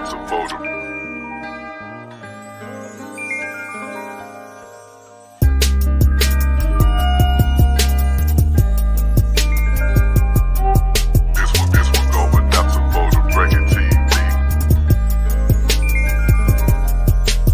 adopts a photo. This one go adopts a photo. Breaking TV.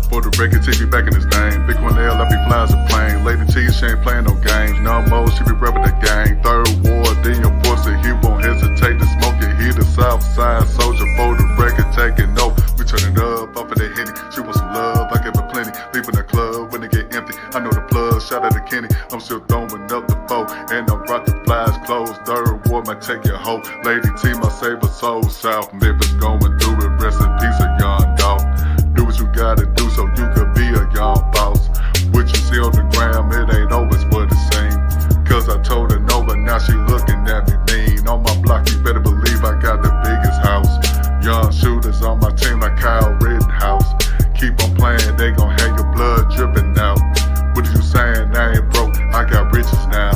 For the record TV back in his name. Big one L, I be flies a plane. Lady T, she ain't playing no games. No more, she be repping the gang. Third war, then your pussy, he won't hesitate to smoke it. He the south side soldier for the record taking no. We turn it up off of the Henny. She want some love, I give her plenty. Leaving the club when it get empty. I know the plug, shout out to Kenny. I'm still throwing up the foe. And I rock the flies clothes. Third war might take your hoe. Lady T, my saver soul. South Memphis going through it. Rest in peace, a young dog. Do what you gotta do so you could be a young boss. What you see on the gram, it ain't always what it seems. Cause I told her no, but now she looking at me mean. On my block, you better believe I got the biggest house. Young shooters on my team like Kyle Rittenhouse. Keep on playing, they gon' have your blood dripping out. What are you saying? I ain't broke, I got riches now.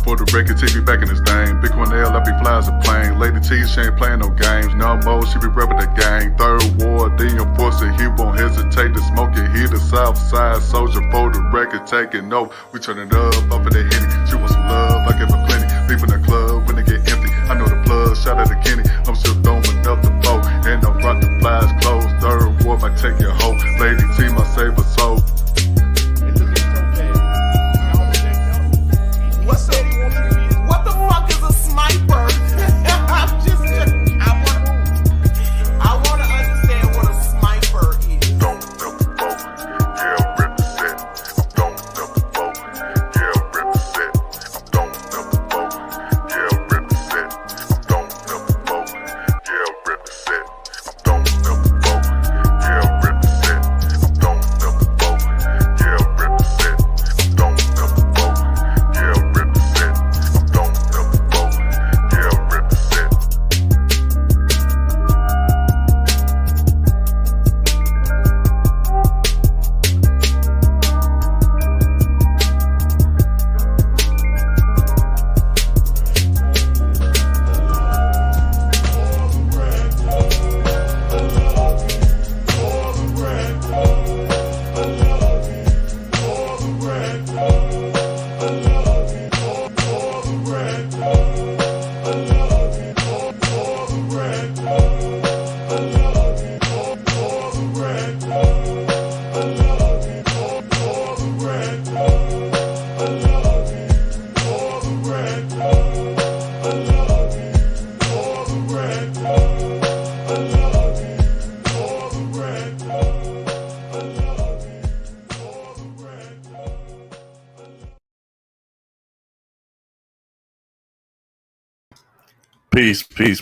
For the record, TV back in his name. Big one L, I be flies a plane. Lady T, she ain't playing no games. No more, she be repping the gang. Third war, then your pussy, he won't hesitate to smoke it. He the south side soldier for the record taking no. We turn it up off of the Henny. She want some love, I give her plenty. Leaving the club when it get empty. I know the plug, shout out to Kenny. I'm still throwing up the foe. And I rock the flies clothes. Third war might take your hoe. Lady T, my saver soul. What's up? What the fuck is a sniper? I want to understand what a sniper is. Don't know the boat, yeah, represent. I'm don't know the boat, yeah, represent. I'm don't know the boat, yeah, represent. I'm don't know the boat, yeah, represent. I'm don't know the boat, yeah, represent. I'm don't know the boat, yeah, represent. I'm don't know the boat, yeah, represent. I'm don't know the boat, yeah, represent.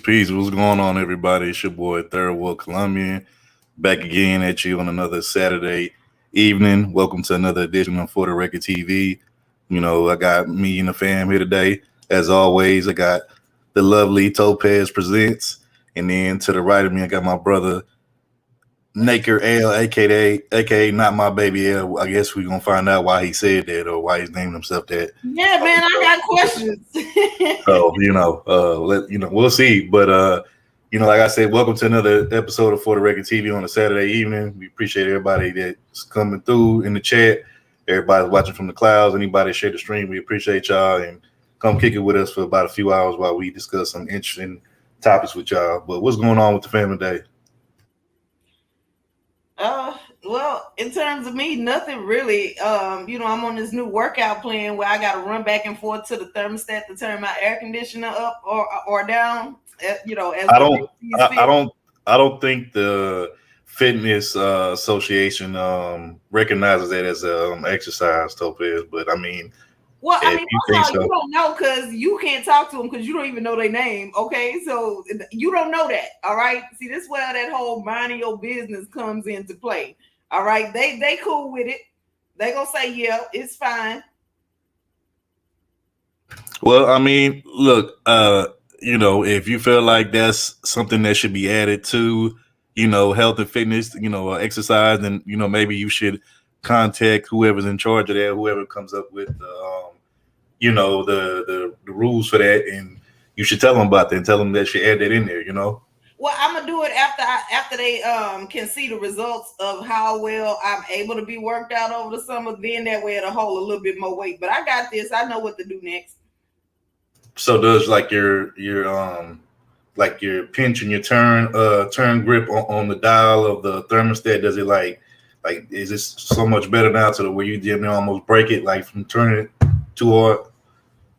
Peace. What's going on, everybody? It's your boy, Third World Colombian, back again at you on another Saturday evening. Welcome to another edition of For the Record TV. You know, I got me and the fam here today. As always, I got the lovely Topaz Presents. And then to the right of me, I got my brother, Naker L, aka Not My Baby L. I guess we're going to find out why he said that or why he's named himself that. Yeah, man, I got questions. So, we'll see. But, like I said, welcome to another episode of For the Record TV on a Saturday evening. We appreciate everybody that's coming through in the chat. Everybody's watching from the clouds. Anybody share the stream, we appreciate y'all. And come kick it with us for about a few hours while we discuss some interesting topics with y'all. But what's going on with the family today? Well, in terms of me, nothing really. I'm on this new workout plan where I got to run back and forth to the thermostat to turn my air conditioner up or down. As I don't think the Fitness Association recognizes that as exercise, Topaz. But I mean, well, I mean, you don't know because you can't talk to them because you don't even know their name. Okay, so you don't know that. All right. See, this is where that whole minding your business comes into play. All right, they cool with it. They gonna say, yeah, it's fine. Well, I mean, look, if you feel like that's something that should be added to, health and fitness, exercise, then maybe you should contact whoever's in charge of that, whoever comes up with the rules for that, and you should tell them about that and tell them that you add that in there. Well, I'm gonna do it after they can see the results of how well I'm able to be worked out over the summer. Then that way it'll hold a little bit more weight. But I got this. I know what to do next. So does like your pinch and your turn grip on the dial of the thermostat, does it like is this so much better now to the where you didn't almost break it like from turning it too hard?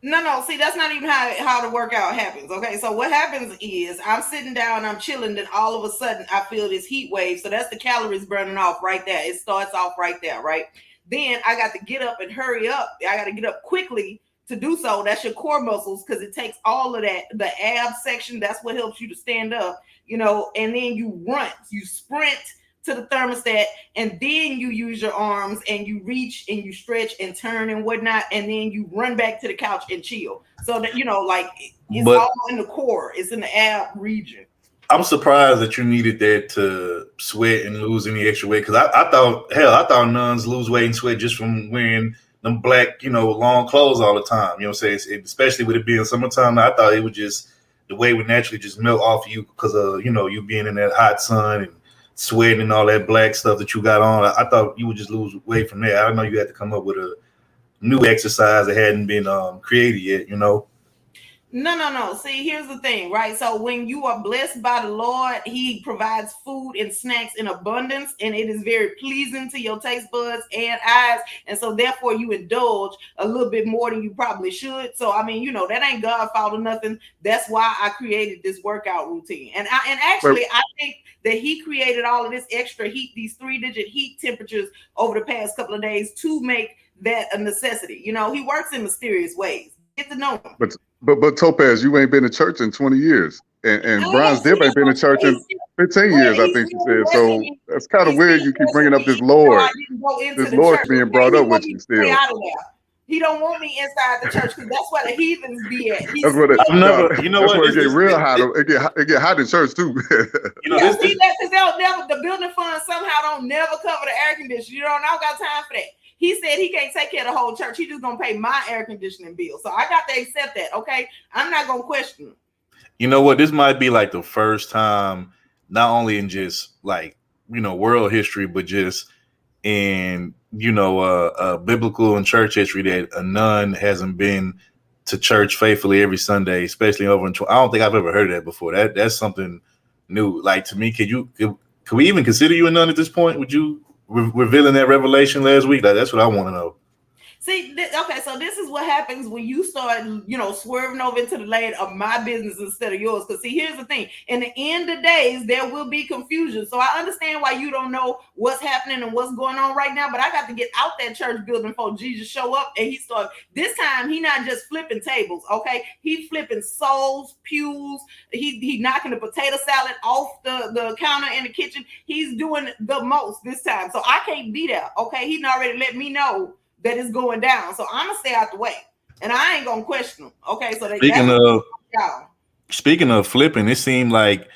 No. See, that's not even how the workout happens. Okay, so what happens is I'm sitting down, I'm chilling, then all of a sudden I feel this heat wave. So that's the calories burning off right there. It starts off right there, right? Then I got to get up and hurry up. I got to get up quickly to do so. That's your core muscles because it takes all of that. The ab section, that's what helps you to stand up, and then you run, you sprint to the thermostat, and then you use your arms and you reach and you stretch and turn and whatnot, and then you run back to the couch and chill. So that it's all in the core, it's in the ab region. I'm surprised that you needed that to sweat and lose any extra weight, because I thought nuns lose weight and sweat just from wearing them black, long clothes all the time. You know what I'm saying? Especially with it being summertime, I thought it would just, the weight would naturally just melt off you because of, you being in that hot sun and sweating and all that black stuff that you got on. I thought you would just lose weight from there. I don't know, you had to come up with a new exercise that hadn't been created yet, No. See, here's the thing, right? So when you are blessed by the Lord, he provides food and snacks in abundance, and it is very pleasing to your taste buds and eyes. And so therefore you indulge a little bit more than you probably should. So, that ain't God's fault or nothing. That's why I created this workout routine. And I think that he created all of this extra heat, these 3-digit heat temperatures over the past couple of days to make that a necessity. He works in mysterious ways. Get to know him. But Topaz, you ain't been to church in 20 years. And Brian's Dip ain't been to church in 15 years, I think she said. So that's kind of weird you keep bringing up this Lord. This Lord being brought up with you still. He don't want me inside the church because that's where the heathens be at. That's where it get real hot. It get hot in church too. Because the building fund somehow don't never cover the air conditioning. And I don't got time for that. He said he can't take care of the whole church. He just gonna pay my air conditioning bill. So I got to accept that. Okay, I'm not gonna question him. You know what? This might be like the first time, not only in just like world history, but just in biblical and church history, that a nun hasn't been to church faithfully every Sunday, especially over in. I don't think I've ever heard of that before. That's something new. Like, to me, could we even consider you a nun at this point? Would you? Revealing that revelation last week, that's what I want to know. See, okay, so this is what happens when you start, swerving over into the lane of my business instead of yours. Because, see, here's the thing. In the end of days, there will be confusion. So I understand why you don't know what's happening and what's going on right now. But I got to get out that church building before Jesus show up. And he started, this time, he not just flipping tables, okay? He flipping souls, pews. He knocking the potato salad off the counter in the kitchen. He's doing the most this time. So I can't be there, okay? He already let me know that is going down. So I'm gonna stay out the way, and I ain't gonna question them. Okay, so speaking of flipping, it seemed like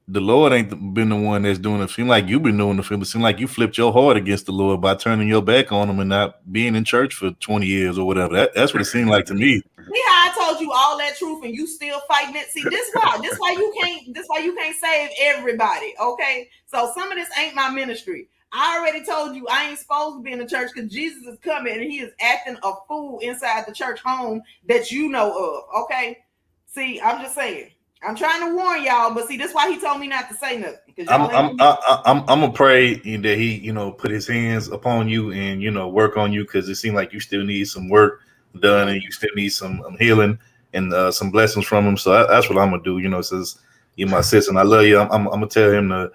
the Lord ain't been the one that's doing it. It seemed like you've been doing the flip. It seemed like you flipped your heart against the Lord by turning your back on him and not being in church for 20 years or whatever. That's what it seemed like to me. See how I told you all that truth and you still fighting it? See, this why you can't save everybody. Okay, so some of this ain't my ministry. I already told you I ain't supposed to be in the church because Jesus is coming and he is acting a fool inside the church home that you know of. Okay. See, I'm just saying. I'm trying to warn y'all, but see, that's why he told me not to say nothing. I'm gonna pray that he, put his hands upon you and work on you, because it seems like you still need some work done and you still need some healing and some blessings from him. So that's what I'm gonna do. Says you're my sister and I love you. I'm gonna tell him to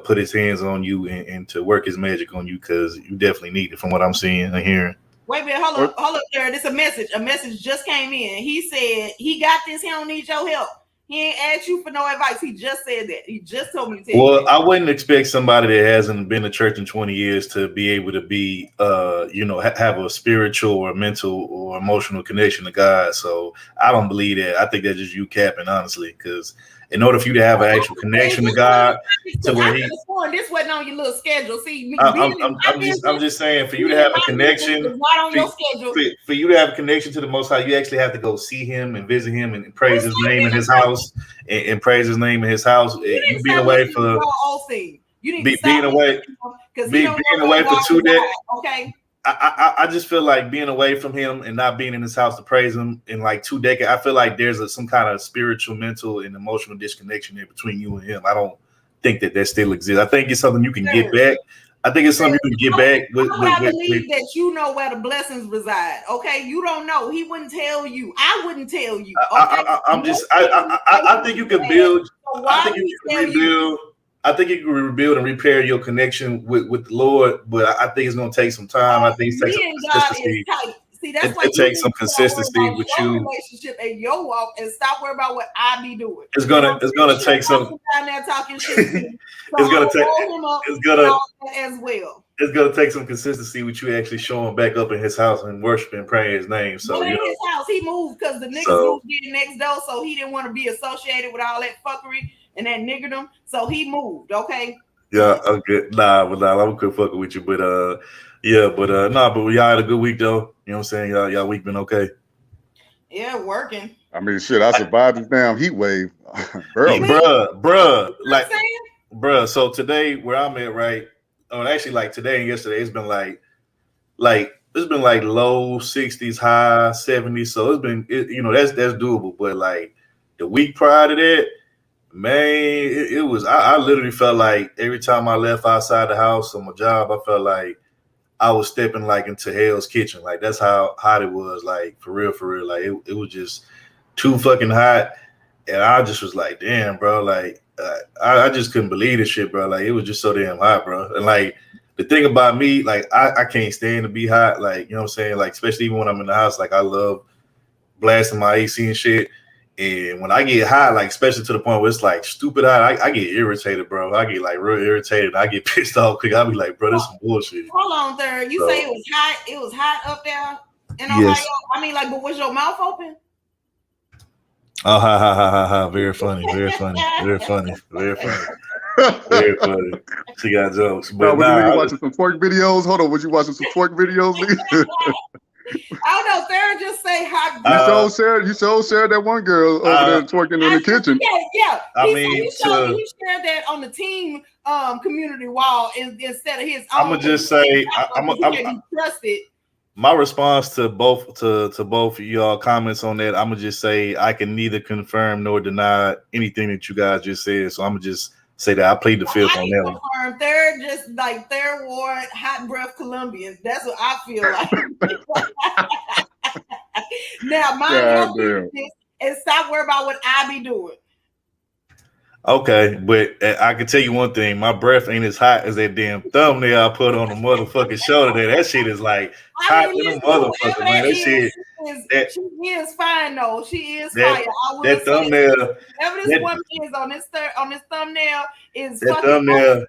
put his hands on you and to work his magic on you, because you definitely need it from what I'm seeing and hearing. Wait a minute, hold up, sir. This a message. A message just came in. He said he got this. He don't need your help. He ain't asked you for no advice. He just said that. He just told me to tell you that. I wouldn't expect somebody that hasn't been to church in 20 years to be able to be, have a spiritual or mental or emotional connection to God. So I don't believe that. I think that's just you capping, honestly, because in order for you to have an actual connection to God, to where He. This wasn't on your little schedule. See, me I'm just saying, for you to have a connection, not on your schedule. For you to have a connection to the Most High, you actually have to go see Him and visit Him and praise His name in His house, and praise His name in His house. You being away for being away for 2 days. Okay. I just feel like being away from Him and not being in His house to praise Him in like 2 decades. I feel like there's some kind of spiritual, mental, and emotional disconnection there between you and Him. I don't think that still exists. I think it's something you can get back. I think it's something you can get back. I believe that you know where the blessings reside. Okay, you don't know. He wouldn't tell you. I wouldn't tell you. Okay? I think you can build. I think you can rebuild. I think you can rebuild and repair your connection with the Lord, but I think it's going to take some time. I think it takes some consistency. See, that's why it takes some consistency with you. Relationship and your walk, and stop worrying about what I be doing. It's gonna take some. Down there talking shit. It's gonna as well. It's gonna take some consistency with you actually showing back up in His house and worshiping and praying His name. So in His house, He moved because the niggas moved in next door, so He didn't want to be associated with all that fuckery and that niggerdom. So He moved. Okay. Yeah. Okay. I'm quit fucking with you, but but y'all had a good week though. You know what I'm saying? Y'all week been okay? Yeah, working. I mean, shit, I survived this damn heat wave. Bruh. So today, where I'm at, right? Oh, actually, like today and yesterday, it's been like low 60s, high 70s. So it's been, that's doable. But like the week prior to that, man, it was. I literally felt like every time I left outside the house on my job, I felt like I was stepping like into hell's kitchen. Like that's how hot it was. Like for real. Like it was just too fucking hot, and I just was like, damn, bro. Like I just couldn't believe this shit, bro. Like it was just so damn hot, bro. And like the thing about me, like I can't stand to be hot. Like you know what I'm saying. Like especially even when I'm in the house, like I love blasting my AC and shit. And when I get hot, like especially to the point where it's like stupid hot, I get irritated, bro. I get like real irritated. I get pissed off quick. I'll be like, bro, this is some bullshit. Hold on, Third. You say it was hot? It was hot up there in Ohio? Yes. I mean, like, but was your mouth open? Oh, ha. Very funny. She got jokes. But you watching some twerk videos? Hold on, was you watching some twerk videos? I don't know. Sarah just say hot. You so shared that one girl over there twerking in the kitchen. Yeah. He shared that on the team community wall instead of his own. I'm gonna just say, I'm trusted. My response to both of y'all comments on that, I'm gonna just say I can neither confirm nor deny anything that you guys just said. So I'm gonna just say that I played the fifth on that one. Third, just like third ward, hot breath Colombians. That's what I feel like. Now, my and stop worrying about what I be doing. Okay, but I can tell you one thing: my breath ain't as hot as that damn thumbnail I put on the motherfucking show today. That shit is like hot in the motherfucker, man. That shit. She is fine though. She is fire. That thumbnail. Whatever this woman is on this thumbnail is that thumbnail.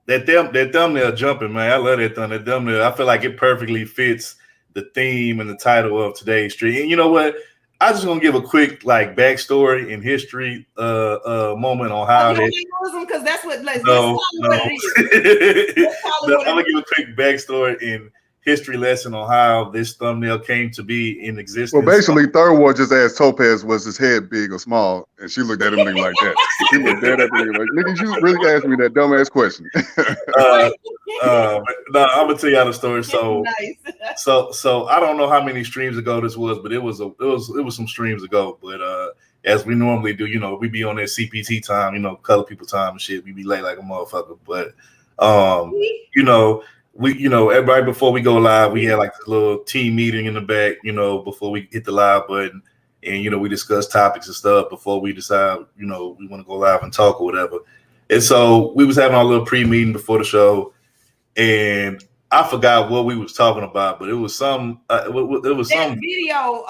That thumbnail jumping, man. I love that thumbnail. I feel like it perfectly fits the theme and the title of today's stream. And you know what? I just gonna give a quick like backstory and history moment on how because that's what no. I'm gonna give a quick backstory and history lesson on how this thumbnail came to be in existence. Well, basically, Third Ward just asked Topaz, was his head big or small? And she looked at him like that. He looked dead at me like, nigga, you really asked me that dumbass question. No, I'm gonna tell y'all the story. So, so I don't know how many streams ago this was, but it was some streams ago. But as we normally do, you know, we be on that CPT time, you know, color people time and shit. We be late like a motherfucker. But you know. Right before we go live, we had like a little team meeting in the back, you know, before we hit the live button. And, you know, we discuss topics and stuff before we decide, you know, we want to go live and talk or whatever. And so we was having our little pre-meeting before the show. And I forgot what we was talking about, but it was some video,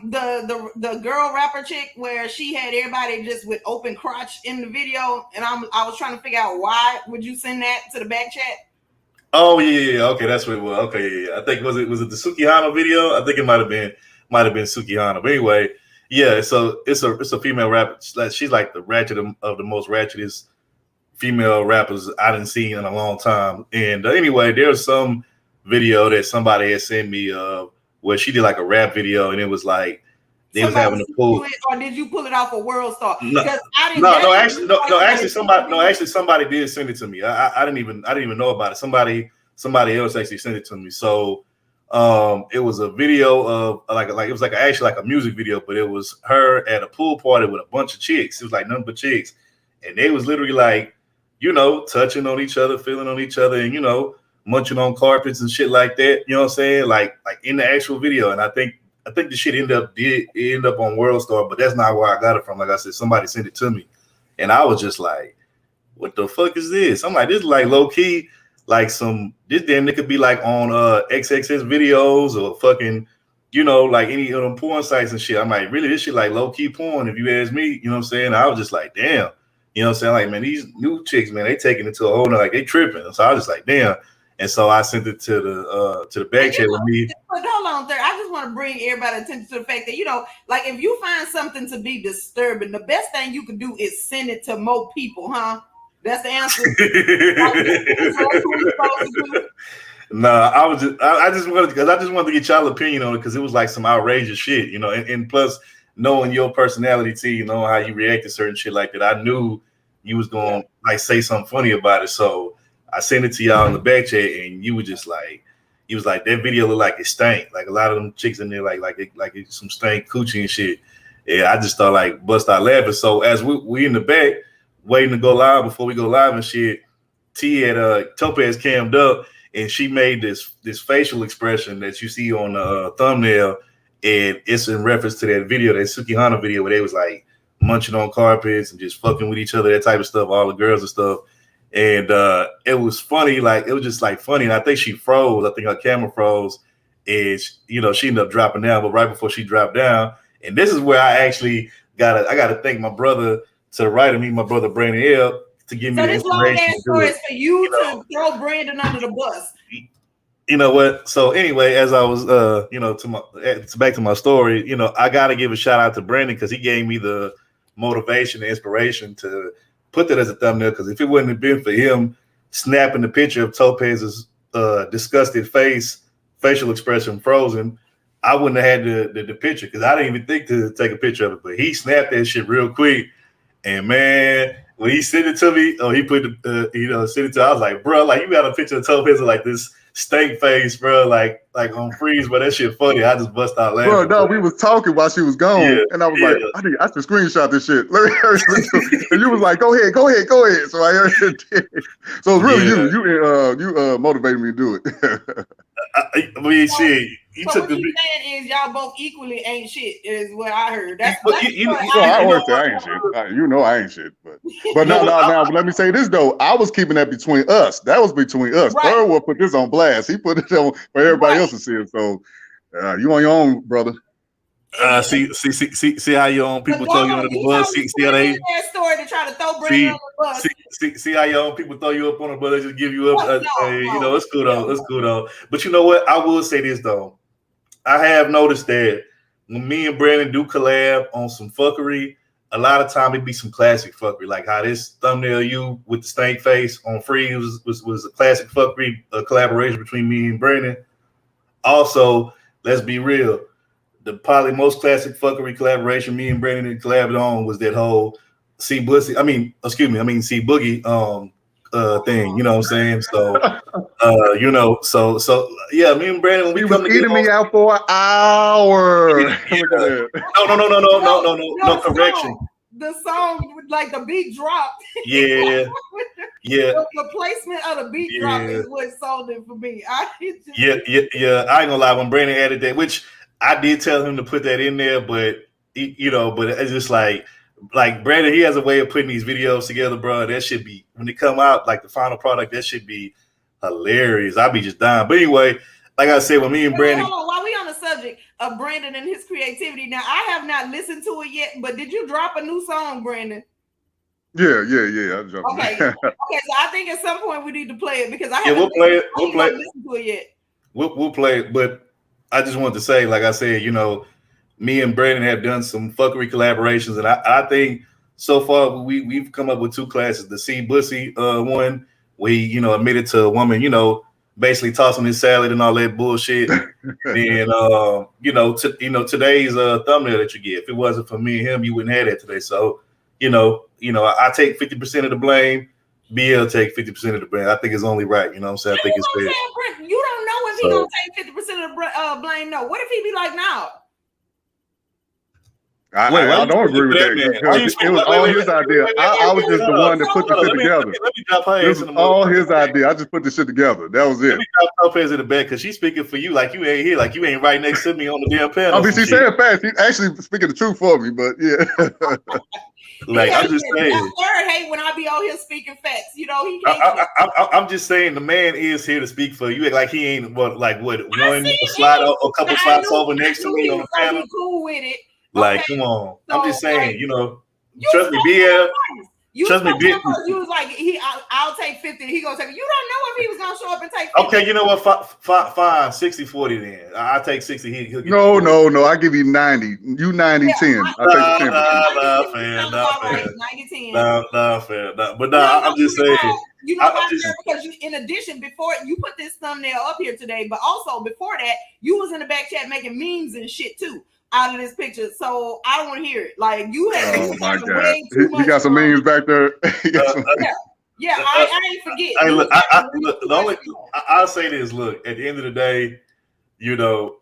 the girl rapper chick where she had everybody just with open crotch in the video. And I was trying to figure out why would you send that to the back chat? Oh yeah. Okay, that's what it was. Okay, yeah. I think was it the Sukihana video? I think it might have been Sukihana. But anyway, Yeah, so it's a female rapper. She's like the ratchet of the most ratchetest female rappers I didn't see in a long time. And anyway, there's some video that somebody had sent me where she did like a rap video, and it was like they was having a pool. Or did you pull it off of World Star? Actually, somebody did send it to me. I didn't even know about it. Somebody else actually sent it to me. So it was a video of like it was actually like a music video, but it was her at a pool party with a bunch of chicks. It was like nothing but chicks, and they was literally like, touching on each other, feeling on each other, and munching on carpets and shit like that. You know what I'm saying? Like in the actual video. And I think the shit ended up on World Star, but that's not where I got it from. Like I said, somebody sent it to me, and I was just like, "What the fuck is this?" I'm like, "This is like low key, like this damn nigga could be like on XXS videos or fucking, like any of them porn sites and shit." I'm like, "Really, this shit like low key porn?" If you ask me, you know what I'm saying? I was just like, "Damn." You know what I'm saying? Like, man, these new chicks, man, they taking it to a whole nother, like they tripping. So I was just like, damn. And so I sent it to the back chat with me. But hold on there. I just want to bring everybody's attention to the fact that, like if you find something to be disturbing, the best thing you can do is send it to more people, huh? That's the answer. No, I just wanted to get y'all opinion on it because it was like some outrageous shit, and plus knowing your personality too, how you react to certain shit like that. I knew you was going to like say something funny about it. So I sent it to y'all in the back chat, and you were just like, he was like, that video looked like it stank. Like a lot of them chicks in there, like it's some stank coochie and shit. Yeah, I just started like bust out laughing. So as we in the back waiting to go live before we go live and shit, T had Topaz cammed up, and she made this facial expression that you see on the thumbnail. And it's in reference to that video, that Sukihana video, where they was like munching on carpets and just fucking with each other, that type of stuff, all the girls and stuff. And it was funny, like it was just like funny. And I think she froze. I think her camera froze, and she ended up dropping down. But right before she dropped down, and this is where I actually gotta thank my brother to the right of me, my brother Brandon L, to give me the inspiration. So this long ass story is for you to throw Brandon under the bus. You know what? So anyway, as I was, back to my story, I got to give a shout out to Brandon because he gave me the motivation and inspiration to put that as a thumbnail. Because if it wouldn't have been for him snapping the picture of Topaz's disgusted facial expression frozen, I wouldn't have had the picture because I didn't even think to take a picture of it. But he snapped that shit real quick, and man, when he sent it to me, he put sent it to. I was like, bro, like you got a picture of Topaz like this stank face, bro, like on freeze, but that shit funny. I just bust out laughing. Bro, no, we was talking while she was gone, and I was like, I should screenshot this shit. And you was like, go ahead. So I heard it. So it's really you motivated me to do it. I mean, shit. What you saying is y'all both equally ain't shit is what I heard. I ain't shit. I ain't shit. But no. But let me say this though. I was keeping that between us. That was between us. Right. Third World put this on blast. He put it on for everybody else to see it. So you on your own, brother. See how your own people throw you under the bus. See how they that story to try to throw Brandon on the bus. See how your own people throw you up on the bus. They just give you up. It's cool though. It's cool though. But you know what? I will say this though. I have noticed that when me and Brandon do collab on some fuckery, a lot of time it be some classic fuckery, like how this thumbnail you with the stank face on Freeze was a classic fuckery collaboration between me and Brandon. Also, let's be real, the probably most classic fuckery collaboration me and Brandon collabed on was that whole C Boogie thing, you know what I'm saying? So so yeah, me and Brandon, when we come together, eating me out for an hour. No correction. The song with like the beat dropped. Yeah. The placement of the beat drop is what sold it for me. I ain't gonna lie, when Brandon added that, which I did tell him to put that in there, but but it's just like Brandon, he has a way of putting these videos together, bro. That should be, when they come out, like the final product, that should be hilarious. I'll be just dying. But anyway, like I said, when me and Brandon. Hold on, while we on the subject of Brandon and his creativity, now I have not listened to it yet, but did you drop a new song, Brandon? Yeah. I dropped it. Okay, so I think at some point we need to play it because I haven't we'll play it. Listened to it yet. We'll play it, but I just wanted to say, like I said, me and Brandon have done some fuckery collaborations, and I think so far we've come up with 2 classes. The C Bussy one, we admitted to a woman, basically tossing his salad and all that bullshit. And today's thumbnail that you get, if it wasn't for me and him, you wouldn't have that today. So I take 50% of the blame. BL take 50% of the blame. I think it's only right. You know what I'm saying? I think it's fair. You don't know if he gonna take 50% of the blame. No. What if he be like, no? I don't agree with that. It was all his idea. I was just the one that put the shit together. This was all his idea. I just put the shit together. That was it. Let me drop Lopez in the back because she's speaking for you like you ain't here, like you ain't right next to me on the damn panel. I mean, she said fast. She's actually speaking the truth for me, but yeah. I'm just saying. I hate when I be out here speaking facts. He can't. I'm just saying the man is here to speak for you. Like he ain't one slide or a couple slides over next to me on the panel. Cool with it. Like, come on. So, I'm just saying, trust me, BL. Trust me, BL. You was like, I'll take 50. He gonna take it. You don't know if he was gonna show up and take 50. Okay, you know what? Fine, 60-40 then. I'll take 60. He'll get no. I give you 90. You 90-10. I'll take 10. Nah, fair. Nah, fair. But I'm just saying. Because in addition, before you put this thumbnail up here today, but also before that, you was in the back chat making memes and shit too out of this picture. So I don't want to hear it. Like you have. Oh my god! He got some memes back there. Yeah, I ain't forget. Hey, look, I'll say this. Look, at the end of the day,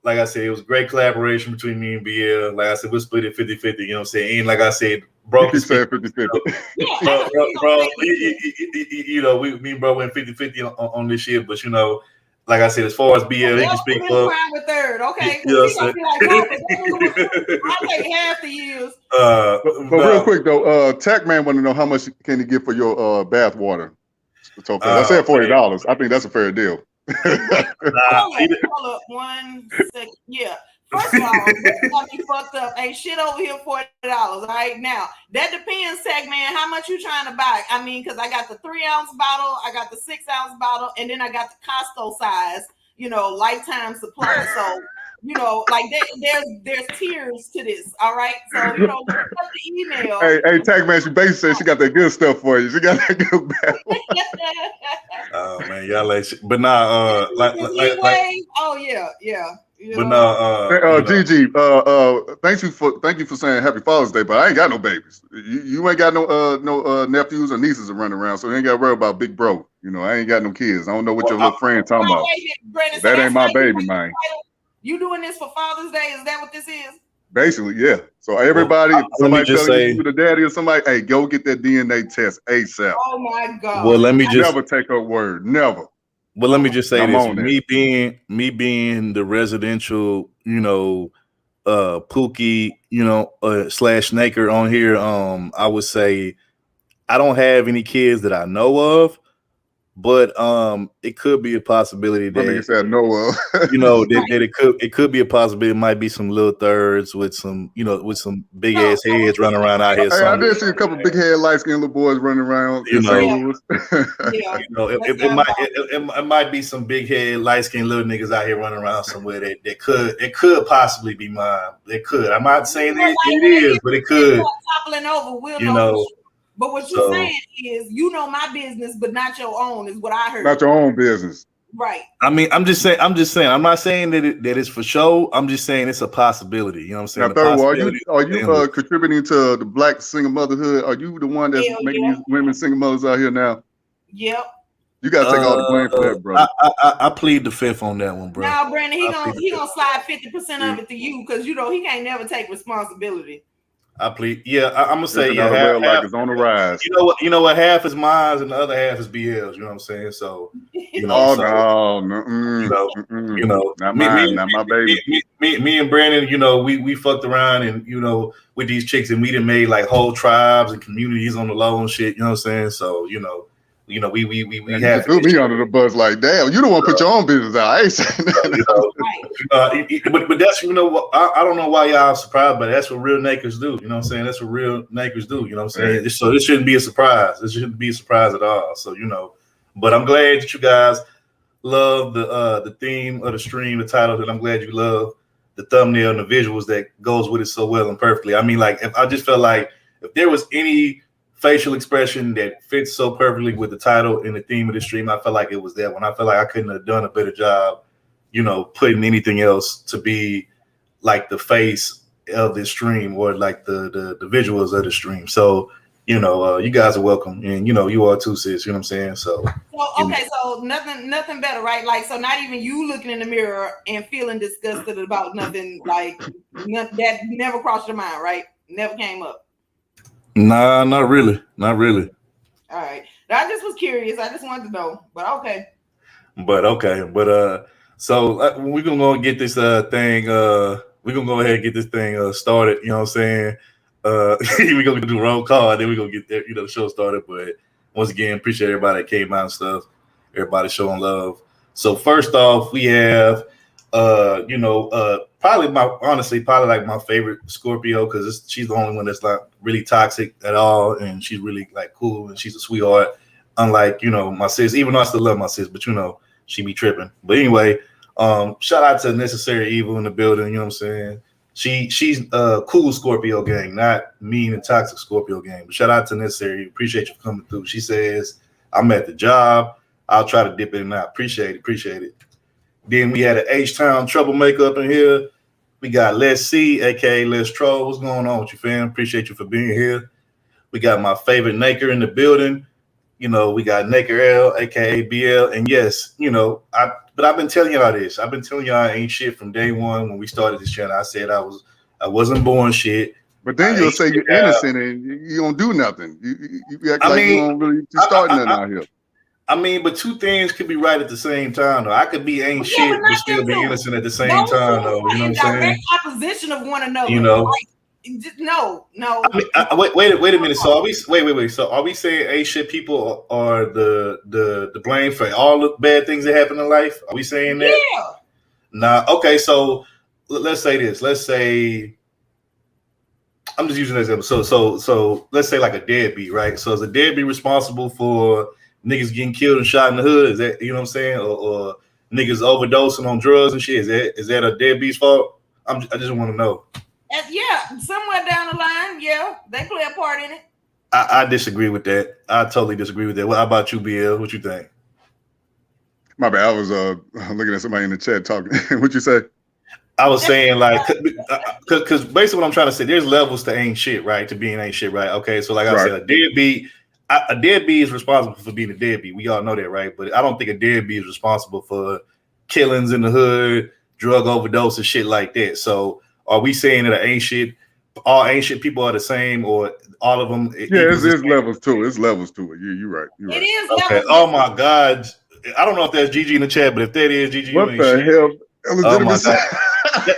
like I said, it was a great collaboration between me and BL. Like I said, we'll split it 50-50. You know what I'm saying? And like I said, bro, he said 50-50. Bro, me and bro went 50-50 on this shit. But like I said, as far as BL, he can speak for. With third, okay? I'll take half the years. But real quick though, Tech Man want to know how much can he get for your bath water? So I said $40. I think that's a fair deal. Hold up 1 second. Yeah. First of all, got me fucked up. Ain't shit over here $40 right now. That depends, Tech Man. How much you trying to buy? I mean, because I got the 3-ounce bottle, I got the 6-ounce bottle, and then I got the Costco size. Lifetime supply. So like there's tiers to this. All right. So look up the email. Hey, Tech Man. She basically said she got that good stuff for you. She got that good battle. Oh man, y'all but nah. Oh yeah. But no, Gigi, thank you for saying Happy Father's Day, but I ain't got no babies. You ain't got no nephews or nieces to run around, so you ain't got to worry about big bro. I ain't got no kids. I don't know what your little friend talking about. Brandon, that ain't my baby, man. You doing this for Father's Day? Is that what this is? Basically, yeah. So everybody, somebody telling you the daddy or somebody, hey, go get that DNA test ASAP. Oh my God. Well, let me just never take her word. Never. Well, let me just say this: me being the residential, Pookie, slash Snaker on here. I would say I don't have any kids that I know of, but it could be a possibility that you said no of. that it could be a possibility. It might be some little thirds with some big ass heads running around out here. Hey, I did see a couple big head, light skinned little boys running around. It might be some big head, light skinned little niggas out here running around somewhere that could possibly be mine. It could. I'm not saying it is, but it could. Toppling over, But what you're saying is, my business, but not your own, is what I heard. Not your own business, right? I mean, I'm just saying. I'm not saying that it's for show. I'm just saying it's a possibility. You know what I'm saying? Now, are you contributing to the Black single motherhood? Are you the one that's making these women single mothers out here now? Yep. You gotta take all the blame for that, brother. I plead the fifth on that one, bro. Now, Brandon, he gonna slide 50% of it to you because he can't never take responsibility. I plead. Yeah, I'm gonna say half is on the rise. You know what? Half is mine, and the other half is BL's. You know what I'm saying? So, not my baby. Me and Brandon, we fucked around and with these chicks, and we done made like whole tribes and communities on the low and shit. You know what I'm saying? So, we have threw me under the bus like, damn, you don't want to put your own business out. I ain't saying that. But that's I don't know why y'all surprised, but that's what real nakers do. You know what I'm saying? That's what real nakers do. You know what I'm saying? So this shouldn't be a surprise. This shouldn't be a surprise at all. So but I'm glad that you guys love the theme of the stream, the title that I'm glad you love. the thumbnail and the visuals that goes with it so well and perfectly. I mean, like, if I just felt like if there was any facial expression that fits so perfectly with the title and the theme of the stream, I felt like it was that one. I felt like I couldn't have done a better job, you know, putting anything else to be like the face of the stream or like the visuals of the stream. So, you know, you guys are welcome, and you know, you are too, sis. You know what I'm saying? So okay, so nothing better, right? Like, so not even you looking in the mirror and feeling disgusted about nothing, like that never crossed your mind, right? Never came up. Nah, not really. All right. I just was curious. I just wanted to know, but okay. So we're gonna go and get this thing. We're gonna go ahead and get this thing started. You know what I'm saying? We're gonna do roll call, and then we're gonna get there, you know, the show started. But once again, appreciate everybody that came out and stuff. Everybody showing love. So first off, we have probably like my favorite Scorpio, because she's the only one that's like really toxic at all, and she's really like cool and she's a sweetheart. Unlike, you know, my sis, even though I still love my sis, but you know, she be tripping. But anyway, shout out to Necessary Evil in the building. You know what I'm saying? She's a cool Scorpio gang, not mean and toxic Scorpio gang. But shout out to Necessary. Appreciate you coming through. She says, I'm at the job. I'll try to dip in and out. Appreciate it. Then we had an H-Town troublemaker up in here. We got Let's See, aka Let's Troll. What's going on with you, fam? Appreciate you for being here. We got my favorite Naker in the building. You know, we got Naker L, aka BL. And yes, you know, I've been telling y'all this. I've been telling y'all I ain't shit from day one when we started this channel. I said I wasn't born shit. But then you'll say you're innocent and you don't do nothing. You act like you don't really start nothing out here. I mean, but two things could be right at the same time, though. I could be ain't shit, but still be innocent at the same time, though. You know what I'm saying? Direct opposition of one another. You know? Like, no. I mean, wait a minute. So are we? Wait. So are we saying ain't shit people are the blame for all the bad things that happen in life? Are we saying that? Yeah. Nah. Okay. So let's say this. Let's say I'm just using this example. So let's say like a deadbeat, right? So is a deadbeat responsible for niggas getting killed and shot in the hood? Is that, you know what I'm saying? Or niggas overdosing on drugs and shit? Is that a deadbeat's fault? I just want to know. Yeah, somewhere down the line, yeah, they play a part in it. I disagree with that. I totally disagree with that. What about you, BL? What you think? My bad. I was looking at somebody in the chat talking. What'd you say? I was saying, like, because basically what I'm trying to say, there's levels to ain't shit, right? To being ain't shit, right? Okay, so like I said, a deadbeat is responsible for being a deadbeat. We all know that, right? But I don't think a deadbeat is responsible for killings in the hood, drug overdose, and shit like that. So are we saying that all ain't shit people are the same, or all of them? Yeah, it's levels to it. It's levels to it. You're right. It is. Okay. Oh my God. I don't know if that's GG in the chat, but if that is GG, what the hell? Oh my God.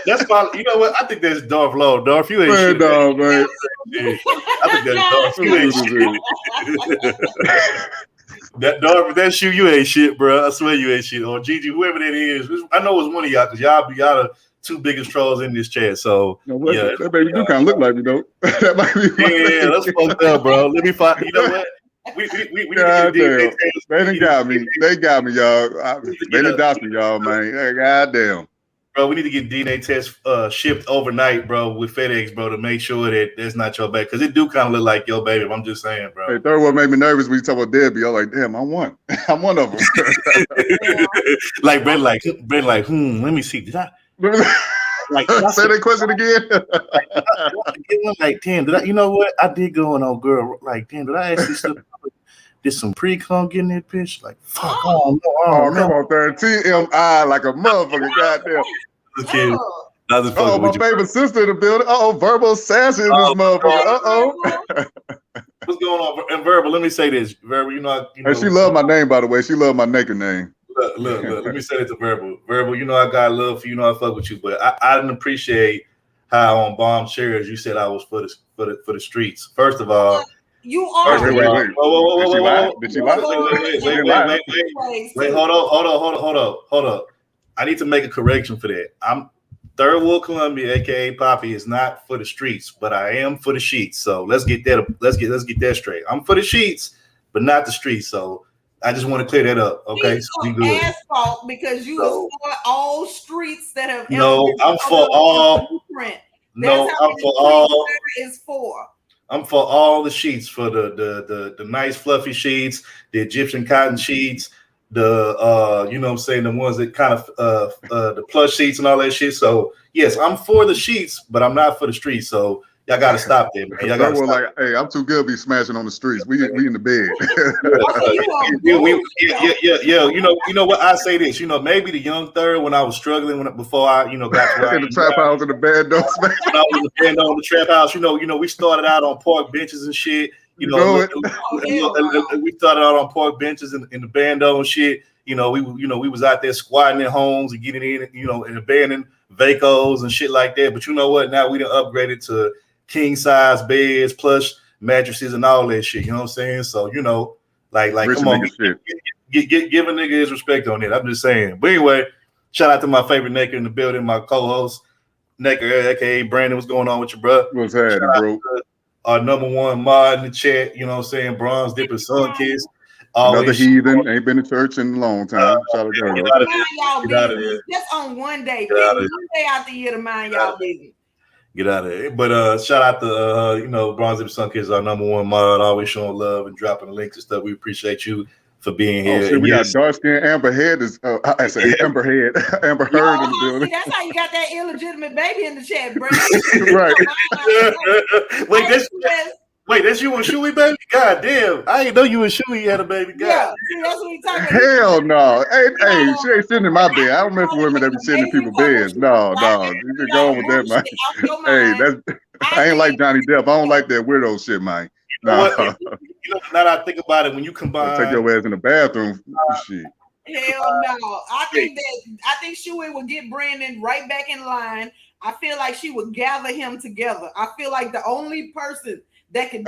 That's probably, you know what? I think that's Darth Low. Darth, you ain't shit. No, man. I think that's Darth. You ain't shit. That Darth, that's you ain't shit, bro. I swear you ain't shit. Or Gigi, whoever that is. I know it's one of y'all, because y'all the two biggest trolls in this chat. So yeah, that baby do kind of look like me though. That might be yeah, that's fucked up, bro. Let me find. You know what? We need to get they got me. They got me, y'all. They done doxed me, y'all, man. Goddamn. Bro, we need to get DNA tests shipped overnight, bro, with FedEx, bro, to make sure that that's not your baby. Because it do kind of look like your baby. I'm just saying, bro. Hey, third one made me nervous when you talk about Deadbeat. I was like, damn, I'm one. I'm one of them. Like, Brent, let me see. Did I? Like, say that question again. Like, damn, did I? You know what? I did go on, girl. Like, damn, did I actually still did some pre-com getting that bitch? Like, fuck. Oh, come on, third TMI like a motherfucker. Goddamn. Okay. Oh, my favorite sister in the building. Verbal sassy in this motherfucker. What's going on? And Verbal, let me say this. Verbal, you know, hey, she loved my name, by the way. She loved my naked name. Look. Let me say it to Verbal. Verbal, you know I got love for you. Know I fuck with you, but I didn't appreciate how on Bomb Chairs you said I was for the streets. First of all, you are. Wait. Did she lie? Wait, hold up. I need to make a correction for that. I'm Third World Columbia, aka Poppy, is not for the streets, but I am for the sheets. So let's get that straight. I'm for the sheets, but not the streets. So I just want to clear that up. Okay, so we good. Asphalt because you was for all streets that have. No, I'm for all. No, I'm for all. Is for. I'm for all the sheets, for the nice fluffy sheets, the Egyptian cotton sheets, the you know what I'm saying, the ones that kind of the plush sheets and all that shit. So yes, I'm for the sheets, but I'm not for the streets. So y'all gotta stop there, man. Y'all gotta stop. Like, hey, I'm too good to be smashing on the streets. We in the bed. Yeah. You know what? I say this. You know, maybe the young third when I was struggling before I got to in the trap house in the band. When I was in the band on the trap house, you know, we started out on park benches and shit. We started out on park benches in the bando and shit. We was out there squatting in homes and getting in, and abandoned vacos and shit like that. But you know what? Now we done upgraded to king size beds, plush mattresses, and all that shit. You know what I'm saying? So like come on, give a nigga his respect on it. I'm just saying. But anyway, shout out to my favorite Naker in the building, my co-host Naker, aka Brandon. What's going on with you, bro? What's happening, bro? Our number one mod in the chat. You know what I'm saying? Bronze Dipper Sun Kiss. Another heathen, ain't been to church in a long time. Shout out to her. Get out of here. Just on one day. One day out the year to mind y'all business. Get out of here. But shout out to Bronze Dipper Sun Kiss, our number one mod, always showing love and dropping the links and stuff. We appreciate you for being here. Shit, we got dark skin Amber Head Amber Heard in the building. That's how you got that illegitimate baby in the chat, bro. Right. Wait, that's you and Shuey, baby? God damn. I didn't know you and Shuey had a baby. God. Yeah, see, that's what he talking about. Hell no. Hey, she ain't sitting in my bed. I don't mess with women that be sitting in people's beds. No. You can go on with that, man. Hey, I ain't like Johnny Depp. I don't like that weirdo shit, man. No. Now that I think about it, when you combine, take your ass in the bathroom. Shit. Hell no. I think Shuey would get Brandon right back in line. I feel like she would gather him together. I feel like the only person that could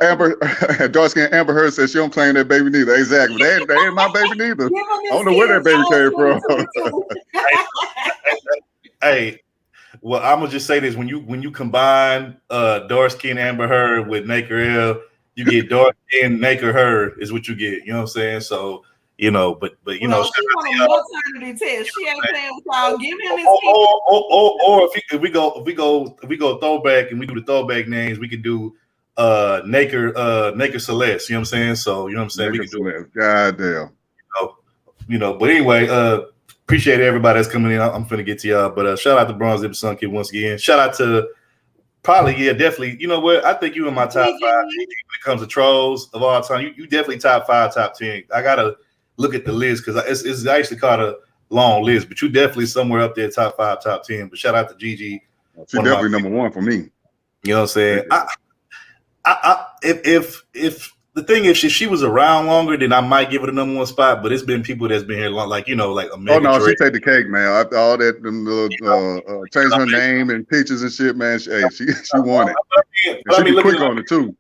Amber, dark skin Amber Heard says she don't claim that baby neither. Exactly. They ain't my baby neither. I don't know where that baby came from. Hey, well, I'm gonna just say this: when you combine dark skin Amber Heard with Naker L, you get dark skin Naker Heard is what you get. You know what I'm saying? So but she want a maternity test. She ain't playing with y'all. Give him his or if we go throwback and we do the throwback names, we could do Naker Celeste. You know what I'm saying? So you know what I'm saying? Naker we could do it. Goddamn. But anyway, appreciate everybody that's coming in. I'm finna get to y'all. But shout out to Bronze Dipper Sun Kid once again. Shout out to definitely. You know what? I think you in my top 5 when it comes to trolls of all time. You definitely top 5, top 10. I gotta look at the list because it's actually called a long list, but you definitely somewhere up there, top 5, top 10. But shout out to Gigi. She's definitely number 1 for me. You know what I'm saying? If the thing is, if she was around longer, then I might give it a number 1 spot. But it's been people that's been here long, like like a Mega. Oh no, she take the cake, man. After all that, changing her name and pictures and shit, man. She won it. She be quick on it too.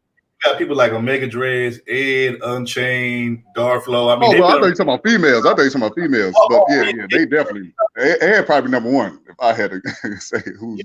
Got people like Omega Dreads, Ed, Unchained, Darflow. I thought you talking about females. But yeah, they definitely. Ed probably number 1 if I had to say who.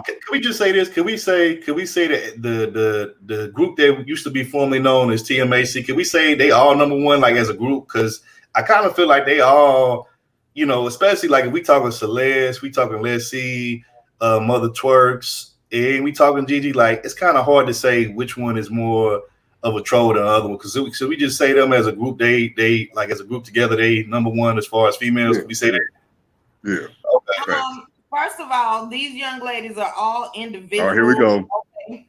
Can we just say this? Can we say that the group that used to be formerly known as TMAC? Can we say they all number 1 like as a group? Because I kind of feel like they all, especially like if we talking Celeste, we talking Let's See, Mother Twerks. And we talking Gigi, like it's kind of hard to say which one is more of a troll than the other one. Because so we just say them as a group, they like as a group together, they number 1 as far as females. Can we say that? Yeah. Okay. First of all, these young ladies are all individuals. All right, here we go.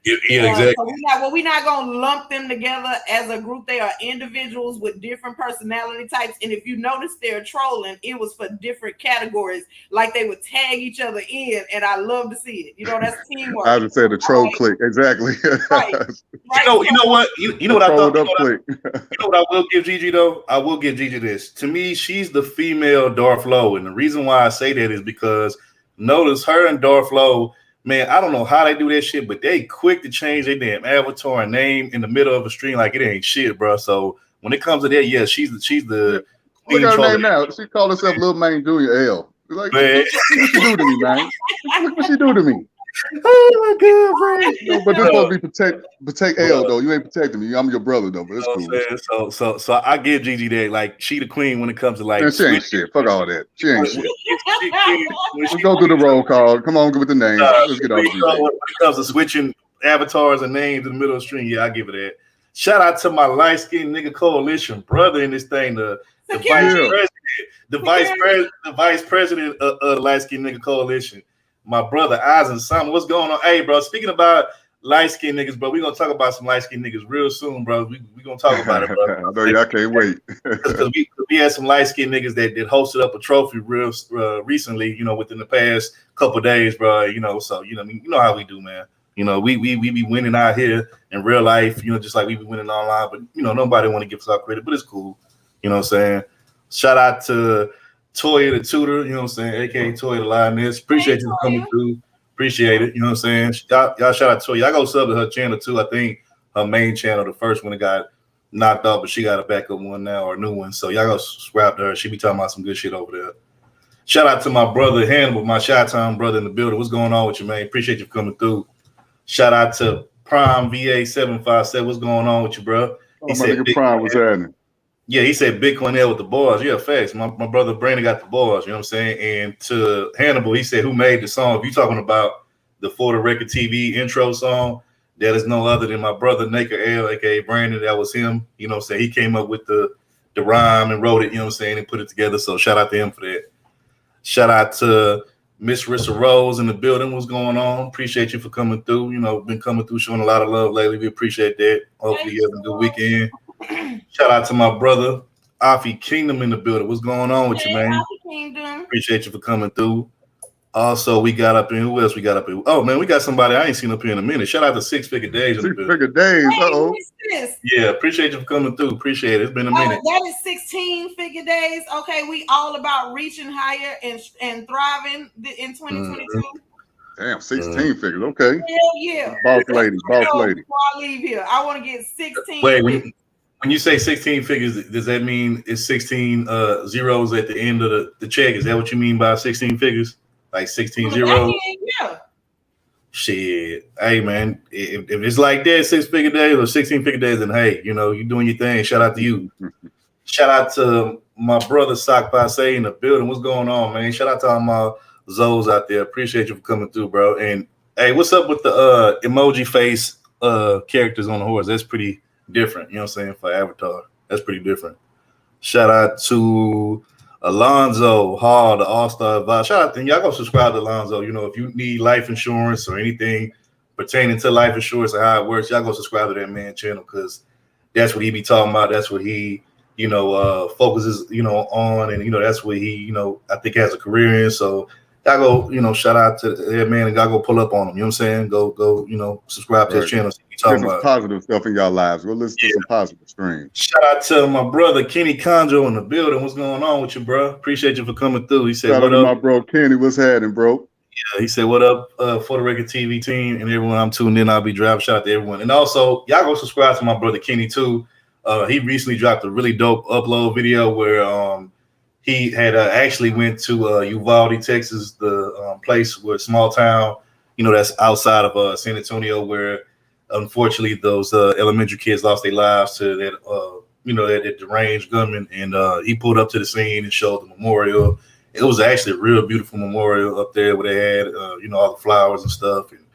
Yeah, exactly. So we're not gonna lump them together as a group. They are individuals with different personality types. And if you notice they're trolling, it was for different categories. Like they would tag each other in, and I love to see it. That's teamwork. I would say the troll clique. Exactly. Right. You know what? You know what I thought. You know what I will give Gigi though? I will give Gigi this. To me, she's the female Darflow, and the reason why I say that is because notice her and Darflow. Man, I don't know how they do that shit, but they quick to change their damn avatar and name in the middle of a stream like it ain't shit, bro. So when it comes to that, yeah, she's the. Look at her name now. She called herself Lil Main Jr. L. Like, look what she do to me, man. Look what she do to me. Oh my God, bro. No, but this supposed to be protect L though. You ain't protecting me. I'm your brother though, but it's cool. So I give Gigi that, like, she the queen when it comes to, like, Man, she ain't shit. Fuck all that. She ain't shit. Let's go through the roll call. Come on, with the names. Let's get off Gigi. When it comes to switching avatars and names in the middle of the stream, yeah, I give it that. Shout out to my light skinned nigga coalition brother in this thing, the vice president of the light skinned nigga coalition. My brother Eisen Simon, what's going on? Hey, bro, speaking about light skinned niggas, bro, we're gonna talk about some light skinned niggas real soon, bro. We gonna talk about it, bro. I know y'all can't wait. Because we had some light skinned niggas that hosted up a trophy real recently, you know, within the past couple of days, bro. You know, so you know how we do, man. You know, we be winning out here in real life, you know, just like we be winning online, but you know, nobody want to give us our credit, but it's cool. You know what I'm saying? Shout out to Toya the Tutor, you know what I'm saying, aka Toya the Lioness. Appreciate you for coming through. Appreciate it. You know what I'm saying? Y'all shout out to Toya. Y'all go sub to her channel too. I think her main channel, the first one, it got knocked off, but she got a backup one now, or a new one. So y'all go subscribe to her. She be talking about some good shit over there. Shout out to my brother Hannibal, my Chi-Town brother in the building. What's going on with you, man? Appreciate you for coming through. Shout out to Prime VA 757. What's going on with you, bro? He said Prime was happening. Yeah, he said Bitcoin L with the bars. Yeah, facts. My brother Brandon got the bars, you know what I'm saying? And to Hannibal, he said, who made the song? If you're talking about the For the Record TV intro song, that is no other than my brother Naker L, aka Brandon. That was him. You know what I'm saying? He came up with the rhyme and wrote it, you know what I'm saying, and put it together. So shout out to him for that. Shout out to Miss Rissa Rose in the building. What's going on? Appreciate you for coming through. You know, been coming through, showing a lot of love lately. We appreciate that. Hopefully you have a good weekend. Shout out to my brother Afi Kingdom in the building. What's going on with you, man? Appreciate you for coming through. Also, we got up in, who else we got up in? Oh man, we got somebody I ain't seen up here in a minute. Shout out to 6 Figure Days in the building. 6 Figure Days. Uh-oh. Yeah, appreciate you for coming through. Appreciate it. It's been a minute. That is 16 Figure Days. Okay, we all about reaching higher and thriving in 2022. Damn, 16 figures. Okay. Hell yeah. Boss lady. Before I leave here, I want to get 16. Wait, when you say 16 figures, does that mean it's 16 zeros at the end of the check? Is that what you mean by 16 figures? Like 16 zeros? Yeah. Shit. Hey, man, if it's like that, 6 Figure Days or 16 Figure Days, then hey, you know, you're doing your thing. Shout out to you. Shout out to my brother Sock Passe in the building. What's going on, man? Shout out to all my Zoes out there. Appreciate you for coming through, bro. And hey, what's up with the emoji face characters on the horse? That's pretty different, you know what I'm saying, for Avatar. That's pretty different. Shout out to Alonzo Hall, the All-Star Advisor. Shout out to y'all, go subscribe to Alonzo. You know, if you need life insurance or anything pertaining to life insurance and how it works, y'all go subscribe to that man channel, because that's what he be talking about. That's what he, you know, focuses, you know, on, and you know, that's what he, you know, I think has a career in. So y'all go, you know, shout out to that man, and y'all go pull up on him. You know what I'm saying? Go, you know, subscribe to his channel. So talking about positive stuff in y'all lives. Go listen to some positive streams. Shout out to my brother Kenny Conjo in the building. What's going on with you, bro? Appreciate you for coming through. He said, shout out to my bro Kenny. What's happening, bro? Yeah, he said, what up, For the Record TV team and everyone. I'm tuned in. I'll be driving. Shout out to everyone. And also, y'all go subscribe to my brother Kenny too. He recently dropped a really dope upload video where he had actually went to Uvalde, Texas, the place where small town, you know, that's outside of San Antonio, where unfortunately those elementary kids lost their lives to that, you know, that deranged gunman. And he pulled up to the scene and showed the memorial. It was actually a real beautiful memorial up there where they had, you know, all the flowers and stuff and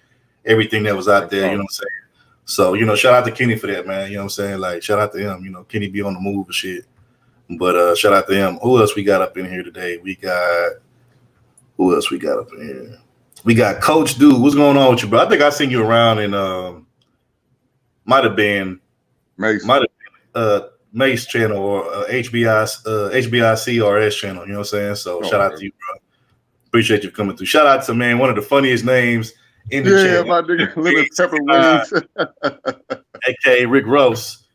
everything that was out there, you know what I'm saying? So, you know, shout out to Kenny for that, man. You know what I'm saying? Like, shout out to him. You know, Kenny be on the move and shit. But shout out to him. Who else we got up in here today? Who else we got up in here? We got Coach Dude. What's going on with you, bro? I think I seen you around in might have been Mace channel or HBICRS channel. You know what I'm saying? So shout out to you, bro. Appreciate you coming through. Shout out to, man, one of the funniest names in the chat. My nigga, Little Pepper Wings, aka Rick Ross.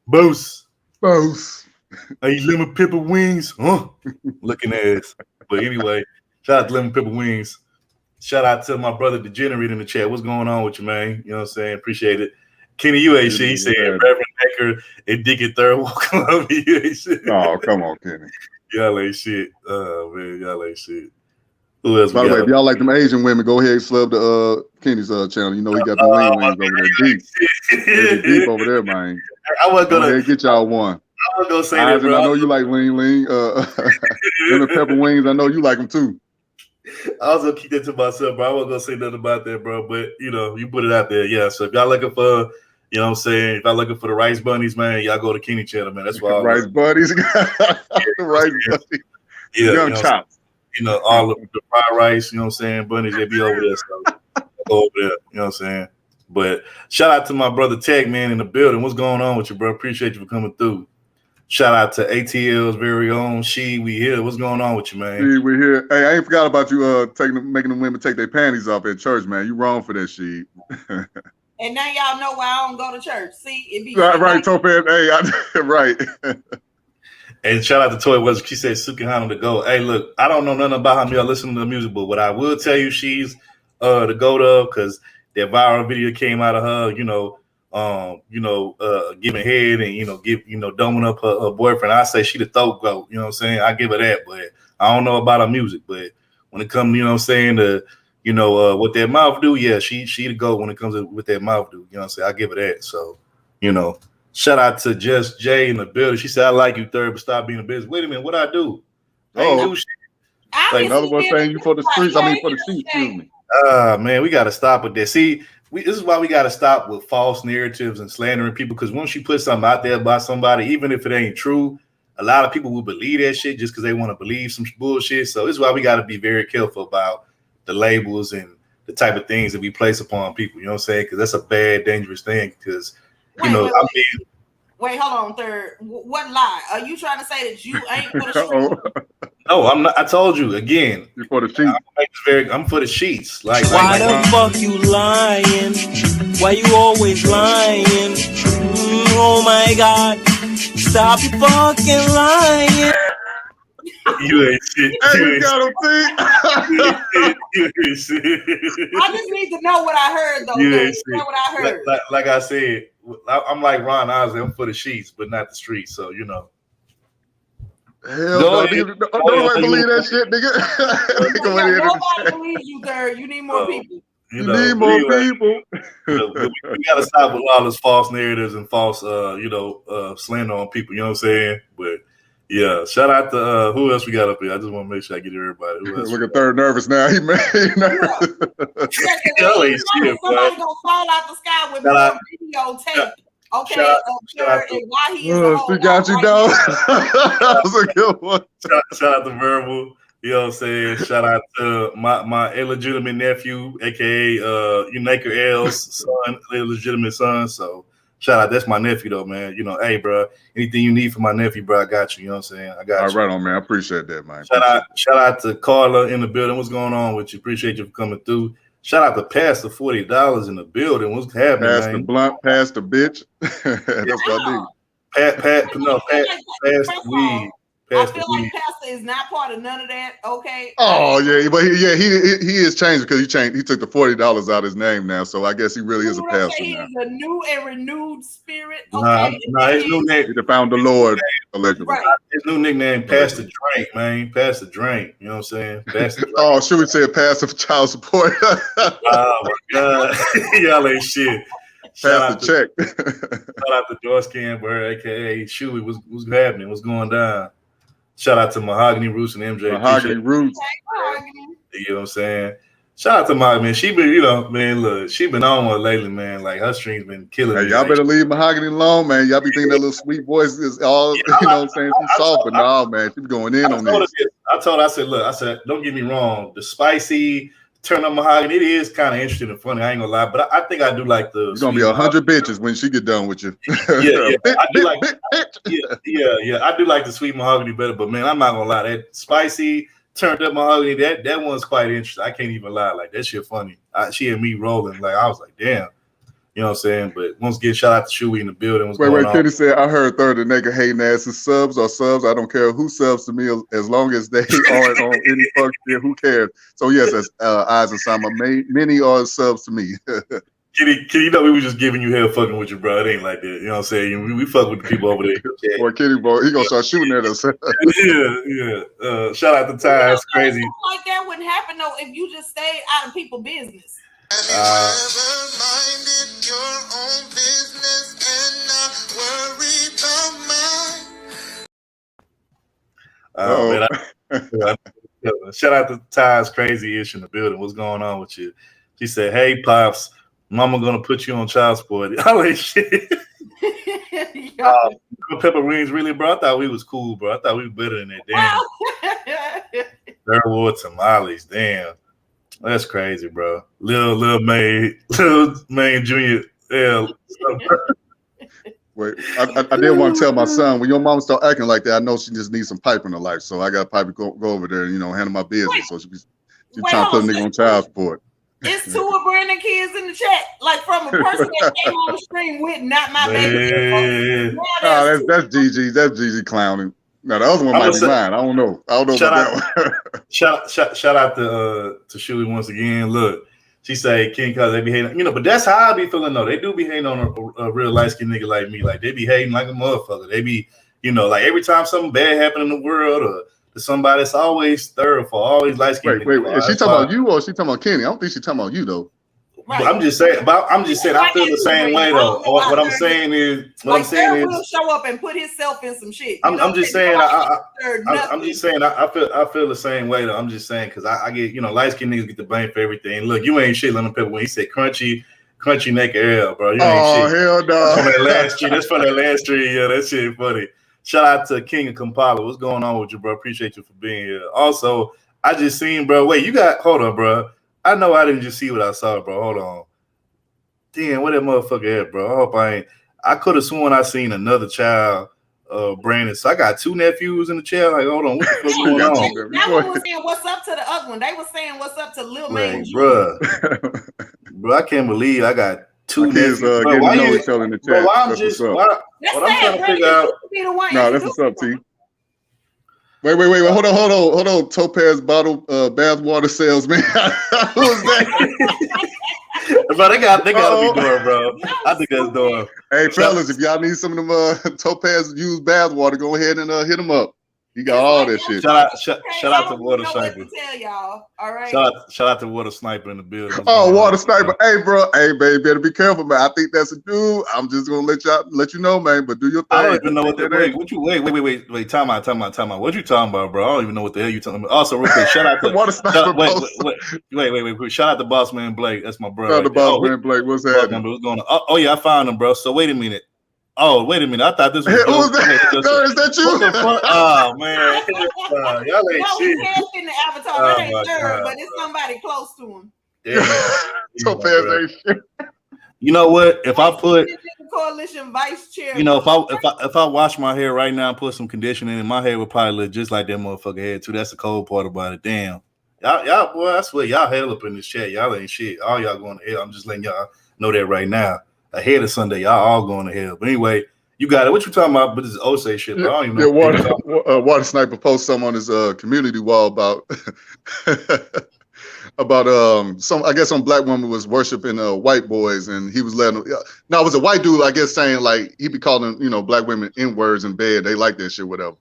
Boss. Hey, Lemon Pepper Wings, huh? Looking ass. But anyway, shout out to Lemon Pepper Wings. Shout out to my brother Degenerate in the chat. What's going on with you, man? You know what I'm saying? Appreciate it. Kenny, you ain't shit. He said Reverend Baker and Dick at Third Walk. You ain't shit. Oh, come on, Kenny. Y'all ain't shit. Oh man, y'all ain't shit. Who else? By the way, if y'all like them Asian women, go ahead and slub the Kenny's channel. You know he got the lean wings over there deep. Deep over there, man. I wasn't gonna go ahead, get y'all one. I wasn't gonna say that, bro. I know you like lean. Lemon pepper wings. I know you like them too. I was gonna keep that to myself, bro. I wasn't gonna say nothing about that, bro. But you know, you put it out there, yeah. So if y'all looking for, you know what I'm saying, if y'all looking for the rice bunnies, man, y'all go to Kenny channel, man. That's why rice buddies. The rice buddies. Yeah, young chops. You know, all of the fried rice, you know what I'm saying, bunnies, they be over there. So go over there, you know what I'm saying. But shout out to my brother Tech, man, in the building. What's going on with you, bro? Appreciate you for coming through. Shout out to ATL's very own we here. What's going on with you, man? We here. Hey, I ain't forgot about you making them women take their panties off at church, man. You wrong for that shit. And now y'all know why I don't go to church. See, it be right, Topaz. Hey, right. And shout out to Toy was she said Sukihana to go. Hey, look, I don't know nothing about how y'all listen to the music, but what I will tell you, she's the goat of, because that viral video came out of her, giving head and doming up her boyfriend. I say she the throat goat, you know what I'm saying? I give her that, but I don't know about her music. But when it comes, you know what I'm saying, to what that mouth do, yeah, she the goat when it comes to what that mouth do. You know what I'm saying? I give her that. So, shout out to Just Jay in the building. She said, I like you, Third, but stop being a business. Wait a minute, what I do? I ain't do shit. Like another one saying you for the streets, for the sheets, excuse me. Man, we got to stop with that. See, this is why we got to stop with false narratives and slandering people, because once you put something out there about somebody, even if it ain't true, a lot of people will believe that shit just because they want to believe some bullshit. So this is why we got to be very careful about the labels and the type of things that we place upon people. You know what I'm saying? Because that's a bad, dangerous thing. Because, wait, hold on, Third. What lie? Are you trying to say that you ain't for the street? No, I'm not. I told you again. You're for the sheets. I'm for the sheets. Why the fuck you lying? Why you always lying? Oh my God! Stop fucking lying. You ain't shit. You got him, see? You ain't shit. I just need to know what I heard, though. You ain't shit. Know what I heard. Like I said, I'm like Ron Osley. I'm for the sheets, but not the streets. So Hell no, nobody believe that shit, nigga. Nobody believes you, Third. You need more people. You need more people. We gotta stop with all those false narratives and false, slander on people. You know what I'm saying? But yeah, shout out to who else we got up here. I just want to make sure I get everybody. Who else? Look at Third nervous now. He nervous. Somebody gonna fall out the sky with more videotape. Okay, and why he is she got you, dog. That was a good one. Shout out to Verbal. You know what I'm saying? Shout out to my illegitimate nephew, aka Unaker L's son, illegitimate son. So shout out. That's my nephew though, man. Hey, bro, anything you need for my nephew, bro, I got you. You know what I'm saying? I got you. All right on, man. I appreciate that, man. Shout out to Carla in the building. What's going on with you? Appreciate you for coming through. Shout out to Pastor $40 in the building. What's happening, Pastor man? Blunt, Pastor Bitch. That's what I do. Pastor Weed. I feel like Pastor is not part of none of that. Okay. Oh yeah, but he is changed because he took the $40 out of his name now, so I guess he really is a pastor now. He's a new and renewed spirit. Okay? Nah, his new name. He found the Lord allegedly. Right. His new nickname, Pastor Drink, man. Pastor Drink. You know what I'm saying? Pastor Drink. Oh, should we say passive child support? Oh my God, y'all ain't shit. Pastor Check. Shout out to Joyce Camber, aka Shuey. What's happening? What's going down? Shout out to Mahogany Roots and MJ. Mahogany Roots. You know what I'm saying? Shout out to Mahogany. She been, look, she been on one lately, man. Like her stream's been killing me. Y'all better leave Mahogany alone, man. Y'all be thinking that little sweet voice is all, you know what I'm saying? She's soft, but no, man, she be going in on this. I said, don't get me wrong. The spicy turn up Mahogany, it is kind of interesting and funny. I ain't gonna lie, but I think I do like the. You're gonna be 100 bitches when she get done with you. Yeah. I do like, I do like the sweet Mahogany better, but man, I'm not gonna lie. That spicy turned up Mahogany, that one's quite interesting. I can't even lie. Like that shit funny. She and me rolling. Like I was like, damn. You know what I'm saying? But once again, shout out to Shuey in the building. Wait, Kenny said, I heard Third the nigga hating asses subs or subs. I don't care who subs to me as long as they aren't on any fuck shit. Who cares? So yes, that's Eyes and Sama. Many are subs to me. Kenny, you know we were just giving you hell fucking with you, bro. It ain't like that. You know what I'm saying? We fuck with the people over there. Boy, Kenny, boy, he gonna start shooting at us. Yeah. Shout out to Ty. It's crazy. Something like that wouldn't happen though if you just stayed out of people's business. Have you ever minded your own business and not worry about mine? Shout out to Ty's Crazy-ish in the building. What's going on with you? She said, "Hey, pops, mama gonna put you on child support." Oh shit. Pepper rings, really, bro. I thought we was cool, bro. I thought we were better than that. Damn. Third ward tamales, damn. That's crazy, bro. Lil May Junior. Yeah. Wait, I did want to tell my son, when your mom start acting like that, I know she just needs some pipe in her life. So I got to probably go over there and, handle my business. So she's trying to put a nigga on child support. It's two of Brandon kids in the chat, like from a person that came on the stream with not my baby. Oh, that's Gigi. That's Gigi clowning. No, the other one might be mine. I don't know about that one. Shout out to Shuey once again. Look, she say King cause they be hating, but that's how I be feeling though. They do be hating on a real light skinned nigga like me. Like they be hating like a motherfucker. They be, like every time something bad happen in the world or to somebody, it's always third for always light skinned. Wait, is she talking about you or is she talking about Kenny? I don't think she's talking about you though. Right. I'm just saying. I feel the same way though. What I'm saying is, will show up and put himself in some shit. I'm just saying. I feel the same way though. I'm just saying because I get light skinned niggas get the blame for everything. Look, you ain't shit, Lemon Pepper. When he said crunchy naked air, bro. You ain't shit. Hell no. From that last year. That's from that last year. Yeah, that shit funny. Shout out to King of Kampala. What's going on with you, bro? Appreciate you for being here. Also, I just seen, bro. Wait, hold on, bro. I know I didn't just see what I saw, bro. Hold on. Damn, what that motherfucker at, bro? I hope I ain't. I could have sworn I seen another child, Brandon. So I got two nephews in the chair. Like, hold on, what the fuck going on? That one was saying what's up to the other one. They were saying what's up to Lil Man. Bro, I can't believe I got two nephews. Why you tell in the chat? What I'm trying to figure out. No, that's what's up, T. Wait. Hold on. Topaz bottle bathwater salesman. Who's that? Bro, they gotta be doing, bro. I think that's doing. Hey, fellas, if y'all need some of them Topaz used bathwater, go ahead and hit them up. He got all that shit. Shout out to Water Sniper. Tell y'all, all right. Shout out to Water Sniper in the building. Oh, Water Sniper. Hey, bro. Hey, baby, better be careful, man. I think that's a dude. I'm just gonna let you know, man. But do your thing. I don't even know what that is. Wait. Time out. What you talking about, bro? I don't even know what the hell you talking about. Also, real quick, shout out to Water Sniper. Wait. Shout out to Boss Man Blake. That's my brother. Shout out to Boss Man Blake. What's happening? What's going on? Oh yeah, I found him, bro. So wait a minute. I thought this was. Hey, who's that? No, is that you? What the fuck? Oh man, y'all ain't shit. No, he can't in the avatar. That ain't third, but it's somebody close to him. So fast ain't shit. You know what? If I put coalition vice chair, if I wash my hair right now and put some conditioner in, my hair would probably look just like that motherfucker head too. That's the cold part about it. Damn, y'all, boy, I swear y'all hell up in this chat. Y'all ain't shit. All y'all going to hell. I'm just letting y'all know that right now. Ahead of Sunday, y'all all going to hell. But anyway, you got it. What you talking about? But this is Osei shit. But I don't even know. Water Sniper posted some on his community wall about some. I guess some black woman was worshiping white boys, and he was letting them. No, it was a white dude. I guess saying like he be calling black women N-words in bed. They like that shit, whatever.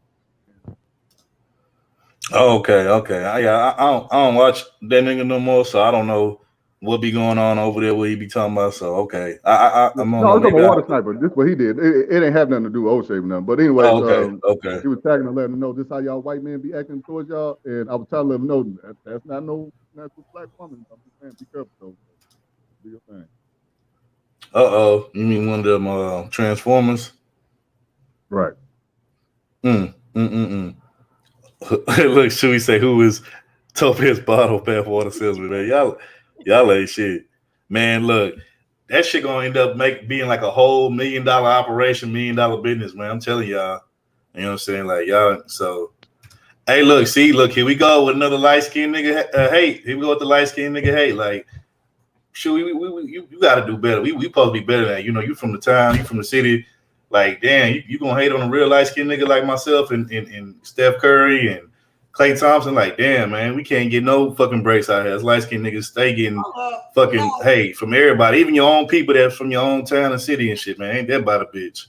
Oh, okay. I don't watch that nigga no more, so I don't know what be going on over there, what he be talking about. So okay, I'm on. No, I'm talking about Water Sniper. This is what he did. It ain't have nothing to do with O'Shea or nothing. But anyway, okay. He was tagging and letting them know this how y'all white men be acting towards y'all, and I was trying to let them know that's not no natural black woman. I'm just saying, be careful though. Do your thing. You mean one of them Transformers? Right. Look, should we say who is Topaz bottle bathwater salesman? Man, y'all ain't shit, man. Look, that shit gonna end up being like a whole $1 million operation, $1 million business, man. I'm telling y'all. You know what I'm saying? Like y'all. So, hey, look, here we go with another light skinned nigga hate. Here we go with the light skinned nigga hate. Like, shoot, you got to do better. We supposed to be better than that. You from the town, you from the city. Like, damn, you gonna hate on a real light skinned nigga like myself and Steph Curry and Klay Thompson, like, damn, man, we can't get no fucking breaks out here. It's light-skinned niggas stay getting fucking, hey, from everybody, even your own people that's from your own town and city and shit, man. Ain't that about a bitch?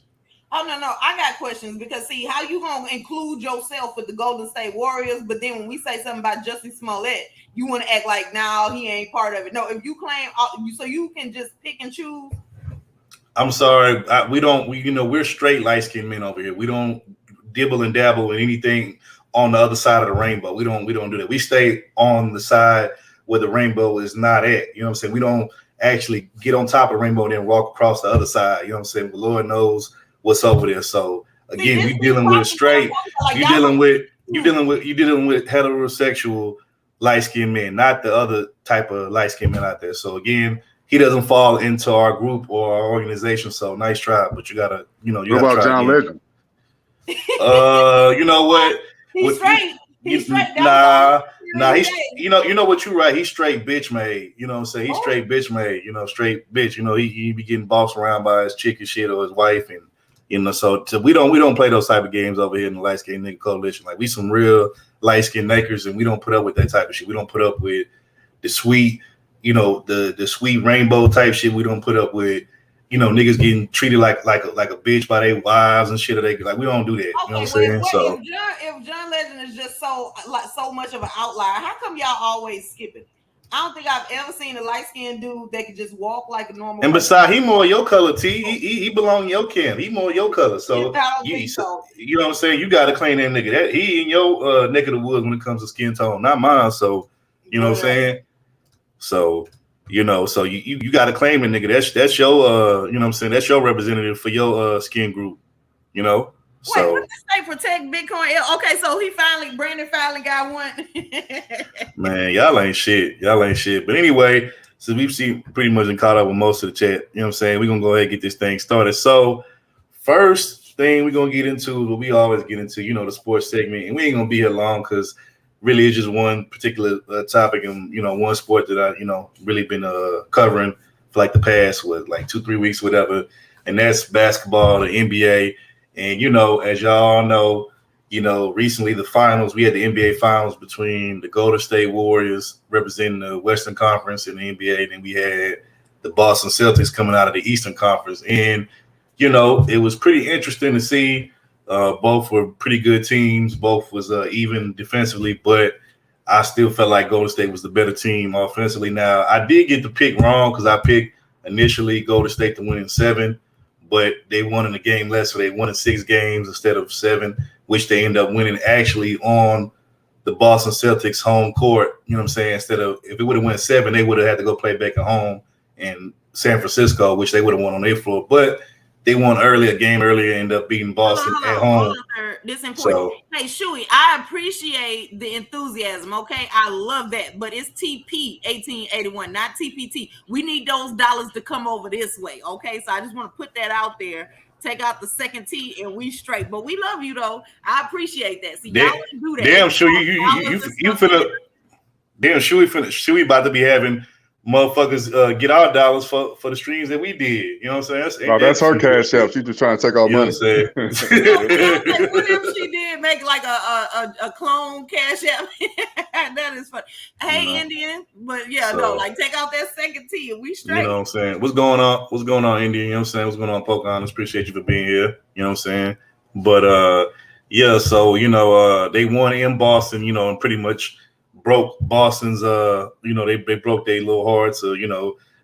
Oh, no. I got questions because, see, how you going to include yourself with the Golden State Warriors, but then when we say something about Jussie Smollett, you want to act like, no, he ain't part of it. No, if you claim, so you can just pick and choose. I'm sorry. We're straight light-skinned men over here. We don't dibble and dabble in anything on the other side of the rainbow. We don't do that. We stay on the side where the rainbow is not at. You know what I'm saying? We don't actually get on top of the rainbow and then walk across the other side. You know what I'm saying? But Lord knows what's over there. So again, we dealing with straight. You dealing with heterosexual light-skinned men, not the other type of light-skinned men out there. So again, he doesn't fall into our group or our organization. So nice try, but you gotta, what about John Legend? You know what? He's straight. He's straight. Nah. He's you know what, you're right. He's straight bitch made. You know what I'm saying? He's straight bitch made. Straight bitch. He be getting bossed around by his chick and shit or his wife, and so we don't play those type of games over here in the light skinned nigga coalition. Like, we some real light skinned nakers, and we don't put up with that type of shit. We don't put up with the sweet, the sweet rainbow type shit. We don't put up with niggas getting treated like a bitch by their wives and shit. We don't do that. You know what I'm saying? So if John Legend is just so much of an outlier, how come y'all always skip it? I don't think I've ever seen a light skinned dude that could just walk like a normal. And besides, he more your color, T. He belong in your camp. He more your color. So you know what I'm saying? You got to claim that nigga. That he in your neck of the woods when it comes to skin tone, not mine. So you know what I'm saying? So. So you got to claim it, nigga. That's your you know what I'm saying? That's your representative for your skin group, So wait, what did they say? Protect Bitcoin. Okay, so Brandon finally got one. Man, y'all ain't shit. But anyway, so we've seen pretty much caught up with most of the chat. You know what I'm saying? We're gonna go ahead and get this thing started. So first thing we're gonna get into what we always get into, the sports segment, and we ain't gonna be here long because really it's just one particular topic and one sport that I really been covering for like the past 2-3 weeks, whatever, and that's basketball, the NBA. And as y'all know, recently the finals, we had the NBA finals between the Golden State Warriors representing the Western Conference in the NBA, and then we had the Boston Celtics coming out of the Eastern Conference. And it was pretty interesting to see. Both were pretty good teams. Both was even defensively, but I still felt like Golden State was the better team offensively. Now, I did get the pick wrong because I picked initially Golden State to win in 7, but they won in a game less, so they won in 6 games instead of 7, which they end up winning actually on the Boston Celtics home court. You know what I'm saying? Instead of, if it would have won 7, they would have had to go play back at home in San Francisco, which they would have won on their floor. But they won a game earlier, end up beating Boston at home. This important. Hey, Shuey, I appreciate the enthusiasm. Okay, I love that, but it's TP 1881, not TPT. We need those dollars to come over this way. Okay, so I just want to put that out there. Take out the second T, and we straight. But we love you though. I appreciate that. See, y'all wouldn't do that. Damn, Shuey, you finna. Damn, Shuey about to be having motherfuckers get our dollars for the streams that we did. You know what I'm saying? That's her cash out. She's just trying to take our money. What if she did make like a clone cash out? That is funny. Hey, Indian, but take out that second T and we straight. You know what I'm saying? What's going on, Indian? You know what I'm saying? What's going on, Pocahontas? Appreciate you for being here. You know what I'm saying? But so they won in Boston, and pretty much broke Boston's they broke their little hearts,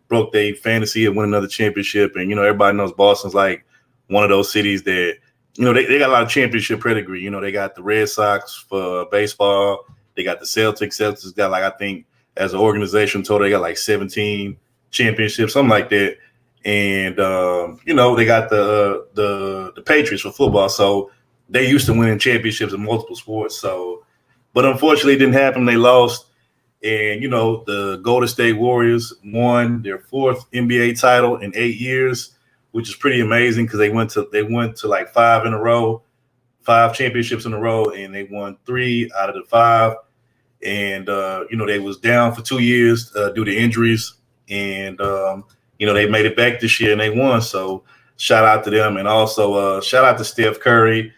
broke their fantasy of winning another championship. And everybody knows Boston's like one of those cities that they got a lot of championship pedigree. They got the Red Sox for baseball, they got the Celtics got I think as an organization total they got 17 championships, something like that. And they got the Patriots for football, so they used to winning championships in multiple sports. But unfortunately, it didn't happen. They lost. And, the Golden State Warriors won their 4th NBA title in 8 years, which is pretty amazing because they went to 5 in a row, 5 championships in a row, and they won 3 out of the 5. And, they was down for 2 years due to injuries. And, they made it back this year and they won. So shout out to them. And also shout out to Steph Curry.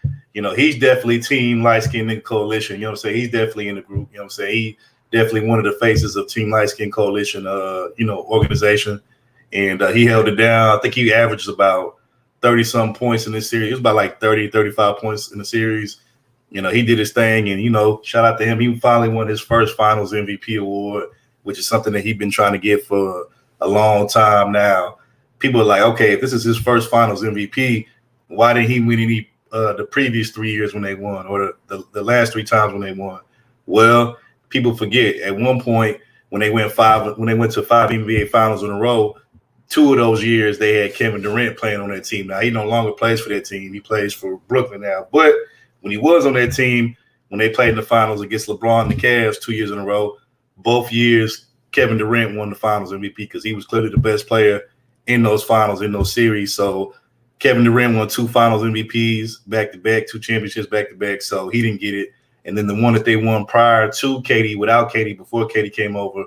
he's definitely Team Light Skin Nigga Coalition. You know what I'm saying? He's definitely in the group. You know what I'm saying? He definitely one of the faces of Team Light Skin Coalition, organization. And he held it down. I think he averaged about 30-some points in this series. It was about like 30, 35 points in the series. He did his thing. And, shout out to him. He finally won his first Finals MVP award, which is something that he's been trying to get for a long time now. People are like, okay, if this is his first Finals MVP, why didn't he win any the previous 3 years when they won, or the last 3 times when they won? Well, people forget at one point when they went to 5 NBA Finals in a row, 2 of those years they had Kevin Durant playing on that team. Now he no longer plays for that team; he plays for Brooklyn now. But when he was on that team, when they played in the finals against LeBron and the Cavs 2 years in a row, both years Kevin Durant won the Finals MVP because he was clearly the best player in those finals, in those series. So Kevin Durant won 2 Finals MVPs back-to-back, 2 championships back-to-back, so he didn't get it. And then the one that they won prior to Katie, without Katie, before Katie came over,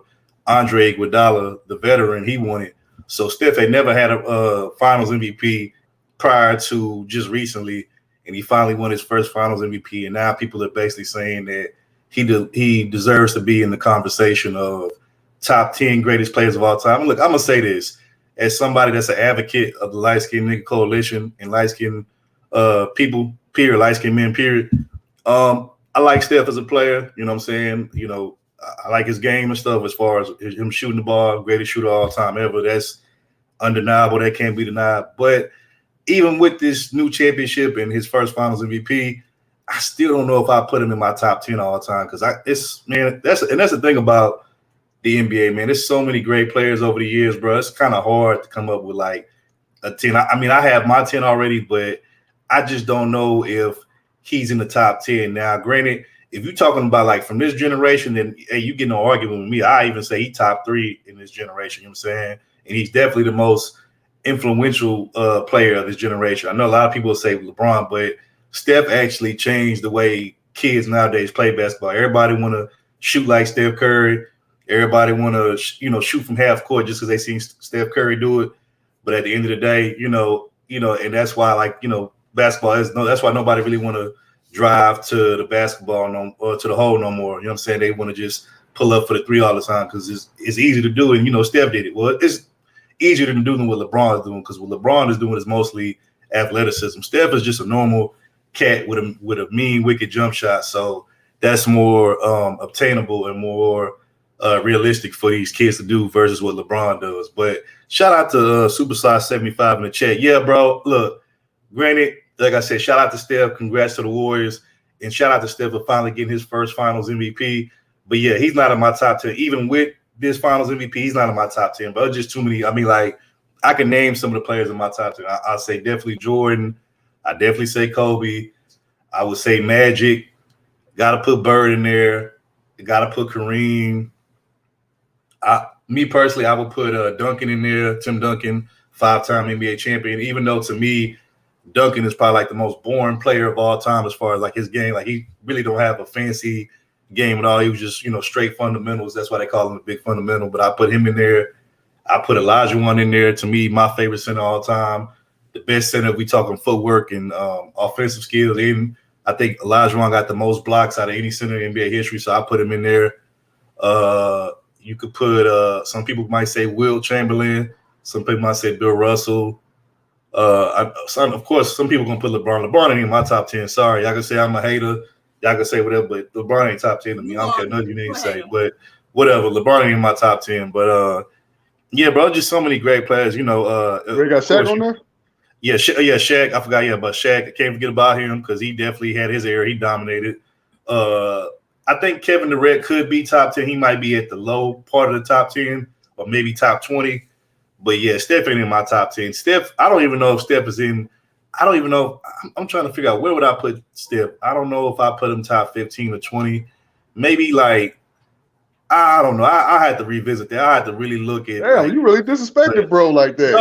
Andre Iguodala, the veteran, he won it. So Steph had never had a Finals MVP prior to just recently, and he finally won his first Finals MVP. And now people are basically saying that he deserves to be in the conversation of top 10 greatest players of all time. Look, I'm going to say this. As somebody that's an advocate of the Light Skin Nigga Coalition and light skin people, period, light skin men, period. I like Steph as a player. You know what I'm saying? I like his game and stuff as far as him shooting the ball, greatest shooter of all time ever. That's undeniable. That can't be denied. But even with this new championship and his first Finals MVP, I still don't know if I put him in my top 10 all the time because that's the thing about the NBA, man. There's so many great players over the years, bro. It's kind of hard to come up with like a 10. I mean, I have my 10 already, but I just don't know if he's in the top 10. Now, granted, if you're talking about like from this generation, then hey, you get no argument with me. I even say he top 3 in this generation, you know what I'm saying? And he's definitely the most influential player of this generation. I know a lot of people say LeBron, but Steph actually changed the way kids nowadays play basketball. Everybody want to shoot like Steph Curry. Everybody want to, shoot from half court just because they seen Steph Curry do it. But at the end of the day, and that's why, basketball that's why nobody really want to drive to the basketball or to the hole no more. You know what I'm saying? They want to just pull up for the 3 all the time because it's easy to do. And, Steph did it. Well, it's easier to do than what LeBron is doing because what LeBron is doing is mostly athleticism. Steph is just a normal cat with a mean, wicked jump shot. So that's more obtainable and more realistic for these kids to do versus what LeBron does. But shout out to Superstar 75 in the chat. Yeah, bro. Look, granted, like I said, shout out to Steph. Congrats to the Warriors. And shout out to Steph for finally getting his first Finals MVP. But yeah, he's not in my top 10. Even with this Finals MVP, he's not in my top 10. But it's just too many. I mean, like, I can name some of the players in my top 10. I'll say definitely Jordan. I definitely say Kobe. I would say Magic. Got to put Bird in there. Got to put Kareem. Me personally, I would put Duncan in there. Tim Duncan, 5-time NBA champion. Even though to me, Duncan is probably like the most boring player of all time as far as like his game. Like he really don't have a fancy game at all. He was just straight fundamentals. That's why they call him the big fundamental. But I put him in there. I put Olajuwon in there. To me, my favorite center of all time. The best center if we talking footwork and offensive skills. And I think Olajuwon got the most blocks out of any center in NBA history. So I put him in there. You could put some people might say Wilt Chamberlain. Some people might say Bill Russell. Of course, some people gonna put LeBron. LeBron ain't in my top 10. Sorry, y'all can say I'm a hater. Y'all can say whatever, but LeBron ain't top 10 to me. I don't care nothing you need to say, but whatever. LeBron ain't in my top 10. But yeah, bro, just so many great players. You got Shaq on there? Yeah, Shaq. I forgot. Yeah, but Shaq. I can't forget about him because he definitely had his era. He dominated. I think Kevin Durant could be top 10. He might be at the low part of the top 10 or maybe top 20. But yeah, Steph ain't in my top 10. Steph, I don't even know if Steph is in. I don't even know. I'm trying to figure out where would I put Steph. I don't know if I put him top 15 or 20. Maybe like, I don't know. I had to revisit that. I had to really look at. Damn, you really disrespected bro like that.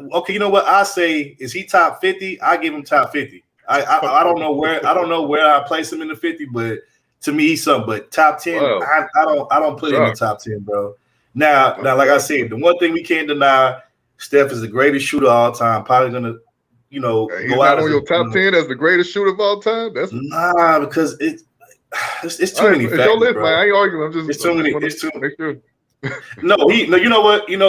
No. Okay, you know what I say? Is he top 50? I give him top 50. I don't know where I place him in the 50, but to me he's something. But top 10, wow. I don't put him in the top 10, bro. Now, like I said, the one thing we can't deny, Steph is the greatest shooter of all time. Probably gonna, He's go not out on your top 10 as the greatest shooter of all time. That's because it's too many factors, your list, bro. man. I ain't arguing. It's too many. Make sure. No, you know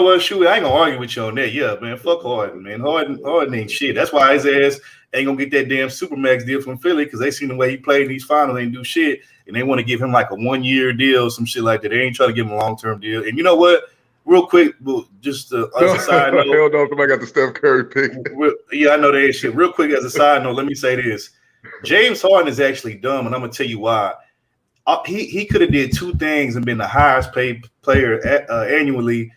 what, shoot, I ain't gonna argue with you on that. Yeah, man, fuck Harden, man. Harden ain't shit. That's why his ass ain't gonna get that damn Supermax deal from Philly because they seen the way he played in these finals, ain't do shit, and they want to give him like a 1-year deal, some shit like that. They ain't trying to give him a long-term deal. And you know what? Real quick, just as a side note, hell no, somebody got the Steph Curry pick. Yeah, I know that shit. Real quick, as a side note, let me say this: James Harden is actually dumb, and I'm gonna tell you why. He could have did 2 things and been the highest paid player annually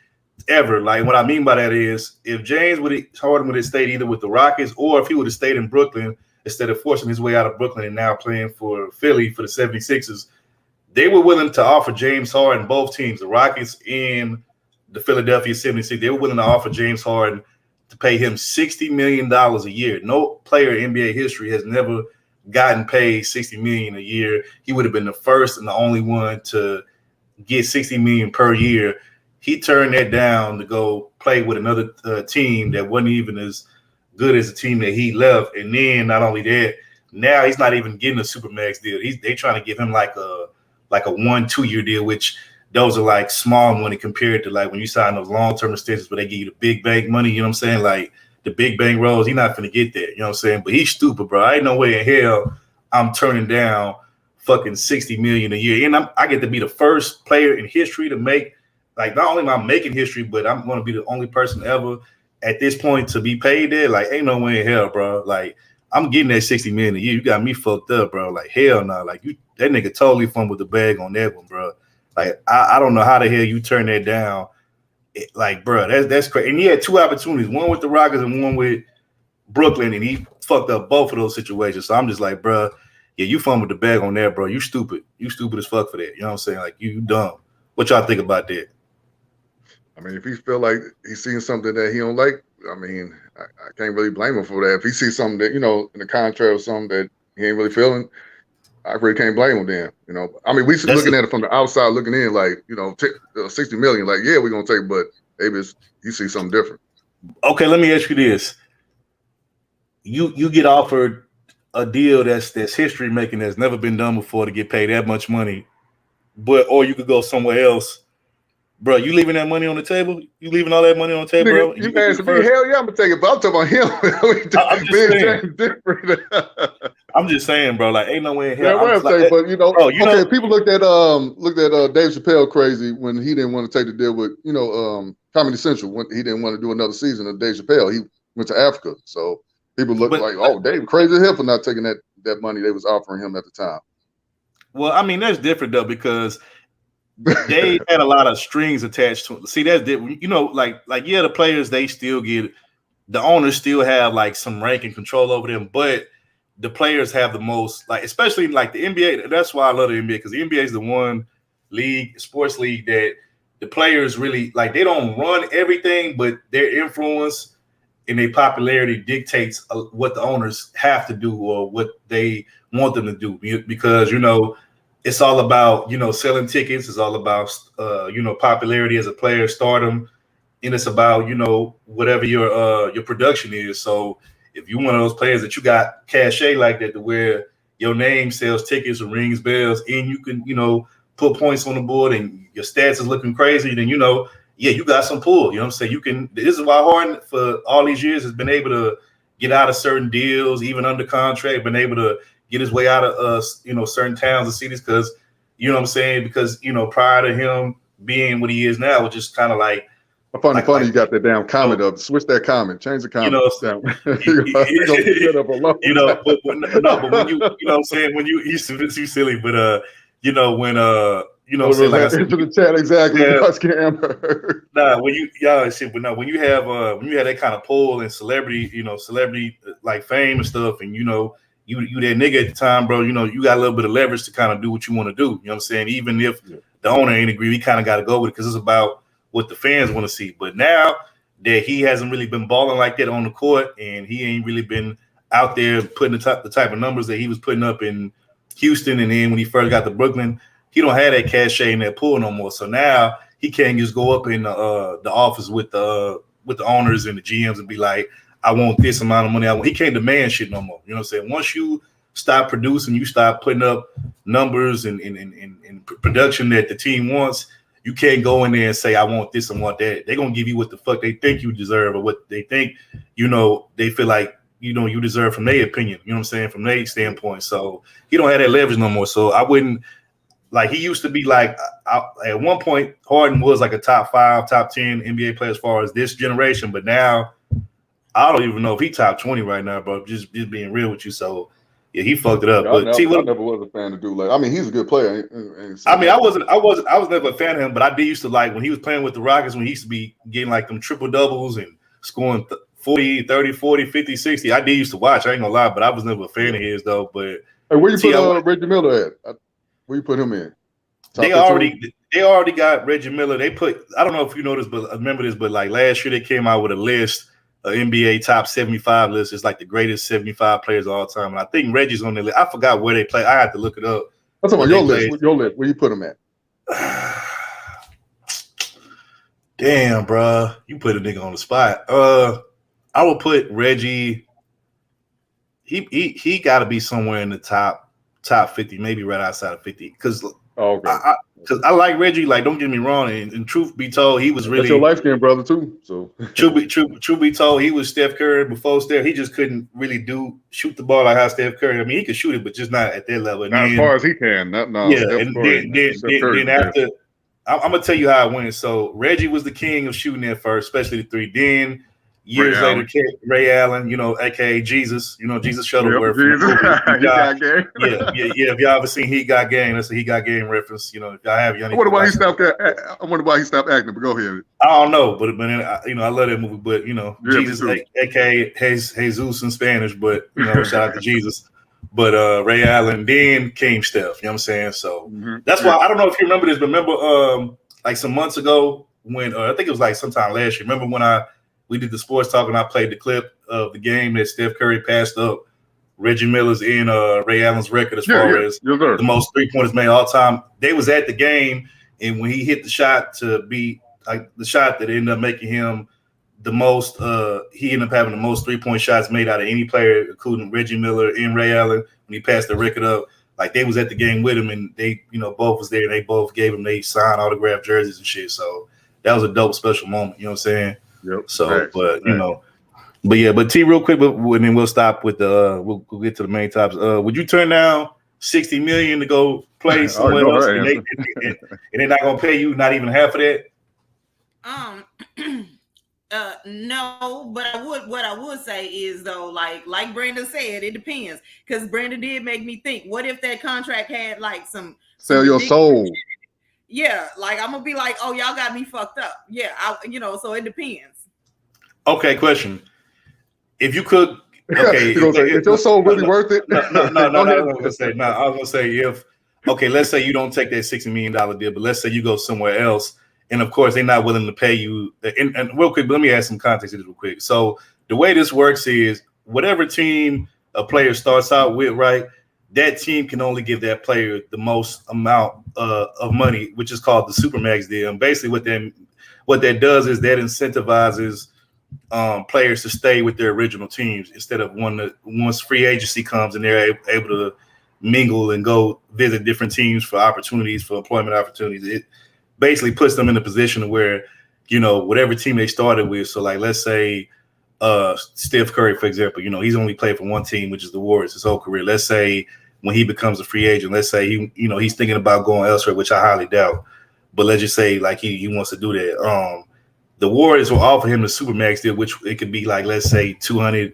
ever. Like what I mean by that is if Harden would have stayed either with the Rockets or if he would have stayed in Brooklyn instead of forcing his way out of Brooklyn and now playing for Philly for the 76ers, they were willing to offer James Harden, both teams, the Rockets and the Philadelphia 76ers, they were willing to offer James Harden to pay him $60 million a year. No player in NBA history has never gotten paid $60 million a year. He would have been the first and the only one to get $60 million per year. He turned that down to go play with another team that wasn't even as good as the team that he left. And then not only that, now he's not even getting a Supermax deal. They trying to give him like a 1-2 year deal, which those are like small money compared to like when you sign those long-term extensions where they give you the big bank money, you know what I'm saying? Like the big bank rolls, he's not going to get that, you know what I'm saying? But he's stupid, bro. I ain't no way in hell I'm turning down fucking $60 million a year. And I get to be the first player in history to make, like, not only am I making history, but I'm going to be the only person ever at this point to be paid that. Like, ain't no way in hell, bro. Like, I'm getting that $60 million a year. You got me fucked up, bro. Like, hell no. Like, that nigga totally fumbled the bag on that one, bro. Like, I don't know how the hell you turn that down. Like, bro, that's crazy. And he had 2 opportunities, one with the Rockets and one with Brooklyn, and he fucked up both of those situations. So I'm just like, bro, yeah, you fumbled the bag on that, bro. You stupid. You stupid as fuck for that. You know what I'm saying? Like, you dumb. What y'all think about that? I mean, if he feel like he's seeing something that he don't like, I mean, I can't really blame him for that. If he sees something that, in the contrary of something that he ain't really feeling, I really can't blame him then. I mean, we looking at it from the outside, looking in, like, 60 million, like, yeah, we're gonna take it, but maybe you see something different. Okay, let me ask you this: you get offered a deal that's history making, that's never been done before, to get paid that much money, or you could go somewhere else. Bro, you leaving that money on the table? You leaving all that money on the table, bro? You asking me? Hell yeah, I'm gonna take it. But I'm talking about him. I'm just saying. Different. I'm just saying, bro. Like, ain't no way in hell. Yeah, but okay. People looked at Dave Chappelle crazy when he didn't want to take the deal with Comedy Central when he didn't want to do another season of Dave Chappelle. He went to Africa, so people looked like, oh, Dave crazy as hell for not taking that money they was offering him at the time. Well, I mean, that's different though, because they had a lot of strings attached to it. See, that's different. Yeah, the players, they still get, the owners still have like some rank and control over them, but the players have the most, like, especially like the NBA. That's why I love the NBA, because the NBA is the one sports league that the players really, like, they don't run everything, but their influence and their popularity dictates what the owners have to do or what they want them to do, because, it's all about, selling tickets. It's all about, popularity as a player, stardom. And it's about, whatever your production is. So if you're one of those players that you got cachet like that, to where your name sells tickets or rings bells, and you can, put points on the board and your stats is looking crazy, then, yeah, you got some pull. You know what I'm saying? This is why Harden for all these years has been able to get out of certain deals, even under contract, been able to get his way out of certain towns and cities, because you know what I'm saying, because prior to him being what he is now, which is kind of like funny you got that damn comment up. Switch that comment, change the comment. But when you know what I'm saying, when you used to too silly, but when saying, like, into the chat, exactly. Yeah. When you have that kind of pull and celebrity like fame and stuff, and you that nigga at the time, bro, you got a little bit of leverage to kind of do what you want to do. You know what I'm saying? Even if the owner ain't agree, we kind of got to go with it, because it's about what the fans want to see. But now that he hasn't really been balling like that on the court, and he ain't really been out there putting the type of numbers that he was putting up in Houston, and then when he first got to Brooklyn, he don't have that cachet and that pull no more. So now he can't just go up in the office with the owners and the GMs and be like, I want this amount of money. He can't demand shit no more. You know what I'm saying? Once you stop producing, you stop putting up numbers and production that the team wants, you can't go in there and say, I want this and want that. They're going to give you what the fuck they think you deserve or what they think, they feel like, you deserve from their opinion, you know what I'm saying, from their standpoint. So he don't have that leverage no more. So I wouldn't, like, he used to be like, at one point, Harden was like a top 5, top 10 NBA player as far as this generation. But now, I don't even know if he top 20 right now, bro. Just being real with you. So, yeah, he fucked it up. Yeah, but I never was a fan of dude. Like, I mean, he's a good player. I was never a fan of him, but I did used to like when he was playing with the Rockets, when he used to be getting like them triple doubles and scoring 40, 30, 40, 50, 60. I did used to watch. I ain't gonna lie, but I was never a fan of his though. But hey, where you put Reggie Miller at? Where you put him in? They already got Reggie Miller. They put, I don't know if you know this, but remember this, but like last year they came out with a list, an NBA top 75 list. It's like the greatest 75 players of all time. And I think Reggie's on the list. I forgot where they play. I had to look it up. I'm talking about your list. Your list. Where you put him at? Damn, bro. You put a nigga on the spot. I would put Reggie. He got to be somewhere in the top 50, maybe right outside of 50. Because I like Reggie. Like, don't get me wrong. And truth be told, he was really that's your light skinned brother too. So truth be told, he was Steph Curry before Steph. He just couldn't really shoot the ball like how Steph Curry. I mean, he could shoot it, but just not at that level. And not as far as he can. No. Yeah, and then after, I'm gonna tell you how it went. So Reggie was the king of shooting at first, especially the three. Then years later, Ray Allen, aka Jesus, Jesus Shuttleworth. He got game. Yeah. If y'all ever seen He Got Game, that's a He Got Game reference. If y'all have, I wonder why he stopped acting. But go ahead. I don't know, but I love that movie. But Jesus, aka Jesus in Spanish. But shout out to Jesus. But Ray Allen, then came Steph. You know what I'm saying? So that's why I don't know if you remember this, but remember like some months ago when I think it was like sometime last year. Remember when we did the sports talk and I played the clip of the game that Steph Curry passed up Reggie Miller's and Ray Allen's record as far as the most 3-pointers made all time. They was at the game, and when he hit the shot to be like the shot that ended up making him the most, he ended up having the most 3-point shots made out of any player, including Reggie Miller and Ray Allen. When he passed the record up, like they was at the game with him, and they, both was there, and they both gave him, they signed autographed jerseys and shit. So that was a dope, special moment. You know what I'm saying? Yep. So, but T, real quick, and then we'll stop with the we'll get to the main topics. Would you turn down $60 million to go play somewhere else, and they're not gonna pay you not even half of that? No, but I would. What I would say is though, like Brandon said, it depends. Because Brandon did make me think. What if that contract had like some sell your soul? Yeah, like I'm gonna be like, oh, y'all got me fucked up. Yeah, so it depends. Okay, question. If you could, okay, is your soul really worth it? No. I was gonna say if, okay, let's say you don't take that $60 million deal, but let's say you go somewhere else, and of course they're not willing to pay you. And real quick, let me add some context to this real quick. So the way this works is whatever team a player starts out with, right? That team can only give that player the most amount of money, which is called the Supermax deal. And basically what that does is that incentivizes players to stay with their original teams instead of once free agency comes and they're able to mingle and go visit different teams for opportunities, for employment opportunities. It basically puts them in a position where, whatever team they started with. So like, let's say Steph Curry, for example, he's only played for one team, which is the Warriors, his whole career. Let's say when he becomes a free agent, let's say he's thinking about going elsewhere, which I highly doubt. But let's just say like he wants to do that. The Warriors will offer him the Supermax deal, which it could be like, let's say $250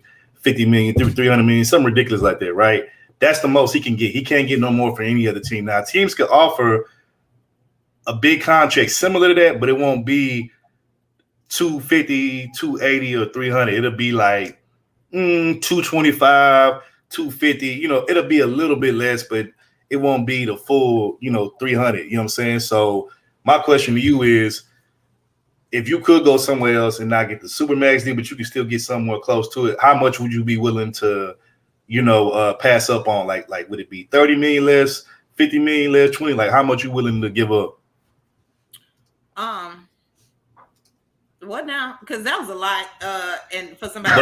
million, $300 million, something ridiculous like that, right? That's the most he can get. He can't get no more for any other team. Now, teams could offer a big contract similar to that, but it won't be 250, 280, or 300. It'll be like 225, 250. It'll be a little bit less, but it won't be the full, 300. You know what I'm saying? So my question to you is, if you could go somewhere else and not get the Supermax deal, but you can still get somewhere close to it, how much would you be willing to, pass up on? Like would it be 30 million less, 50 million less, 20? Like how much you willing to give up? What now? Because that was a lot. And for somebody.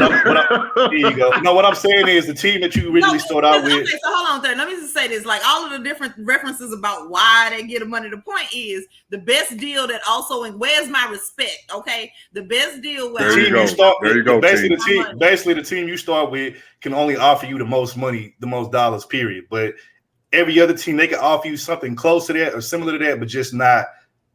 Here you go. No, what I'm saying is the team that you originally started out with. Okay, so hold on there. Let me just say this. Like all of the different references about why they get the money. The point is the best deal that also and where's my respect? Okay, the best deal. There you go. There you go. Basically, the team you start with can only offer you the most money, the most dollars. Period. But every other team they can offer you something close to that or similar to that, but just not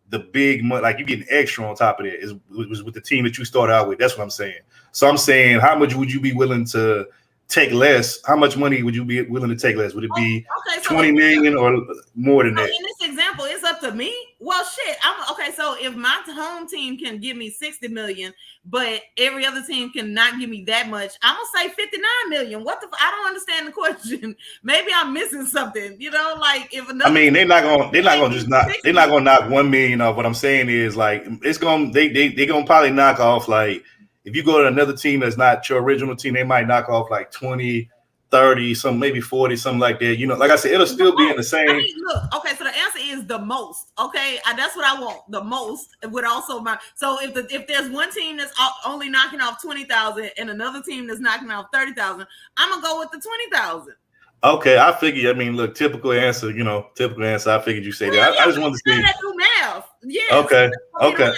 the big money. Like you getting extra on top of that is with the team that you started out with. That's what I'm saying. So I'm saying, how much would you be willing to take less? How much money would you be willing to take less? Would it be 20 million or more than that? In this example, it's up to me. Well, shit. So if my home team can give me 60 million, but every other team cannot give me that much, I'm gonna say 59 million. What the? I don't understand the question. Maybe I'm missing something. You know, like if another. I mean, they're not gonna knock 1 million off. What I'm saying is like it's gonna they gonna probably knock off like. If you go to another team that's not your original team, they might knock off like 20, 30, some maybe 40, something like that. You know, like I said, it'll still be in the same. I mean, look, okay, so the answer is the most. Okay, that's what I want. The most would also my. So if there's one team that's only knocking off 20,000 and another team that's knocking off 30,000, I'm gonna go with the 20,000. Okay, I figured. I mean, look, typical answer. I figured you say that. I just wanted to see. Do math. Yes. Okay. All right.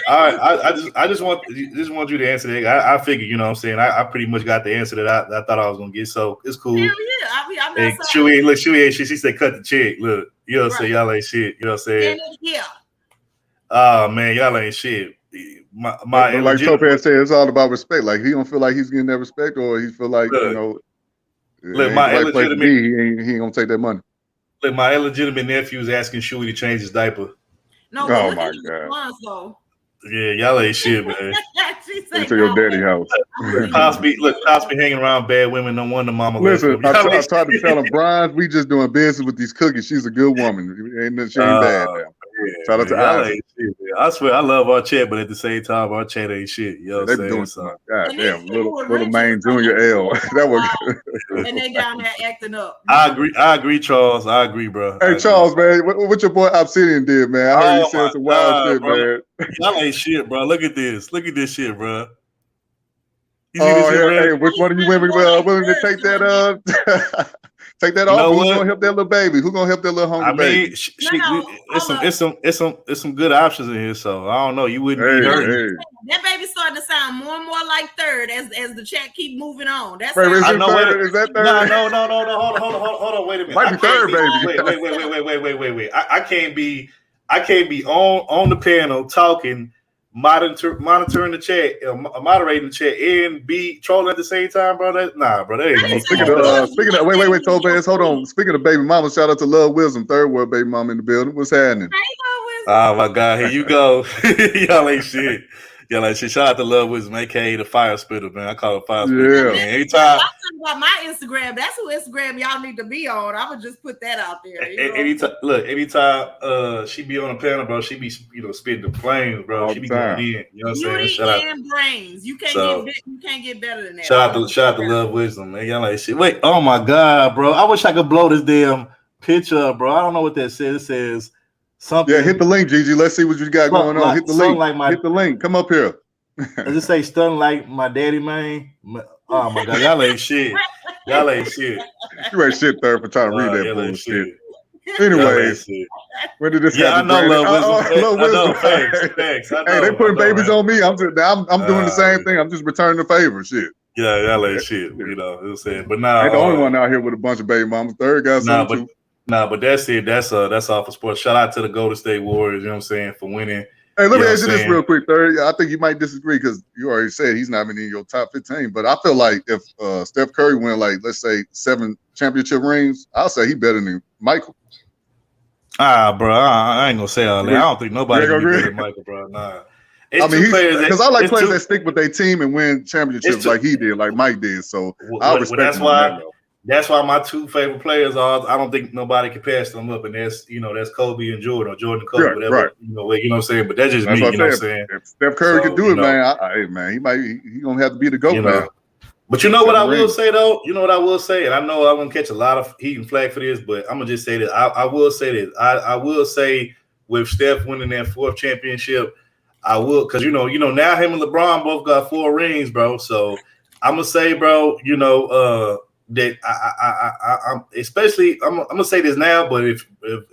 I just want you to answer that. I figured. You know what I'm saying. I pretty much got the answer that I thought I was gonna get. So it's cool. Hell yeah. I'm hey, Shuey, she said cut the check. Look, you know what I'm saying. Y'all ain't shit. You know what I'm saying. Yeah. Oh man, y'all ain't shit. My like Topaz said, it's all about respect. Like he don't feel like he's getting that respect, or he feel like Look, my illegitimate he ain't gonna take that money. Look, my illegitimate nephew is asking Shuey to change his diaper. No, oh my god. Yeah, y'all ain't shit, man. Into your daddy house. Cosby hanging around bad women. No wonder mama. Listen, I tried to tell him, Brian, we just doing business with these cookies. She's a good woman. She ain't bad now. Shout out to Isaac. I swear, I love our chat, but at the same time, our chat ain't shit. You know what I'm saying? Doing something. God damn, little Maine Junior L. That was. And they down there acting up. I agree, Charles. I agree, bro. Hey, Charles, man, what your boy Obsidian did, man? I heard he said some wild shit, bro. Man. Y'all ain't shit, bro. Look at this. Look at this shit, bro. You see this shit, hey, which one of you women willing to take that? Take that off. Who's gonna help that little baby? Who's gonna help that little hungry baby? It's some good options in here. So I don't know. You wouldn't be hurt. That baby's starting to sound more and more like third as the chat keep moving on. That's is that third? No. Hold on. Wait a minute. Might be third, baby. Wait. I can't be on the panel talking, monitoring the chat, moderating the chat, and be trolling at the same time, bro. That ain't. Speaking of, wait, Topaz, hold on. Speaking of baby mama, shout out to Love Wisdom, third world baby mama in the building. What's happening? Oh my God, here you go. Y'all ain't shit. Shout out to Love Wisdom, aka the fire spitter, man. I call it fire spitter. Yeah. Man. Anytime. I'm talking about my Instagram. That's who Instagram y'all need to be on. I would just put that out there. Anytime she be on a panel, bro, she be spitting the flames, bro. All she be time. going in. You know what I'm saying? Beauty Shout out. and brains. You can't get better than that. Shout out to Love Wisdom, man. Y'all like shit. Wait, oh my God, bro. I wish I could blow this damn picture up, bro. I don't know what that says. It says something. Yeah, hit the link, Gigi. Let's see what you got going on. Hit the link. Hit the link. Come up here. Does it say stunning like my daddy, man? Oh my God, y'all ain't shit. Y'all ain't shit. You ain't shit third for trying to read that bullshit. Anyways, where did this happen? I know Love Wisdom. Thanks. Hey, they putting babies on me. I'm doing the same thing. I'm just returning the favor. Shit. Yeah, y'all ain't shit. You know what I'm saying? But now, ain't the only one out here with a bunch of baby mamas. Third guy, but that's it. That's all for sports. Shout out to the Golden State Warriors. You know what I'm saying, for winning. Hey, let me ask you this real quick, Third. I think you might disagree because you already said he's not even in your top 15. But I feel like if Steph Curry win, like, let's say 7 championship rings, I'll say he better than Michael. Bro, I ain't gonna say all that. I don't think nobody can be better than Michael, bro. Nah. I mean, because I like players that stick with their team and win championships like he did, like Mike did. So I respect him. That's why my 2 favorite players are. I don't think nobody can pass them up, and that's Kobe and Jordan, or Jordan and Kobe, whatever. Right. You know what I'm saying? But that's just me. You know what I'm saying? If Steph Curry can do it, man, he gonna have to be the GOAT, man. But you know what I will say though? You know what I will say, and I know I'm gonna catch a lot of heat and flag for this, but I'm gonna just say that I will say this. I will say with Steph winning that 4th championship, I will, because you know now him and LeBron both got 4 rings, bro. So I'm gonna say, bro, that I'm especially I'm gonna say this now, but if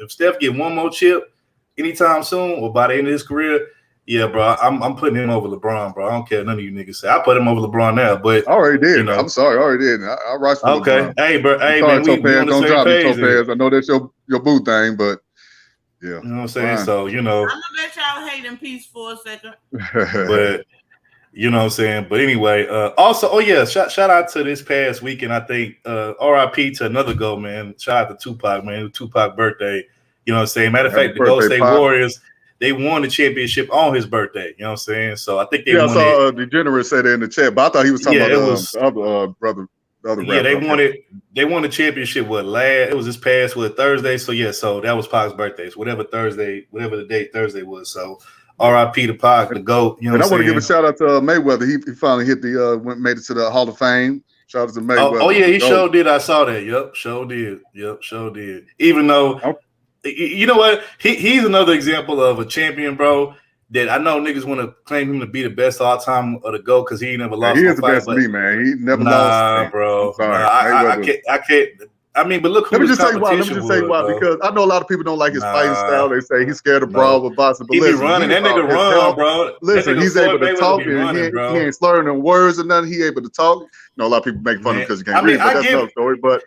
Steph get one more chip anytime soon or by the end of his career, yeah, bro, I'm putting him over LeBron, bro. I don't care none of you niggas say. I put him over LeBron now, but I already did. You know, I'm sorry, I already did. I rock for okay. LeBron. Hey, bro, hey sorry, man, we on the don't same drop me, page. Topaz. I know that's your boo thing, but yeah. You know what I'm saying? Fine. So, I'm gonna let y'all hate in peace for a second. But you know what I'm saying? But anyway, also, oh yeah, shout out to this past weekend. I think RIP to another GOAT, man. Shout out to Tupac, man. Tupac birthday. You know what I'm saying? Matter of fact, the Golden State Warriors, they won the championship on his birthday. You know what I'm saying? So I think they won. I saw Degenerate say that in the chat, but I thought he was talking about the other brother. The other yeah, they won it. They won the championship. It was this past Thursday. So yeah, so that was Pac's birthday. So whatever the date Thursday was. So R.I.P. to Pac, the GOAT. You know, and I want to give a shout out to Mayweather. He finally hit made it to the Hall of Fame. Shout out to Mayweather. Oh yeah, he sure did. I saw that. Yep, sure did. Even though, you know what, he's another example of a champion, bro. That I know niggas want to claim him to be the best all time of the GOAT because he never lost. He is the best to me, man. He never lost. Bro. Sorry, I can't. I mean, but look who his competition was. Let me just say why, because I know a lot of people don't like his fighting style. They say he's scared to brawl with boxing. But he be running. That nigga run, bro. Listen, he's able to talk. He ain't slurring in words or nothing. He able to talk. You know, a lot of people make fun of him because he can't read, but that's another story. But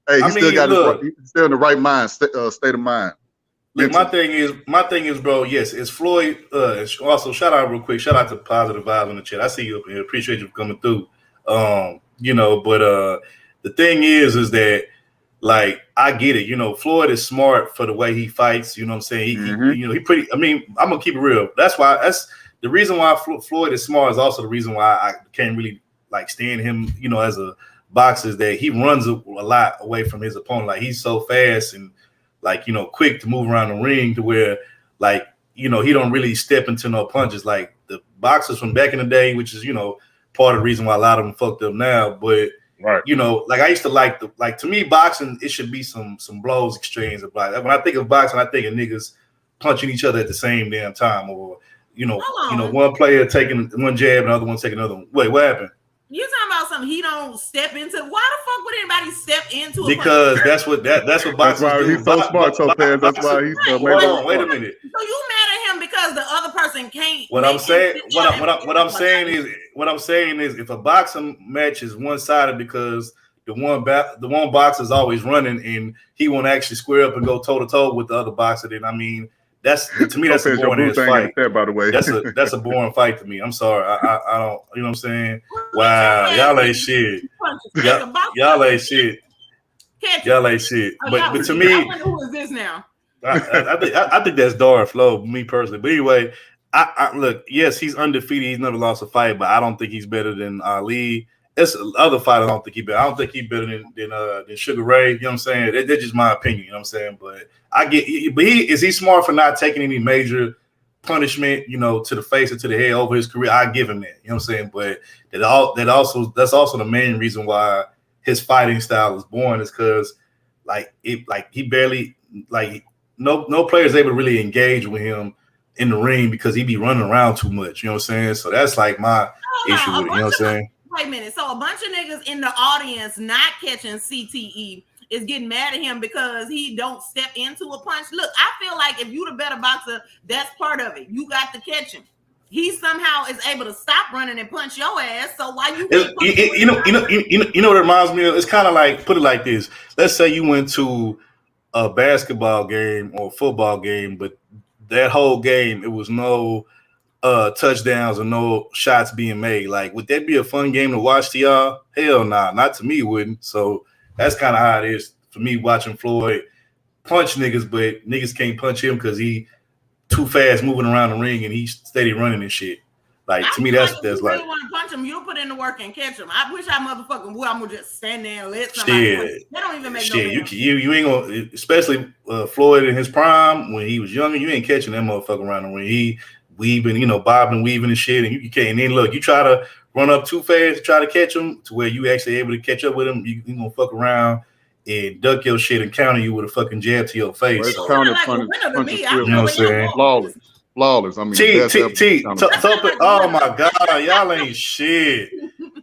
hey, he's still in the right mind, state of mind. Look, my thing is, bro. Yes, it's Floyd. Also, shout out real quick. Shout out to Positive Vibes in the chat. I see you up here. Appreciate you for coming through. But the thing is that. Like, I get it. You know, Floyd is smart for the way he fights. You know what I'm saying? He pretty. I mean, I'm gonna keep it real. That's the reason why Floyd is smart is also the reason why I can't really like stand him. You know, as a boxer, is that he runs a lot away from his opponent. Like, he's so fast and like, you know, quick to move around the ring to where like, you know, he don't really step into no punches like the boxers from back in the day, which is, you know, part of the reason why a lot of them fucked up now, but. Right. You know, like I used to like to me, boxing, it should be some blows exchanged. When I think of boxing, I think of niggas punching each other at the same damn time, or one player taking one jab and the other one taking another one. Wait, what happened? You talking about something he don't step into? Why the fuck would anybody step into? Because that's what boxers that's why do. He's so smart, Topaz. That's why he's so. Hold on, wait a minute. So you mad at him because the other person can't? What I'm saying is, if a boxing match is one sided because the one boxer is always running and he won't actually square up and go toe to toe with the other boxer, then I mean. That's to me. That's a boring ass fight. By the way, that's a boring fight to me. I'm sorry. I don't. You know what I'm saying? Wow, y'all ain't shit. Y'all ain't shit. Y'all ain't shit. But to me, who is this now? I think that's Darth Flow, me personally. But anyway, I look. Yes, he's undefeated. He's never lost a fight, but I don't think he's better than Ali. It's other fighter. I don't think he's better than Sugar Ray. You know what I'm saying? That's just my opinion. You know what I'm saying? But I get. But is he smart for not taking any major punishment? You know, to the face or to the head over his career. I give him that. You know what I'm saying? But that's also the main reason why his fighting style is born is because he barely no player is able to really engage with him in the ring because he be running around too much. You know what I'm saying? So that's like my issue with it. You know what I'm saying? Wait a minute. So a bunch of niggas in the audience not catching CTE is getting mad at him because he don't step into a punch. Look, I feel like if you the better boxer, that's part of it. You got to catch him. He somehow is able to stop running and punch your ass. So why you? You know what it reminds me of? It's kind of like, put it like this. Let's say you went to a basketball game or a football game, but that whole game it was no touchdowns or no shots being made. Like, would that be a fun game to watch to y'all? Hell nah, not to me, it wouldn't. So that's kind of how it is for me watching Floyd punch niggas, but niggas can't punch him because he too fast moving around the ring and he's steady running and shit. Like, to me, that's you like. Really want to punch him, you'll put in the work and catch him. I wish I motherfucking would. I'm gonna just stand there and let somebody. They don't even make no sense. You ain't gonna, especially Floyd in his prime when he was younger. You ain't catching that motherfucker around the ring. He weaving, bobbing, weaving and shit, and you can't. And then look, you try to run up too fast to try to catch him to where you actually able to catch up with him. You gonna fuck around and duck your shit and counter you with a fucking jab to your face. You know what I'm saying? Flawless. flawless. I mean, oh my God, y'all ain't shit.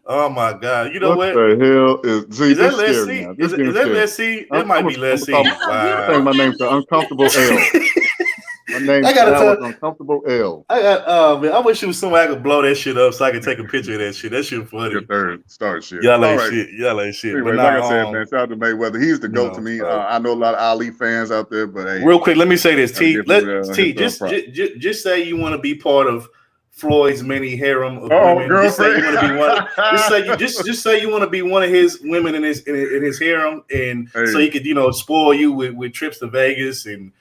Oh my God, you know what? The hell is that Leslie? Is that Leslie? That might be Leslie. I think my name's the Uncomfortable L. My name's Uncomfortable L. Man, I wish it was somebody I could blow that shit up so I could take a picture of that shit. That shit funny. Your third star shit. Y'all ain't shit. Anyway, but like I said, man, shout out to Mayweather. He's the GOAT to me. I know a lot of Ali fans out there, but hey, real quick, let me say this, T. Just say you want to be part of Floyd's mini harem of women. Just say you want to be one. Just say you want to be one of his women in his harem, and so he could spoil you with trips to Vegas and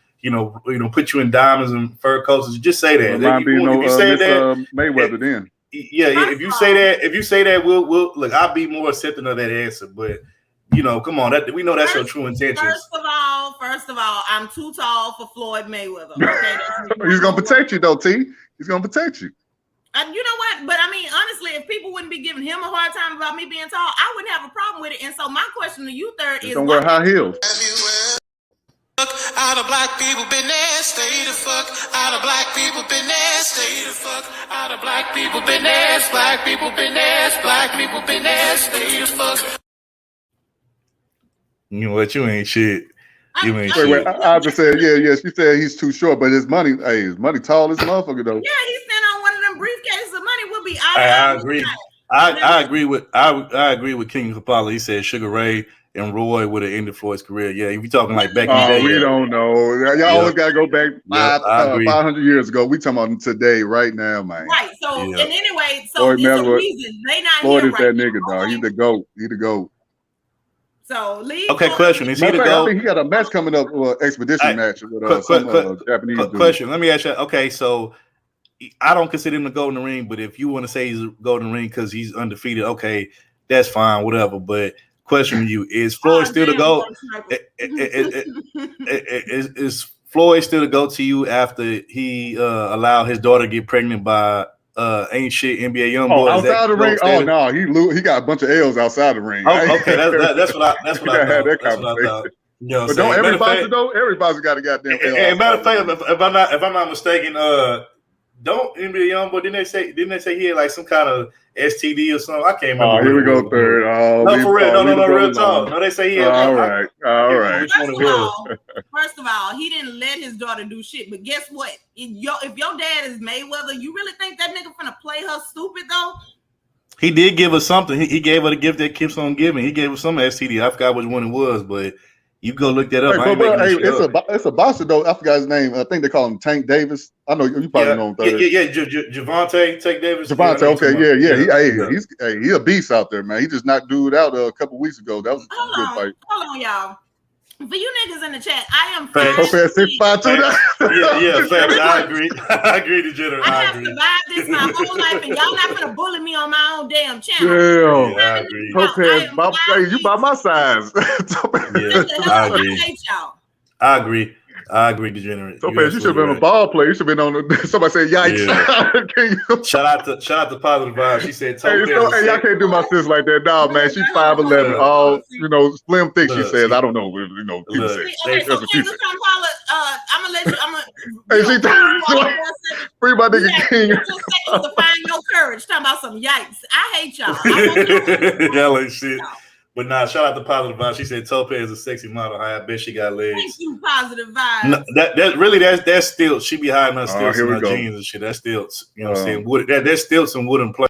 put you in diamonds and fur coats. Just say that. If you say that, Mayweather, then if you say that, we'll look. I'll be more accepting of that answer, but. Come on. We know that's your true intentions. First of all, I'm too tall for Floyd Mayweather. Okay, he's gonna protect you, though, T. He's gonna protect you. And you know what? But I mean, honestly, if people wouldn't be giving him a hard time about me being tall, I wouldn't have a problem with it. And so my question to you, third, is don't wear high heels. Out of black people been there, stay the fuck. Out of black people been there, stay the fuck. Out of black people been there, black people been there, black people been there, stay the fuck. You know what? You ain't shit. You ain't shit. Wait, I just said, yeah. She said he's too short, but his money tall as motherfucker though. Yeah, he's standing on one of them briefcases of money. Will be. I agree. I agree with King Kapala. He said Sugar Ray and Roy would have ended Floyd's career. Yeah, if you're talking like back in the day. We don't know. Y'all always gotta go back 500 years ago. We talking about today, right now, man. Right. So and anyway, so it's a reason they not Floyd here is right that nigga, dog. He's the GOAT. He the GOAT. So leave. Okay, question. Is he the GOAT? I think he got a match coming up, expedition match with some Japanese dude. Question. Let me ask you. Okay, so I don't consider him to go in the ring, but if you want to say he's go in the ring because he's undefeated, okay, that's fine, whatever. But question to you: is Floyd still the GOAT? Is Floyd still the GOAT to you after he allowed his daughter to get pregnant by ain't shit NBA young boy? Outside the ring? Oh no, he got a bunch of L's outside the ring. Oh, okay, that's what I thought. But don't everybody though? Everybody's got a goddamn L. Matter of fact, if I'm not mistaken, don't NBA young boy didn't they say he had like some kind of STD or something? I can't remember. Oh, here we go, third. No, for real. No, real talk. No, they say he had. All right. First of all, he didn't let his daughter do shit. But guess what? If your dad is Mayweather, you really think that nigga finna play her stupid though? He did give her something. He gave her the gift that keeps on giving. He gave her some STD. I forgot which one it was, but you go look that up. It's a boxer though. I forgot his name. I think they call him Tank Davis. I know you probably know him. Javante Tank Davis. Javante. Okay, he's a beast out there, man. He just knocked dude out a couple weeks ago. That was a good fight. Hold on, y'all. For you niggas in the chat, I am 6'5" Yeah, facts. I agree to Jenner. I have survived this my whole life, and y'all not gonna bully me on my own damn channel. Yeah, I agree. You by my size. I agree. I agree. I agree, Degenerate. So you should have been a ball player. You should have been on the. Somebody said, "Yikes!" Yeah. Shout out to Positive Vibes. She said, "Hey, y'all can't do my sis like that, dog, man. She's 5'11", all slim, thick." She says, "I don't know, people say." Okay, so King Kampala, I'm gonna let you. Hey, she free my nigga King. 2 seconds to find your courage. Talking about some yikes. I hate y'all. Y'all ain't shit. But nah, shout out to Positive Vibes. She said Tope is a sexy model. I bet she got legs. Thank you, Positive Vibes. No, that's still she be hiding her stilts in her jeans and shit. That's stilts. You know what I'm saying? That's still some wooden play.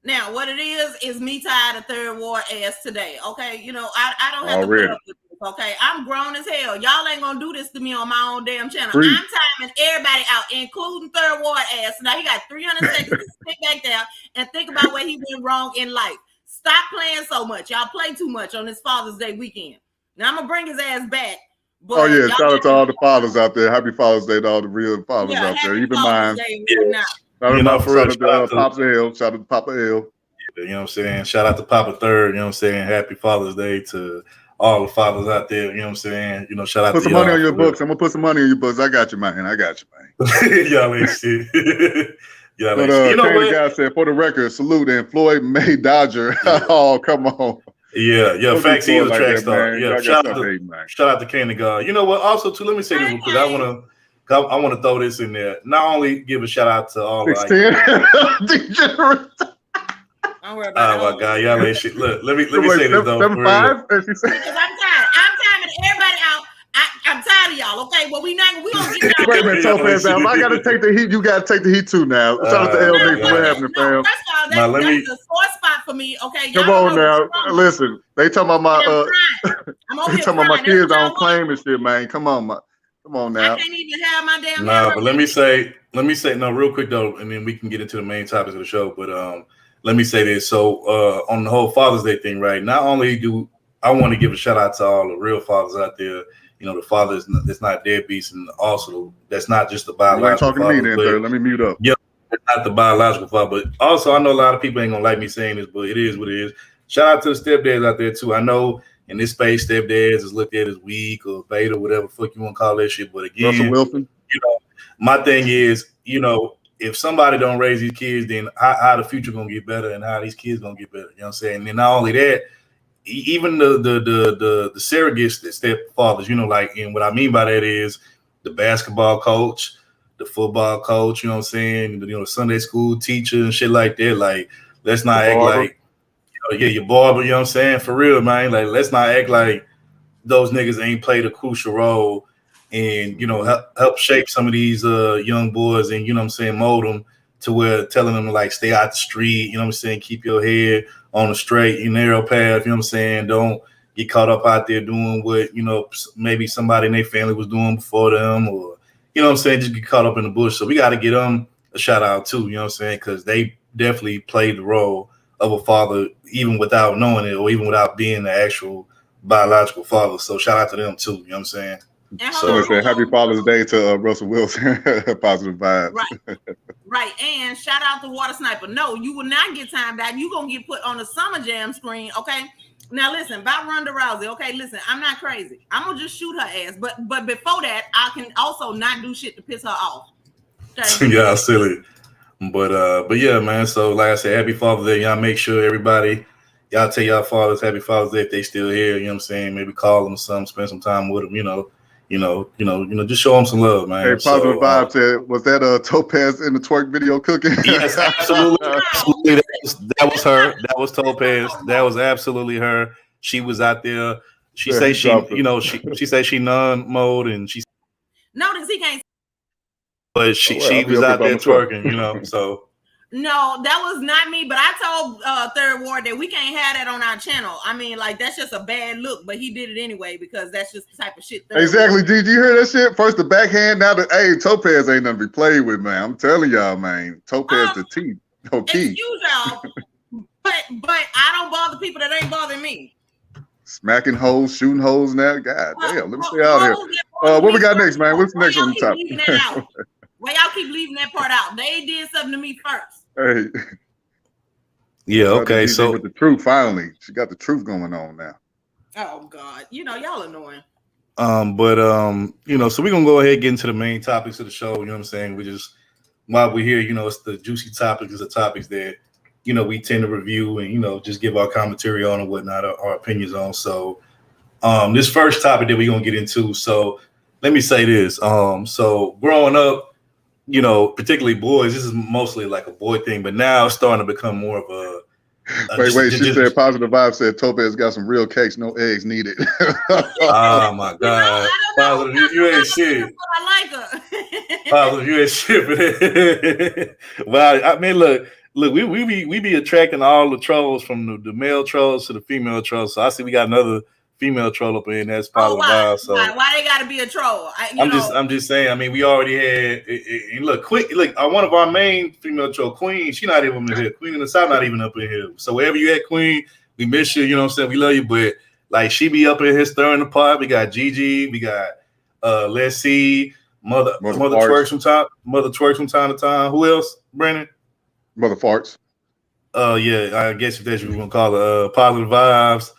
Now, what it is me tired of third ward ass today. Okay, I don't have to put up with this. Okay, I'm grown as hell. Y'all ain't gonna do this to me on my own damn channel. I'm timing everybody out, including third ward ass. Now he got 300 seconds to sit back there and think about where he went wrong in life. Stop playing so much. Y'all play too much on this Father's Day weekend. Now I'm gonna bring his ass back. But shout out to all the fathers out there. Happy Father's Day to all the real fathers out there. Even mine. Shout out to Papa L. Shout out to Papa L. You know what I'm saying? Shout out to Papa Third. You know what I'm saying? Happy Father's Day to all the fathers out there. You know what I'm saying? Shout out to put some money on your books. I'm gonna put some money on your books. I got you, man. Y'all ain't shit. Yeah, but the guy said, for the record, salute and Floyd May Dodger. Oh, come on. Yeah. Facts. He's a track star. Yeah. Shout out to Candy God. You know what? Also, too, let me say this because I want to throw this in there. Not only give a shout out to all the Degenerate. Don't worry about oh my God, y'all ain't shit. Look, let me say this though. 7'5"? because I'm tired. I'm timing everybody out. I'm tired of y'all. Okay, well we gonna get y'all. Wait a minute, Topaz. Now, if I gotta take the heat, you gotta take the heat too. Now, shout out to LD for having it, fam. First of all, that's a sore spot for me. Okay, come on now. Listen, they talking about my they talking about my kids. I don't claim and shit, man. Come on now. I can't even have my damn. Nah, but let me say no real quick though, and then we can get into the main topics of the show. But let me say this. So on the whole Father's Day thing, right? Not only do I want to give a shout out to all the real fathers out there, you know, the fathers that's not deadbeats, and also that's not just the biological father. Talking to me then, sir. Let me mute up. Yeah, it's not the biological father, but also I know a lot of people ain't gonna like me saying this, but it is what it is. Shout out to the stepdads out there too. I know in this space, stepdads is looked at as weak or beta, whatever fuck you want to call that shit. But again, Russell Wilson. You know, my thing is, you know, if somebody don't raise these kids, then how the future gonna get better and how these kids gonna get better. You know what I'm saying? And then not only that, even the surrogate stepfathers, you know, like, and what I mean by that is the basketball coach, the football coach, you know what I'm saying, you know, the Sunday school teacher and shit like that. Like, let's not act like, you know, your barber, you know what I'm saying, for real, man. Like, let's not act like those niggas ain't played a crucial role and, you know, help shape some of these young boys and, you know what I'm saying, mold them to where telling them to, like, stay out the street, you know what I'm saying, keep your head on the straight and narrow path, you know what I'm saying, don't get caught up out there doing what, you know, maybe somebody in their family was doing before them, or, you know what I'm saying, just get caught up in the bush. So we got to get them a shout out too, you know what I'm saying, because they definitely played the role of a father even without knowing it or even without being the actual biological father. So shout out to them too, you know what I'm saying. So say happy Father's Day to Russell Wilson. Positive vibes. Right. And shout out to Water Sniper. No, you will not get timed out. You're gonna get put on the Summer Jam screen. Okay. Now listen, about Ronda Rousey. Okay, listen, I'm not crazy. I'm gonna just shoot her ass. But before that, I can also not do shit to piss her off. Okay? Yeah, silly. But yeah, man. So like I said, happy Father's Day. Y'all make sure everybody, y'all tell y'all fathers happy Father's Day if they still here. You know what I'm saying? Maybe call them or something, spend some time with them. You know, just show them some love, man. Hey, positive vibe said, was that Topaz in the twerk video cooking? Yes, absolutely. Absolutely. That was her. That was Topaz. That was absolutely her. She was out there. She say she, you know, she say she non-mode and she. Notice he can't. But she was out there twerking, you know, so. No, that was not me, but I told Third Ward that we can't have that on our channel. I mean, like, that's just a bad look, but he did it anyway because that's just the type of shit. Exactly. Did you hear that shit? First the backhand, now the Topaz ain't nothing to be played with, man. I'm telling y'all, man. Topaz the T. Okay. Excuse y'all, but I don't bother people that ain't bothering me. Smacking hoes, shooting hoes now. God damn, let me stay out here. What we got next, man? What's the next on the top? Why y'all keep leaving that part out? They did something to me first. Hey. Yeah, okay. So with the truth, finally. She got the truth going on now. Oh God. You know, y'all annoying. You know, so we're gonna go ahead and get into the main topics of the show. You know what I'm saying? We just while we're here, you know, it's the juicy topics, it's the topics that, you know, we tend to review and, you know, just give our commentary on and whatnot, our opinions on. So this first topic that we're gonna get into. So let me say this. So growing up, you know, particularly boys, this is mostly like a boy thing, but now it's starting to become more of a wait, she said positive vibe said Topaz got some real cakes, no eggs needed. Oh my God. Positive, you ain't shit. I like her. Positive, you ain't shit. Well, I mean, look, we be attracting all the trolls from the male trolls to the female trolls. So I see we got another female troll up in that's positive vibe. So why they gotta be a troll? I'm just saying. I mean, we already had. And look, one of our main female troll, Queen. She not even in here. Queen in the South not even up in here. So wherever you at, Queen, we miss you. You know what I'm saying? We love you, but like she be up in here stirring the pot. We got Gigi. We got Let's See, Mother twerks from time to time. Who else? Brandon. Mother farts. Yeah, I guess if that's what you want to call it. Positive vibes.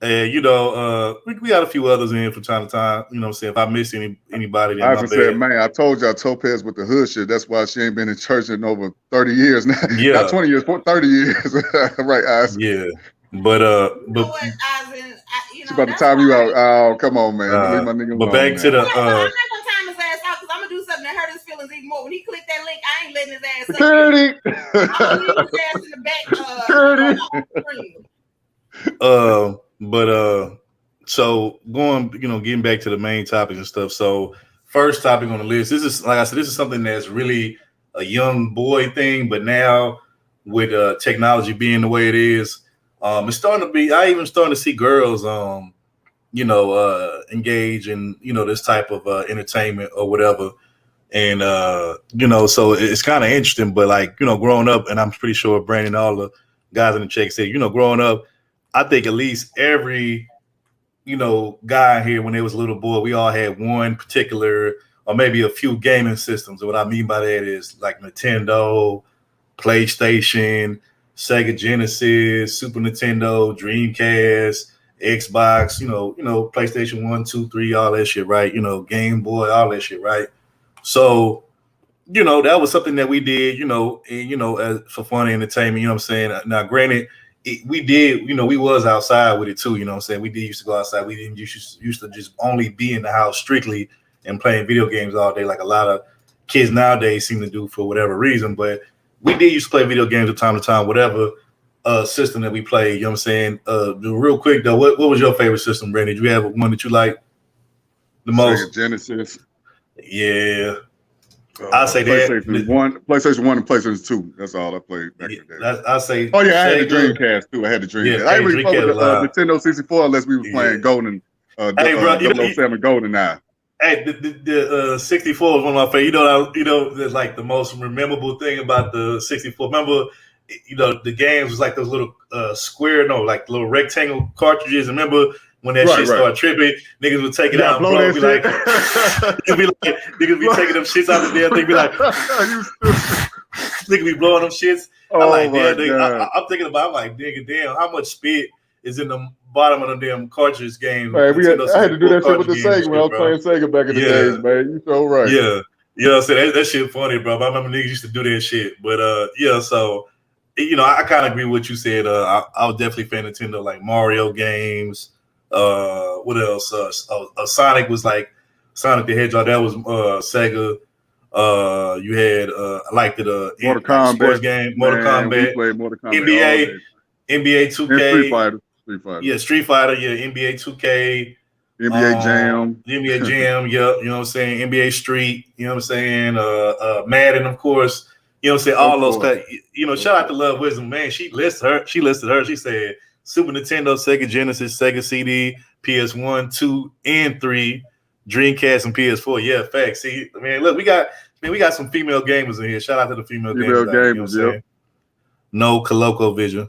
You know, we got a few others in from time to time. You know what I'm saying? If I miss anybody, then I said, man, I told y'all Topaz with the hood shit. That's why she ain't been in church in over 30 years now. Yeah. Not 20 years, 30 years. Right, Oz? Yeah. But she's about to time you out. Oh, come on, man. Leave my nigga but alone, back man. to the I'm not gonna time his ass out because I'm gonna do something anymore. When he clicked that link, I ain't letting his ass up. Paternity. I'm leaving his ass in the back. So going, getting back to the main topic and stuff. So first topic on the list. This is, like I said, this is something that's really a young boy thing, but now with technology being the way it is, it's starting to be. I even starting to see girls, engage in this type of entertainment or whatever. And so it's kind of interesting. But like growing up, and I'm pretty sure Brandon, all the guys in the chat said, growing up, I think at least every guy here when they was a little boy, we all had one particular or maybe a few gaming systems. And what I mean by that is like Nintendo, PlayStation, Sega Genesis, Super Nintendo, Dreamcast, Xbox, PlayStation 1, 2, 3, all that shit, right? Game Boy, all that shit, right? So, that was something that we did, as for fun and entertainment, you know what I'm saying? Now, granted, we did, we was outside with it too, you know what I'm saying? We did used to go outside. We didn't used to just only be in the house strictly and playing video games all day like a lot of kids nowadays seem to do for whatever reason. But we did used to play video games from time to time, whatever system that we played, you know what I'm saying? Real quick though, what was your favorite system, Brandon? Did you have one that you like the most? Sega Genesis. Yeah. I say PlayStation 1 and PlayStation 2. That's all I played back in the day. I say. Oh yeah, I had the Dreamcast too. I had the Dreamcast. Yeah, I didn't really fuck with the Nintendo 64 unless we were playing Golden. Hey, bro, 007 GoldenEye. Hey, the 64 was one of my favorite. That's like the most memorable thing about the 64. Remember, the games was like those little like little rectangle cartridges. Remember when that shit started tripping, niggas would take it out and blow it. Niggas be taking them shits out of there. They be like, niggas be blowing them shits. I'm like, I'm thinking about, damn, how much spit is in the bottom of the damn cartridge game? Man, I had to do that shit with the Sega when I was playing Sega back in the days, man. You so right. Yeah. You know what I'm saying? That shit funny, bro. I remember niggas used to do that shit. But so I kind of agree with what you said. I was definitely a fan of Nintendo, like Mario games. What else? Sonic was like Sonic the Hedgehog. That was Sega. You had I liked it. Mortal Kombat sports game. Mortal Kombat. We played Mortal Kombat. NBA 2K. And Street Fighter. Yeah, Street Fighter. Yeah, NBA 2K. NBA Jam. NBA Jam. Yeah, you know what I'm saying. NBA Street. You know what I'm saying. Madden, of course. You know what I'm saying. All those. Shout out to Love Wisdom, man. She listed her. She said Super Nintendo, Sega Genesis, Sega CD, PS1, 2, and 3, Dreamcast, and PS4. Yeah, facts. See, man, look, we got some female gamers in here. Shout out to the female gamers. You know no ColecoVision.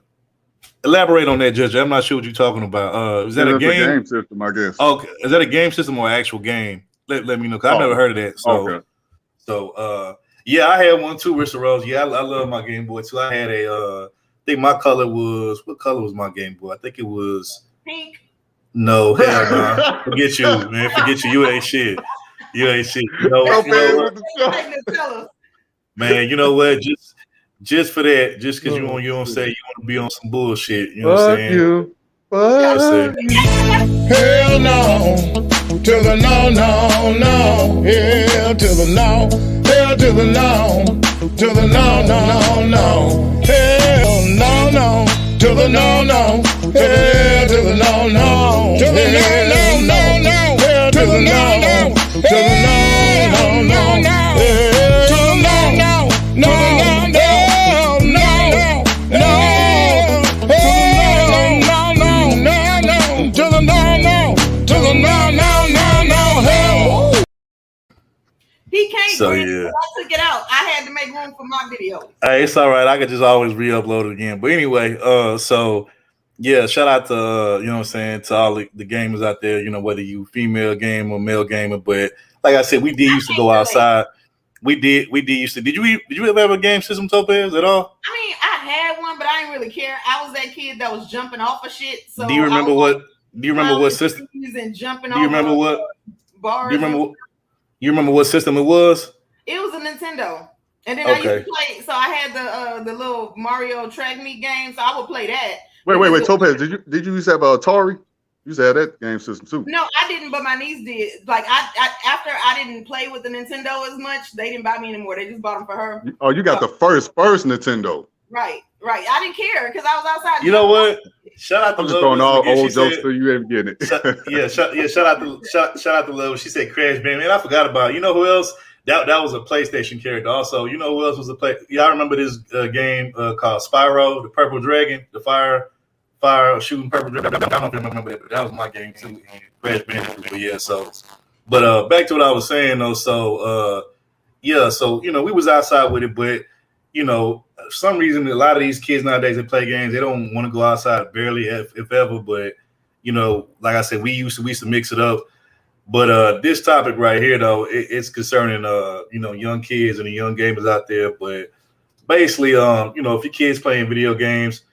Elaborate on that, Judge. I'm not sure what you're talking about. Is that a game system? I guess. Okay, is that a game system or an actual game? Let me know, because I've never heard of that. So, yeah, I had one too, Rissa Rose. Yeah, I love my Game Boy too. I had I think my color was, what color was my Game Boy? I think it was pink. No, hell no. Forget you, man. Forget you. You ain't shit. You ain't shit. Man, you know what? Just for that, just because you don't say you want to be on some bullshit. You know what I'm saying? Hell no. To the no, no, no. Hell to the no. Hell to the no. To the no, no, no. Hell no, no. To the no, no. Hell to the no, no. To the no, no, no, no. Hell to the no, no. To the no, no, no, no. Hell to the no, no, no, no, no. He can't. So yeah, I took it out. I had to make room for my video. Hey, it's all right. I could just always re-upload it again. But anyway, so yeah, shout out to you know what I'm saying, to all the gamers out there. You know, whether you female gamer or male gamer. But like I said, we did used to go outside. We did used to. Did you ever have a game system, Topaz, at all? I mean, I had one, but I didn't really care. I was that kid that was jumping off of shit. So do you remember what system? Jumping do you remember what? Bars. You remember what system it was? It was a Nintendo, and then I used to play. So I had the little Mario track meet game, so I would play that. Wait, Topaz, did you used to have an Atari? You used to have that game system too. No, I didn't, but my niece did. Like after I didn't play with the Nintendo as much, they didn't buy me anymore. They just bought them for her. Oh, you got the first Nintendo. Right. I didn't care because I was outside. You know what? Shout out to I'm just throwing all old jokes to you ain't getting it. Shout out to Love. She said Crash Bandicoot. Man, I forgot about it. You know who else? That was a PlayStation character. Also, you know who else was a play? Y'all remember this game called Spyro, the Purple Dragon, the fire shooting purple dragon. I don't remember that, but that was my game too. Crash Bandicoot. But yeah, but back to what I was saying though. So you know, we was outside with it, but you know, for some reason a lot of these kids nowadays that play games, they don't want to go outside barely if ever. But you know, like I said, we used to mix it up. But this topic right here though, it's concerning you know, young kids and the young gamers out there. But basically, you know, if your kids playing video games,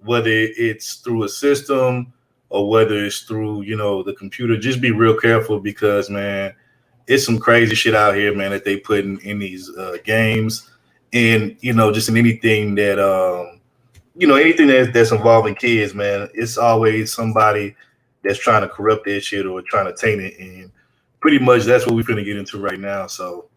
whether it's through a system or whether it's through, you know, the computer, just be real careful because, man, it's some crazy shit out here, man, that they put in these games and, you know, just in anything that, you know, anything that's involving kids, man, it's always somebody that's trying to corrupt that shit or trying to taint it. And pretty much that's what we're going to get into right now. So.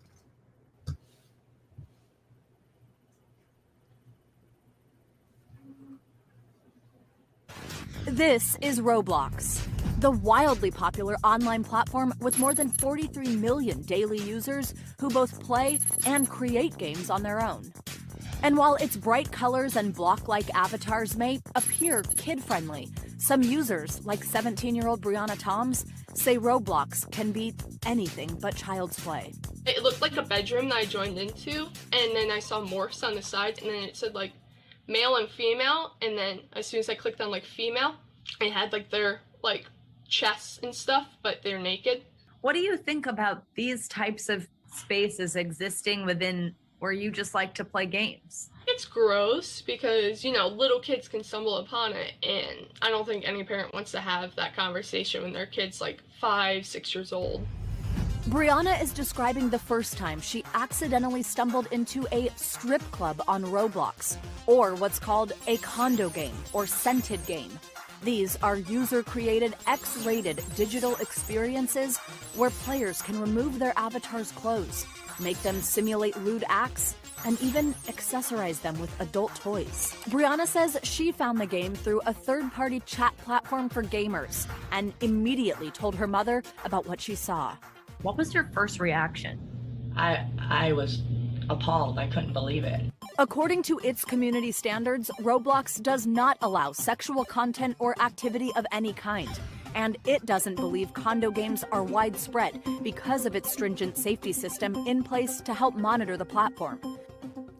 This is Roblox, the wildly popular online platform with more than 43 million daily users who both play and create games on their own. And while its bright colors and block-like avatars may appear kid-friendly, some users, like 17-year-old Brianna Toms, say Roblox can be anything but child's play. It looked like a bedroom that I joined into, and then I saw morphs on the sides, and then it said like male and female, and then as soon as I clicked on like female, it had like their like chests and stuff, but they're naked. What do you think about these types of spaces existing within where you just like to play games? It's gross because, you know, little kids can stumble upon it, and I don't think any parent wants to have that conversation when their kid's like 5, 6 years old. Brianna is describing the first time she accidentally stumbled into a strip club on Roblox, or what's called a condo game or scented game. These are user-created, X-rated digital experiences where players can remove their avatar's clothes, make them simulate lewd acts, and even accessorize them with adult toys. Brianna says she found the game through a third-party chat platform for gamers and immediately told her mother about what she saw. What was your first reaction? I was appalled. I couldn't believe it. According to its community standards, Roblox does not allow sexual content or activity of any kind, and it doesn't believe condo games are widespread because of its stringent safety system in place to help monitor the platform.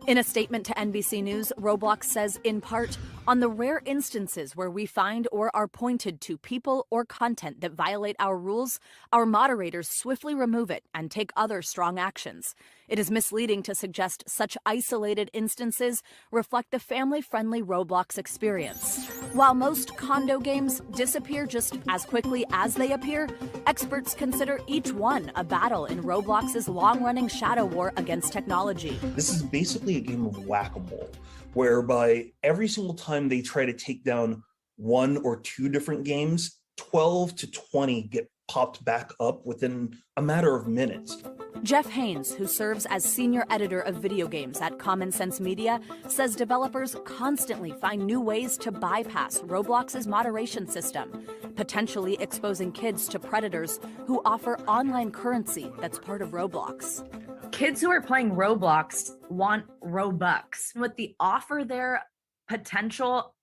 In a statement to NBC News, Roblox says, in part, on the rare instances where we find or are pointed to people or content that violate our rules, our moderators swiftly remove it and take other strong actions. It is misleading to suggest such isolated instances reflect the family-friendly Roblox experience. While most condo games disappear just as quickly as they appear, experts consider each one a battle in Roblox's long-running shadow war against technology. This is basically a game of whack-a-mole, whereby every single time they try to take down one or two different games, 12 to 20 get popped back up within a matter of minutes. Jeff Haynes, who serves as senior editor of video games at Common Sense Media, says developers constantly find new ways to bypass Roblox's moderation system, potentially exposing kids to predators who offer online currency that's part of Roblox. Kids who are playing Roblox want Robux. With the offer there, potential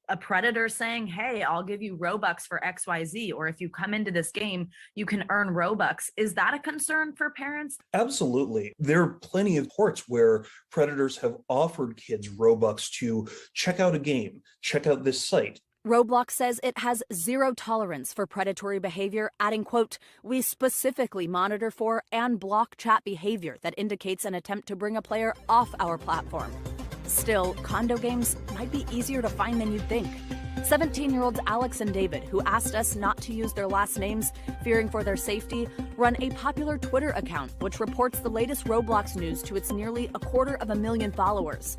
a predator saying, hey, I'll give you Robux for XYZ, or if you come into this game, you can earn Robux. Is that a concern for parents? Absolutely. There are plenty of reports where predators have offered kids Robux to check out a game, check out this site. Roblox says it has zero tolerance for predatory behavior, adding, quote, we specifically monitor for and block chat behavior that indicates an attempt to bring a player off our platform. Still, condo games might be easier to find than you'd think. 17-year-olds Alex and David, who asked us not to use their last names, fearing for their safety, run a popular Twitter account which reports the latest Roblox news to its nearly 250,000 followers.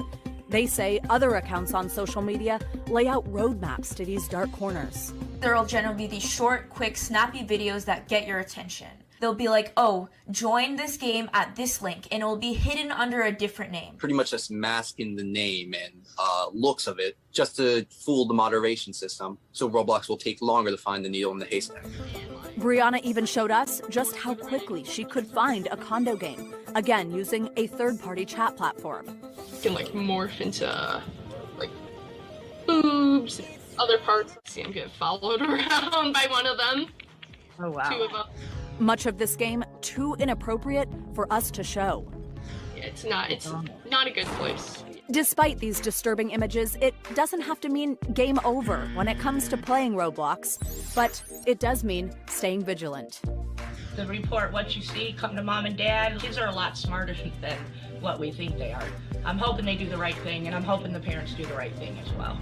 They say other accounts on social media lay out roadmaps to these dark corners. There'll generally be these short, quick, snappy videos that get your attention. They'll be like, oh, join this game at this link, and it will be hidden under a different name. Pretty much just masking the name and looks of it just to fool the moderation system. So Roblox will take longer to find the needle in the haystack. Brianna even showed us just how quickly she could find a condo game, again using a third-party chat platform. You can like morph into like boobs, and other parts. See, I'm getting followed around by one of them. Oh wow. 2 of them. Much of this game too inappropriate for us to show. Yeah, it's not a good place. Despite these disturbing images, it doesn't have to mean game over when it comes to playing Roblox, but it does mean staying vigilant. The report what you see, come to mom and dad. Kids are a lot smarter than what we think they are. I'm hoping they do the right thing, and I'm hoping the parents do the right thing as well.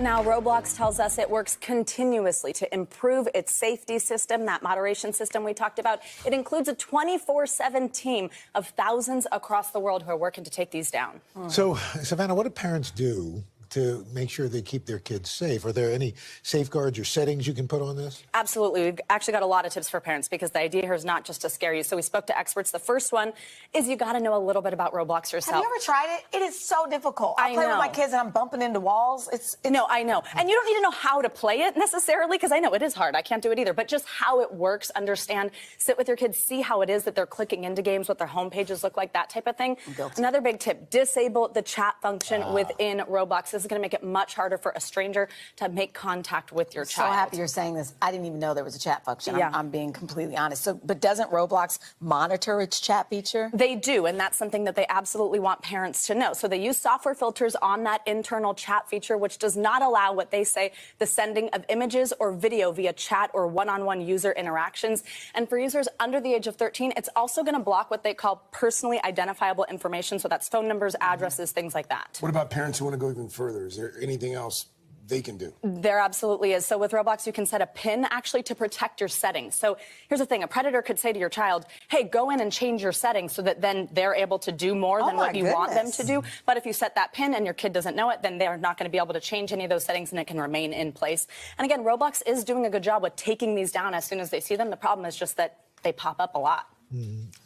Now, Roblox tells us it works continuously to improve its safety system, that moderation system we talked about. It includes a 24/7 team of thousands across the world who are working to take these down. So, Savannah, what do parents do to make sure they keep their kids safe? Are there any safeguards or settings you can put on this? Absolutely. We've actually got a lot of tips for parents because the idea here is not just to scare you. So we spoke to experts. The first one is you got to know a little bit about Roblox yourself. Have you ever tried it? It is so difficult. I play with my kids and I'm bumping into walls. No, I know. And you don't need to know how to play it necessarily because I know it is hard. I can't do it either. But just how it works, understand, sit with your kids, see how it is that they're clicking into games, what their home pages look like, that type of thing. Another big tip, disable the chat function within Roblox. This is going to make it much harder for a stranger to make contact with your child. So happy you're saying this. I didn't even know there was a chat function. Yeah. I'm being completely honest. So, but doesn't Roblox monitor its chat feature? They do, and that's something that they absolutely want parents to know. So they use software filters on that internal chat feature, which does not allow what they say the sending of images or video via chat or one-on-one user interactions. And for users under the age of 13, it's also going to block what they call personally identifiable information. So that's phone numbers, addresses, things like that. What about parents who want to go even further? Is there anything else they can do? There absolutely is. So with Roblox, you can set a PIN actually to protect your settings. So here's the thing. A predator could say to your child, hey, go in and change your settings so that then they're able to do more than what you want them to do. But if you set that PIN and your kid doesn't know it, then they're not going to be able to change any of those settings and it can remain in place. And again, Roblox is doing a good job with taking these down as soon as they see them. The problem is just that they pop up a lot.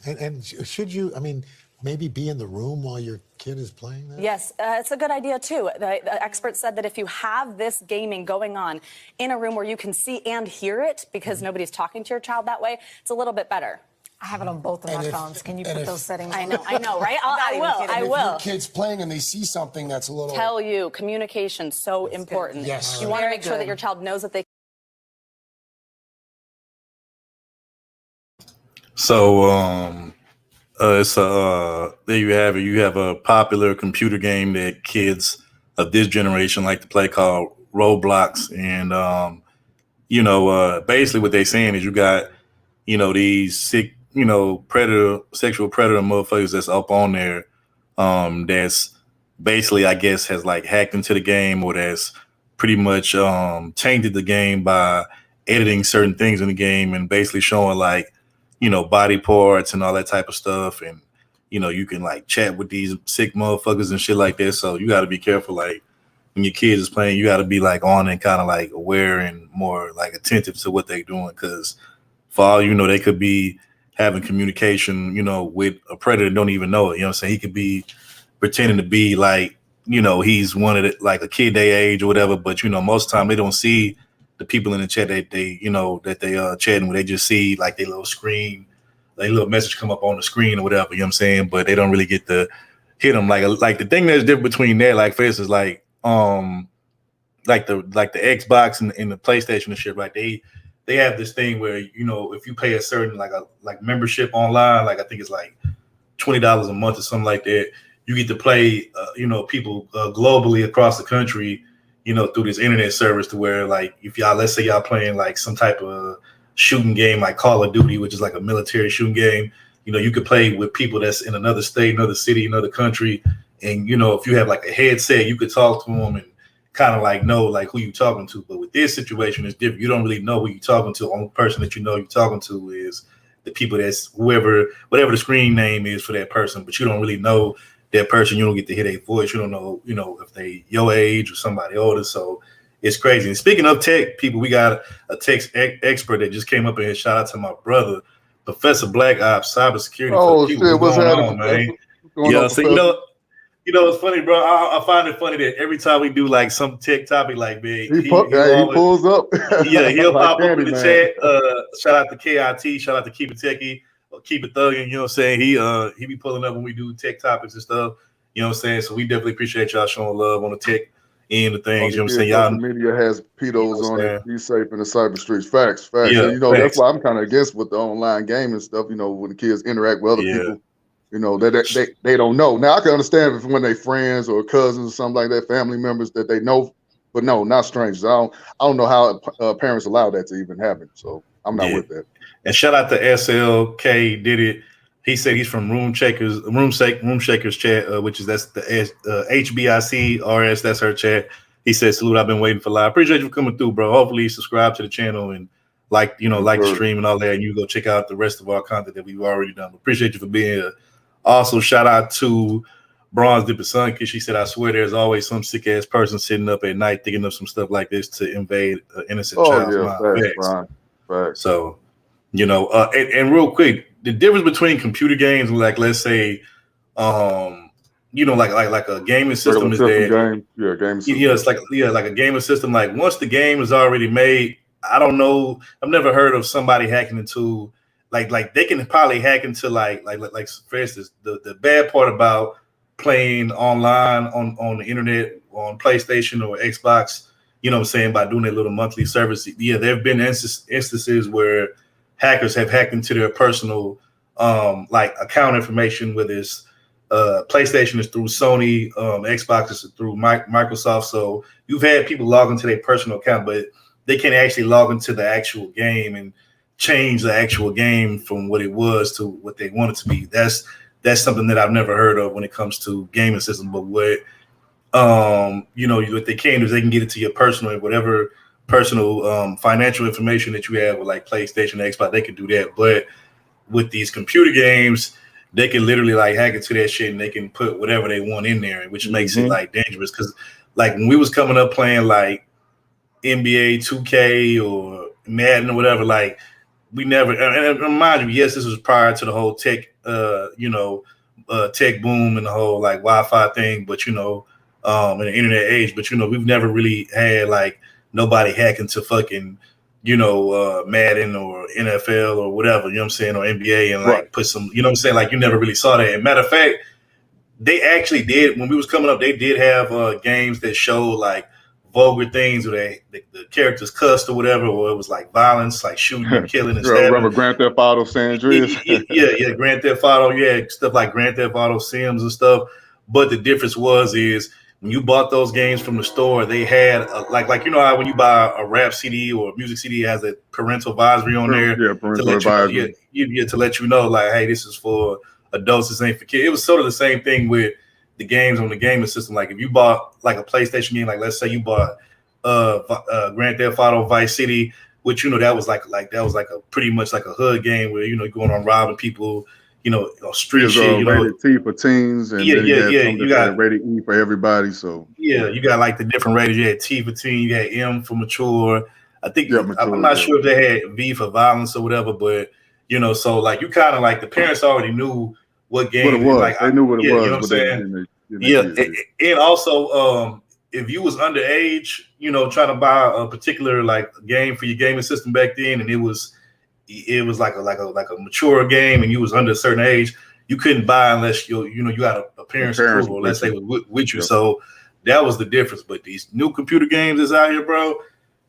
And should you, I mean, maybe be in the room while your kid is playing that? Yes, it's a good idea, too. The experts said that if you have this gaming going on in a room where you can see and hear it, because nobody's talking to your child that way, it's a little bit better. I have it on both of my phones. Can you put those settings on? I know, right? I will. If your kid's playing and they see something that's a little... Tell you, communication so important. Yes. You want to make sure that your child knows that they... So, there you have it. You have a popular computer game that kids of this generation like to play called Roblox. And, basically what they're saying is you got, these sick, sexual predator motherfuckers that's up on there that's basically, I guess, has like hacked into the game or that's pretty much tainted the game by editing certain things in the game and basically showing like, body parts and all that type of stuff. And, you can like chat with these sick motherfuckers and shit like that. So you got to be careful. Like when your kids is playing, you got to be like on and kind of like aware and more like attentive to what they're doing. Cause for all you know, they could be having communication, with a predator, don't even know it. You know what I'm saying? He could be pretending to be like, he's one of the, like a kid their age or whatever. But, most of the time they don't see the people in the chat that they chatting with. They just see like their little screen, like little message come up on the screen or whatever, you know what I'm saying? But they don't really get to hit them. Like the thing that's different between that, like for instance, like the Xbox and the PlayStation and shit, right? They have this thing where, if you pay a certain like membership online, like I think it's like $20 a month or something like that, you get to play people globally across the country, through this internet service to where like if let's say y'all playing like some type of shooting game like Call of Duty, which is like a military shooting game, you could play with people that's in another state, another city, another country. And, if you have like a headset, you could talk to them and kind of like know like who you're talking to. But with this situation, it's different. You don't really know who you're talking to. The only person that you're talking to is the people that's whatever the screen name is for that person, but you don't really know that person. You don't get to hear their voice. You don't know, if they your age or somebody older. So it's crazy. And speaking of tech people, we got a tech expert that just came up in here. Shout out to my brother, Professor Black Ops, cybersecurity. Oh shit, what's going happening, on, man? What's going on, So Professor? it's funny, bro. I find it funny that every time we do like some tech topic, like man, He pulls up. yeah, he'll like pop up in the Candyman. chat. Shout out to KIT, shout out to Keep It Techie, or Keep It Thuggin'. You know what I'm saying? He be pulling up when we do tech topics and stuff. You know what I'm saying? So we definitely appreciate y'all showing love on the tech end of things. You know what I'm saying? Social media has pedos on it. Be safe in the cyber streets. Facts. Yeah, and, that's why I'm kind of against with the online gaming stuff. When the kids interact with other people, they don't know. Now I can understand if when they friends or cousins or something like that, family members that they know, but no, not strangers. I don't know how parents allow that to even happen. So I'm not with that. And shout out to SLK did it. He said he's from Room Shakers chat, which is that's the HBICRS. That's her chat. He said, "Salute, I've been waiting for live. Appreciate you for coming through, bro. Hopefully, you subscribe to the channel and like the stream and all that. And you go check out the rest of our content that we've already done. Appreciate you for being here. Also, shout out to Bronze Dipper Sun, because she said, I swear there's always some sick ass person sitting up at night thinking of some stuff like this to invade an innocent child's mind." Facts. So, and real quick, the difference between computer games and like, let's say, like a gaming system is that it's like a gaming system. Like once the game is already made, I don't know. I've never heard of somebody hacking into like they can probably hack into like for instance, the bad part about playing online on the internet on PlayStation or Xbox, you know what I'm saying, by doing that little monthly service. Yeah, there have been instances where hackers have hacked into their personal like account information, whether it's PlayStation is through Sony, Xbox is through Microsoft. So you've had people log into their personal account, but they can't actually log into the actual game and change the actual game from what it was to what they want it to be. That's something that I've never heard of when it comes to gaming systems. But what what they can do is they can get it to your personal financial information that you have with like PlayStation, Xbox. They can do that. But with these computer games, they can literally like hack into that shit and they can put whatever they want in there, which makes it like dangerous. Because like when we was coming up playing like NBA 2K or Madden or whatever, like we never, and mind you, yes, this was prior to the whole tech, tech boom and the whole like Wi-Fi thing, but in the internet age, but we've never really had like nobody hacking to fucking, Madden or NFL or whatever, you know what I'm saying, or NBA and like put some, you know what I'm saying, like you never really saw that. And matter of fact, they actually did, when we was coming up, they did have games that showed like vulgar things where the characters cussed or whatever, or it was like violence, like shooting and killing and stabbing. Remember Grand Theft Auto San Andreas? yeah, Grand Theft Auto, stuff like Grand Theft Auto Sims and stuff. But the difference is when you bought those games from the store, they had like how when you buy a rap CD or a music CD, it has a parental advisory on there to let you know, like, hey, this is for adults, this ain't for kids. It was sort of the same thing with the games on the gaming system. Like if you bought like a PlayStation game, like let's say you bought Grand Theft Auto Vice City, which that was like a pretty much like a hood game where you're going on robbing people, street shit. Rated T for teens, and you got rated E for everybody. So you got like the different ratings. You had T for teen, you got M for mature. I think I'm not sure if they had V for violence or whatever, but so like you kind of like the parents already knew what game it was. Like, they knew what it was. You know what I'm saying? And also if you was underage, trying to buy a particular like game for your gaming system back then, and it was like a mature game, and you was under a certain age, you couldn't buy unless you got a parent's approval, unless they was with you. Yep. So that was the difference. But these new computer games that's out here, bro,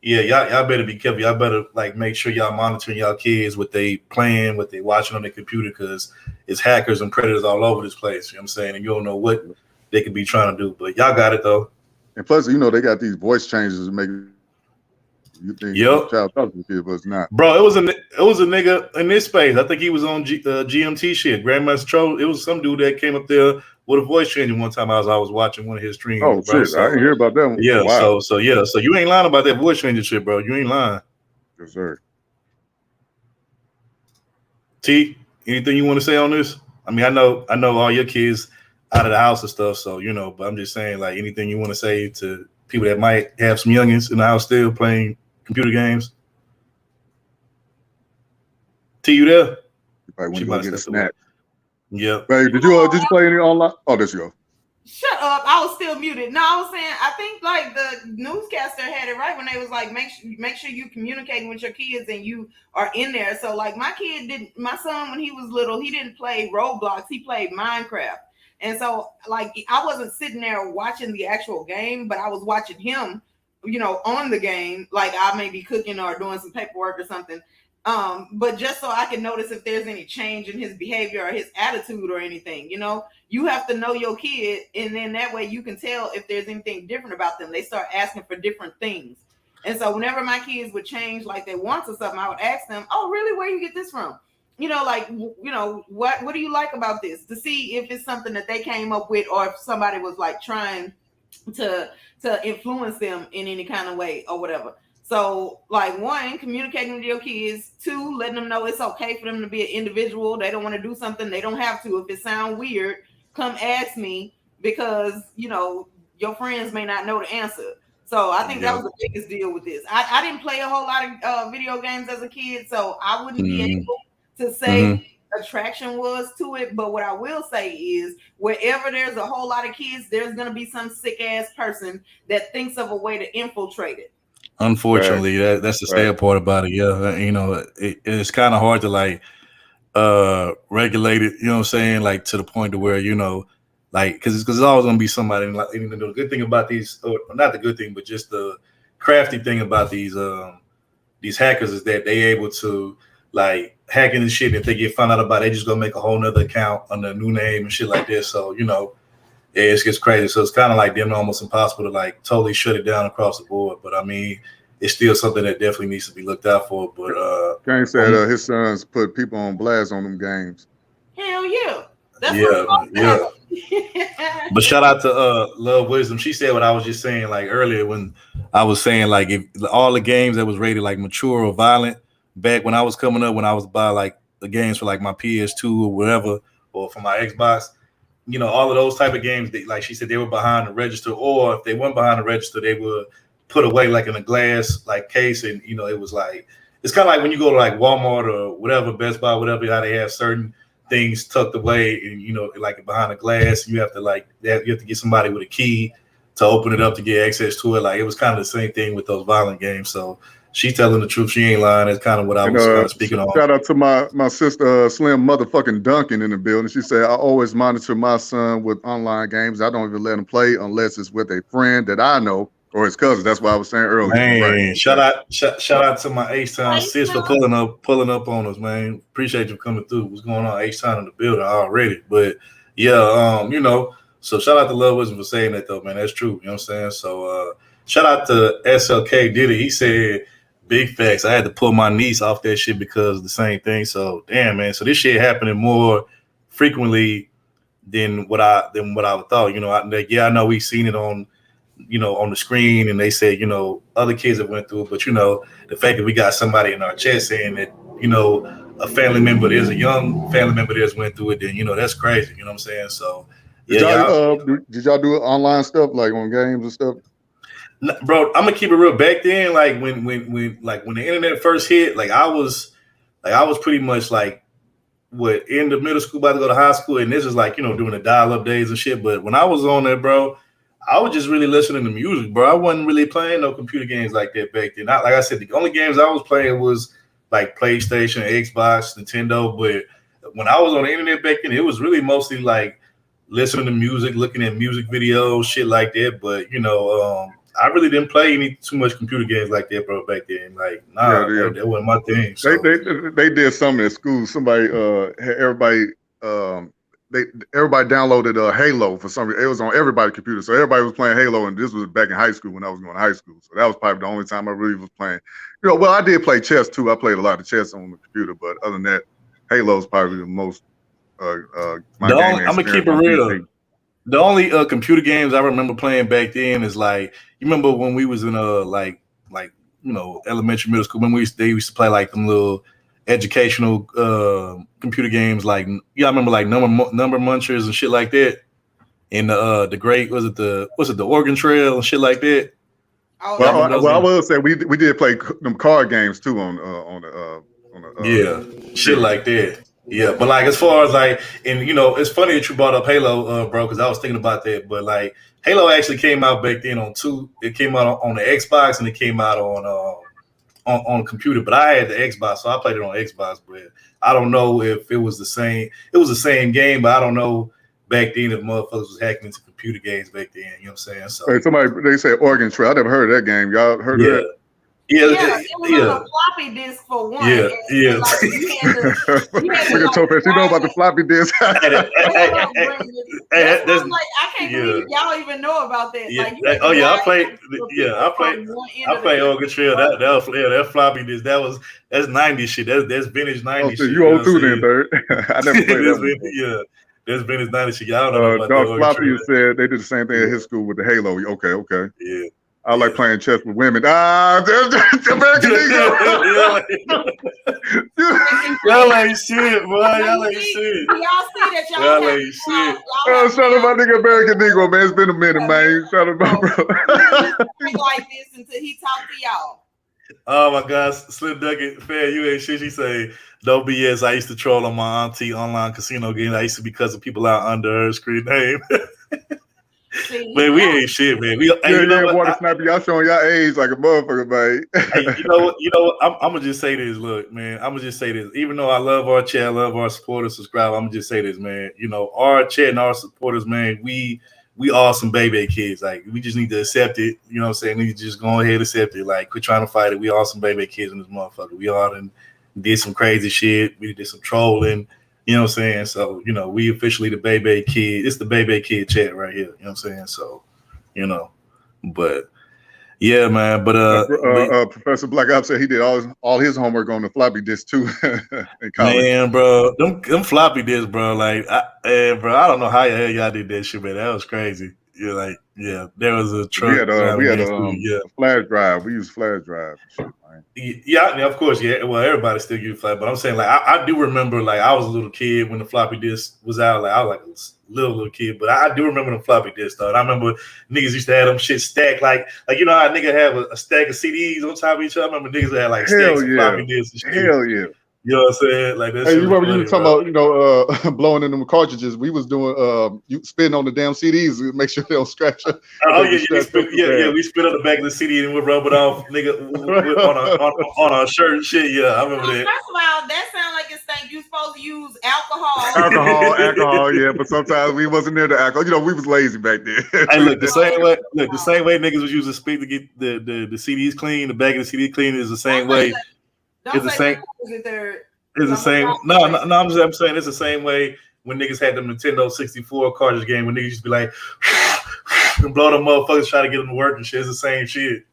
y'all better be careful. Y'all better like make sure y'all monitoring y'all kids, what they playing, what they watching on their computer, because it's hackers and predators all over this place. You know what I'm saying? And you don't know what they could be trying to do. But y'all got it though. And plus, they got these voice changes to make you think child talking to the kid, but it's not. Bro, it was a nigga in this space. I think he was on GMT shit, Grandmaster Troll. It was some dude that came up there with a voice changing one time. I was watching one of his streams. Oh bro. shit, so, I didn't hear about that one. Yeah, wow. so you ain't lying about that voice changing shit, bro. You ain't lying. Yes, sir. T, anything you want to say on this? I mean, I know all your kids out of the house and stuff, so but I'm just saying, like, anything you want to say to people that might have some youngins in the house still playing computer games? T, you there? You probably She want might to go get a step away. snack. Yep. Hey, did you play any online? Oh, there you go. Shut up! I was still muted. No, I was saying I think like the newscaster had it right when they was like make sure you communicating with your kids and you are in there. So like my son when he was little, he didn't play Roblox, he played Minecraft. And so like I wasn't sitting there watching the actual game, but I was watching him, on the game. Like I may be cooking or doing some paperwork or something. But just so I can notice if there's any change in his behavior or his attitude or anything, you have to know your kid, and then that way you can tell if there's anything different about them. They start asking for different things. And so whenever my kids would change, like they want or something, I would ask them, oh, really? Where you get this from? What do you like about this? To see if it's something that they came up with or if somebody was like trying to influence them in any kind of way or whatever. So, like, 1, communicating with your kids. 2, letting them know it's okay for them to be an individual. They don't want to do something, they don't have to. If it sounds weird, come ask me because, your friends may not know the answer. So I think that was the biggest deal with this. I didn't play a whole lot of video games as a kid, so I wouldn't be able to say attraction was to it. But what I will say is wherever there's a whole lot of kids, there's going to be some sick ass person that thinks of a way to infiltrate it. Unfortunately, that's the sad part about it. Yeah, it's kind of hard to like regulate it. You know what I'm saying? Like to the point to where like because there's always gonna be somebody. Like, the good thing about these, or not the good thing, but just the crafty thing about these hackers is that they able to like hacking and shit. If they get found out about it, they just gonna make a whole nother account under a new name and shit like this. So it gets crazy. So it's kind of like almost impossible to like totally shut it down across the board. But I mean, it's still something that definitely needs to be looked out for. But Kane said his sons put people on blast on them games. Hell yeah. That's yeah. But shout out to Love Wisdom. She said what I was just saying like earlier when I was saying like if all the games that was rated like mature or violent back when I was coming up, when I was buy like the games for like my PS2 or whatever, or for my Xbox. All of those type of games, like she said, they were behind the register, or if they weren't behind the register, they were put away like in a glass like case. And it was like it's kind of like when you go to like Walmart or whatever, Best Buy, whatever, how they have certain things tucked away and like behind a glass. You have to get somebody with a key to open it up to get access to it. Like it was kind of the same thing with those violent games. So she's telling the truth. She ain't lying. That's kind of what I was kind of speaking on. Shout out to my sister Slim motherfucking Duncan in the building. She said, I always monitor my son with online games. I don't even let him play unless it's with a friend that I know or his cousin. That's what I was saying earlier. Man, right. shout out to my H-Town sis for pulling up on us, man. Appreciate you coming through. What's going on? H-Town in the building already. But yeah, so shout out to Love Wisdom for saying that though, man. That's true. You know what I'm saying? So shout out to SLK Diddy. He said big facts. I had to pull my niece off that shit because of the same thing. So damn, man. So this shit happening more frequently than what I thought. I know we've seen it on the screen, and they said other kids have went through it, but the fact that we got somebody in our chat saying that a family member, there's a young family member that's went through it, then that's crazy. You know what I'm saying? So did y'all do online stuff like on games and stuff? Bro, I'm gonna keep it real. Back then, like when the internet first hit, like I was pretty much like in the middle school, about to go to high school, and this is like doing the dial-up days and shit. But when I was on there, bro, I was just really listening to music, bro. I wasn't really playing no computer games like that back then. Like I said, the only games I was playing was like PlayStation, Xbox, Nintendo. But when I was on the internet back then, it was really mostly like listening to music, looking at music videos, shit like that. But I really didn't play too much computer games like that, bro, back then. Like, that wasn't my thing. So. They did something at school. Somebody everybody downloaded Halo for some reason. It was on everybody's computer, so everybody was playing Halo. And this was back in high school when I was going to high school. So that was probably the only time I really was playing. Well, I did play chess too. I played a lot of chess on the computer, but other than that, Halo's probably the most. I'm gonna keep it real. PC. The only computer games I remember playing back then is like, you remember when we was in elementary, middle school, when they used to play like them little educational computer games, like I remember like number munchers and shit like that. And the great was it the Oregon Trail and shit like that. Oh, well, I will say we did play them card games too on the shit like that. Yeah, but like as far as like, and you know, it's funny that you brought up Halo, bro, because I was thinking about that. But like, Halo actually came out back then on two. It came out on the Xbox and it came out on computer. But I had the Xbox, so I played it on Xbox. But I don't know if it was the same. It was the same game, but I don't know back then if motherfuckers was hacking into computer games back then. You know what I'm saying? So hey, they say Oregon Trail. I never heard of that game. Y'all heard of that? Yeah, it was on a floppy disk for one. Yeah. Look at Topaz. You know about the floppy disk. I can't believe y'all even know about that. I played Oregon Trail. That floppy disk. That's 90s shit. That's vintage 90s shit. You old too then, Third. I never played that one. Yeah. That's vintage 90s shit. Y'all don't know about Dog Floppy said they did the same thing at his school with the Halo. Okay. Yeah. I like playing chess with women. There's American Eagle. Y'all ain't shit, boy. Y'all ain't shit. Y'all see that y'all ain't shit. Shout out my nigga American Eagle, man. It's been a minute, man. Shout out my bro. like this until he talked to y'all. Oh my God, Slim Duckett, fan, you ain't shit. She say, no BS. I used to troll on my auntie online casino game. I used to be cussing people out under her screen name. Man, we ain't shit, man. Water Sniper, y'all showing y'all age like a motherfucker, man. Hey, you know what? I'm gonna just say this. Look, man, I'm gonna just say this. Even though I love our chat, I love our supporters, subscribe. I'm gonna just say this, man. You know, our chat and our supporters, man. We awesome baby kids. Like, we just need to accept it. You know what I'm saying? We need to just go ahead and accept it. Like, quit trying to fight it. We awesome baby kids in this motherfucker. We all did some crazy shit. We did some trolling. You know what I'm saying? So, you know, we officially the Baby Kid. It's the Baby Kid chat right here. You know what I'm saying? So, you know, but yeah, man. But Professor Black Ops said he did all his homework on the floppy disk too in college. Man, bro, them floppy disks, bro. Like, bro, I don't know how the hell y'all did that shit, man. That was crazy. You're like, yeah, there was a truck. We had a flash drive. We used flash drive. Yeah, of course, yeah. Well, everybody still use flash, but I'm saying, like, I do remember, like, I was a little kid when the floppy disk was out. Like, I was like a little kid, but I do remember the floppy disk though. And I remember niggas used to have them shit stacked, like you know how a nigga have a stack of CDs on top of each other. I remember niggas that had like stacks of floppy disks and shit. Hell yeah. You know what I'm saying? Like, that's you remember you were talking about, you know, blowing in them cartridges. We was doing you spitting on the damn CDs to make sure they don't scratch. Oh yeah, we spit on the back of the CD and we rub it off, nigga, on a shirt and shit. Yeah, I remember that. First of all, that sounds like it's saying you supposed to use alcohol. Alcohol, yeah. But sometimes we wasn't near the alcohol. You know, we was lazy back then. Hey, look, the same way niggas was using spit to get the CDs clean, the back of the CD clean is the same way. It's the same. It's the same. No. I'm saying it's the same way when niggas had the Nintendo 64 cartridge game. When niggas used to be like, and blow them motherfuckers trying to get them to work and shit. It's the same shit.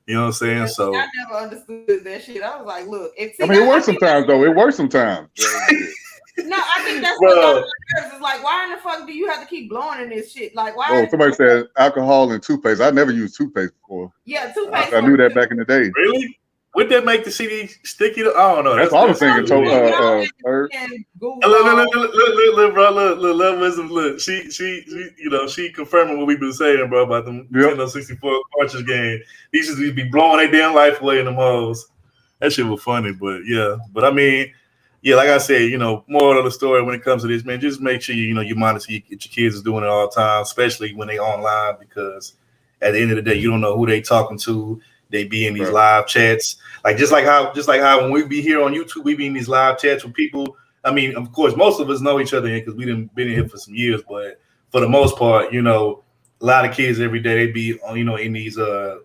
You know what I'm saying? So I never understood that shit. I was like, look, it works sometimes though. It works sometimes. No, I think that's what it's like. Why in the fuck do you have to keep blowing in this shit? Like, why? Oh, somebody said alcohol and toothpaste. I never used toothpaste before. Yeah, toothpaste. I knew that back in the day. Really? Would that make the CD sticky? I don't know. That's all I was thinking. Look, she, you know, she confirming what we've been saying, bro, about the Nintendo 64 cartridge game. These used to be blowing their damn life away in them hoes. That shit was funny, but yeah. But I mean, yeah, like I said, you know, moral of the story when it comes to this, man, just make sure you monitor your kids is doing it all the time, especially when they online, because at the end of the day, you don't know who they talking to. They be in these live chats, just like how when we be here on YouTube, we be in these live chats with people. I mean, of course, most of us know each other because we done been in here for some years, but for the most part, you know, a lot of kids every day they be on, you know, in these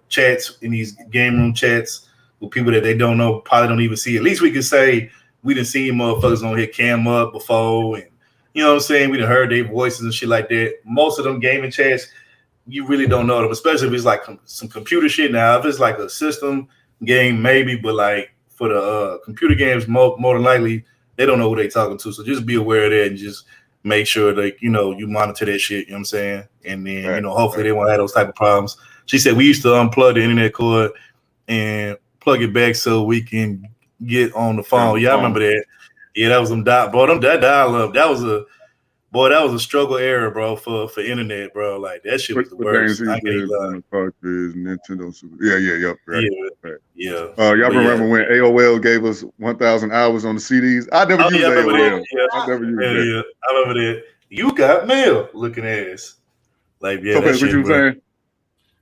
chats, in these game room chats with people that they don't know, probably don't even see. At least we can say we done seen motherfuckers on here cam up before, and you know what I'm saying. We done heard their voices and shit like that. Most of them gaming chats, you really don't know them, especially if it's like some computer shit. Now, if it's like a system game, maybe, but like for the computer games, more than likely, they don't know who they talking to. So just be aware of that and just make sure that, you know, you monitor that shit, you know what I'm saying? And then, you know, hopefully they won't have those type of problems. She said we used to unplug the internet cord and plug it back so we can get on the phone. Yeah, I remember that. Yeah, that was them dial-up. That boy, that was a struggle era, bro, for internet, bro. Like that shit was the worst. I can't lie. Nintendo Super. Yeah. Right. Yeah. Y'all remember when AOL gave us 1,000 hours on the CDs? I never used AOL. I never used that. Yeah, I remember that. You got mail looking ass. Like, yeah, So, that what shit, you bro. saying?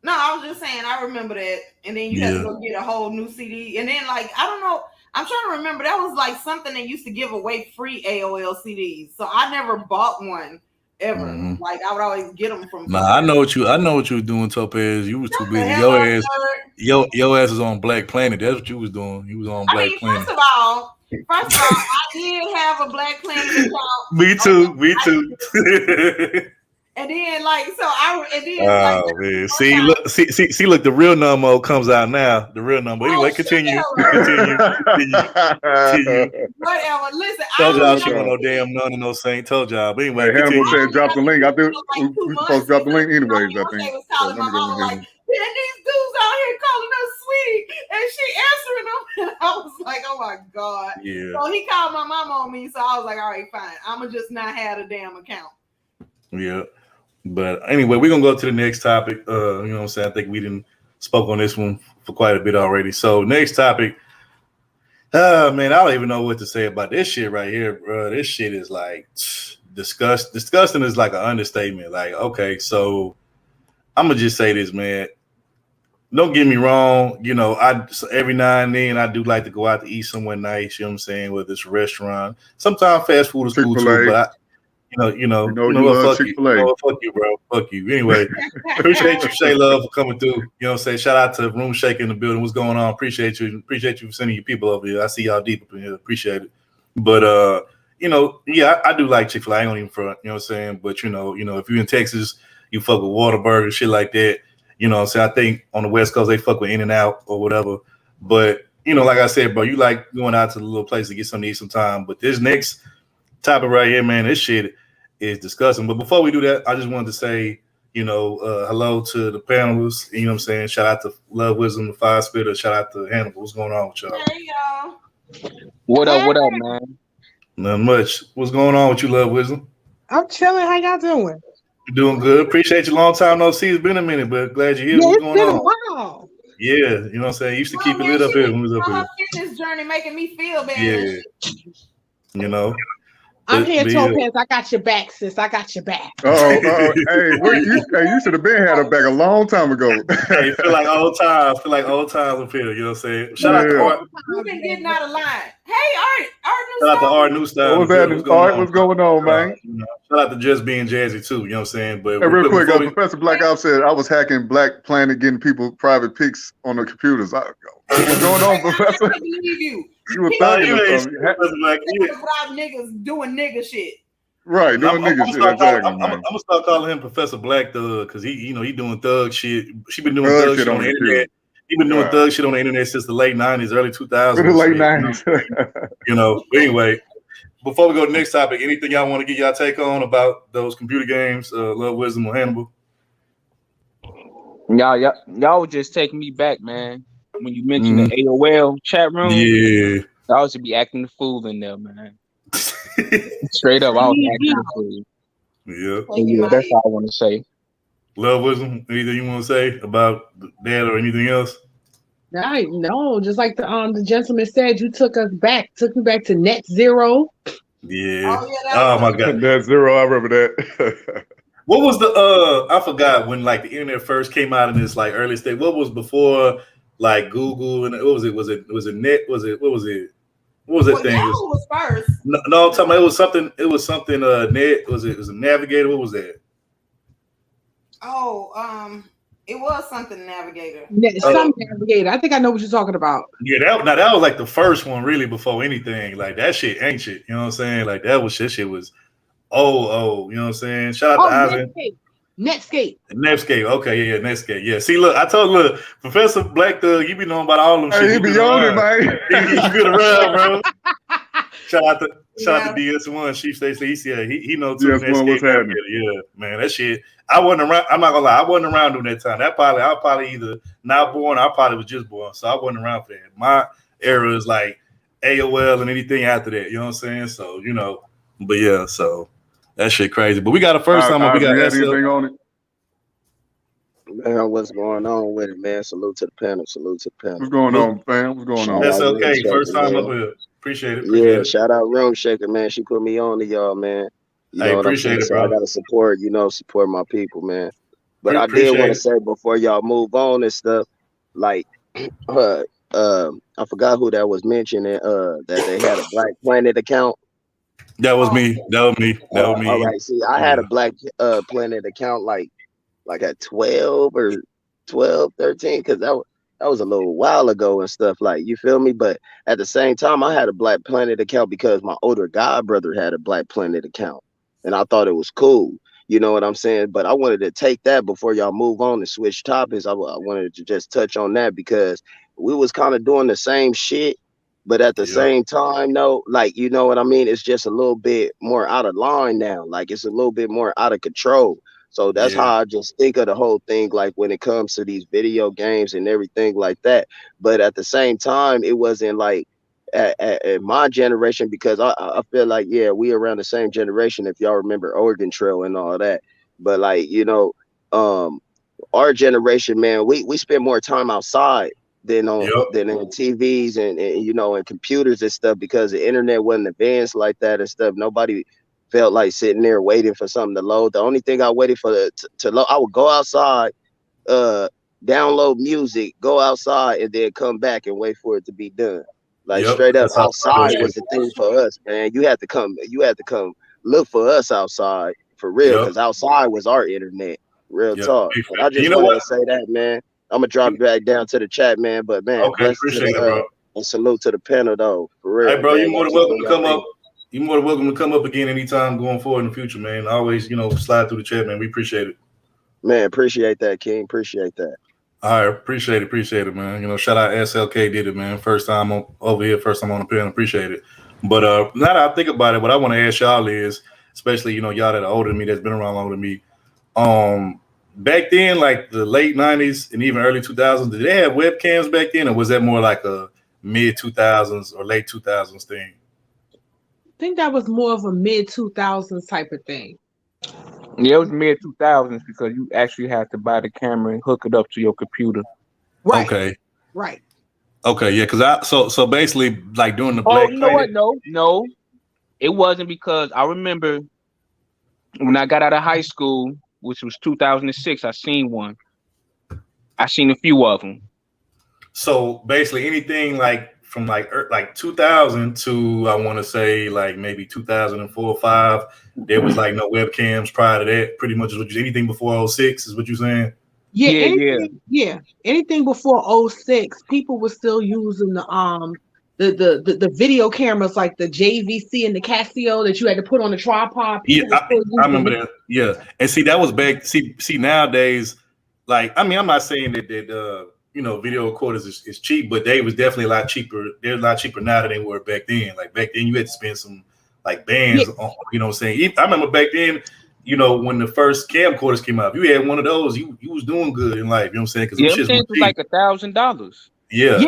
No, I was just saying I remember that. And then you had to go get a whole new CD. And then like, I don't know. I'm trying to remember. That was like something they used to give away free AOL CDs. So I never bought one ever. Mm-hmm. Like I would always get them from. Nah, I know what you were doing, Topaz. You was too busy. Your ass was on Black Planet. That's what you was doing. You was on Black Planet. First of all, I did have a Black Planet account. Me too. And then like man. See, look, the real number comes out now. The real number. Anyway, continue. Continue. Whatever. Listen, told y'all she want no damn none and no saint. Told y'all. But anyway, Hannibal said drop the link. I think we supposed to drop the link anyways. I think. Was calling my mama like, and these dudes out here calling us sweet, and she answering them, and I was like, oh my god. Yeah. So he called my mama on me, so I was like, all right, fine. I'ma just not have a damn account. Yeah. But anyway, we're gonna go to the next topic. You know what I'm saying? I think we didn't spoke on this one for quite a bit already. So next topic. Man, I don't even know what to say about this shit right here, bro. This shit is like disgusting is like an understatement. Like, okay, so I'm gonna just say this, man. Don't get me wrong, you know, every now and then I do like to go out to eat somewhere nice, you know what I'm saying, whether it's a restaurant. Sometimes fast food is cool too, but fuck you, fuck you, bro. Fuck you. Anyway, appreciate you, Shay Love, for coming through. You know what I'm saying? Shout out to Room Shake in the building. What's going on? Appreciate you. Appreciate you for sending your people over here. I see y'all deep up in here. Appreciate it. But you know, yeah, I do like Chick-fil-A. I ain't gonna even front, you know what I'm saying? But you know, if you're in Texas, you fuck with Whataburger, shit like that. You know what I'm saying? I think on the West Coast they fuck with In-N-Out or whatever. But you know, like I said, bro, you like going out to the little place to get something to eat sometime. But this next topic right here, man, this shit is disgusting. But before we do that, I just wanted to say, you know, hello to the panelists. You know what I'm saying? Shout out to Love Wisdom, the Fire Spitter. Shout out to Hannibal. What's going on with y'all? Hey, y'all. What up, man? Nothing much. What's going on with you, Love Wisdom? I'm chilling. How y'all doing? You're doing good. Appreciate you. Long time no see. It's been a minute, but glad you're here. Yeah, What's going on? Wow. Yeah, you know what I'm saying? Used to keep it lit up here when we was up here. Fitness journey making me feel bad. Yeah. You know. I'm here, Topaz. I got your back, sis. I got your back. Hey, you should have been had her back a long time ago. Hey, feel like old times up here. You know what I'm saying? Shout out to Art. You've been getting out of line. Hey, Art New Shout out to Art New Style. What was that? Art, what's going on, man? Shout out to Just Being Jazzy too. You know what I'm saying? But hey, real quick, Professor Black Ops said I was hacking Black Planet, getting people private pics on the computers. What's going on, Professor? I believe you. You were thinking about niggas doing nigga shit. Right, doing nigga shit. Exactly. I'm gonna start calling him Professor Black Thug because he doing thug shit. She been doing thug shit on the internet. He been doing thug shit on the internet since the late 90s, early 2000s. The late 90s. You know. But anyway, before we go to the next topic, anything y'all want to get y'all take on about those computer games, Love, Wisdom, or Hannibal? Y'all were just taking me back, man. When you mentioned the AOL chat room, yeah, I should be acting the fool in there, man. Straight up, I was acting the fool. Yeah, that's all I want to say. Love, Wisdom, anything you want to say about that or anything else? Right, no, just like the gentleman said, you took me back to net zero. Yeah. Oh my God, net zero. I remember that. What was the I forgot when like the internet first came out in this like early stage. What was before like Google and what was it? Was it net? What was that thing? Yahoo was first. No, I'm talking about it was something net. Was it a Navigator? What was that? Oh, it was something Navigator. Navigator. I think I know what you're talking about. Yeah, that was like the first one really before anything. Like that shit ancient. You know what I'm saying? Like that shit was you know what I'm saying? Shout out to Ivan. Netscape. Okay, yeah, Netscape. Yeah. See, look, I told Professor Black Thug, you be knowing about all them shit. He be on it, man. He been around, bro. Shout out to DS1, Chief Stacey. He knows too. DS1 was happening. Yeah, man, that shit. I wasn't around. I'm not gonna lie, I wasn't around during that time. I was probably either not born, I probably was just born, so I wasn't around for that. My era is like AOL and anything after that. You know what I'm saying? So you know, but yeah, so That shit crazy. But we got a first time. We got anything on it. Man, what's going on with it, man? Salute to the panel. Salute to the panel. What's going on, fam? What's going on? That's okay. First time up here. Appreciate it. Yeah, shout out Room Shaker, man. She put me on to y'all, man. You know what I'm saying? So I gotta support, support my people, man. But I did want to say before y'all move on and stuff, like I forgot who that was mentioning that they had a Black Planet account. That was me. That was me. All right. See, I had a Black Planet account like at 12 or 12, 13, because that was a little while ago and stuff, like, you feel me? But at the same time, I had a Black Planet account because my older god brother had a Black Planet account, and I thought it was cool. You know what I'm saying? But I wanted to take that before y'all move on and switch topics. I wanted to just touch on that because we was kind of doing the same shit, but at the same time, no, like, you know what I mean? It's just a little bit more out of line now. Like, it's a little bit more out of control. So that's how I just think of the whole thing, like when it comes to these video games and everything like that. But at the same time, it wasn't like at my generation, because I feel like, yeah, we around the same generation, if y'all remember Oregon Trail and all that. But like, our generation, man, we spend more time outside than on TVs and and computers and stuff, because the internet wasn't advanced like that and stuff. Nobody felt like sitting there waiting for something to load. The only thing I waited for to load, I would go outside, download music, go outside, and then come back and wait for it to be done. Like straight up, outside was the thing for us, man. You had to come look for us outside for real, because outside was our internet. Real talk. But I just wanted to say that, man. I'm gonna drop it back down to the chat, man. But man, appreciate it, bro. And salute to the panel, though, for real. Hey, bro, man. you're more than welcome to come up. You're more than welcome to come up again anytime going forward in the future, man. Always, slide through the chat, man. We appreciate it. Man, appreciate that, King. Appreciate that. All right, appreciate it, man. Shout out SLK did it, man. First time over here, first time on the panel. Appreciate it. But now that I think about it, what I want to ask y'all is, especially y'all that are older than me, that's been around longer than me. Back then, like the late 90s and even early 2000s, did they have webcams back then, or was that more like a mid 2000s or late 2000s thing? I think that was more of a mid 2000s type of thing. Yeah, it was mid 2000s because you actually had to buy the camera and hook it up to your computer. Right. Okay. Right. Okay. Yeah. Because so basically, like doing the Black. Oh, you know what? No, it wasn't, because I remember when I got out of high school, which was 2006. I seen one. I seen a few of them. So basically, anything like from like 2000 to I want to say like maybe 2004 or 5, there was like no webcams prior to that. Pretty much anything before 06 is what you're saying. Yeah. Anything before 06, people were still using the video cameras like the JVC and the Casio that you had to put on the tripod. I remember that. Yeah, and see that was back. See nowadays, like I'm not saying that video recorders is cheap, but they was definitely a lot cheaper. They're a lot cheaper now than they were back then. Like back then, you had to spend some like bands on. You know what I'm saying? I remember back then, when the first camcorders came out, if you had one of those, you was doing good in life. You know what I'm saying? Because it was like $1,000. Yeah.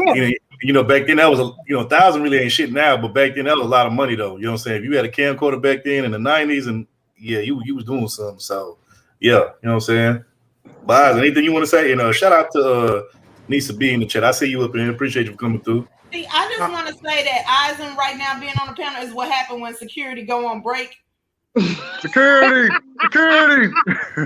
Back then that was $1,000 really ain't shit now, but back then that was a lot of money though. You know what I'm saying? If you had a camcorder back then in the 90s, and you was doing something. So you know what I'm saying? But anything you want to say? Shout out to Nisa B in the chat. I see you up in. Appreciate you for coming through. See, I just want to say that Eisen right now being on the panel is what happened when security go on break. Security.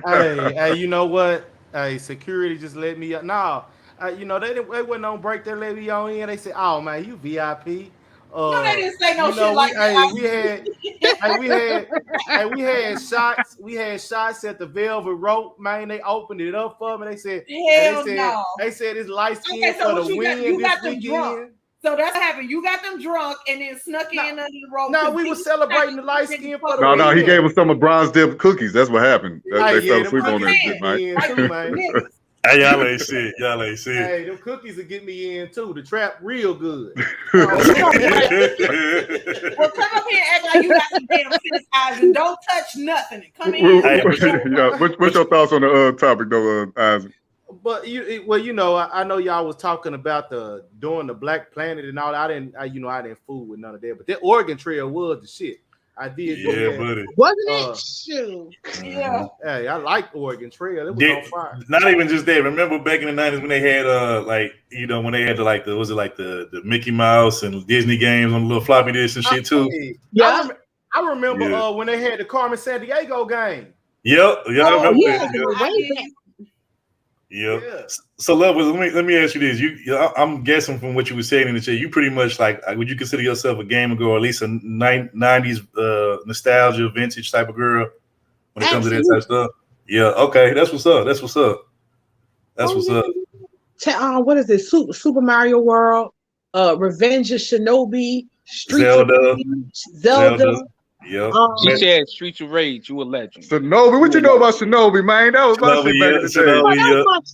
Hey, you know what? Hey, security just let me up. No, they wasn't on break. They let me on in. They said, "Oh man, you VIP." No, they didn't say no shit like that. We had shots. We had shots at the Velvet Rope, man. They opened it up for me. They said, no. They said it's light skin so for the win you got this them drunk. So that's what happened. You got them drunk and then snuck in under the rope. No, we were celebrating the light skin for the win. No, he gave us some of bronze dip cookies. That's what happened. They fell asleep on that shit, man. Hey, y'all ain't shit. Hey, them cookies will get me in too. The trap real good. Well, come up here and act like you got some damn sense, Eisen. Don't touch nothing. Come in. What's your thoughts on the topic though, Eisen? But I know y'all was talking about doing the Black Planet and all. I didn't fool with none of that. But that Oregon Trail was the shit. I did. Yeah, buddy. Wasn't it? Shoot. Yeah. Hey, I like Oregon Trail. It was Yeah, on fire. not even just that. Remember back in the 90s when they had like when they had the Mickey Mouse and Disney games on the little floppy disk and shit too. Yeah. I remember when they had the Carmen San Diego game. Yep. Yeah, I remember that. Yeah. Yeah. So, Love, let me ask you this. I'm guessing from what you were saying in the chat, you pretty much would you consider yourself a gamer girl, or at least a 90s nostalgia, vintage type of girl when it comes to that type of stuff? Yeah. Okay. That's what's up. That's what's up. What is this? Super Mario World, Revenge of Shinobi, Zelda. Yeah. She said Streets of Rage. You a legend. Shinobi, what you know about Shinobi, man? That was my shit back in the day.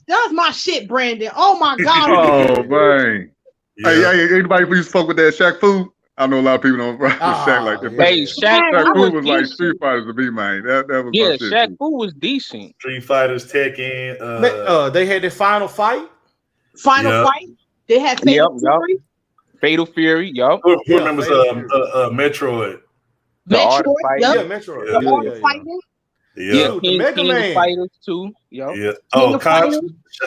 That was my shit, Brandon. Oh my god. Oh man. Hey, anybody please fuck with that Shaq Fu? I know a lot of people don't rock with Shaq like that. Hey, Shaq Fu was like Street Fighters to me, man. That was my shit. Shaq Fu was decent. Street Fighters, Tekken. They had the final fight. Fight. They had Fatal Fury. Fatal Fury. Yup. Who remembers Metroid? Metroid. Metroid. The art of fighting. Yeah, the Mega Man Fighters too. Yeah. Oh, Contra.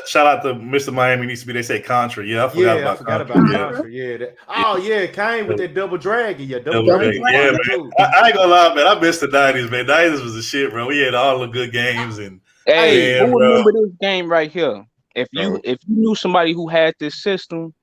Shout out to Mr. Miami. Needs to be. They say Contra. Yeah, I forgot about Contra. Yeah. It came with that Double Dragon. Yeah, Double Dragon. Yeah, man. I ain't gonna lie, man. I missed the 90s, man. 90s was the shit, bro. We had all the good games and. Hey, who remember this game right here? If you knew somebody who had this system,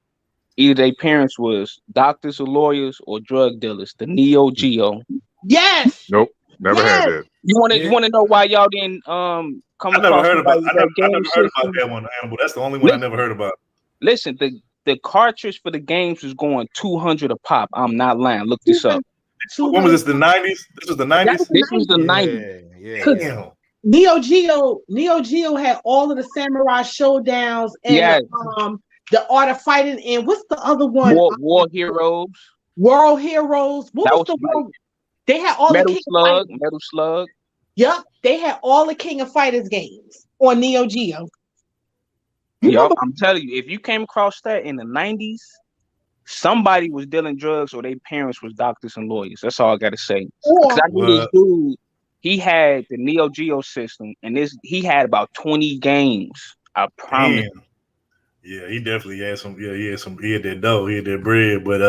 either their parents was doctors or lawyers or drug dealers. The Neo Geo. Yes. Nope. Never had that. You want to know why y'all didn't come I never heard about that one, Animal. That's the only one I never heard about. Listen, the cartridge for the games was going $200 a pop. I'm not lying. Look this up. When was this? The 90s? This was the 90s? This was the 90s. Yeah. Neo Geo had all of the Samurai Showdowns and the Art of Fighting, and what's the other one? War Heroes. World Heroes. What was the one? They had all Metal the Slug. Metal Slug. Yep, they had all the King of Fighters games on Neo Geo. Yep, I'm telling you, if you came across that in the 90s, somebody was dealing drugs or their parents was doctors and lawyers. That's all I gotta say. Because I knew this dude, he had the Neo Geo system, and he had about 20 games. I promise. Damn. Yeah, he definitely had some. Yeah, he had that dough, he had that bread. But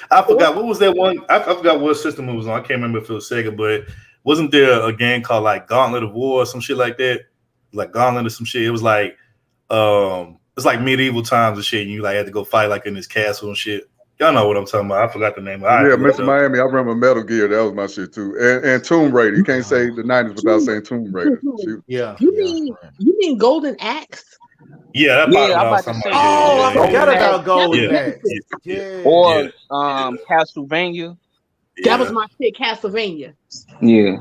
I forgot what was that one. I forgot what system it was on. I can't remember if it was Sega, but wasn't there a game called like Gauntlet of War or some shit like that? Like Gauntlet or some shit. It was like it's like medieval times and shit. And you like had to go fight like in this castle and shit. Y'all know what I'm talking about. I forgot the name. Mr. Miami. I remember Metal Gear. That was my shit too. And Tomb Raider. You can't say the 90s without saying Tomb Raider. Yeah. You mean Golden Axe? Yeah, I forgot about Golden Axe. Or Castlevania. That was my shit, Castlevania. Yeah.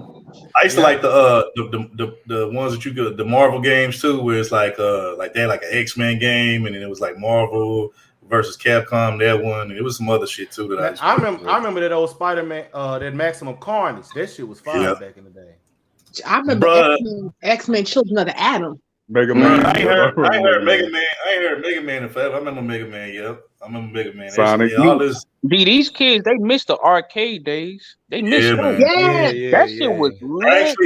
I used to like the ones that you could, the Marvel games too, where it's like they had like an X-Men game, and then it was like Marvel versus Capcom, that one, and it was some other shit too that I remember that old Spider-Man, that Maximum Carnage. That shit was fire back in the day. I remember X-Men Children of the Atom. Mega Man. I ain't heard Mega Man. I ain't heard Mega Man in forever. I remember Mega Man. Yep, I remember Mega Man. Sonic. These kids, they missed the arcade days. They missed man. That shit was lit.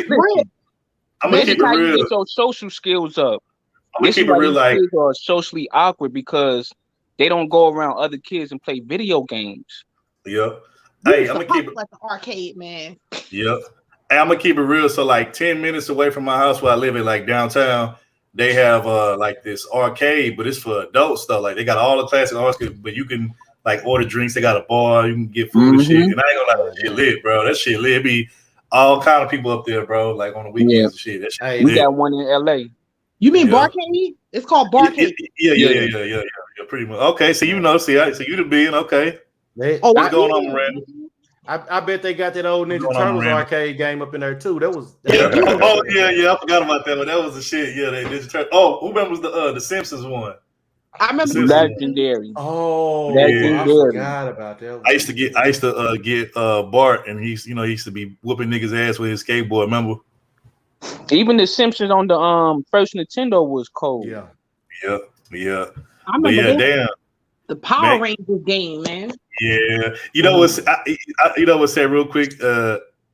I'm gonna keep it real. You get your social skills up. I'm gonna keep it real. Like kids are socially awkward because they don't go around other kids and play video games. Yep. Hey, I'm gonna keep it like the arcade, man. Yep. Hey, I'm gonna keep it real. So like 10 minutes away from my house where I live in, like downtown, they have like this arcade, but it's for adult stuff. Like they got all the classic arcade, but you can like order drinks. They got a bar, you can get food and shit. And I ain't gonna lie, that shit lit, bro. That shit lit. It be all kind of people up there, bro. Like on the weekends and shit. That shit we got one in LA. You mean Barcade? It's called Barcade. Yeah. Pretty much. Okay, so you know, so you the being okay. What's going on, Miranda? I bet they got that old Ninja Turtles arcade game up in there too. That was yeah. I forgot about that one. That was the shit. Yeah, they Ninja Turtles. Oh, who remembers the Simpsons one? I remember Legendary. Oh, Legendary. I forgot about that one. I used to get Bart, and he used to be whooping niggas' ass with his skateboard. Remember? Even the Simpsons on the first Nintendo was cold. Yeah. I remember damn. The Power Rangers game, man. Yeah, you know what's said real quick.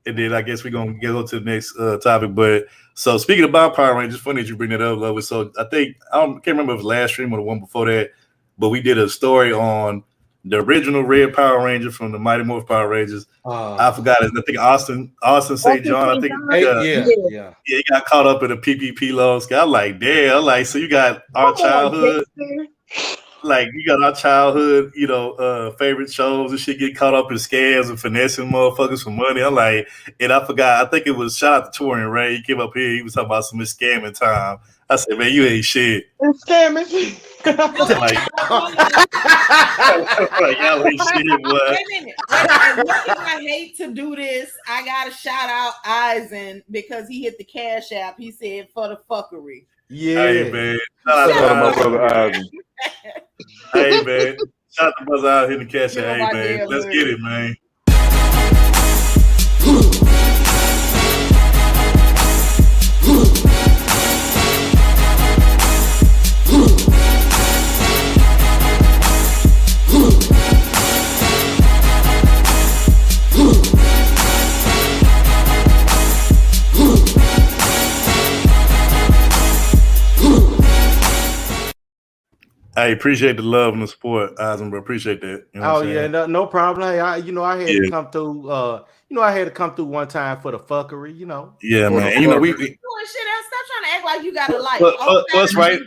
And then I guess we're gonna go to the next topic. But so speaking about Power Rangers, funny that you bring that up, Lois. So I think can't remember if it was last stream or the one before that, but we did a story on the original Red Power Ranger from the Mighty Morphin Power Rangers. I forgot his. I think Austin St. John. I think he got caught up in a PPP loss. I'm like, damn. So you got our childhood. Like you got our childhood, favorite shows and shit get caught up in scams and finessing motherfuckers for money. I'm like, and I forgot. I think it was shout out to Torian Ray. He came up here. He was talking about some scamming time. I said, man, you ain't shit. It's scamming. Like y'all ain't shit, boy. Wait a minute. I hate to do this. I gotta shout out Eisen because he hit the cash app. He said for the fuckery. Yeah, hey, man. Shout out to my brother Eisen. Hey, man. Shout out to brother out here in the cash app. Hey, man. Let's get it, man. I appreciate the love and the support, Eisen, bro. Appreciate that. You know no problem. Hey, I had to come through. I had to come through one time for the fuckery. Yeah, man. And, we doing shit else. Stop trying to act like you got a life.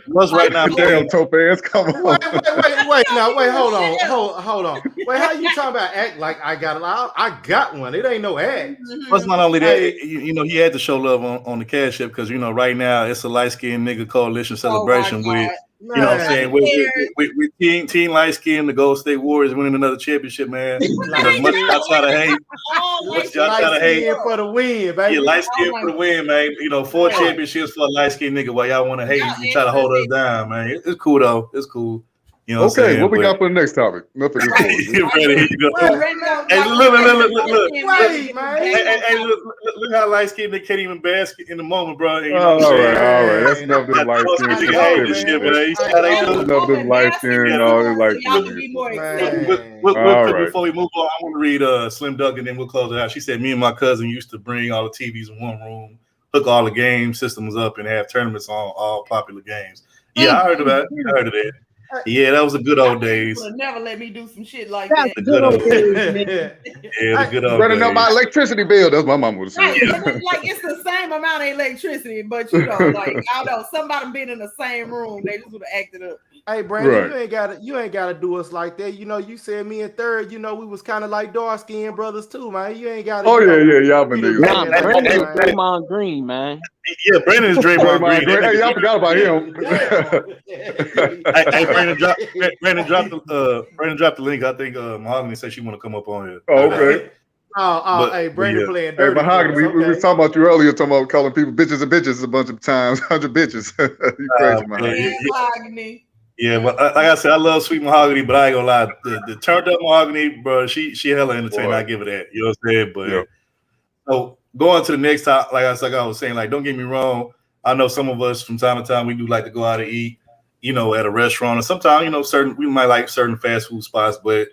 What's right now? Damn, Topaz, come on. Wait. Hold on. Wait, how you talking about act like I got a life? I got one. It ain't no act. Plus, not only that, he had to show love on the cash app because right now it's a light skinned nigga coalition celebration with. You know what I'm saying? With Team Light Skin, the Golden State Warriors winning another championship, man. As much as y'all try to hate, for the win, baby. Yeah, light skin for the win, man. 4 championships for a light skin nigga. While y'all want to hate, you try to hold us down, man. It's cool though. It's cool. You know what I'm saying? What we got for the next topic? Nothing. Here you go. Hey, look how light skinned they can't even bask in the moment, bro. All right. That's enough of this light skin. Enough of this light skin and all this light skin. Before we move on, I want to read Slim Duck and then we'll close it out. She said, me and my cousin used to bring all the TVs in one room, hook all the game systems up, and have tournaments on all popular games. Yeah, I heard of that. Yeah, that was the good old days. Would never let me do some shit like that. The good old days. Yeah, the good old days. Running up my electricity bill. That's what my mom would say. Right. Like it's the same amount of electricity, but like I don't know, somebody been in the same room, they just would have acted up. Hey, Brandon, you ain't gotta do us like that. You said me and Third, we was kind of like dark skinned brothers too, man. You ain't gotta. Oh yeah, y'all been there. Brandon's Draymond Green, man. Yeah, Brandon's Draymond Green. Hey, y'all forgot about him. Hey, Brandon dropped the link. I think Mahogany said she want to come up on here. Oh, okay. Hey, Brandon playing dirty. Hey, Mahogany, we were talking about you earlier, talking about calling people bitches and bitches a bunch of times, 100 bitches. You crazy, Mahogany. Yeah, but like I said, I love Sweet Mahogany, but I ain't gonna lie, the turned up Mahogany, bro, she hella entertaining. I give her that. You know what I'm saying? But so going to the next top, like I was saying, like don't get me wrong. I know some of us from time to time we do like to go out and eat, at a restaurant, or sometimes we might like certain fast food spots, but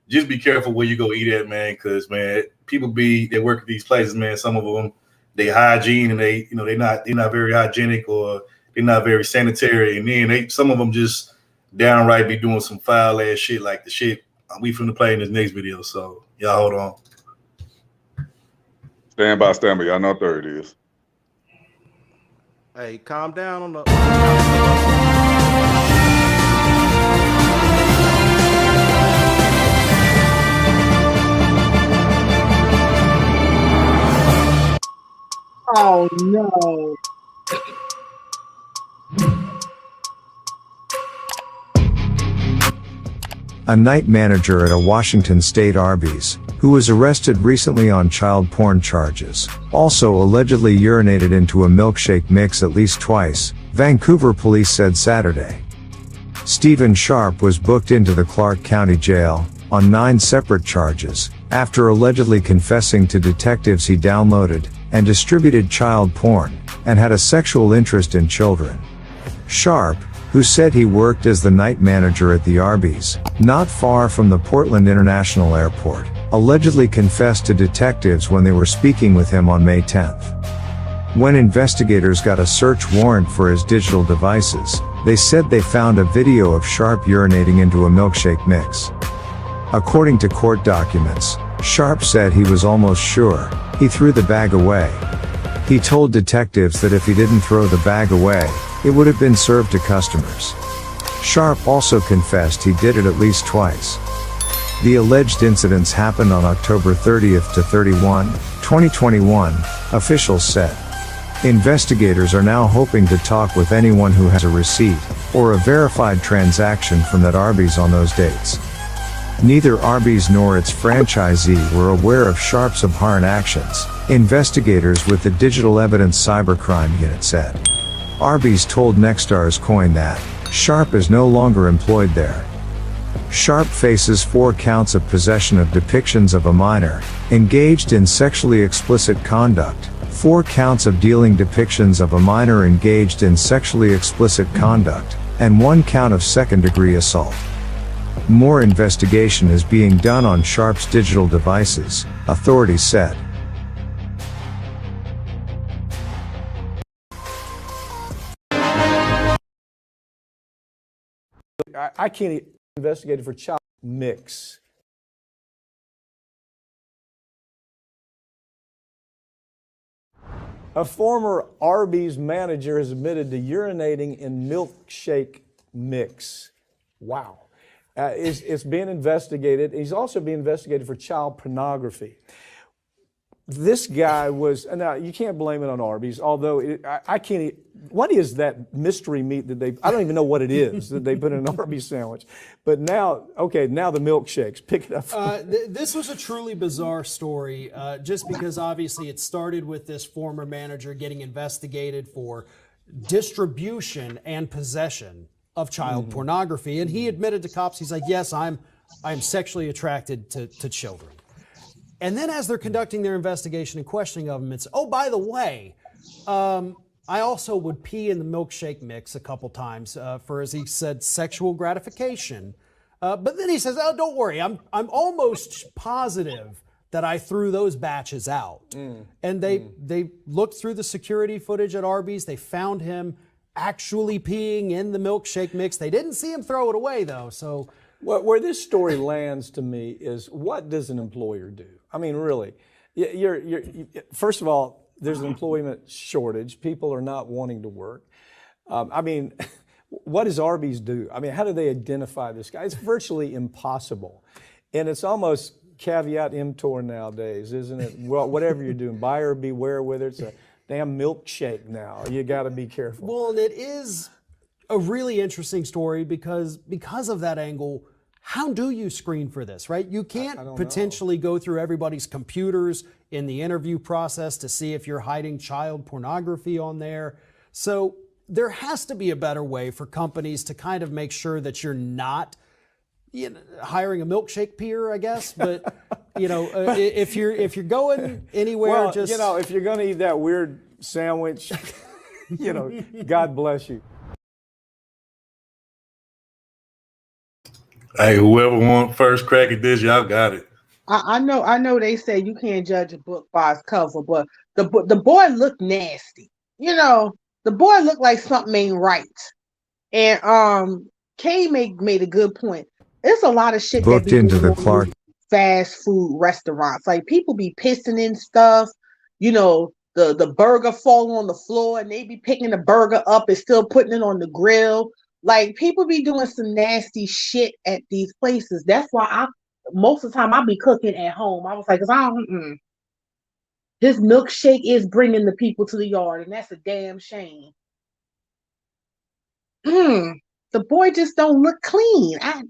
just be careful where you go eat at, man, because man, people they work at these places, man. Some of them they hygiene and they're not very hygienic or they're not very sanitary, and then some of them just downright be doing some foul ass shit like the shit we finna play in this next video. So y'all hold on. Stand by. Y'all know Third is. Hey, calm down on the. Oh no. A night manager at a Washington state Arby's, who was arrested recently on child porn charges, also allegedly urinated into a milkshake mix at least twice, Vancouver police said Saturday. Stephen Sharp was booked into the Clark County Jail on 9 separate charges, after allegedly confessing to detectives he downloaded and distributed child porn, and had a sexual interest in children. Sharp, who said he worked as the night manager at the Arby's, not far from the Portland International Airport, allegedly confessed to detectives when they were speaking with him on May 10th. When investigators got a search warrant for his digital devices, they said they found a video of Sharp urinating into a milkshake mix. According to court documents, Sharp said he was almost sure he threw the bag away. He told detectives that if he didn't throw the bag away, it would have been served to customers. Sharp also confessed he did it at least twice. The alleged incidents happened on October 30th to 31, 2021, officials said. Investigators are now hoping to talk with anyone who has a receipt or a verified transaction from that Arby's on those dates. Neither Arby's nor its franchisee were aware of Sharp's abhorrent actions, investigators with the Digital Evidence Cybercrime Unit said. Arby's told Nextars Coin that Sharp is no longer employed there. Sharp faces 4 counts of possession of depictions of a minor engaged in sexually explicit conduct, 4 counts of dealing depictions of a minor engaged in sexually explicit conduct, and 1 count of second-degree assault. More investigation is being done on Sharp's digital devices, authorities said. I can't investigate for child mix. A former Arby's manager has admitted to urinating in milkshake mix. Wow. It's being investigated. He's also being investigated for child pornography. This guy was, now you can't blame it on Arby's, although I can't, what is that mystery meat that I don't even know what it is that they put in an Arby's sandwich. But now, okay, now the milkshakes, pick it up. This was a truly bizarre story, just because obviously it started with this former manager getting investigated for distribution and possession of child pornography. And he admitted to cops, he's like, yes, I'm sexually attracted to children. And then as they're conducting their investigation and questioning of him, it's, oh, by the way, I also would pee in the milkshake mix a couple times for, as he said, sexual gratification. But then he says, oh, don't worry, I'm almost positive that I threw those batches out. And they looked through the security footage at Arby's. They found him actually peeing in the milkshake mix. They didn't see him throw it away, though. So where this story lands to me is, what does an employer do? I mean, really, first of all, there's an employment shortage. People are not wanting to work. I mean, what does Arby's do? I mean, how do they identify this guy? It's virtually impossible. And it's almost caveat emptor nowadays, isn't it? Well, whatever you're doing, buyer beware with it. It's a damn milkshake now. You got to be careful. Well, and it is a really interesting story because of that angle. How do you screen for this, right? You can't potentially go through everybody's computers in the interview process to see if you're hiding child pornography on there. So there has to be a better way for companies to kind of make sure that you're not hiring a milkshake peer, I guess. But if you're going anywhere, well, if you're going to eat that weird sandwich, God bless you. Hey, whoever want first crack at this, y'all got it. I know they say you can't judge a book by its cover, but the boy looked nasty. The boy looked like something ain't right. And Kay made a good point. There's a lot of shit booked that be into the going Clark on fast food restaurants. Like people be pissing in stuff. The burger fall on the floor and they be picking the burger up and still putting it on the grill. Like people be doing some nasty shit at these places. That's why most of the time I be cooking at home. I was like, this milkshake is bringing the people to the yard, and that's a damn shame. The boy just don't look clean. I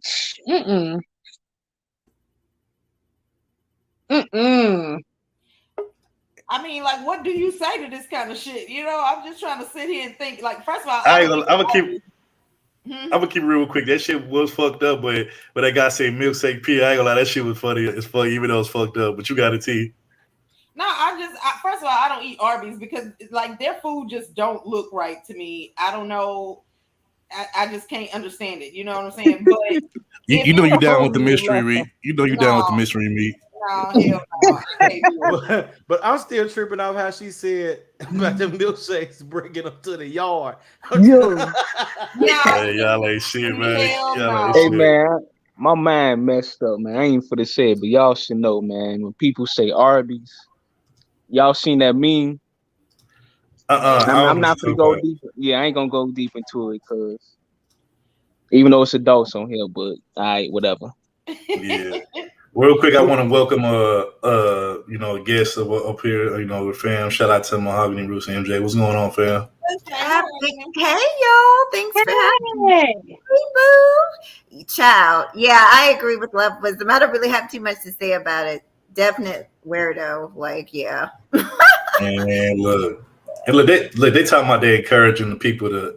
mean, like, what do you say to this kind of shit? I'm just trying to sit here and think. Like, first of all, I'm gonna keep it real quick. That shit was fucked up, but that guy said milkshake pee. I ain't gonna lie, that shit was funny. It's funny, even though it's fucked up. But you got it, T. No, first of all, I don't eat Arby's because like their food just don't look right to me. I don't know. I just can't understand it. You know what I'm saying? But you know you down with the mystery meat. You know you down with the mystery meat. hell no. But I'm still tripping off how she said about the milkshakes bringing them to the yard. Yeah. Hey, y'all ain't shit, man. Y'all ain't Hey shit. man, my mind messed up, man. I ain't for to say it, but y'all should know, man. When people say Arby's, y'all seen that meme? I'm not gonna go deep. Yeah, I ain't gonna go deep into it because even though it's adults on here, but alright, whatever. Yeah. Real quick, I want to welcome a guest up here, with fam. Shout out to Mahogany Roots and MJ. What's going on, fam? Hey y'all, thanks for having me. Hey, boo. Child. Yeah, I agree with Love Wisdom. I don't really have too much to say about it. Definite weirdo. Like, yeah. And look, they talking about they encouraging the people to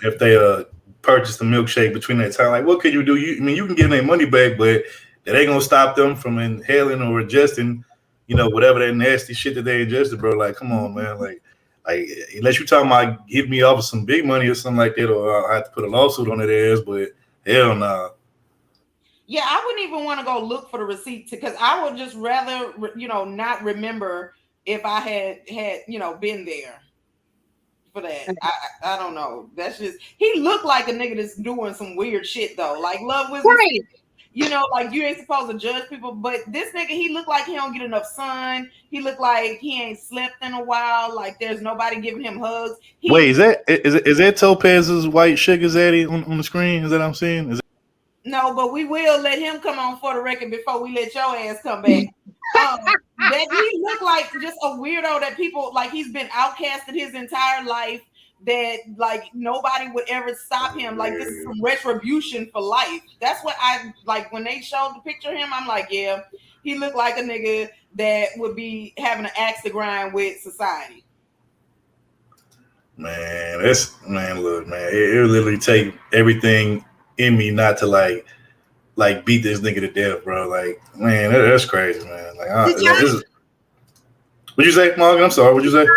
if they purchase the milkshake between that time. Like, what could you do? You can get their money back, but that ain't gonna stop them from inhaling or ingesting, whatever that nasty shit that they ingested, bro. Like, come on, man. Like unless you talking about hit me off with some big money or something like that, or I have to put a lawsuit on that ass. But hell nah. Yeah, I wouldn't even want to go look for the receipt because I would just rather, not remember if I had been there for that. I don't know. That's just, he looked like a nigga that's doing some weird shit though. Like Love Wisdom, like you ain't supposed to judge people, but this nigga, he looked like he don't get enough sun. He looked like he ain't slept in a while. Like there's nobody giving him hugs. Wait, is that Topaz's white sugar daddy on the screen? Is that what I'm seeing? No, but we will let him come on for the record before we let your ass come back. That he looked like just a weirdo that people like. He's been outcasted his entire life. That like nobody would ever stop him. Like this is some retribution for life. That's what I like when they showed the picture of him. I'm like, yeah, he looked like a nigga that would be having an axe to grind with society. Man, look, man, it literally take everything in me not to like beat this nigga to death, bro. Like, man, that's crazy, man. Like, what'd you say, Morgan? I'm sorry. What'd you say?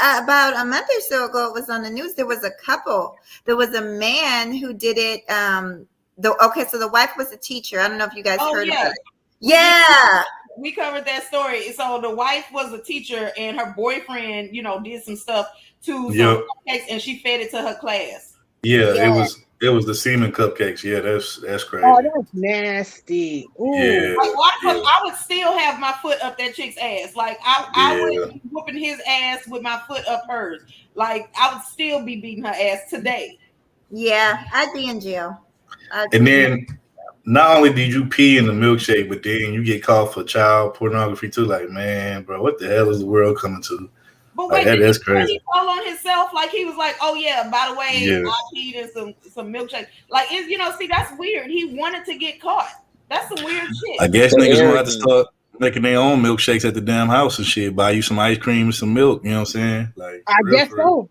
About a month or so ago, it was on the news. There was a couple. There was a man who did it. So the wife was a teacher. I don't know if you guys heard of it. Yeah. We covered that story. So the wife was a teacher and her boyfriend, did some stuff to some cupcakes and she fed it to her class. Yeah, it was the semen cupcakes. Yeah, that's crazy. Oh, that's nasty. Ooh. Yeah, I would still have my foot up that chick's ass. Like I would be whooping his ass with my foot up hers. Like I would still be beating her ass today. Yeah, I'd be in jail. And then not only did you pee in the milkshake, but then you get called for child pornography too. Like, man, bro, what the hell is the world coming to? But like, wait, that's crazy. He told on himself, like he was like, "Oh yeah, by the way, I peed in some milkshake." Like, see, that's weird. He wanted to get caught. That's some weird shit. I guess niggas gonna have to start making their own milkshakes at the damn house and shit. Buy you some ice cream and some milk. You know what I'm saying? Like, I guess so.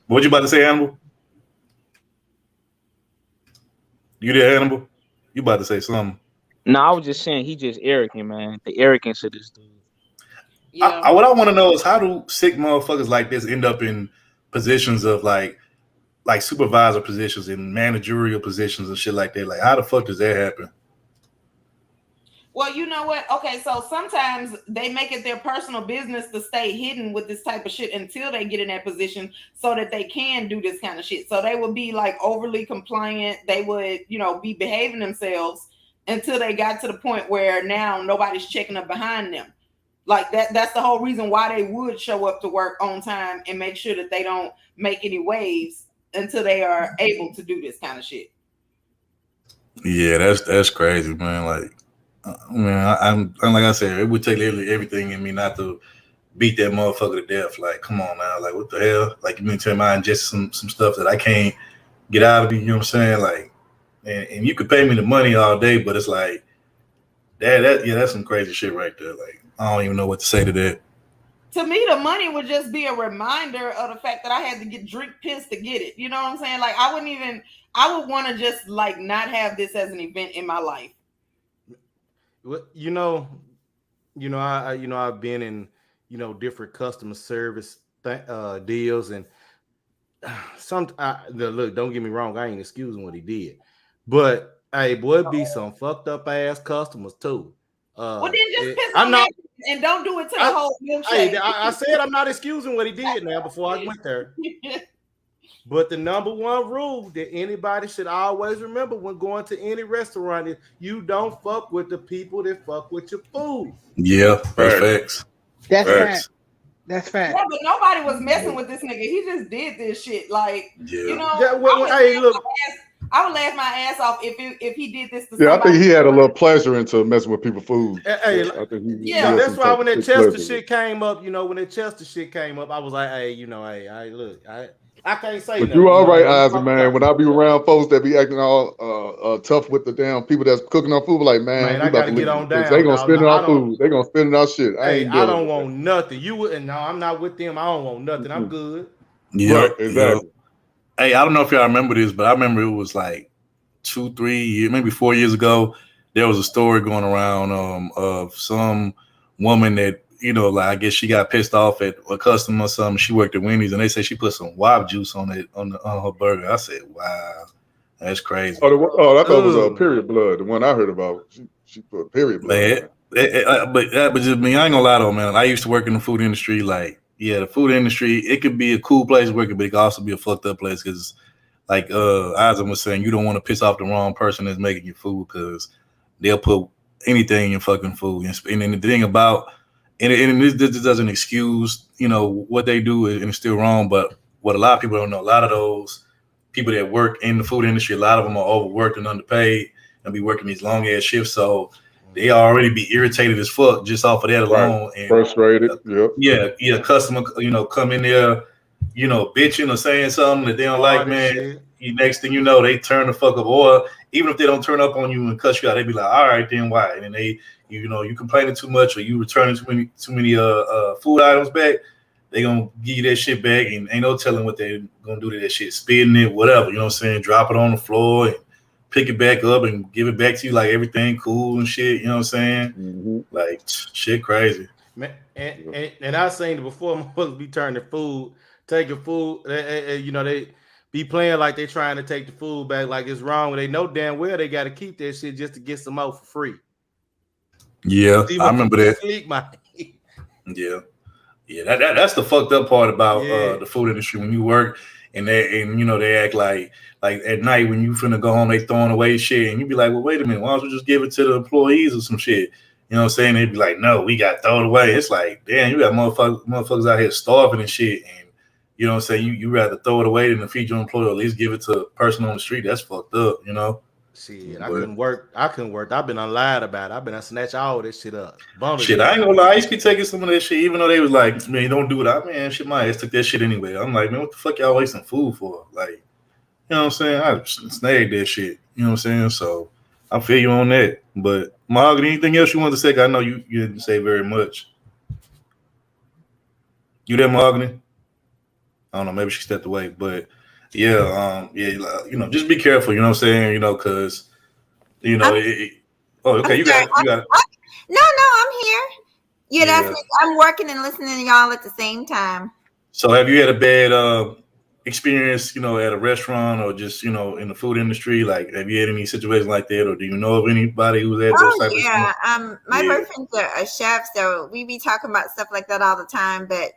What you about to say, Hannibal? You there, Hannibal? You about to say something? No, I was just saying he just arrogant, man. The arrogance of this dude. Yeah. What I want to know is how do sick motherfuckers like this end up in positions of like supervisor positions and managerial positions and shit like that? Like, how the fuck does that happen? Well, you know what? Okay, so sometimes they make it their personal business to stay hidden with this type of shit until they get in that position so that they can do this kind of shit. So they would be like overly compliant. They would, be behaving themselves until they got to the point where now nobody's checking up behind them. Like that's the whole reason why they would show up to work on time and make sure that they don't make any waves until they are able to do this kind of shit. Yeah, that's crazy, man. Like, I'm like I said, it would take literally everything in me not to beat that motherfucker to death. Like, come on now, like what the hell? Like, you mean to tell me I ingest some stuff that I can't get out of me, you know what I'm saying? Like, and you could pay me the money all day, but it's like that's some crazy shit right there. Like, I don't even know what to say to that. To me, the money would just be a reminder of the fact that I had to drink piss to get it. You know what I'm saying? Like, I would want to just like not have this as an event in my life. I've been in, different customer service deals, and look, don't get me wrong, I ain't excusing what he did, but hey, boy, be some fucked up ass customers too. Well, then just piss I'm on not. that and don't do it to the whole milkshake. Hey, I said I'm not excusing what he did now before I went there. But the number one rule that anybody should always remember when going to any restaurant is you don't fuck with the people that fuck with your food. Yeah, that's facts. That's fact. That's fact. Yeah, but nobody was messing with this nigga. He just did this shit. Like, you know, Yeah, I would laugh my ass off if he did this to Yeah, I somebody. think he had a little pleasure into messing with people's food. Hey, I think yeah, that's why when that Chester shit came up, when that Chester shit came up, I was like, hey, look, I can't say But nothing. you all right, Isaac, man. When I be around folks that be acting all tough with the damn people that's cooking our food, like, man, I gotta get on down. They gonna spend our food. They gonna spend our shit. Hey, I don't want nothing. You wouldn't. No, I'm not with them. I don't want nothing. I'm good. Yeah, right, exactly. Hey, I don't know if y'all remember this, but I remember it was like 2-3 years, maybe 4 years ago. There was a story going around of some woman that I guess she got pissed off at a customer or something. She worked at Wendy's and they say she put some WAP juice on her burger. I said, wow, that's crazy. Oh, I thought it was period blood. The one I heard about, she put period blood. Man, but just me, I ain't gonna lie though, man. I used to work in the food industry. Like, yeah, the food industry, it could be a cool place working, but it could also be a fucked up place because, like Isaac was saying, you don't want to piss off the wrong person that's making your food because they'll put anything in your fucking food. And then the thing about and this doesn't excuse, what they do, and it's still wrong. But what a lot of people don't know, a lot of those people that work in the food industry, a lot of them are overworked and underpaid and be working these long ass shifts. So they already be irritated as fuck just off of that alone. Right. And frustrated. Yep. Yeah. Customer, come in there, bitching or saying something that they don't like, man. Next thing you know, they turn the fuck up. Or even if they don't turn up on you and cuss you out, they be like, all right, then why? And then they, you complaining too much or you returning too many food items back, they gonna give you that shit back and ain't no telling what they gonna do to that shit, spitting it, whatever, drop it on the floor and pick it back up and give it back to you like everything cool and shit, Mm-hmm. Like shit crazy. Man, and I seen it before, motherfuckers be turning taking food, they be playing like they trying to take the food back like it's wrong. They know damn well they got to keep that shit just to get some out for free. Yeah, I remember that. Yeah, that's the fucked up part about the food industry when you work and they act like at night when you finna go home they throwing away shit and you be like, well, wait a minute, why don't you just give it to the employees or some shit? You know what I'm saying? They'd be like, no, we got to throw it away. It's like, damn, you got motherfuckers out here starving and shit, and you know what I'm saying? You rather throw it away than to feed your employee or at least give it to a person on the street. That's fucked up, Shit, I couldn't work. I've been unlied about it. I've been snatch all this shit up. Shit, I ain't gonna lie. I used to be taking some of that shit, even though they was like, man, don't do it. Shit, my ass took that shit anyway. I'm like, man, what the fuck y'all wasting food for? Like, you know what I'm saying? I snagged that shit. You know what I'm saying? So I feel you on that. But Mahogany, anything else you want to say? I know you didn't say very much. You there, Mahogany? I don't know. Maybe she stepped away, but. Yeah, just be careful, you know what I'm saying, because, okay, you got it. No, I'm here. Yeah, that's me. I'm working and listening to y'all at the same time. So have you had a bad experience, at a restaurant or just, in the food industry? Like, have you had any situations like that, or do you know of anybody who's had those type of my boyfriend's a chef, so we be talking about stuff like that all the time, but,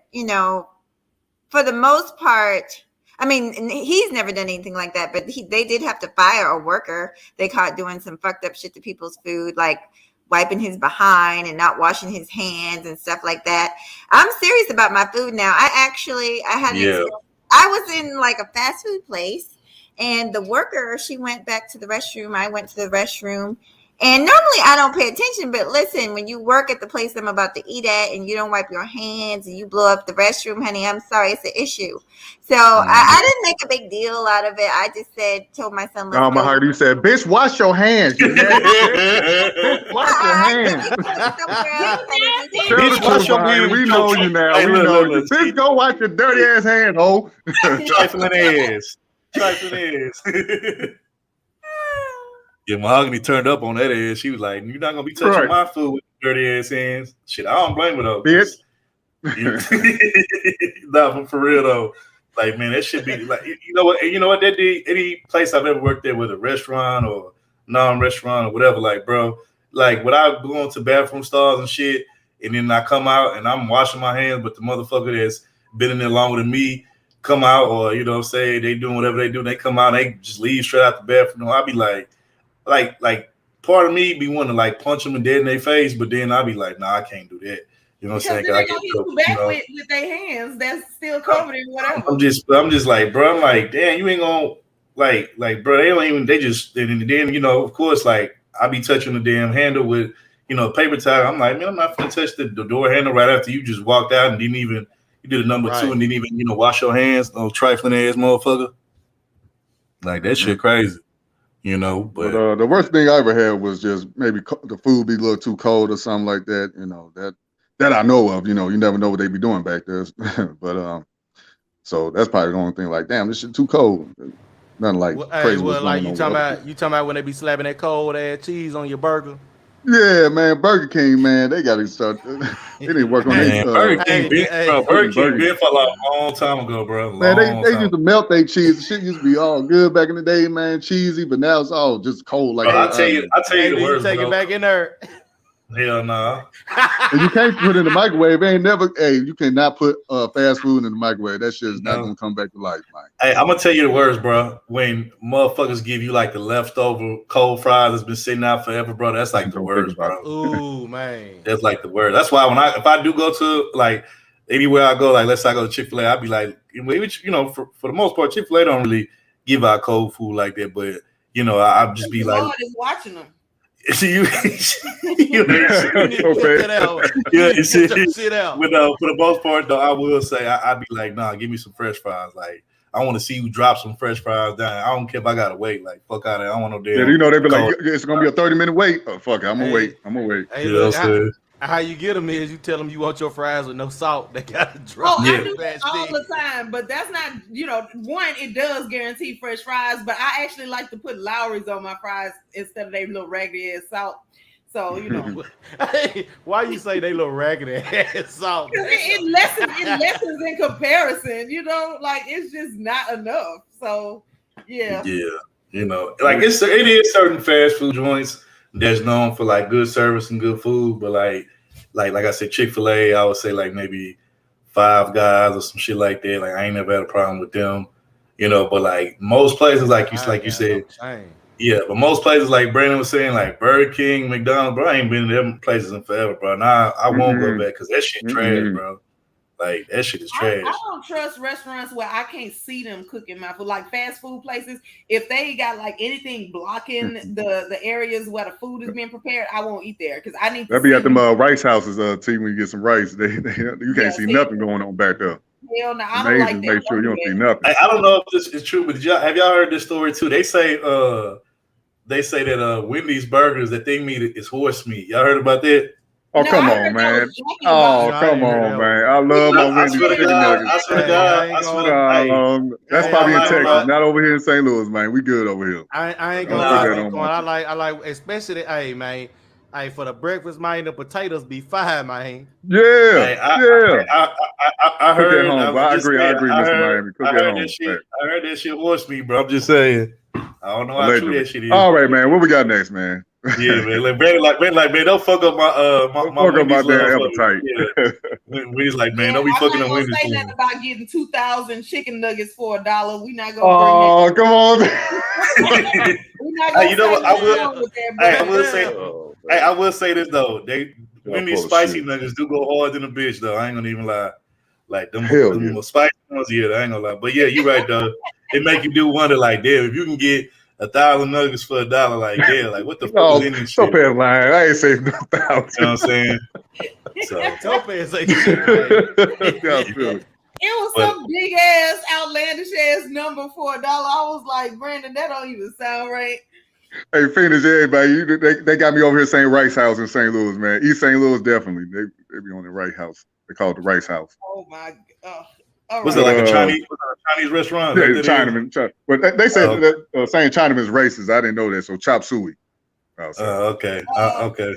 for the most part, he's never done anything like that, but they did have to fire a worker they caught doing some fucked up shit to people's food, like wiping his behind and not washing his hands and stuff like that. I'm serious about my food now. I was in like a fast food place and the worker, she went back to the restroom. I went to the restroom. And normally I don't pay attention, but listen, when you work at the place I'm about to eat at and you don't wipe your hands and you blow up the restroom, honey, I'm sorry, it's an issue. So I didn't make a big deal out of it. I just told my son, let's go. You said, bitch, wash your hands. Bitch, wash your hands. Bitch, wash your hands. We know you now. We know you. Bitch, go wash your dirty ass hands, ho. Trifling ass. Yeah, Mahogany turned up on that ass. She was like, you're not going to be touching my food with dirty ass hands. Shit, I don't blame her though. Bitch. Nah, for real though. Like, man, that should be like, you know what, any place I've ever worked at, whether restaurant or non-restaurant or whatever, like, bro, like when I go into bathroom stalls and shit, and then I come out and I'm washing my hands, but the motherfucker that's been in there longer than me come out, or you know what I'm saying, they doing whatever they do, they come out and they just leave straight out the bathroom. I'll be like part of me be wanting to like punch them and dead in their face, but then I'll be like, nah, I can't do that. You know what I'm saying? Because then they gonna hit you back with their hands that's still covered in whatever. I'm just like, bro, I'm like, damn, you ain't gonna like, bro, they don't even, they just, and then, you know, of course, like, I be touching the damn handle with, you know, paper towel. I'm like, man, I'm not gonna touch the door handle right after you just walked out and didn't even, you did a number two and didn't even, you know, wash your hands, no trifling ass motherfucker. Like, that shit crazy, you know, but the worst thing I ever had was just maybe the food be a little too cold or something like that, you know, that I know of, you know, you never know what they be doing back there. But so that's probably the only thing. Like, damn, this shit too cold. Nothing like crazy. Well, like you talking about when they be slapping that cold ass cheese on your burger. Yeah, man, Burger King, man, they got to start. They didn't work on that. Burger King been for like a long time ago, bro. Man, they used to melt their cheese. The shit used to be all good back in the day, man, cheesy. But now it's all just cold. Like I tell you the worst. Take it back in there. Hell no. And you can't put it in the microwave. You cannot put fast food in the microwave. That shit is not gonna come back to life, man. Hey, I'm gonna tell you the worst, bro. When motherfuckers give you like the leftover cold fries that's been sitting out forever, bro. That's like the worst, bro. Ooh, man. That's like the worst. That's why if I do go to like anywhere I go, like let's say I go to Chick-fil-A, I'd be like, which, you know, for the most part, Chick-fil-A don't really give out cold food like that, but you know, I'd just be like, God is watching them. But for the most part, though, I will say I'd be like, nah, give me some French fries. Like, I want to see you drop some French fries down. I don't care if I gotta wait. Like, fuck out of there. I don't want no damn. Yeah, you know they be like, it's gonna be a 30-minute wait. Oh, fuck it, I'm gonna wait. Hey, look, how you get them is you tell them you want your fries with no salt. They gotta drop. Oh, I do that all the time, but that's not, you know, one, it does guarantee fresh fries, but I actually like to put Lowry's on my fries instead of their little raggedy ass salt. So, you know. Hey, why you say they little raggedy ass salt? It lessens in comparison, you know, like it's just not enough. So, yeah. Yeah, you know, like it is certain fast food joints that's known for like good service and good food, but like I said, Chick-fil-A, I would say like maybe Five Guys or some shit like that. Like I ain't never had a problem with them, you know. But like most places, like you said, yeah. But most places, like Brandon was saying, like Burger King, McDonald's, bro, I ain't been to them places in forever, bro. Now I won't go back because that shit trash, bro. Like that shit is trash. I don't trust restaurants where I can't see them cooking my food. Like fast food places, if they got like anything blocking the areas where the food is being prepared, I won't eat there because I need. That be at them rice houses. When you get some rice, you can't see nothing going on back there. Hell no, I don't like that. Make sure you don't see nothing. I don't know if this is true, but have y'all heard this story too? They say that Wendy's burgers, that they meat is horse meat. Y'all heard about that? Oh, come on, man. Oh, come on, man. I love my Wendy's chicken nuggets. I swear to God. That's probably in Texas, not over here in St. Louis, man. We good over here. I ain't gonna lie. I like, especially, hey, man. Hey, for the breakfast, man, the potatoes be fine, man. Yeah, I heard. I agree, Mr. Miami. Cook at home. I heard that shit horse meat, bro. I'm just saying. I don't know how true that shit is. All right, man. What we got next, man? Yeah, man. Like man, don't fuck up my damn appetite. Yeah. Wendy's like, man, don't be fucking on Wendy's. Say nothing about getting 2,000 chicken nuggets for $1. We not gonna. Oh, come on. We not gonna. You know what? I will say this though. Wendy's spicy nuggets do go hard in a bitch though. I ain't gonna even lie. Like them spicy ones, yeah, I ain't gonna lie. But yeah, you're right though. It make you do wonder, like, damn, if you can get 1,000 nuggets for $1, like, yeah, like what the fuck is in this shit? Topaz lying. I ain't saying 1,000. You know what I'm saying? So Topaz ain't It was some big ass, outlandish ass number for $1. I was like, Brandon, that don't even sound right. Hey, finish everybody. They got me over here saying Rice House in St. Louis, man. East St. Louis, definitely. They be on the Rice House. They call it the Rice House. Oh my God. Was it like a Chinese restaurant? Yeah, Chinaman. But they say that saying Chinaman is racist. I didn't know that. So chop suey. Okay. Okay.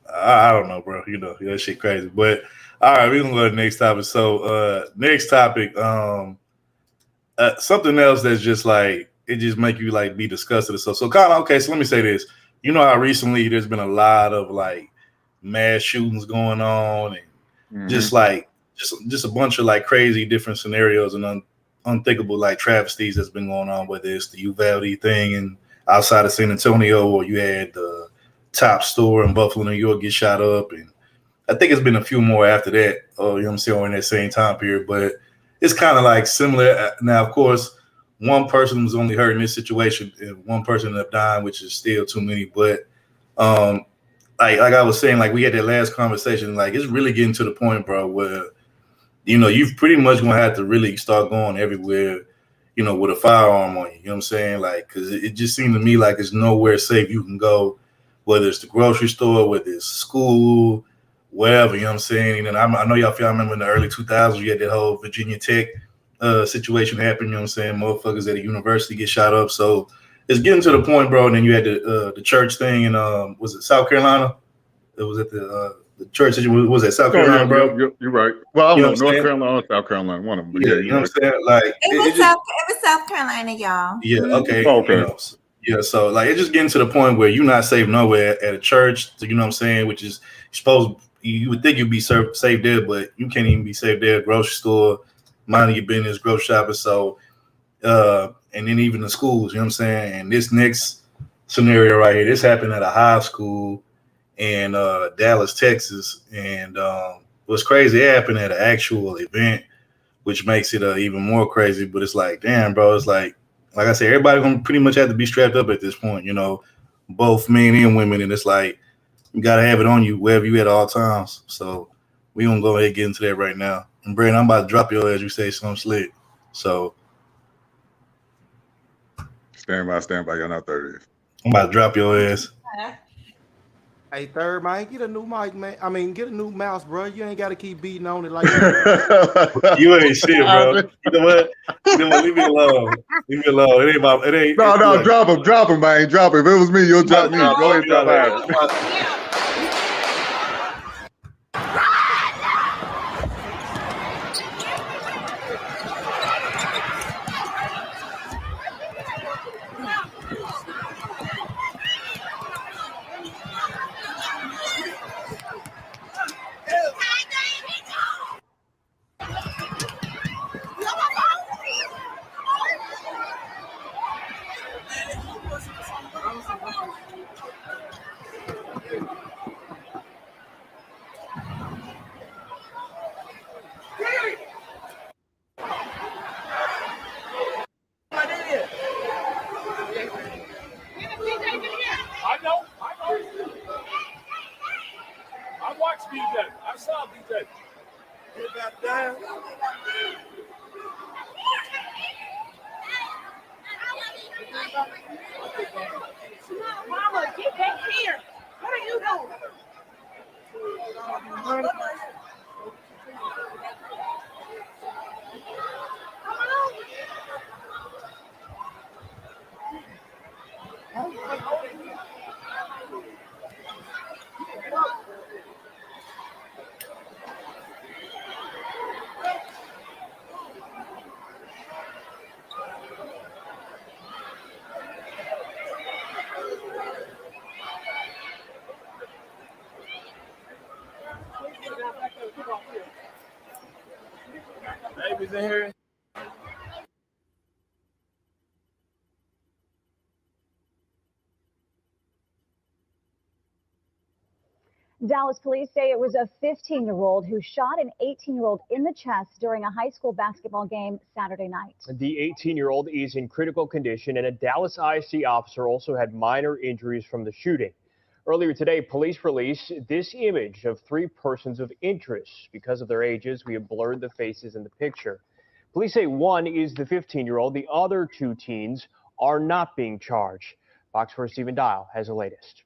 I don't know, bro. You know, that shit crazy. But all right, we're gonna go to the next topic. So next topic, something else that's just like it just make you like be disgusted or so. So kind of okay, so let me say this. you know how recently there's been a lot of like mass shootings going on and just a bunch of like crazy different scenarios and unthinkable like travesties that's been going on, whether it's the Uvalde thing and outside of San Antonio, or you had the Top store in Buffalo, New York get shot up, and I think it's been a few more after that, you know what I'm saying, or in that same time period, but it's kind of like similar. Now, of course, one person was only hurt in this situation and one person ended up dying, which is still too many, but like I was saying, like we had that last conversation, like it's really getting to the point, bro, where, you know, you've pretty much gonna have to really start going everywhere, you know, with a firearm on you. You know what I'm saying? Like, because it just seemed to me like there's nowhere safe you can go, whether it's the grocery store, whether it's school, wherever. You know what I'm saying? And I know y'all remember in the early 2000s, you had that whole Virginia Tech situation happen. You know what I'm saying? Motherfuckers at a university get shot up. So it's getting to the point, bro. And then you had the church thing in was it South Carolina? It was at the church situation. Was that South Carolina, bro? You're right. Well, I don't know, North saying? Carolina or South Carolina, one of them. But Yeah, you know what I'm saying? Like It was South Carolina, y'all. yeah, okay. Okay. You know, yeah, so like it's just getting to the point where you're not safe nowhere at a church. So, you know what I'm saying? Which is you would think you'd be safe there, but you can't even be safe there. Grocery store, minding your business, grocery shopping. So, and then even the schools. You know what I'm saying? And this next scenario right here, this happened at a high school in Dallas, Texas, and what's crazy, it happened at an actual event, which makes it even more crazy. But it's like, damn, bro, it's like I said, everybody gonna pretty much have to be strapped up at this point, you know, both men and women, and it's like you gotta have it on you wherever you at all times. So we gonna go ahead and get into that right now. And Brandon, I'm about to drop your as you say something slick. So stand by, y'all not 30. I'm about to drop your ass. Hey, third man, get a new mic, man. I mean, get a new mouse, bro. You ain't got to keep beating on it like that. You ain't shit, bro. You know what? Leave me alone. Leave me alone. It ain't about. It ain't. No, drop him, man. Drop him. If it was me, you'll drop me. Go ahead, drop him. I watched DJ. I saw DJ. Get that down. Mama, get back here. What are you doing? Baby's in here. Dallas police say it was a 15-year-old who shot an 18-year-old in the chest during a high school basketball game Saturday night. The 18-year-old is in critical condition, and a Dallas ISD officer also had minor injuries from the shooting. Earlier today, police released this image of three persons of interest. Because of their ages, we have blurred the faces in the picture. Police say one is the 15-year-old. The other two teens are not being charged. Fox 4's Stephen Dial has the latest.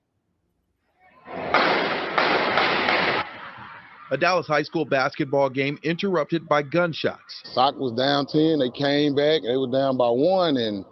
A Dallas high school basketball game interrupted by gunshots. Sock was down 10. They came back. They were down by 1, and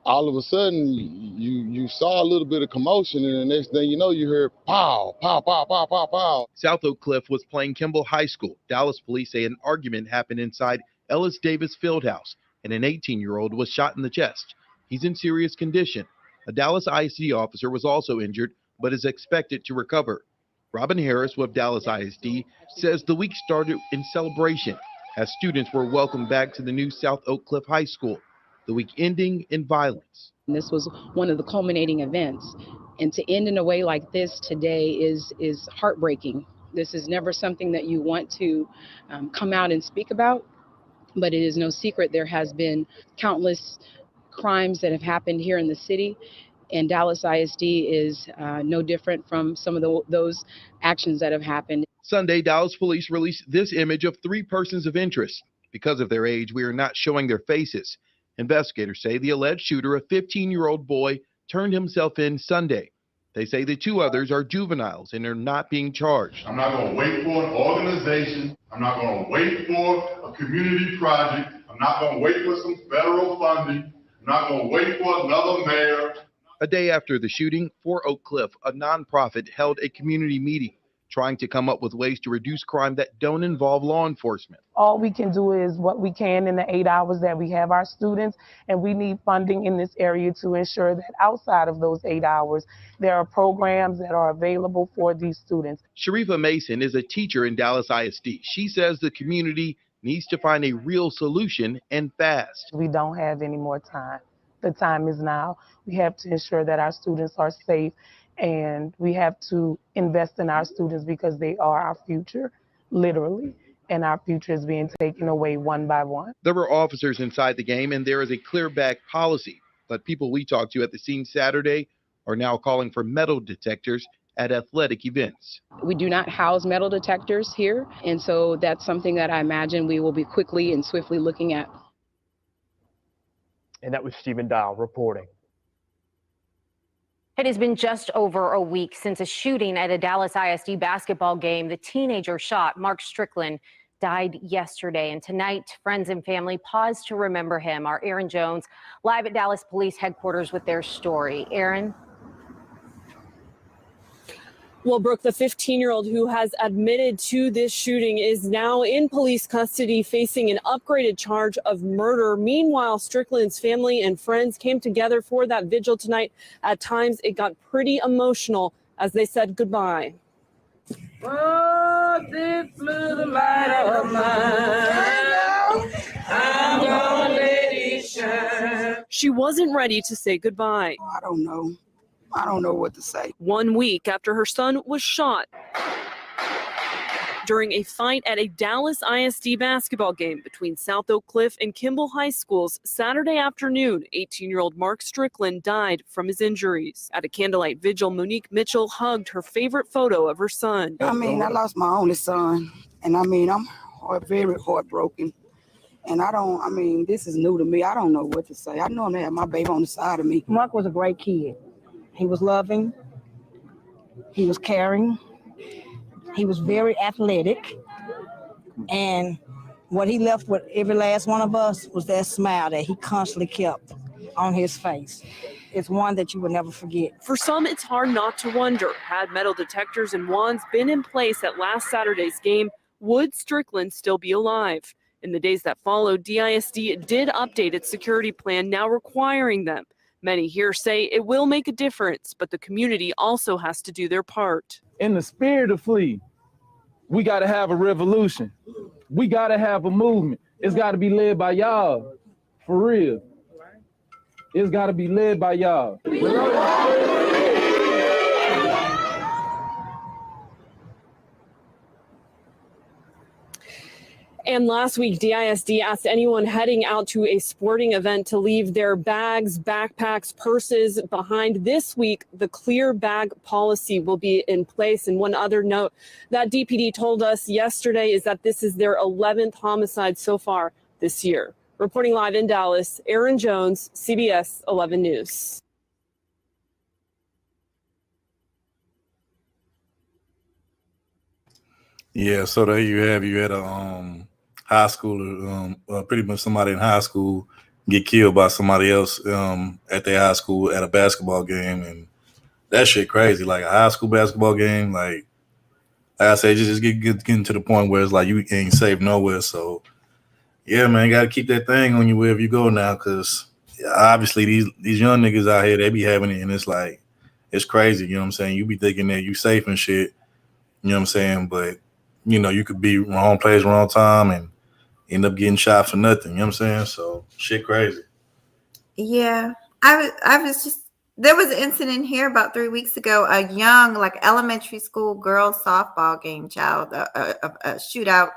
all of a sudden, you saw a little bit of commotion, and the next thing you know, you heard pow, pow, pow, pow, pow, pow. South Oak Cliff was playing Kimball High School. Dallas police say an argument happened inside Ellis Davis Fieldhouse, and an 18-year-old was shot in the chest. He's in serious condition. A Dallas ISD officer was also injured, but is expected to recover. Robin Harris with Dallas ISD says the week started in celebration as students were welcomed back to the new South Oak Cliff High School, the week ending in violence. And this was one of the culminating events. And to end in a way like this today is heartbreaking. This is never something that you want to come out and speak about, but it is no secret there has been countless crimes that have happened here in the city, and Dallas ISD is no different from some of those actions that have happened. Sunday, Dallas police released this image of 3 persons of interest. Because of their age, we are not showing their faces. Investigators say the alleged shooter, a 15-year-old boy, turned himself in Sunday. They say the 2 others are juveniles and are not being charged. I'm not going to wait for an organization. I'm not going to wait for a community project. I'm not going to wait for some federal funding. I'm not going to wait for another mayor. A day after the shooting, For Oak Cliff, a nonprofit, held a community meeting trying to come up with ways to reduce crime that don't involve law enforcement. All we can do is what we can in the 8 hours that we have our students, and we need funding in this area to ensure that outside of those 8 hours, there are programs that are available for these students. Sharifa Mason is a teacher in Dallas ISD. She says the community needs to find a real solution and fast. We don't have any more time. The time is now. We have to ensure that our students are safe, and we have to invest in our students because they are our future, literally, and our future is being taken away one by one. There were officers inside the game, and there is a clear back policy, but people we talked to at the scene Saturday are now calling for metal detectors at athletic events. We do not house metal detectors here, and so that's something that I imagine we will be quickly and swiftly looking at. And that was Stephen Dial reporting. It has been just over a week since a shooting at a Dallas ISD basketball game. The teenager shot, Mark Strickland, died yesterday. And tonight, friends and family pause to remember him. Our Aaron Jones live at Dallas Police Headquarters with their story. Aaron? Well, Brooke, the 15-year-old who has admitted to this shooting is now in police custody facing an upgraded charge of murder. Meanwhile, Strickland's family and friends came together for that vigil tonight. At times, it got pretty emotional as they said goodbye. Oh, this little light of mine, I'm gonna let it shine. She wasn't ready to say goodbye. I don't know. I don't know what to say. 1 week after her son was shot during a fight at a Dallas ISD basketball game between South Oak Cliff and Kimball High Schools Saturday afternoon, 18-year-old Mark Strickland died from his injuries. At a candlelight vigil, Monique Mitchell hugged her favorite photo of her son. I lost my only son, and I'm very heartbroken. And this is new to me. I don't know what to say. I know I'm gonna have my baby on the side of me. Mark was a great kid. He was loving. He was caring. He was very athletic. And what he left with every last one of us was that smile that he constantly kept on his face. It's one that you will never forget. For some, it's hard not to wonder, had metal detectors and wands been in place at last Saturday's game, would Strickland still be alive? In the days that followed, DISD did update its security plan, now requiring them. Many here say it will make a difference, but the community also has to do their part. In the spirit of Flea, we got to have a revolution. We got to have a movement. It's got to be led by y'all, for real. It's got to be led by y'all. And last week, DISD asked anyone heading out to a sporting event to leave their bags, backpacks, purses behind. This week, the clear bag policy will be in place. And one other note that DPD told us yesterday is that this is their 11th homicide so far this year. Reporting live in Dallas, Aaron Jones, CBS 11 News. Yeah, so there you have you had a high school, pretty much somebody in high school get killed by somebody else at their high school at a basketball game, and that shit crazy. Like a high school basketball game, like I say, just getting to the point where it's like you ain't safe nowhere. So yeah, man, you gotta keep that thing on you wherever you go now, because obviously these young niggas out here, they be having it, and it's like it's crazy. You know what I'm saying? You be thinking that you safe and shit. You know what I'm saying? But you could be wrong place, wrong time, and end up getting shot for nothing. You know what I'm saying? So shit crazy. Yeah, I was just there was an incident here about 3 weeks ago. A young elementary school girls softball game child, a shootout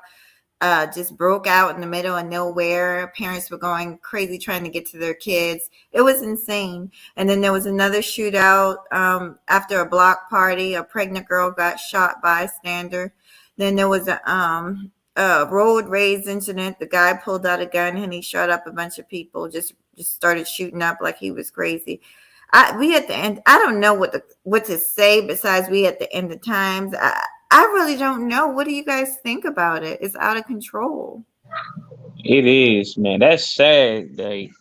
just broke out in the middle of nowhere. Parents were going crazy trying to get to their kids. It was insane. And then there was another shootout after a block party. A pregnant girl got shot by a bystander. Then there was a road rage incident. The guy pulled out a gun and he shot up a bunch of people. Just started shooting up like he was crazy. We at the end. I don't know what to say besides we at the end of times. I really don't know. What do you guys think about it? It's out of control. It is, man. That's sad. Like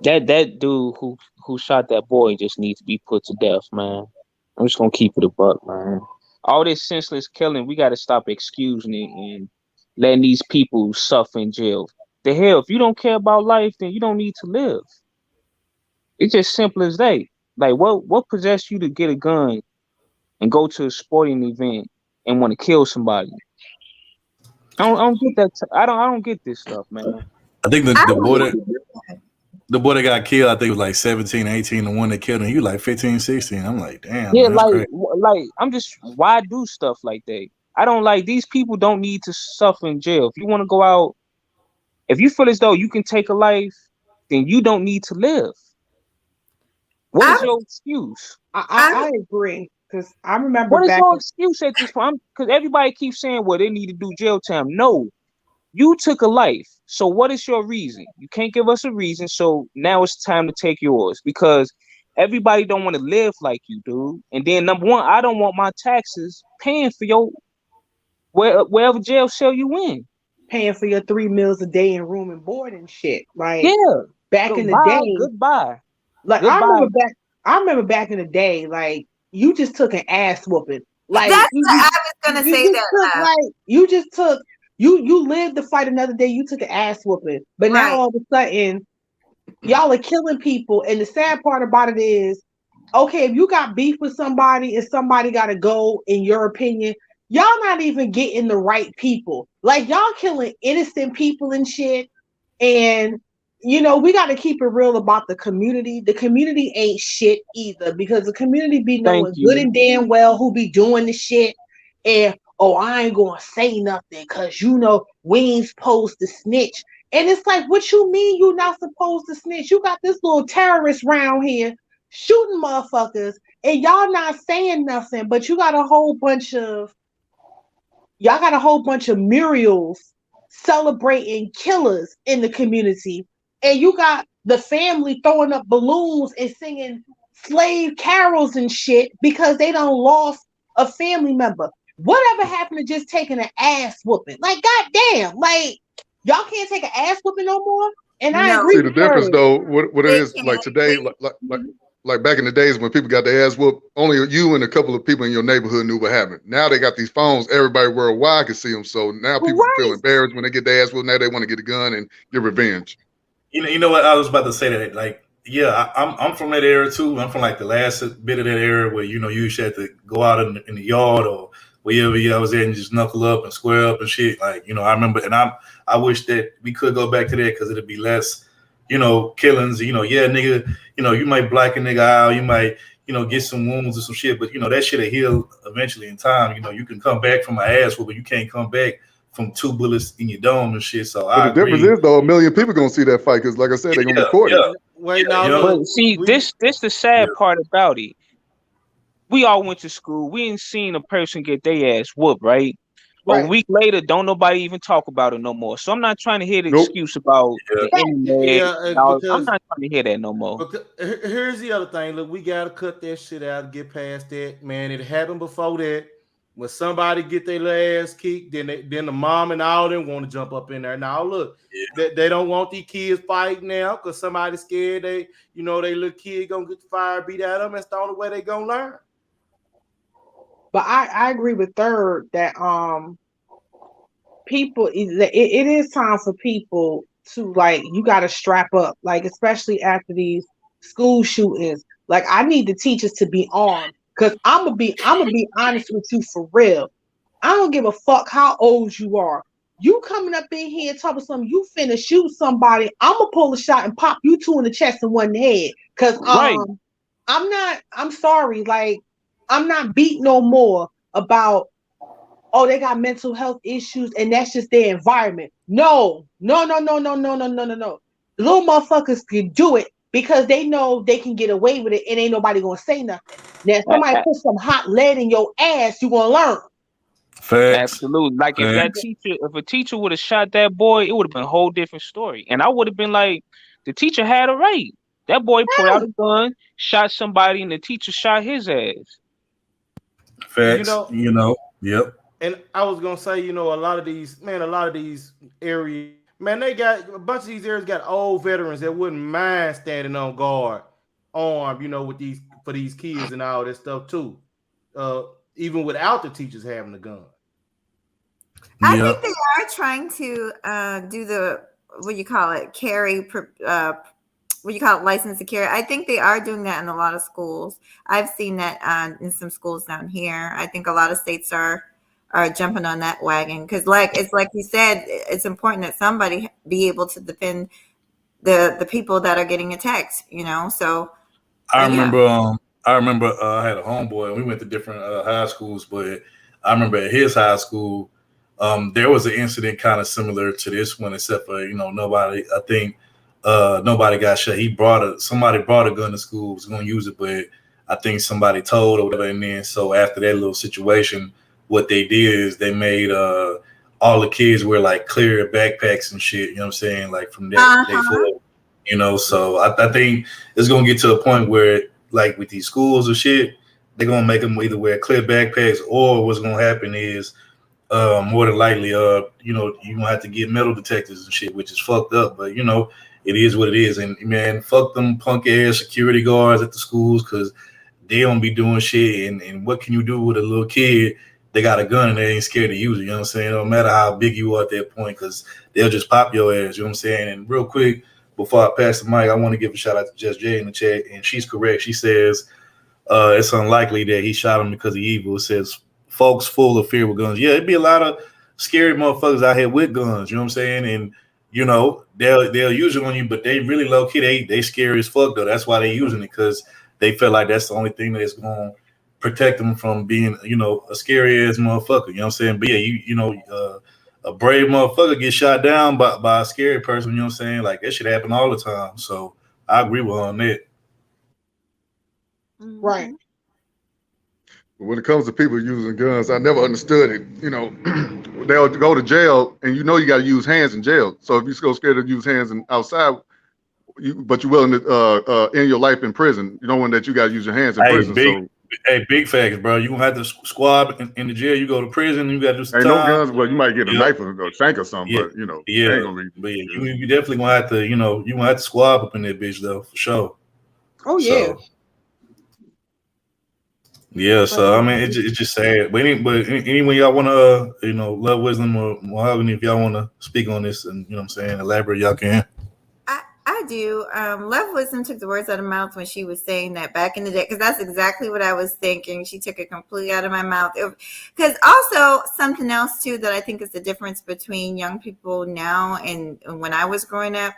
that dude who shot that boy just needs to be put to death, man. I'm just gonna keep it a buck, man. All this senseless killing, we gotta stop excusing it and letting these people suffer in jail. The hell, if you don't care about life, then you don't need to live. It's just simple as that. Like what possessed you to get a gun and go to a sporting event and want to kill somebody? I don't get that. I don't get this stuff, man. I think the boy that got killed, I think was like 17, 18. The one that killed him, he was like 15, 16. I'm like, damn. Yeah, man, I'm just, why do stuff like that? I don't like, these people don't need to suffer in jail. If you want to go out, if you feel as though you can take a life, then you don't need to live. What is your excuse? I agree. Because I remember what is your excuse at this point? Because everybody keeps saying, well, they need to do jail time. No, you took a life. So what is your reason? You can't give us a reason. So now it's time to take yours, because everybody don't want to live like you do. And then number one, I don't want my taxes paying for your wherever jail cell you in. Paying for your 3 meals a day and room and board and shit. Like, yeah. Back in the day. Goodbye. Like goodbye. I remember back in the day, like you just took an ass whooping. Like I was gonna say that. You lived to fight another day. You took an ass whooping, but now all of a sudden, y'all are killing people. And the sad part about it is, okay, if you got beef with somebody and somebody got to go, in your opinion, y'all not even getting the right people. Like y'all killing innocent people and shit. And we got to keep it real about the community. The community ain't shit either, because the community be knowing good and damn well who be doing the shit. And, I ain't going to say nothing because, we ain't supposed to snitch. And it's like, what you mean you not supposed to snitch? You got this little terrorist round here shooting motherfuckers and y'all not saying nothing, but you got a whole bunch of murals celebrating killers in the community. And you got the family throwing up balloons and singing slave carols and shit because they done lost a family member. Whatever happened to just taking an ass whooping? Like, goddamn, like y'all can't take an ass whooping no more. And I agree. See the difference though. What it is like today, like back in the days when people got their ass whooped, only you and a couple of people in your neighborhood knew what happened. Now they got these phones, everybody worldwide can see them. So now people feel embarrassed when they get their ass whooped. Now they want to get a gun and get revenge. You know what? I was about to say that. Like, yeah, I'm from that era too. I'm from like the last bit of that era where you used to have to go out in the yard or wherever I was at and just knuckle up and square up and shit. Like, I remember, and I wish that we could go back to that because it'd be less, killings. Yeah, nigga, you might black a nigga out, you might, get some wounds or some shit, but that shit'll heal eventually in time. You can come back from an ass whoop, but you can't come back from 2 bullets in your dome and shit. So but the difference is though, 1 million people gonna see that fight because, like I said, they're gonna record it. Wait, now, but see, this the sad part about it. We all went to school. We ain't seen a person get their ass whooped, right? But a week later, don't nobody even talk about it no more. So I'm not trying to hear the excuse about the internet. I'm not trying to hear that no more. Here's the other thing. Look, we gotta cut that shit out and get past that. Man, it happened before that. When somebody get their ass kicked, then the mom and all them want to jump up in there. Now look, they don't want these kids fighting now because somebody's scared they little kid gonna get the fire beat out of them. That's the only way they gonna learn. But I agree with Third that people it is time for people to like you gotta strap up, like especially after these school shootings. Like I need the teachers to be armed. Cause I'm gonna be honest with you for real. I don't give a fuck how old you are. You coming up in here talking something, you finna shoot somebody, I'm gonna pull a shot and pop you two in the chest and one in the head. Cause Right. I'm sorry, like I'm not beat no more about they got mental health issues and that's just their environment. No. The little motherfuckers can do it because they know they can get away with it and ain't nobody gonna say nothing. Now, if somebody put some hot lead in your ass, you gonna learn. Facts. Absolutely. Like if a teacher would have shot that boy, it would have been a whole different story. And I would have been like, the teacher had a right. That boy put out a gun, shot somebody, and the teacher shot his ass. Facts. Yep. And I was gonna say, a lot of these areas, man, they got a bunch of these areas got old veterans that wouldn't mind standing on guard, armed, for these kids and all this stuff too. Even without the teachers having a gun. I think they are trying to do the license to carry. I think they are doing that in a lot of schools. I've seen that in some schools down here. I think a lot of states are jumping on that wagon because, it's like you said, it's important that somebody be able to defend the people that are getting attacked. So I remember I had a homeboy and we went to different high schools, but I remember at his high school, there was an incident kind of similar to this one, except for nobody got shot. Somebody brought a gun to school, was going to use it, but I think somebody told or whatever. And then so after that little situation, what they did is they made all the kids wear like clear backpacks and shit. You know what I'm saying? Like from that day forward. So I think it's gonna get to a point where like with these schools or shit, they're gonna make them either wear clear backpacks or what's gonna happen is more than likely you're gonna have to get metal detectors and shit, which is fucked up, but it is what it is. And man, fuck them punk ass security guards at the schools because they don't be doing shit. And what can you do with a little kid? They got a gun and they ain't scared to use it. You know what I'm saying? No matter how big you are at that point, because they'll just pop your ass. You know what I'm saying? And real quick, before I pass the mic, I want to give a shout out to Just Jay in the chat. And she's correct. She says it's unlikely that he shot him because of evil. It says folks full of fear with guns. Yeah, it'd be a lot of scary motherfuckers out here with guns. You know what I'm saying? And they'll use it on you, but they really low key. They scary as fuck though. That's why they using it, because they feel like that's the only thing that's going to protect them from being, a scary ass motherfucker. You know what I'm saying? But yeah, a brave motherfucker gets shot down by a scary person. You know what I'm saying? Like that shit happen all the time. So I agree with her on that. Right. When it comes to people using guns, I never understood it. They'll go to jail, and you got to use hands in jail. So if you're so scared to use hands outside, but you're willing to end your life in prison, you don't want that you got to use your hands in prison. Big facts, bro. You gonna have to squab in the jail. You go to prison, you got to do some time. No guns, but you might get a knife or a shank or something. Yeah. But ain't gonna be. But you definitely gonna have to, you gonna have to squab up in that bitch though, for sure. Oh yeah. So I mean, it's just sad. But anyway, y'all want to, Love Wisdom or Mahogany, if y'all want to speak on this and what I'm saying, elaborate, y'all can. I do. Love Wisdom took the words out of my mouth when she was saying that back in the day, because that's exactly what I was thinking. She took it completely out of my mouth. Because also something else too that I think is the difference between young people now and when I was growing up.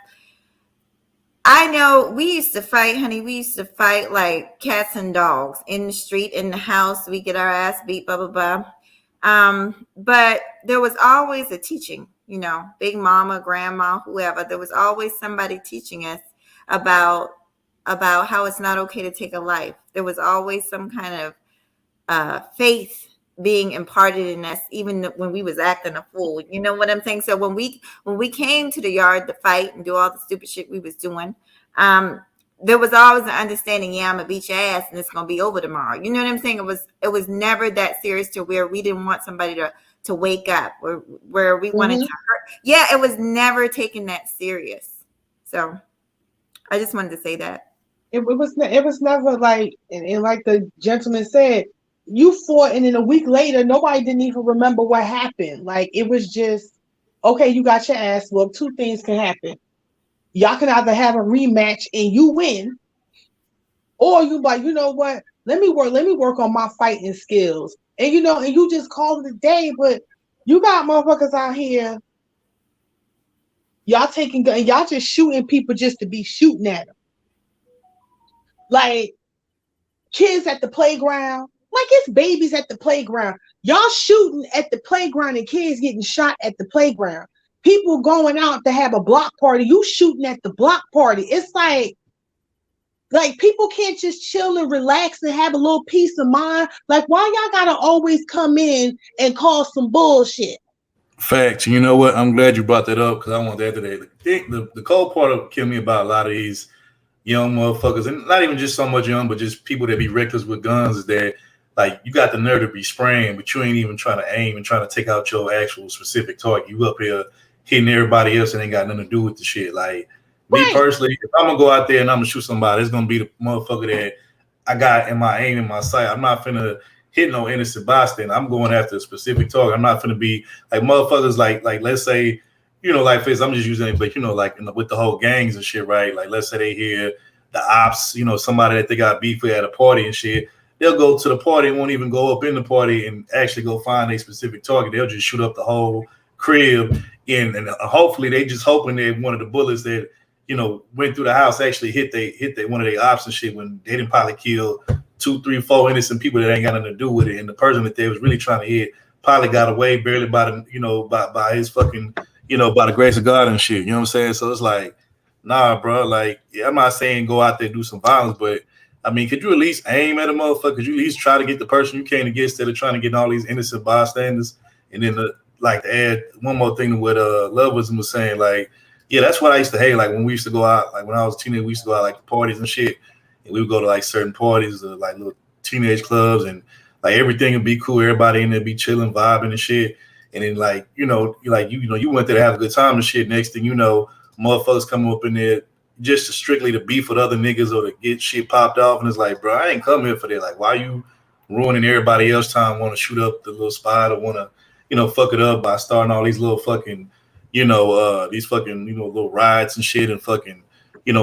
I know we used to fight, honey. We used to fight like cats and dogs in the street, in the house. We get our ass beat, blah, blah, blah. But there was always a teaching, big mama, grandma, whoever. There was always somebody teaching us about how it's not okay to take a life. There was always some kind of faith being imparted in us, even when we was acting a fool. You know what I'm saying? So when we came to the yard to fight and do all the stupid shit we was doing, there was always an understanding, I'm gonna beat your ass and it's gonna be over tomorrow. You know what I'm saying? It was never that serious to where we didn't want somebody to wake up or where we wanted to hurt. Yeah, it was never taken that serious. So I just wanted to say that. It was never like, and like the gentleman said, you fought and then a week later nobody didn't even remember what happened. Like it was just Okay, you got your ass whooped. Two things can happen. Y'all can either have a rematch and you win, or you like, you know what? Let me work on my fighting skills. And and you just call it a day. But you got motherfuckers out here, y'all taking gun, y'all just shooting people just to be shooting at them. Like kids at the playground, like it's babies at the playground. Y'all shooting at the playground and kids getting shot at the playground. People going out to have a block party, you shooting at the block party. It's like people can't just chill and relax and have a little peace of mind. Like, why y'all gotta always come in and cause some bullshit? Facts. You know what? I'm glad you brought that up because I want that today. The cold part of killing me about a lot of these young motherfuckers, and not even just so much young, but just people that be reckless with guns, is that like you got the nerve to be spraying, but you ain't even trying to aim and trying to take out your actual specific target. You up here hitting everybody else and ain't got nothing to do with the shit. Like me personally, if I'm gonna go out there and I'm gonna shoot somebody, it's gonna be the motherfucker that I got in my aim in my sight. I'm not finna hit no innocent bystander. I'm going after a specific target. I'm not finna be like motherfuckers like let's say, like for I'm just using it, but like with the whole gangs and shit, right? Like let's say they hear the ops, somebody that they got beef with at a party and shit. They'll go to the party and won't even go up in the party and actually go find a specific target. They'll just shoot up the whole crib and hopefully they just hoping that one of the bullets that went through the house actually hit one of their ops and shit when they didn't probably kill 2, 3, 4 innocent people that ain't got nothing to do with it, and the person that they was really trying to hit probably got away barely by the by his fucking by the grace of God and shit. You know what I'm saying? So it's like, nah, bro. Like, yeah, I'm not saying go out there and do some violence, but I mean, could you at least aim at a motherfucker? Could you at least try to get the person you came to get instead of trying to get all these innocent bystanders? And then to add one more thing to what Lovewism was saying, like, yeah, that's what I used to hate. Like when we used to go out, like when I was a teenager, we used to go out like to parties and shit. And we would go to like certain parties, like little teenage clubs, and like everything would be cool. Everybody in there be chilling, vibing and shit. And then like, you went there to have a good time and shit. Next thing you know, motherfuckers come up in there just to strictly to beef with other niggas or to get shit popped off. And it's like, bro, I ain't come here for that. Like, why you ruining everybody else's time, want to shoot up the little spot or want to, fuck it up by starting all these little fucking, these fucking, little riots and shit and fucking,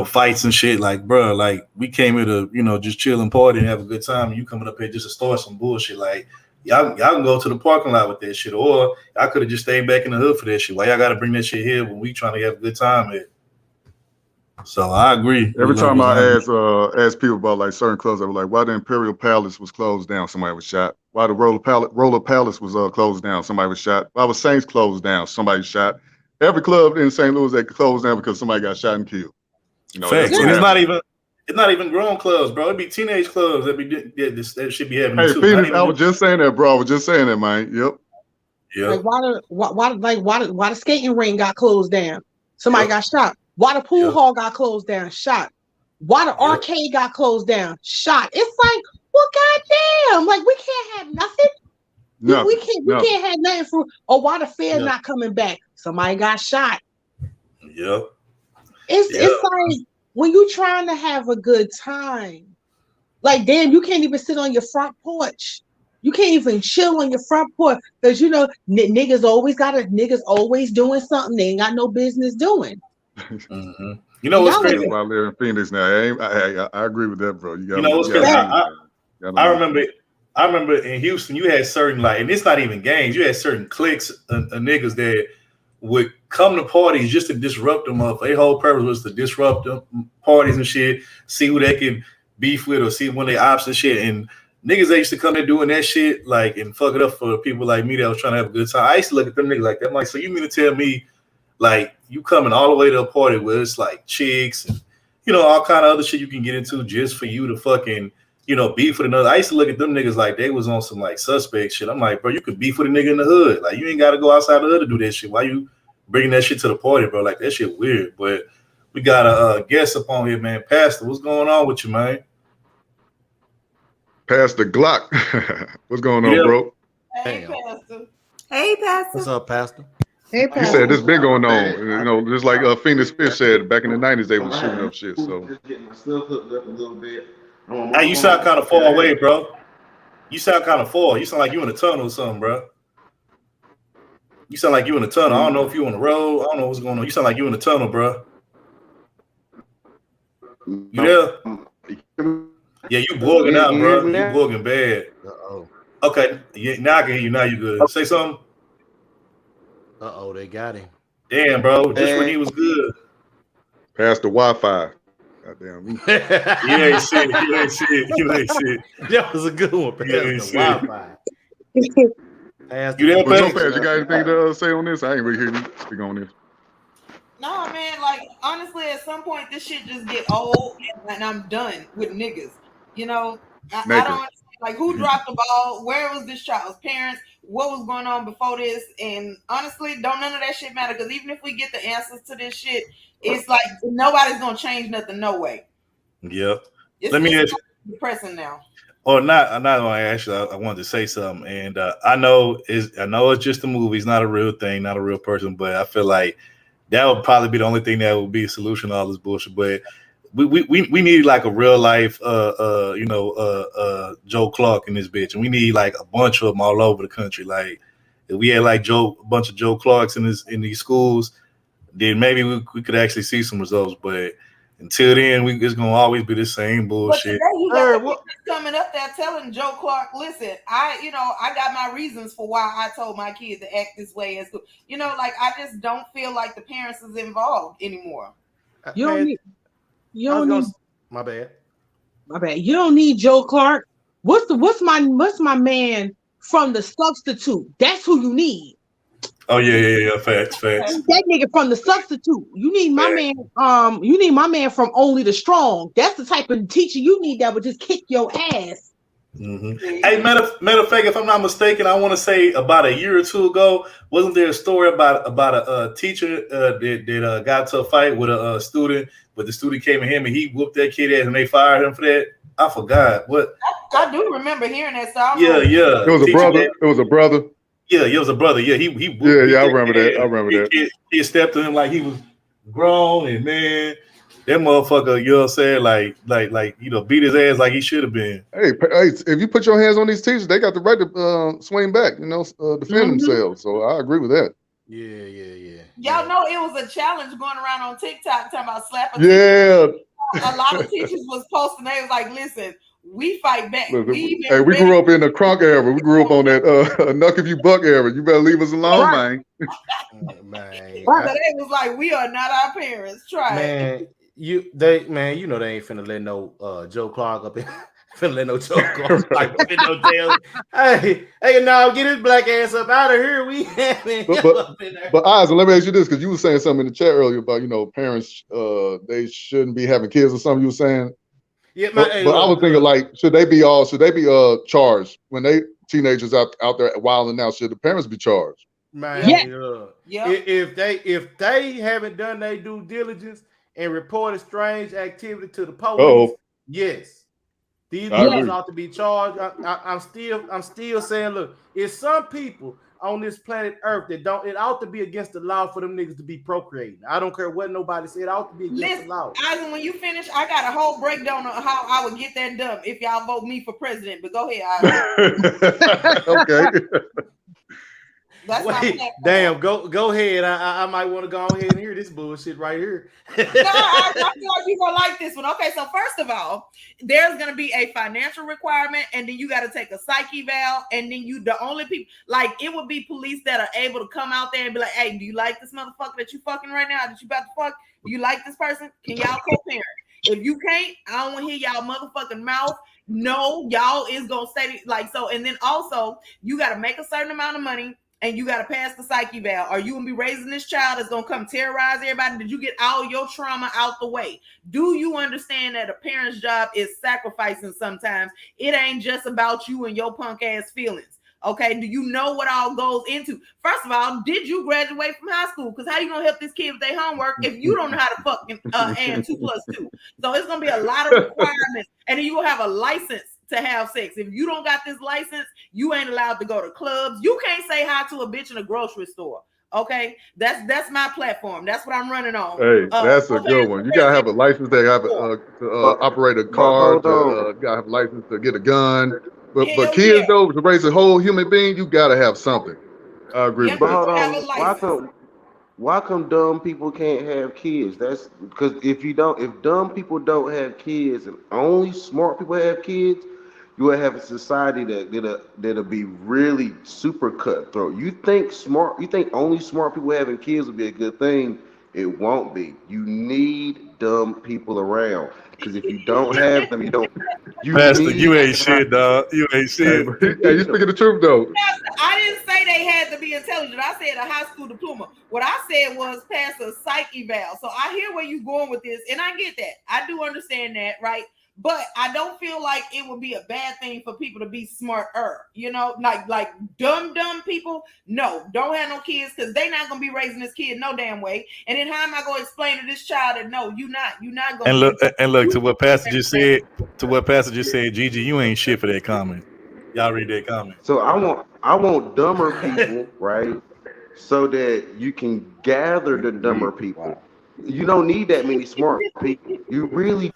fights and shit. Like, bro, like we came here to, just chill and party and have a good time. And you coming up here just to start some bullshit. Like, y'all can go to the parking lot with that shit, or I could have just stayed back in the hood for that shit. Why y'all got to bring that shit here when we trying to have a good time at? So I agree. Every time I ask people about like certain clubs, they were like, why the Imperial Palace was closed down, somebody was shot. Why the Roller Palace was closed down, somebody was shot. Why was Saints closed down, somebody shot. Every club in St. Louis that closed down because somebody got shot and killed. Facts. And it's not even grown clubs, bro. It'd be teenage clubs that should be having. Hey, Phoenix, I was just saying that, bro. I was just saying that, man. Yep. Like why the skating ring got closed down? Somebody got shot. Why the pool hall got closed down? Shot. Why the arcade got closed down? Shot. It's like, well, goddamn, like we can't have nothing. We can't have nothing for. Or why the fair not coming back? Somebody got shot. Yep. It's like when you trying to have a good time, like damn, you can't even sit on your front porch. You can't even chill on your front porch because niggas always doing something they ain't got no business doing. Mm-hmm. You know what's crazy about living in Phoenix now? I agree with that, bro. You know what's crazy? I remember in Houston, you had certain and it's not even gangs. You had certain cliques of niggas that would come to parties just to disrupt them. Their whole purpose was to disrupt them parties and shit. See who they could beef with or see when they ops and shit. And niggas that used to come there doing that shit and fuck it up for people like me that was trying to have a good time. I used to look at them niggas like that. I'm like, so you mean to tell me? Like you coming all the way to a party where it's like chicks and all kind of other shit you can get into just for you to fucking beef with another. I used to look at them niggas like they was on some like suspect shit. I'm like, bro, you could beef with a nigga in the hood. Like you ain't got to go outside the hood to do that shit. Why you bringing that shit to the party, bro? Like that shit weird. But we got a guest up on here, man. Pastor, what's going on with you, man? Pastor Glock, what's going on, bro? Hey, Pastor. Hey, Pastor. What's up, Pastor? Hey, he said this been going on, just like Phoenix Fish said back in the 90s they was shooting up shit. So hey, you sound kind of far away, bro. You sound kind of far. You sound like you in a tunnel or something, bro. You sound like you in the tunnel. I don't know if you on the road. I don't know what's going on. You sound like you in the tunnel, bro. You there? Yeah, you bugging out, bro. You bugging bad. Uh-oh. Okay, yeah, now I can hear you. Now you good. Say something. Uh-oh, they got him. Damn, bro. Just when he was good. Past the Wi-Fi. Goddamn. You ain't shit. You ain't shit. You ain't shit. That was a good one. Past You ain't the shit. Wi-Fi. You there, But Pat? you got anything to say on this? I ain't really hear you speak on this. No, man, like honestly, at some point this shit just get old and I'm done with niggas. You know, I don't understand, like who dropped the ball, where was this child's parents, what was going on before this, and honestly, don't none of that shit matter because even if we get the answers to this shit, it's like nobody's gonna change nothing, no way. Yeah. Let me ask you. Depressing now. Or not. I'm not going to ask you. I wanted to say something, and I know it's just a movie. It's not a real thing, not a real person. But I feel like that would probably be the only thing that would be a solution to all this bullshit. But we need like a real life, Joe Clark in this bitch, and we need like a bunch of them all over the country. Like if we had like a bunch of Joe Clarks in these schools, then maybe we could actually see some results. But until then, it's gonna always be the same bullshit. But today you got the coming up there telling Joe Clark, listen, I got my reasons for why I told my kids to act this way at school. You know, like I just don't feel like the parents is involved anymore. You don't need. My bad. My bad. You don't need Joe Clark. What's my man from The Substitute? That's who you need. Oh yeah. Facts. That nigga from The Substitute. You need my man. You need my man from Only the Strong. That's the type of teacher you need that would just kick your ass. Mm-hmm. Hey, matter of fact, if I'm not mistaken, I want to say about a year or two ago, wasn't there a story about a teacher that got into a fight with a student, but the student came at him and he whooped that kid ass and they fired him for that? I forgot what. I do remember hearing that song. Yeah. It was a brother. It was a brother. Yeah, it was a brother. Yeah, he I remember that. I remember that. He stepped to him like he was grown, and man, that motherfucker, you know what I'm saying, like beat his ass like he should have been. Hey, if you put your hands on these teachers, they got the right to swing back, defend themselves. So I agree with that. Yeah. Y'all know it was a challenge going around on TikTok talking about slapping. Yeah. A lot of teachers was posting. They was like, "Listen, we fight back." We grew up in the crunk era. We grew up on that "knuck if you buck" era. You better leave us alone, man. Man. But they was like, "We are not our parents." Try it. They ain't finna let no Joe Clark up in. Finna let no Joe Clark up in no damn. Hey, now get his black ass up out of here. We but Isaac, let me ask you this, because you were saying something in the chat earlier about parents they shouldn't be having kids or something. You were saying. Yeah, but I was thinking like, should they be charged when they teenagers out there wilding out? Should the parents be charged? Man, yeah. If they haven't done their due diligence and reported strange activity to the police, yes. These people ought to be charged. I'm still saying, look, it's some people on this planet Earth that don't. It ought to be against the law for them niggas to be procreating. I don't care what nobody said. It ought to be against the law. Isaac, when you finish, I got a whole breakdown on how I would get that done if y'all vote me for president. But go ahead, Isaac. Okay. Wait, damn, go ahead. I might want to go ahead and hear this bullshit right here. No, I feel like you're gonna like this one. Okay, so first of all, there's gonna be a financial requirement, and then you got to take a psych eval, and then the only people like it would be police that are able to come out there and be like, "Hey, do you like this motherfucker that you fucking right now? That you about to fuck? Do you like this person? Can y'all co-parent? If you can't, I don't want to hear y'all motherfucking mouth. No, y'all is gonna stay like so. And then also, you got to make a certain amount of money." And you got to pass the psych eval, or you gonna be raising this child that's gonna come terrorize everybody. Did you get all your trauma out the way? Do you understand that a parent's job is sacrificing sometimes? It ain't just about you and your punk ass feelings. Okay, do you know what all goes into? First of all, did you graduate from high school? Because how you gonna help this kid with their homework if you don't know how to fucking add 2 + 2? So it's gonna be a lot of requirements, and then you will have a license to have sex. If you don't got this license, you ain't allowed to go to clubs. You can't say hi to a bitch in a grocery store. Okay, that's my platform. That's what I'm running on. Hey, that's a good one. You gotta have a license to have to operate a car. You gotta have a license to get a gun. But kids though, to raise a whole human being, you gotta have something. I agree with But that. hold have a on. Why come dumb people can't have kids? That's because if dumb people don't have kids and only smart people have kids, you will have a society that'll be really super cutthroat. You think only smart people having kids would be a good thing? It won't be. You need dumb people around because if you don't have them, you don't. You Pastor, need you ain't shit, dog. You ain't shit. Hey, you speaking the truth though. I didn't say they had to be intelligent. I said a high school diploma. What I said was pass a psych eval. So I hear where you're going with this, and I get that. I do understand that, right? But I don't feel like it would be a bad thing for people to be smarter, you know, like dumb people. No, don't have no kids because they're not gonna be raising this kid no damn way. And then how am I gonna explain to this child that no, you're not gonna And look to what Pastor just said. Gigi, you ain't shit for that comment. Y'all read that comment. So I want dumber people, right? So that you can gather the dumber people. You don't need that many smart people. You really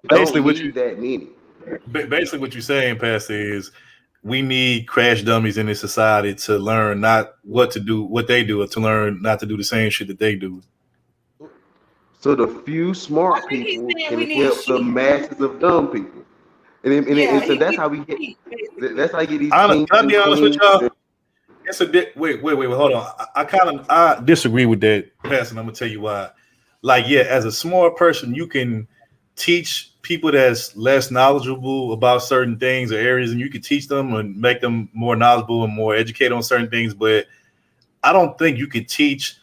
don't need that many. Basically, what you're saying, Pastor, is we need crash dummies in this society to learn not what to do, what they do, or to learn not to do the same shit that they do. So the few smart people can help the masses of dumb people. And so that's how we get. That's how you get these. I'll be honest with y'all. It's wait, hold on. I disagree with that, Pastor. And I'm gonna tell you why. Like, yeah, as a smart person, you can teach people that's less knowledgeable about certain things or areas, and you can teach them and make them more knowledgeable and more educated on certain things. But I don't think you can teach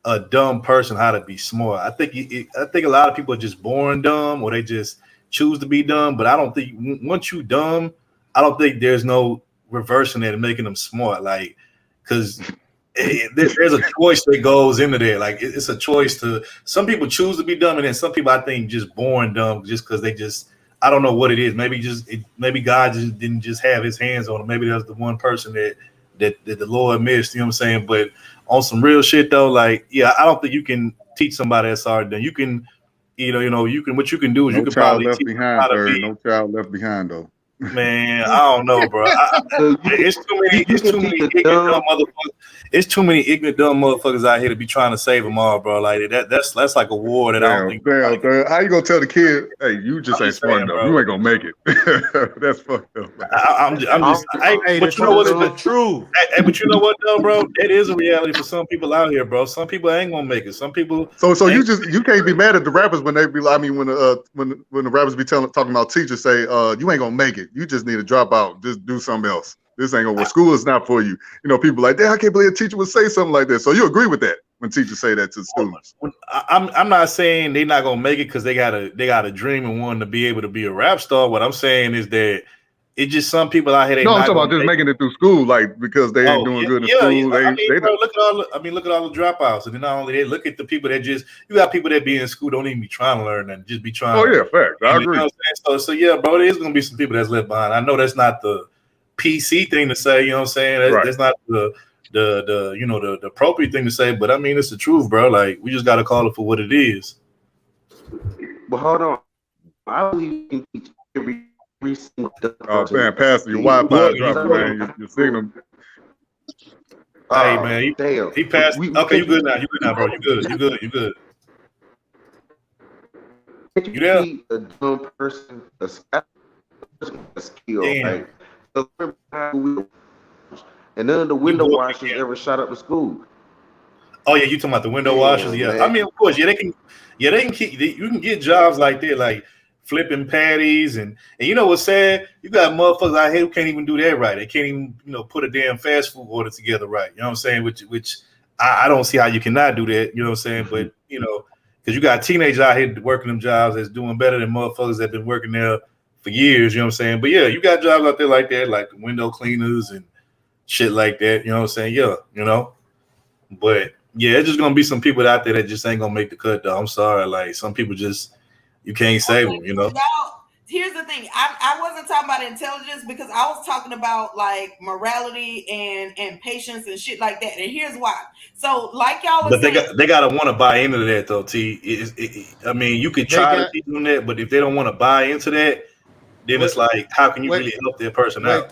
a dumb person how to be smart. I think a lot of people are just born dumb, or they just choose to be dumb. But I don't think once you dumb, I don't think there's no reversing it and making them smart. Like, because there's a choice that goes into there. Like, it's a choice to. Some people choose to be dumb, and then some people I think just born dumb just because they just. I don't know what it is. Maybe God just didn't just have His hands on them. Maybe that's the one person that the Lord missed. You know what I'm saying? But on some real shit though, like, yeah, I don't think you can teach somebody that's hard. Then you can, you can. What you can do is you can probably teach them how to be. No child left behind though. Man, I don't know, bro. It's too many ignorant dumb motherfuckers. It's too many ignorant dumb motherfuckers out here to be trying to save them all, bro. Like that's like a war that I don't think. Damn. How you gonna tell the kid, hey, you just ain't smart enough. You ain't gonna make it. That's fucked up. I'm just. But you know what? It's true. But you know what though, bro? It is a reality for some people out here, bro. Some people ain't gonna make it. Some people. So you can't be mad at the rappers when they be. I mean, when the rappers be talking about teachers say, you ain't gonna make it. You just need to drop out. Just do something else. This ain't gonna work. School is not for you. You know, people like, damn, I can't believe a teacher would say something like that. So you agree with that when teachers say that to students? I'm not saying they're not gonna make it because they got a dream and wanting to be able to be a rap star. What I'm saying is that it's just some people out here. No, I'm talking about just making it through school, like because they ain't doing good in school. Yeah. Look at all the dropouts, and then not only they look at the people that you got people that be in school don't even be trying to learn and just be trying. Oh yeah, fact. I agree. You know what I'm saying? So yeah, bro, there's gonna be some people that's left behind. I know that's not the PC thing to say. You know what I'm saying? That's not the appropriate thing to say. But I mean, it's the truth, bro. Like, we just gotta call it for what it is. But hold on, I believe you can teach every single. Oh man, Pastor, your Wi-Fi dropping, man. Your signal. Hey man, he passed. Okay, you good now? You good now, bro? You good? You good? You there? A dumb person, a skill, right? And none of the window washers ever shot up to school. Oh yeah, you talking about the window washers? Yeah, man. I mean, of course, they can keep. You can get jobs like that, like flipping patties, and you know what's sad? You got motherfuckers out here who can't even do that right. They can't even put a damn fast food order together right. You know what I'm saying? Which I don't see how you cannot do that. You know what I'm saying? But because you got teenagers out here working them jobs that's doing better than motherfuckers that been working there for years. You know what I'm saying? But yeah, you got jobs out there like that, like window cleaners and shit like that. You know what I'm saying? Yeah, But yeah, it's just gonna be some people out there that just ain't gonna make the cut though. I'm sorry. Like, some people just, you can't save them, Y'all, here's the thing. I wasn't talking about intelligence because I was talking about like morality and patience and shit like that. And here's why. So like y'all was saying, they gotta want to buy into that though, T. I mean, you could try to teach them that, but if they don't want to buy into that, then it's like, how can you really help that person out?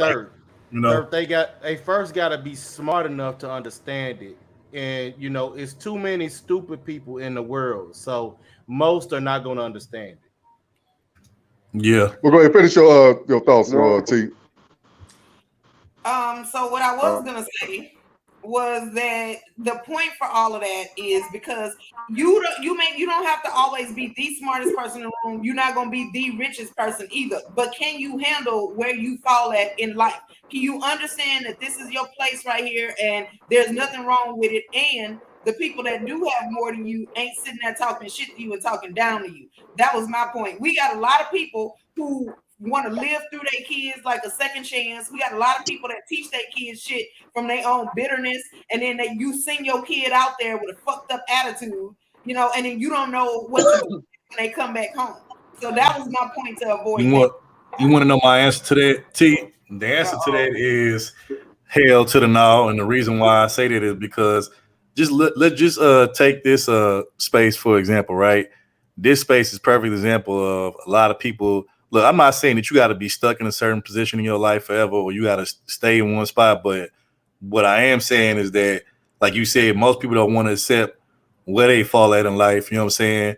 You know, they first got to be smart enough to understand it. And you know, it's too many stupid people in the world, so most are not going to understand it. Yeah. Well, go ahead, finish your thoughts, T. So what I was gonna say was that the point for all of that is because you don't have to always be the smartest person in the room. You're not gonna be the richest person either. But can you handle where you fall at in life? Can you understand that this is your place right here and there's nothing wrong with it? And the people that do have more than you ain't sitting there talking shit to you and talking down to you. That was my point. We got a lot of people who want to live through their kids like a second chance. We got a lot of people that teach their kids shit from their own bitterness, and then you send your kid out there with a fucked up attitude, you know, and then you don't know what to do when they come back home. So that was my point to avoid. You want to know my answer to that, T? The answer to that is hell to the no, and the reason why I say that is because let's just take this space for example, right? This space is a perfect example of a lot of people. Look, I'm not saying that you got to be stuck in a certain position in your life forever or you got to stay in one spot. But what I am saying is that, like you said, most people don't want to accept where they fall at in life. You know what I'm saying?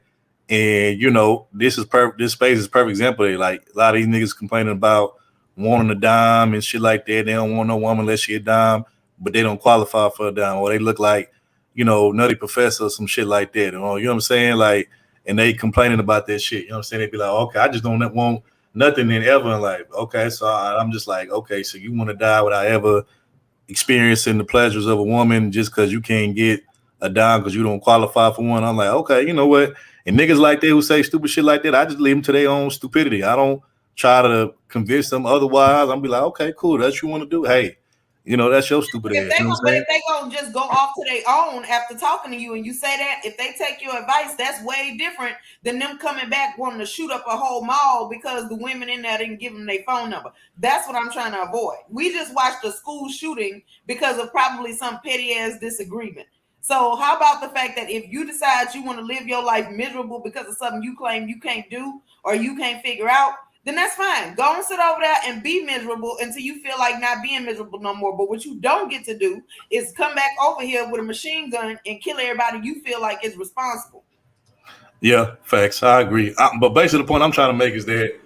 And, you know, this space is a perfect example. Like a lot of these niggas complaining about wanting a dime and shit like that. They don't want no woman unless she a dime, but they don't qualify for a dime. Or they look like, you know, Nutty Professor or some shit like that. You know what I'm saying? Like, and they complaining about that shit. You know what I'm saying? They be like, okay, I just don't want nothing in ever in life. Okay, so I'm just like, okay, so you want to die without ever experiencing the pleasures of a woman just because you can't get a dime because you don't qualify for one. I'm like, okay, you know what? And niggas like that who say stupid shit like that, I just leave them to their own stupidity. I don't try to convince them otherwise. I'm be like, okay, cool, that's what you want to do. Hey, you know, that's your stupid ass. But if they gonna just go off to their own after talking to you and you say that, if they take your advice, that's way different than them coming back wanting to shoot up a whole mall because the women in there didn't give them their phone number. That's what I'm trying to avoid. We just watched a school shooting because of probably some petty ass disagreement. So how about the fact that if you decide you want to live your life miserable because of something you claim you can't do or you can't figure out, then that's fine. Go and sit over there and be miserable until you feel like not being miserable no more. But what you don't get to do is come back over here with a machine gun and kill everybody you feel like is responsible. Yeah, facts. I agree. But basically the point I'm trying to make is that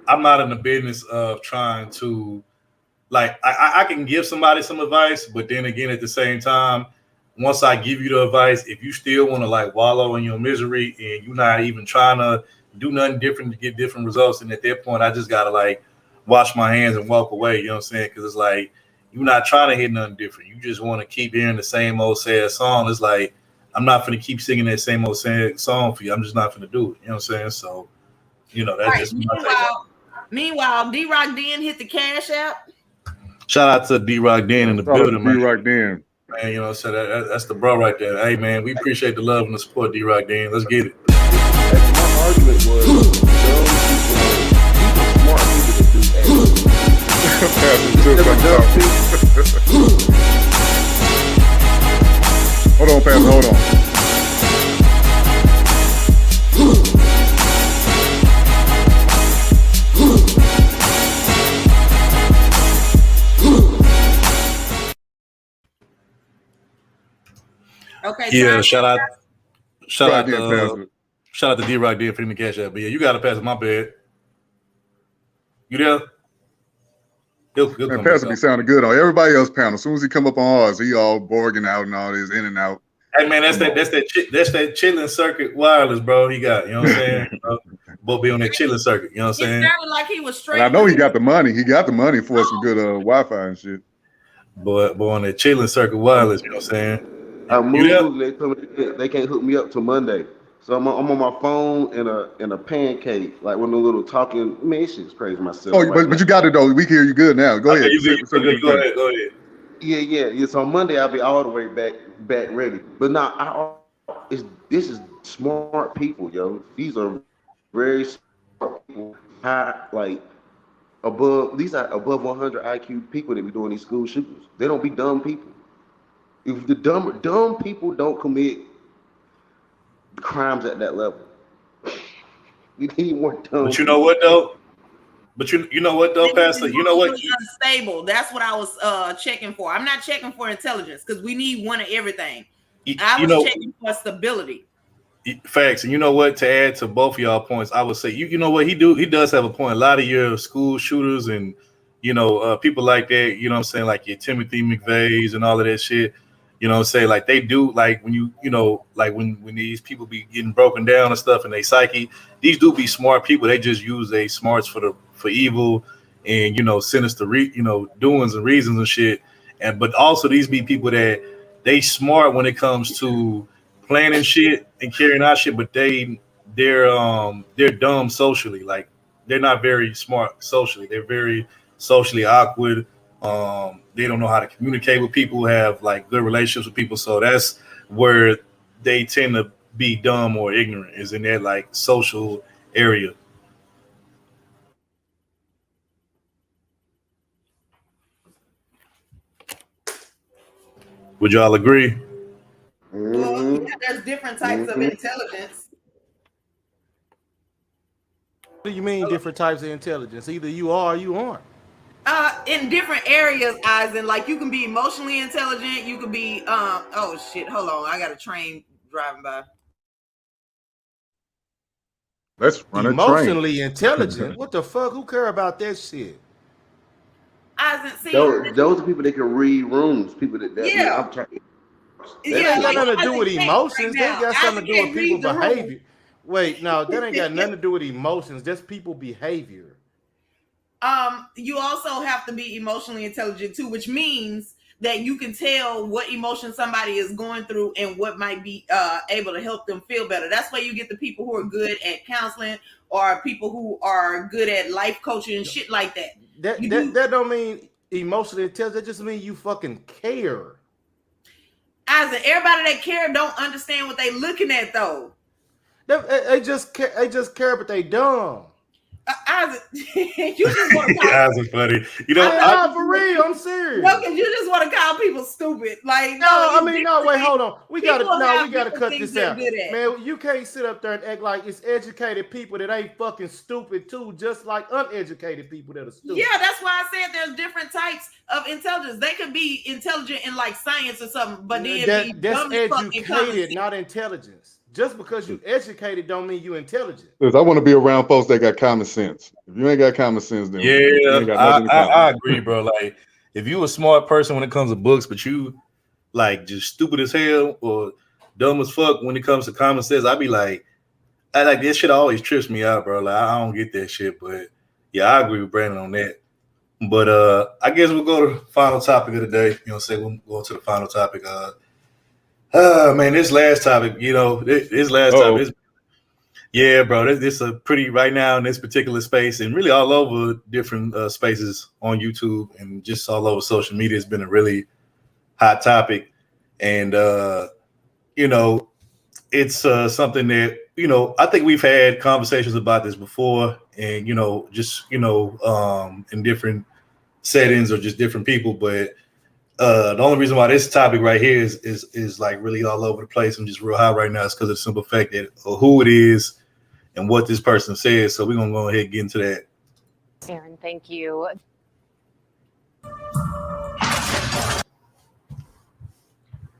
I'm not in the business of trying to, like, I can give somebody some advice, but then again, at the same time, once I give you the advice, if you still want to like wallow in your misery and you're not even trying to do nothing different to get different results, and at that point I just gotta like wash my hands and walk away. You know what I'm saying? Because it's like you're not trying to hit nothing different. You just want to keep hearing the same old sad song. It's like I'm not gonna keep singing that same old sad song for you. I'm just not gonna do it. You know what I'm saying? So, you know, that's just meanwhile, D-Rock Den hit the Cash App. Shout out to D-Rock Den in the building, man. D-Rock Den. Man, you know, so that's the bro right there. Hey, man, we appreciate the love and the support, D-Rock Den. Let's get it. My argument was Hold on, Pastor, hold on. Okay. Yeah, shout out to D-Rock D for the Cash App. But yeah, you got to pass it. My bad. You there? Man, Pastor be sounding good on everybody else panel. As soon as he come up on ours, he all borging out and all this in and out. Hey man, that's that chilling circuit wireless, bro. He got, you know what I'm saying? Both be on that chilling circuit. You know what I'm saying? It sounded like he was straight. And I know he got the money. He got the money for some good Wi-Fi and shit. But on that chilling circuit wireless, you know what I'm saying? I moved. They can't hook me up till Monday, so I'm on my phone in a pancake, like one of the little talking. Man, this shit's crazy myself. Oh, but you got it though. We can hear you good now. Go ahead. Go ahead. Yeah. So on Monday I'll be all the way back ready. But now this is smart people, yo. These are very smart people. These are above 100 IQ people that be doing these school shootings. They don't be dumb people. If the dumb people don't commit crimes at that level, we need more dumb. But you know what though? But you know what though, Pastor? You know what? Unstable. That's what I was checking for. I'm not checking for intelligence because we need one of everything. I was checking for stability. Facts. And you know what? To add to both of y'all points, I would say you know what he does have a point. A lot of your school shooters and people like that, you know what I'm saying, like your Timothy McVeighs and all of that shit, you know what I'm saying, like they do, like when like when these people be getting broken down and stuff and they psyche, these do be smart people. They just use their smarts for evil and sinister doings and reasons and shit. But also these be people that they smart when it comes to planning shit and carrying out shit, but they're dumb socially. Like they're not very smart socially. They're very socially awkward. They don't know how to communicate with people, have like good relationships with people. So that's where they tend to be dumb or ignorant, is in that like social area. Would y'all agree? Well, yeah, there's different types of intelligence. What do you mean different types of intelligence? Either you are or you aren't. In different areas, as in like you can be emotionally intelligent, you could be oh shit, hold on, I got a train driving by. Let's run emotionally intelligent. What the fuck? Who care about that shit? Those are people that can read rooms. People that yeah. I'm trying. That ain't got nothing to do with emotions. That got something to do with people's behavior. Wait, no, that ain't got nothing to do with emotions. That's people behavior. You also have to be emotionally intelligent too, which means that you can tell what emotion somebody is going through and what might be able to help them feel better. That's why you get the people who are good at counseling or people who are good at life coaching and shit like that. That don't mean emotionally intelligent. That just means you fucking care. As in, everybody that care don't understand what they looking at though. They just care, but they dumb. You just want to call guys are funny. For real, I'm serious. No, because you just want to call people stupid. Like wait, hold on. We gotta cut this out. Man, you can't sit up there and act like it's educated people that ain't fucking stupid too, just like uneducated people that are stupid. Yeah, that's why I said there's different types of intelligence. They could be intelligent in like science or something, but then that's educated, not intelligence. Just because you educated don't mean you intelligent. I want to be around folks that got common sense. If you ain't got common sense, then you ain't got I agree, bro. Like if you a smart person when it comes to books, but you like just stupid as hell or dumb as fuck when it comes to common sense, I'd be like, this shit always trips me out, bro. Like I don't get that shit. But yeah, I agree with Brandon on that. But I guess we'll go to the final topic of the day. We'll go to the final topic. Man, this last topic, this last topic, yeah, bro, this is a pretty, right now in this particular space and really all over different spaces on YouTube and just all over social media, it's been a really hot topic. And, it's something that, I think we've had conversations about this before and, in different settings or just different people, but the only reason why this topic right here is like really all over the place and just real hot right now is because of the simple fact that who it is and what this person says. So we're gonna go ahead and get into that. Aaron, thank you.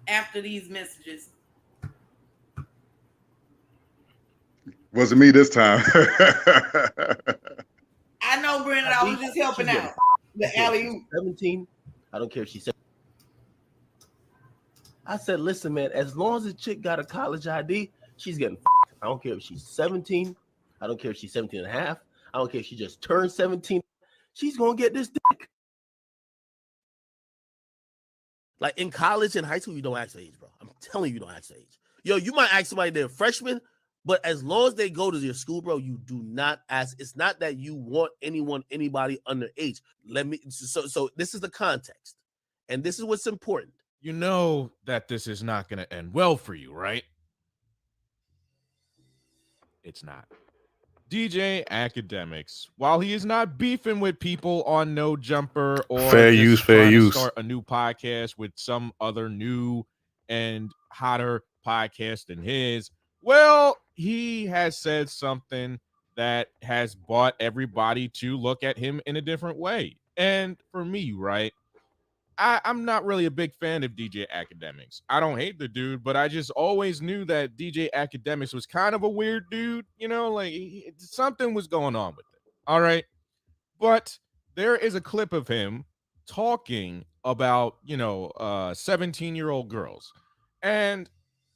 After these messages. Wasn't me this time. I know, Brandon. I was just helping out. The alley-oop. 17. I don't care if she's 17. I said, listen, man, as long as the chick got a college ID, she's getting f***ed. I don't care if she's 17. I don't care if she's 17 and a half. I don't care if she just turned 17. She's going to get this dick. Like in college and high school, you don't ask age, bro. I'm telling you, you don't ask age. Yo, you might ask somebody they're a freshman, but as long as they go to your school, bro, you do not ask. It's not that you want anybody underage. So this is the context. And this is what's important. You know that this is not going to end well for you, right? It's not. DJ Akademiks, while he is not beefing with people on No Jumper or fair use, start a new podcast with some other new and hotter podcast than his, well, he has said something that has brought everybody to look at him in a different way. And for me, right, I'm not really a big fan of DJ Akademiks. I don't hate the dude, but I just always knew that DJ Akademiks was kind of a weird dude, you know, like something was going on with it. All right. But there is a clip of him talking about, 17-year-old girls. And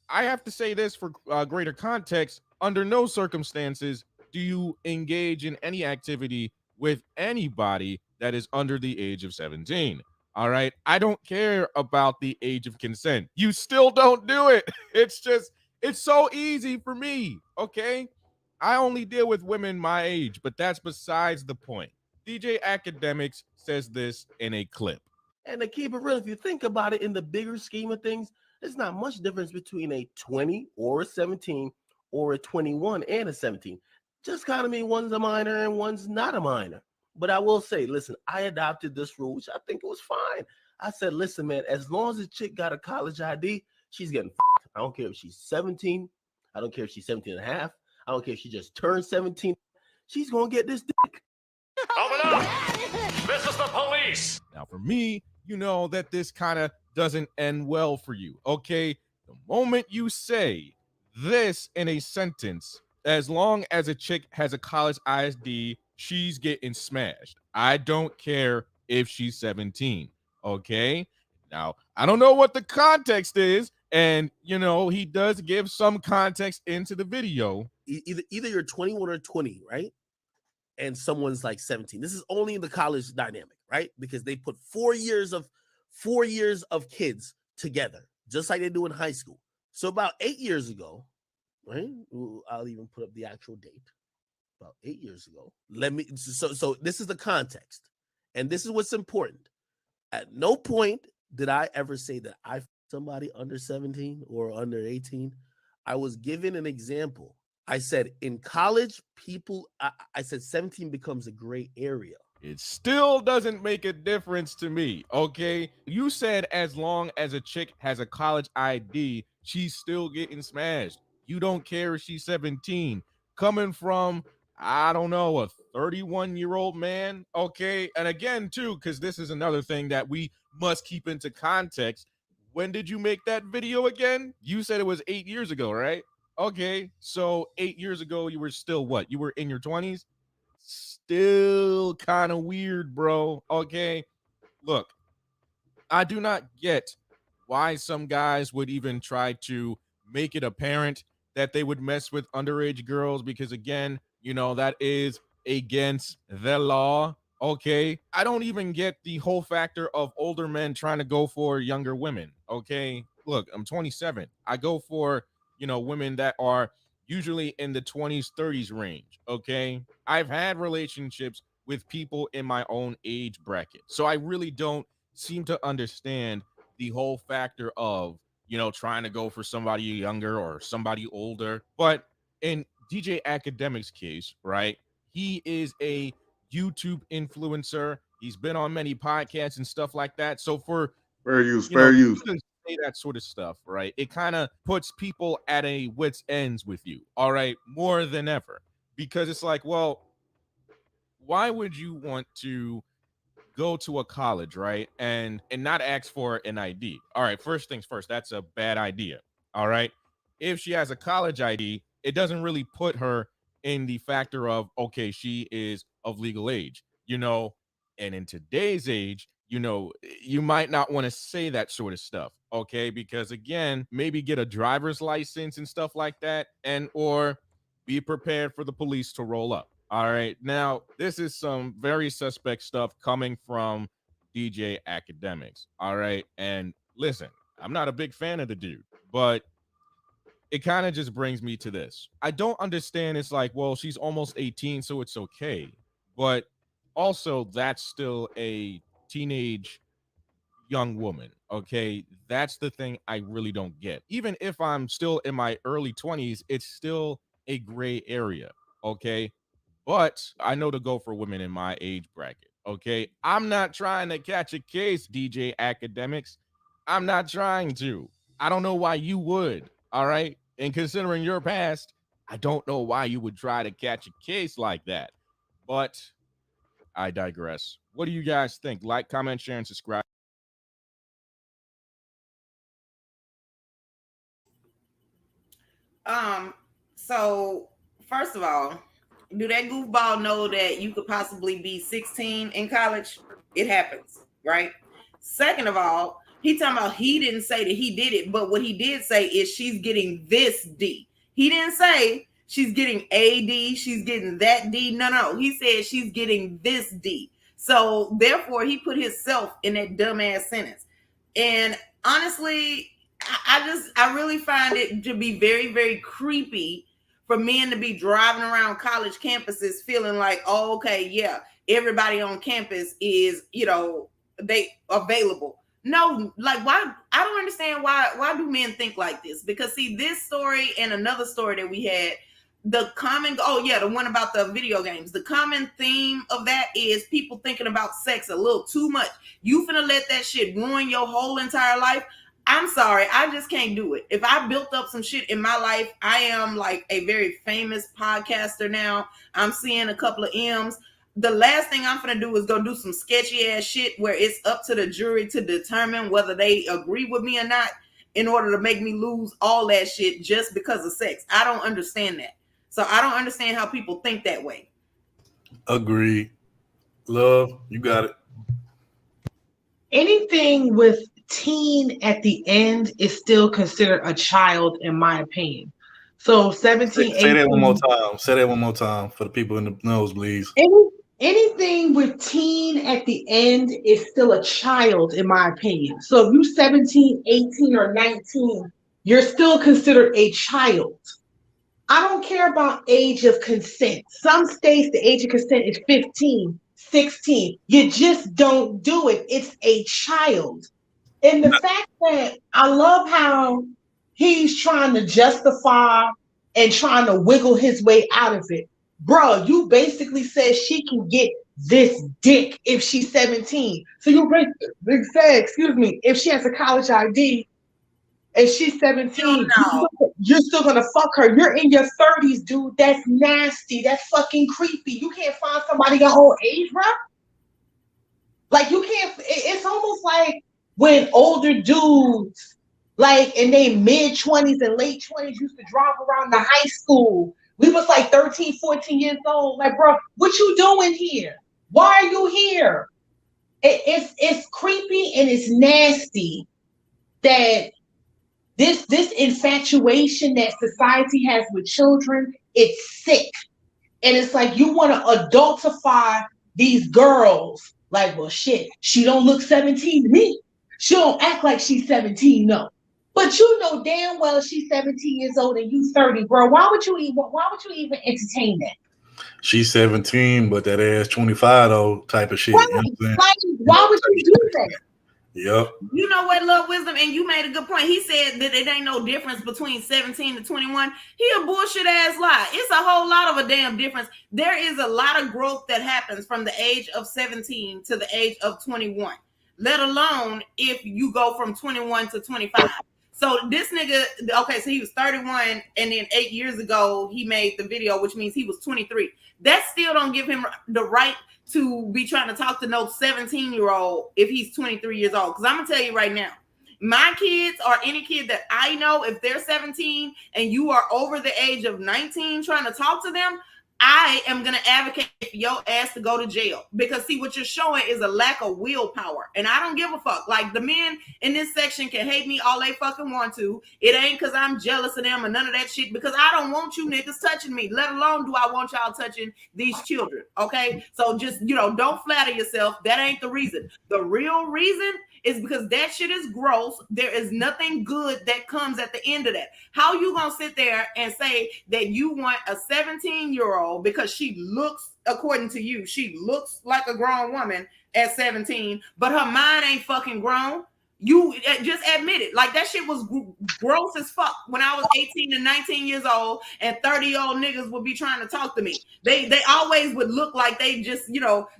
I have to say this for greater context. Under no circumstances do you engage in any activity with anybody that is under the age of 17. All right. I don't care about the age of consent. You still don't do it. It's so easy for me. Okay. I only deal with women my age, but that's besides the point. DJ Akademiks says this in a clip. And to keep it real, if you think about it in the bigger scheme of things, there's not much difference between a 20 or a 17 or a 21 and a 17. Just kind of mean one's a minor and one's not a minor. But I will say, listen, I adopted this rule, which I think it was fine. I said, listen, man, as long as a chick got a college ID, she's getting f***ed. I don't care if she's 17. I don't care if she's 17 and a half. I don't care if she just turned 17. She's going to get this dick. Open up! This is the police! Now, for me, you know that this kind of doesn't end well for you, okay? The moment you say this in a sentence, as long as a chick has a college ID, she's getting smashed. I don't care if she's 17, okay? Now, I don't know what the context is, and, he does give some context into the video. Either you're 21 or 20, right? And someone's like 17. This is only in the college dynamic, right? Because they put 4 years of kids together, just like they do in high school. So about 8 years ago, right? I'll even put up the actual date. About 8 years ago. So this is the context. And this is what's important. At no point did I ever say that I somebody under 17 or under 18. I was given an example. I said in college, I said 17 becomes a gray area. It still doesn't make a difference to me, okay? You said as long as a chick has a college ID, she's still getting smashed. You don't care if she's 17. Coming from, I don't know, a 31-year-old man, okay? And again, too, because this is another thing that we must keep into context. When did you make that video again? You said it was 8 years ago, right? Okay, so 8 years ago, you were still what? You were in your 20s? Still kind of weird, bro. Okay, look, I do not get why some guys would even try to make it apparent that they would mess with underage girls because, again, that is against the law. Okay, I don't even get the whole factor of older men trying to go for younger women. Okay, look, I'm 27. I go for women that are usually in the 20s, 30s range. Okay, I've had relationships with people in my own age bracket, so I really don't seem to understand the whole factor of trying to go for somebody younger or somebody older. But in DJ Akademiks' case, right, he is a YouTube influencer. He's been on many podcasts and stuff like that. So for fair use, say that sort of stuff, right? It kind of puts people at a wit's ends with you, all right, more than ever, because it's like, well, why would you want to go to a college, right, and not ask for an ID? All right, first things first, that's a bad idea. All right, if she has a college ID, it doesn't really put her in the factor of, okay, she is of legal age, and in today's age, you might not want to say that sort of stuff, okay? Because again, maybe get a driver's license and stuff like that, and or be prepared for the police to roll up. All right, now this is some very suspect stuff coming from DJ Akademiks. All right, and listen, I'm not a big fan of the dude, but it kind of just brings me to this. I don't understand. It's like, well, she's almost 18, so it's okay. But also, that's still a teenage young woman, okay? That's the thing I really don't get. Even if I'm still in my early 20s, it's still a gray area, okay? But I know to go for women in my age bracket, okay? I'm not trying to catch a case, DJ Akademiks. I'm not trying to. I don't know why you would, all right? And considering your past, I don't know why you would try to catch a case like that, but I digress. What do you guys think? Like, comment, share, and subscribe. So first of all, do that goofball know that you could possibly be 16 in college? It happens, right? Second of all, he talking about he didn't say that he did it, but what he did say is she's getting this D. He didn't say she's getting a D, she's getting that D. No. He said she's getting this D. So therefore, he put himself in that dumbass sentence. And honestly, I really find it to be very, very creepy for men to be driving around college campuses feeling like, oh, okay, yeah, everybody on campus is, they available. No, like, why? I don't understand why do men think like this? Because see, this story and another story that we had, the one about the video games. The common theme of that is people thinking about sex a little too much. You finna let that shit ruin your whole entire life? I'm sorry, I just can't do it. If I built up some shit in my life, I am like a very famous podcaster now. I'm seeing a couple of M's. The last thing I'm gonna do is go do some sketchy ass shit where it's up to the jury to determine whether they agree with me or not in order to make me lose all that shit just because of sex. I don't understand that. So I don't understand how people think that way. Agreed. Love, you got it. Anything with teen at the end is still considered a child, in my opinion. So 17, 18. Say that one more time. Say that one more time for the people in the nosebleeds. Anything with teen at the end is still a child, in my opinion. So if you're 17, 18, or 19, you're still considered a child. I don't care about age of consent. Some states, the age of consent is 15, 16. You just don't do it. It's a child. And the fact that I love how he's trying to justify and trying to wiggle his way out of it. Bro, you basically said she can get this dick if she's 17. So you say, if she has a college ID and she's 17, you're still going to fuck her. You're in your 30s, dude. That's nasty. That's fucking creepy. You can't find somebody your whole age, bro. Like, you can't, it's almost like when older dudes, like in their mid-20s and late 20s, used to drive around the high school. We was like 13, 14 years old. Like, bro, what you doing here? Why are you here? It's creepy and it's nasty that this infatuation that society has with children, it's sick. And it's like you want to adultify these girls. Like, well, shit, she don't look 17 to me. She don't act like she's 17, no. But you know damn well she's 17 years old and you 30, bro. Why would you even entertain that? She's 17, but that ass 25 though, type of shit. Why would you do that? Yep. You know what, Love Wisdom, and you made a good point. He said that it ain't no difference between 17 and 21. He a bullshit ass lie. It's a whole lot of a damn difference. There is a lot of growth that happens from the age of 17 to the age of 21, let alone if you go from 21 to 25. So this nigga, okay, so he was 31, and then 8 years ago, he made the video, which means he was 23. That still don't give him the right to be trying to talk to no 17-year-old if he's 23 years old. Because I'm going to tell you right now, my kids or any kid that I know, if they're 17 and you are over the age of 19 trying to talk to them, I am going to advocate for your ass to go to jail. Because see, what you're showing is a lack of willpower. And I don't give a fuck. Like, the men in this section can hate me all they fucking want to. It ain't because I'm jealous of them or none of that shit. Because I don't want you niggas touching me. Let alone do I want y'all touching these children. Okay? So just, don't flatter yourself. That ain't the reason. The real reason is because that shit is gross. There is nothing good that comes at the end of that. How you gonna sit there and say that you want a 17-year-old because she looks, according to you, she looks like a grown woman at 17, but her mind ain't fucking grown? You just admit it. Like, that shit was gross as fuck when I was 18 and 19 years old and 30-year-old niggas would be trying to talk to me. They always would look like they just,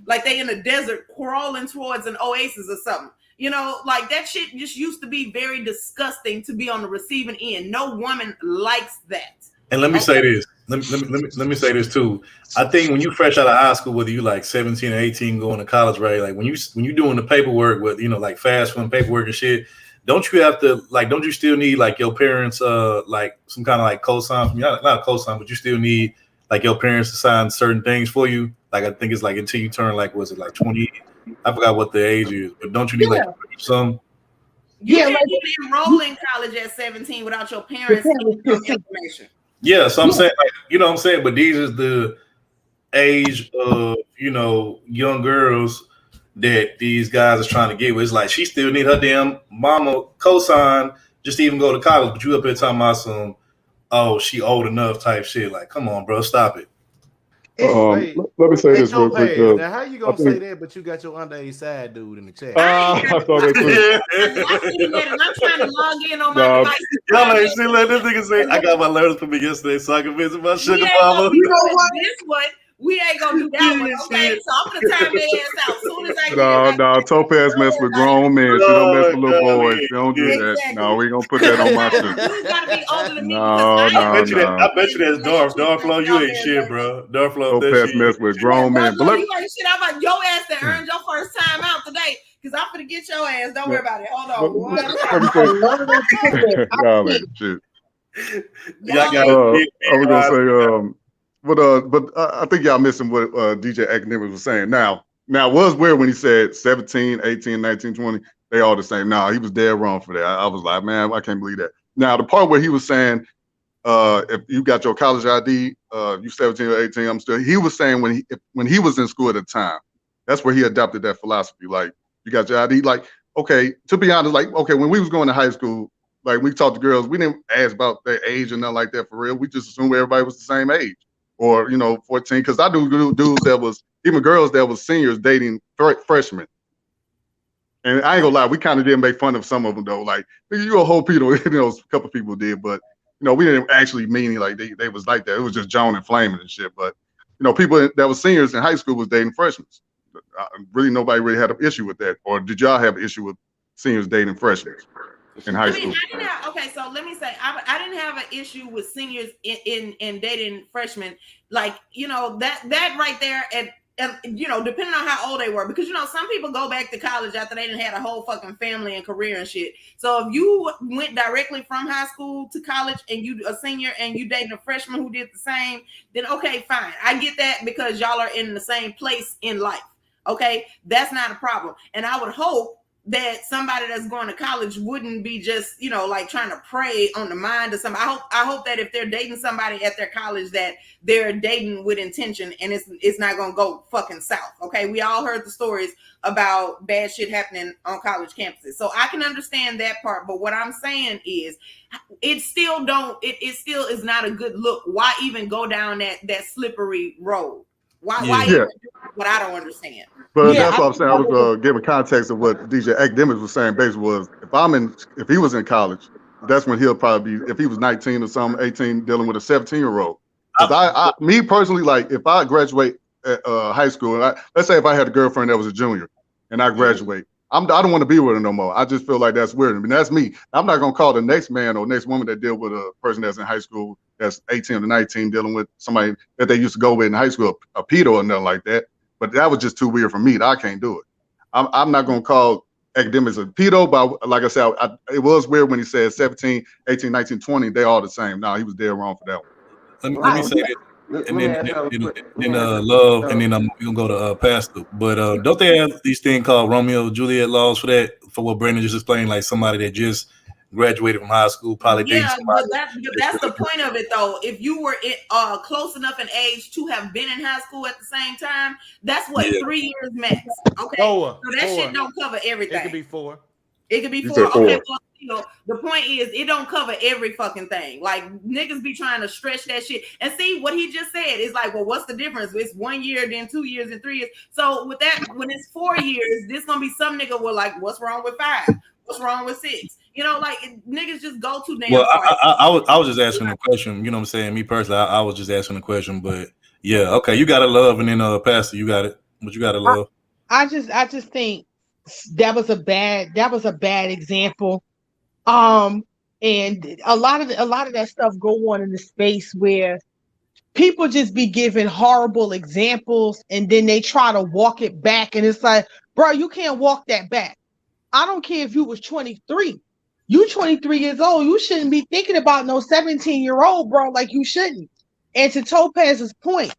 like they in the desert crawling towards an oasis or something. Like, that shit just used to be very disgusting to be on the receiving end. No woman likes that. And let me say this. let me say this too. I think when you fresh out of high school, whether you like 17 or 18 going to college, right? Like when you doing the paperwork with like fast fund paperwork and shit, don't you have to don't you still need like your parents like some kind of like cosign from you? Not a cosign, but you still need like your parents to sign certain things for you. Like I think it's like until you turn like was it like 20? I forgot what the age is, but don't you need like some? You can't even enroll in college at 17 without your parents' information. Yeah, so I'm saying, like, you know what I'm saying? But these is the age of, young girls that these guys are trying to get with. It's like she still need her damn mama cosign just to even go to college. But you up here talking about some, oh, she old enough type shit. Like, come on, bro, stop it. Let me say this real quick. Now, how you gonna say that? But you got your underage side dude in the chat. I thought that too. I'm trying to log in on my device. Y'all ain't see let this nigga say I got my letters from me yesterday so I can visit my sugar mama. You know what? This one, we ain't gonna do that one. Okay, so I'm gonna time their ass out as soon as I No, Topaz mess with grown men. She don't mess with little boys. She don't do that. No, we ain't gonna put that on my shit. You gotta be older than me. I bet you that's Darth. Darflo, you ain't shit, bro. Darflo, Topaz mess with grown men. But you ain't shit. I'm like your ass that earned your first time out today. Because I'm gonna get your ass. Don't worry about it. Hold on. Y'all ain't shit. I was gonna say, but I think y'all missing what DJ Akademiks was saying. Now it was weird when he said 17, 18, 19, 20, they all the same. Nah, he was dead wrong for that. I was like, man, I can't believe that. Now, the part where he was saying, if you got your college ID, you 17 or 18, he was saying when he was in school at the time, that's where he adopted that philosophy. Like, you got your ID. Like, okay, to be honest, like, okay, when we was going to high school, like we talked to girls, we didn't ask about their age or nothing like that for real. We just assumed everybody was the same age. Or 14, because I do dudes that was even girls that was seniors dating freshmen, and I ain't gonna lie, we kind of did make fun of some of them though. Like you a whole people, a couple people did, but we didn't actually mean like they was like that. It was just Joan and Flaming and shit. But people that was seniors in high school was dating freshmen. Really, nobody really had an issue with that. Or did y'all have an issue with seniors dating freshmen in high school? Okay, so let me say, I didn't have an issue with seniors in dating freshmen. Like, that right there, and depending on how old they were, because some people go back to college after they done had a whole fucking family and career and shit. So if you went directly from high school to college and you a senior and you dating a freshman who did the same, then okay, fine. I get that because y'all are in the same place in life. Okay, that's not a problem. And I would hope that somebody that's going to college wouldn't be just, like trying to prey on the mind of somebody. I hope that if they're dating somebody at their college, that they're dating with intention and it's not going to go fucking south. Okay. We all heard the stories about bad shit happening on college campuses. So I can understand that part. But what I'm saying is it still is not a good look. Why even go down that slippery road? Why even do what I don't understand? But that's what I'm saying. I was giving context of what DJ Akademiks was saying. Basically, was if he was in college, that's when he'll probably be. If he was 19 or something, 18, dealing with a 17-year-old. Me personally, like if I graduate high school, let's say if I had a girlfriend that was a junior, and I graduate, I don't want to be with her no more. I just feel like that's weird. I mean, that's me. I'm not gonna call the next man or next woman that deal with a person that's in high school that's 18 or 19 dealing with somebody that they used to go with in high school a pedo or nothing like that. But that was just too weird for me. I can't do it. I'm not gonna call Akademiks a pedo, but like I said, it was weird when he said 17, 18, 19, 20. They all the same. No, he was dead wrong for that one. Let me say this. And then love, and then we're gonna go to Pastor. But don't they have these things called Romeo and Juliet laws for that? For what Brandon just explained, like somebody that just graduated from high school, probably dating somebody. But that's the point of it, though. If you were close enough in age to have been in high school at the same time, that's 3 years max. Okay, so that shit don't cover everything. It could be 4. It could be 4. Okay, well, the point is, it don't cover every fucking thing. Like niggas be trying to stretch that shit. And see what he just said is like, well, what's the difference? It's 1 year, then 2 years, and 3 years. So with that, when it's 4 years, this gonna be some nigga with like, what's wrong with 5? What's wrong with 6? Like niggas just go too damn far. I was just asking a question. You know what I'm saying? Me personally, I was just asking a question. But yeah, okay, you gotta love, and then Pastor, you got it. But you gotta love. I just think that was a bad example. And a lot of that stuff go on in the space where people just be giving horrible examples and then they try to walk it back. And it's like, bro, you can't walk that back. I don't care if you was 23. You 23 years old. You shouldn't be thinking about no 17-year-old, bro. Like you shouldn't. And to Topaz's point,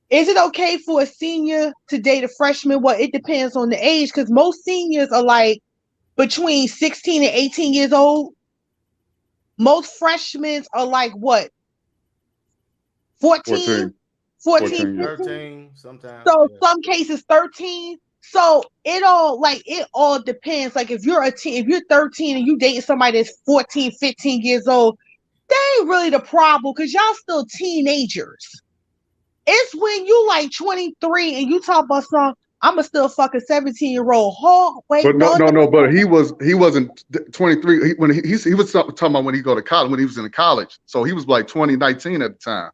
is it okay for a senior to date a freshman? Well, it depends on the age, because most seniors are like between 16 and 18 years old. Most freshmen are like what? 14, 13 sometimes. So some cases 13. So it all depends. Like if you're if you're 13 and you dating somebody that's 14, 15 years old, that ain't really the problem, because y'all still teenagers. It's when you like 23 and you talk about something, I'ma still fuck a 17-year-old. But no. But he wasn't 23 when he was talking about when he go to college, when he was in college. So he was like 19 at the time.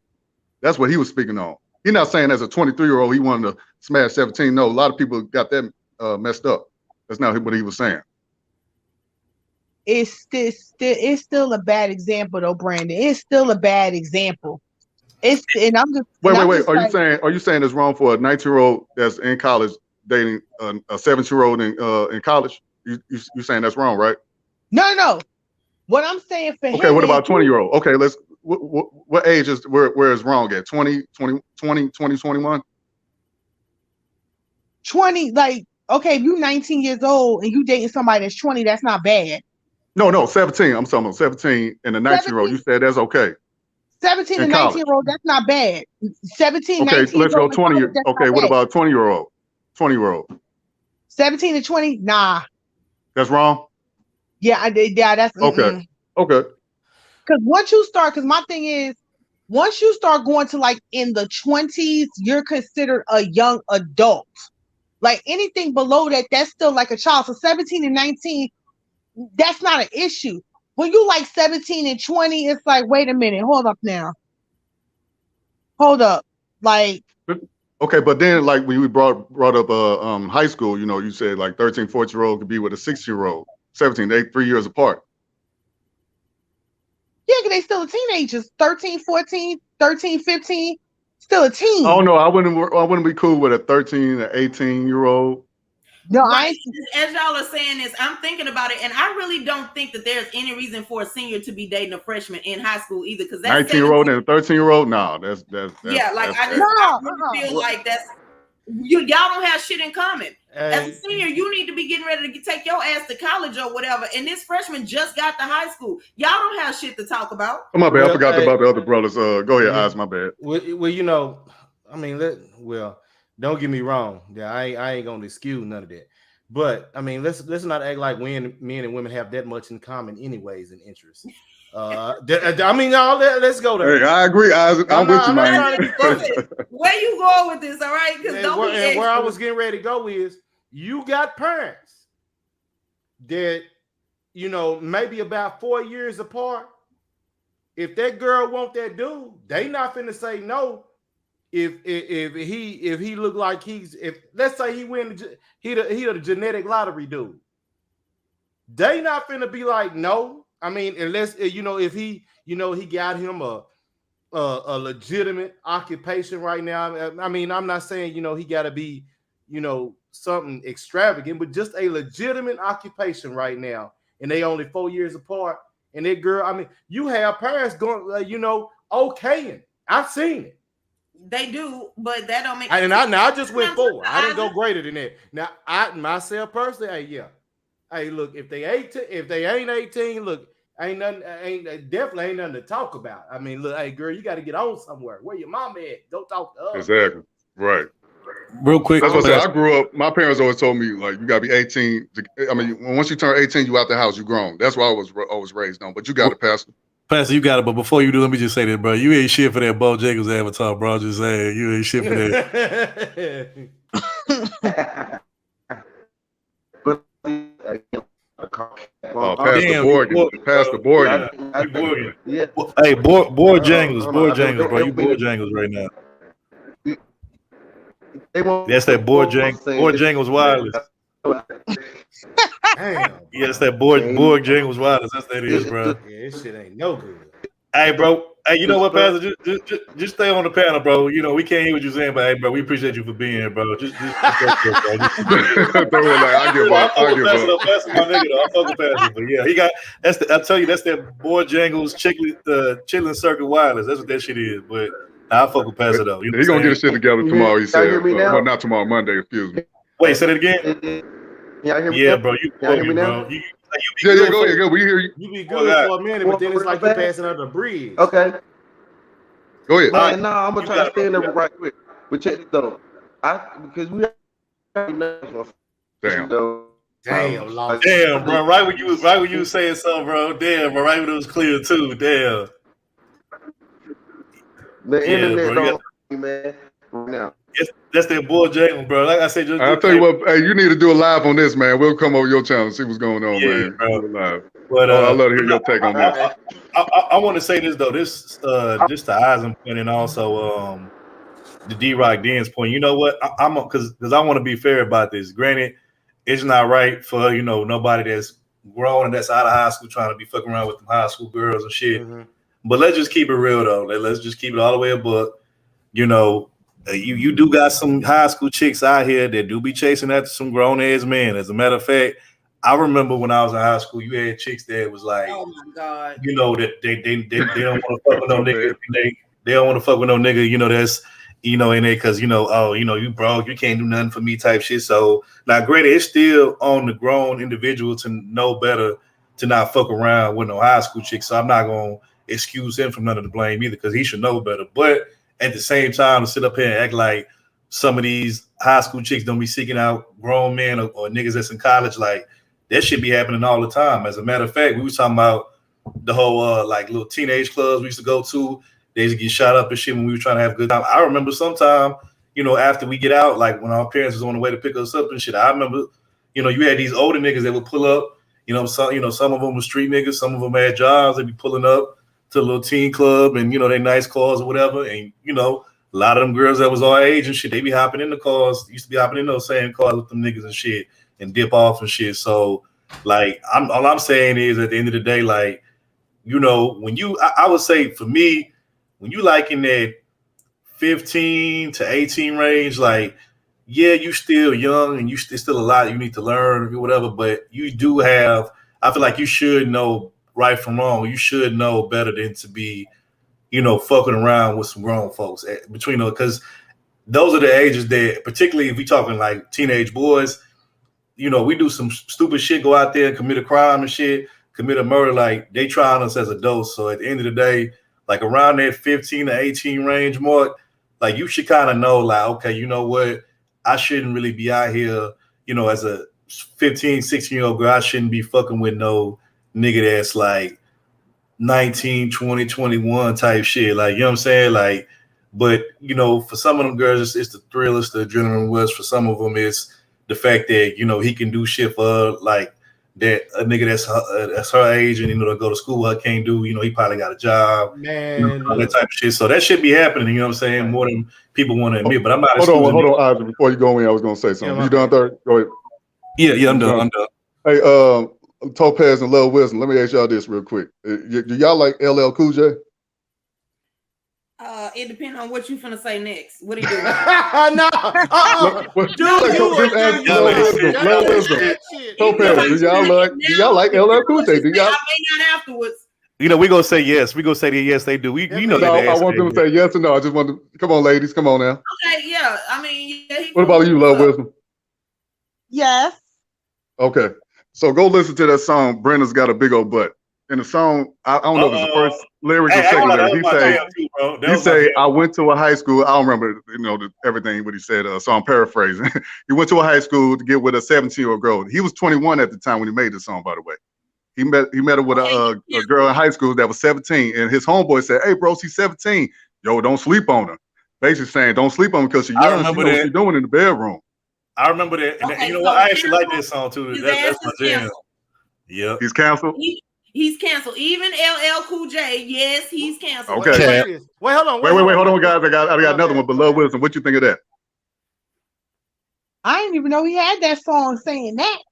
That's what he was speaking on. He's not saying as a 23-year-old he wanted to smash 17. No, a lot of people got that messed up. That's not what he was saying. It's still a bad example though, Brandon. It's still a bad example. And I'm just wait. Are you saying it's wrong for a 19-year-old that's in college dating a 17-year-old in college? You saying that's wrong, right? No. What I'm saying for him. Okay, what about 20-year-old? Okay, let's. What age is where is wrong at? 20, 21? 20, like, okay, if you're 19 years old and you dating somebody that's 20, that's not bad. No, 17. I'm talking about 17 and a 19-year-old. You said that's okay. 17 and 19-year-old, that's not bad. 17, okay, 19. Let's go 20. Okay, what about 20-year-old? 20-year-old. 17 to 20, nah. That's wrong? Yeah, that's okay. Okay. Because once you start, because my thing is, once you start going to like in the 20s, you're considered a young adult. Like anything below that, that's still like a child. So 17 and 19, that's not an issue. When you like 17 and 20, it's like, wait a minute, hold up now. Hold up. Like, okay, but then like when we brought up high school, you said like 13, 14-year-old could be with a 6-year-old, 17, they 3 years apart. Yeah, because they still teenagers. 13, 14, 13, 15, still a teen. Oh no, I wouldn't be cool with a 13 or 18-year-old. No, as y'all are saying this, I'm thinking about it, and I really don't think that there's any reason for a senior to be dating a freshman in high school either. Because that's 19-year-old and a 13-year-old, no, that's yeah. Like I really feel like that's y'all don't have shit in common. As a senior, you need to be getting ready to take your ass to college or whatever. And this freshman just got to high school. Y'all don't have shit to talk about. Oh, my bad. I forgot about the other brothers. Go ahead, Oz. My bad. Well, I mean, don't get me wrong. Yeah, I ain't gonna excuse none of that. But I mean, let's not act like men and women have that much in common, anyways, in interests. I mean, let's go there. Hey, I agree, Isaac. I'm with you, man. Where you going with this? All right, because where I was getting ready to go is you got parents that maybe about 4 years apart. If that girl want that dude, they not finna say no. If he look like let's say he the genetic lottery dude, they not finna be like no. I mean, unless if he got him a legitimate occupation right now. I mean, I'm not saying he got to be something extravagant, but just a legitimate occupation right now, and they only 4 years apart. And that girl, I mean, you have parents going, okaying. I've seen it. They do, but that don't make. And I just went 4. I didn't go greater than that. Now, I myself personally, hey, look, if they ain't 18, look, definitely ain't nothing to talk about. I mean, look, hey, girl, you got to get on somewhere. Where your mom at? Don't talk to us. Exactly. Right. Real quick. That's what I said. I grew up. My parents always told me like you gotta be 18. I mean, once you turn 18, you out the house, you grown. That's what I was always raised on. But you got to pass. Pastor, you got it. But before you do, let me just say this, bro. You ain't shit for that Bo Jacobs avatar, bro. Just saying, you ain't shit for that. Pass the board. Yeah. Hey, board jangles, bro. You board jangles right now. That's that board jangles wireless. Damn. Yeah, that's that board jangles wireless. That's that is, bro. Yeah, this shit ain't no good. Hey, bro. Hey, you know what, Pastor? Just stay on the panel, bro. You know we can't hear what you're saying, but hey, bro, we appreciate you for being here, bro. Just bro. I give up. I give up. Pastor, my nigga, though. I fuck with Pastor, but yeah, he got. I tell you, that's that boy Jangles Chitlin Circuit Wireless. That's what that shit is. But I fuck with Pastor though. You know he gonna get his shit together tomorrow. He said, hear me now? well, not tomorrow, Monday. Excuse me. Wait, say that again. Y'all hear me Yeah, now? bro. You Y'all hear me now? bro. Yeah, go ahead. Go. We hear you. You be good for a minute, but then it's like you're passing under the bridge. Okay. Go ahead. Man, no, I'm gonna try to stand up right quick. But check it though. Because we Damn. Damn, bro. Right when you was saying something, bro. Damn, bro. Right when it was clear too. Damn. The internet bro, don't man right now. That's that boy Jalen, bro. Like I said, I'll tell you what. Hey, you need to do a live on this, man. We'll come over your channel and see what's going on, man. Bro. Live. But I'd love to hear your take on that. I want to say this though. This just to Eisen point and also the D-Rock Den's point. You know what? I'm because I want to be fair about this. Granted, it's not right for nobody that's grown and that's out of high school trying to be fucking around with them high school girls and shit. Mm-hmm. But let's just keep it real though. Let's just keep it all the way above. You do got some high school chicks out here that do be chasing after some grown ass men. As a matter of fact, I remember when I was in high school, you had chicks that was like, oh my God, that they don't want to fuck with no nigga. They don't want to fuck with no nigga. That's in there because you broke, you can't do nothing for me type shit. So now, granted, it's still on the grown individual to know better to not fuck around with no high school chicks. So I'm not gonna excuse him from none of the blame either because he should know better. But at the same time, to sit up here and act like some of these high school chicks don't be seeking out grown men or niggas that's in college, like that shit be happening all the time. As a matter of fact, we was talking about the whole little teenage clubs we used to go to. They used to get shot up and shit when we were trying to have a good time. I remember sometime, after we get out, like when our parents was on the way to pick us up and shit, I remember, you had these older niggas that would pull up. Some of them were street niggas, some of them had jobs. They'd be pulling up to a little teen club and they nice cars or whatever. And a lot of them girls that was our age and shit, they be hopping in the cars, used to be hopping in those same cars with them niggas and shit and dip off and shit. So like all I'm saying is at the end of the day, like, when I would say for me, when you like in that 15 to 18 range, like, yeah, you still young and it's still a lot you need to learn or whatever, but you do have, I feel like you should know right from wrong. You should know better than to be, fucking around with some grown folks between those, because those are the ages that, particularly if we talking like teenage boys, we do some stupid shit, go out there and commit a crime and shit, commit a murder, like they trying us as adults. So at the end of the day, like around that 15 to 18 range mark, like you should kind of know, like, okay, you know what? I shouldn't really be out here, as a 15, 16-year-old girl, I shouldn't be fucking with no nigga that's like 19, 20, 21 type shit. Like, you know what I'm saying? Like, but, for some of them girls, it's the thrill, it's the adrenaline rush. For some of them, it's the fact that, he can do shit for like that a nigga that's her age and, to go to school, I can't do, he probably got a job, man, that type of shit. So that should be happening, you know what I'm saying? More than people want to admit, but I'm not. Hold on, Isaac, before you go in, I was going to say something. You done, Third? Go ahead. Yeah, I'm done. Hey, Topaz and Love Wisdom, let me ask y'all this real quick. Do y'all like LL Cool J? It depends on what you finna say next. What do you do? No. Love Wisdom. Topaz, do y'all like LL Cool J? Do y'all? I may not afterwards. We gonna say yes. We gonna say that yes, they do. We know that. I want them to say yes or no. I just want to. Come on, ladies. Come on now. Okay, yeah. I mean, yeah, what about you, Love Wisdom? Yes. Okay, so go listen to that song. Brenda's got a big old butt. In the song, I don't know if it's the first lyric or second lyric. He say, I went to a high school. I don't remember, everything what he said. So I'm paraphrasing. He went to a high school to get with a 17-year-old girl. He was 21 at the time when he made the song, by the way. He met her with a girl in high school that was 17, and his homeboy said, "Hey, bro, she's 17. Yo, don't sleep on her." Basically saying, don't sleep on her because she's young. She knows what she's doing in the bedroom. I remember that. And you know what? I actually like that song too. That's my jam. Yeah, he's canceled. He's canceled. Even LL Cool J, yes, he's canceled. Okay. Wait, hold on. Wait, hold on, guys. I got another one. But Love Wisdom, what you think of that? I didn't even know he had that song saying that.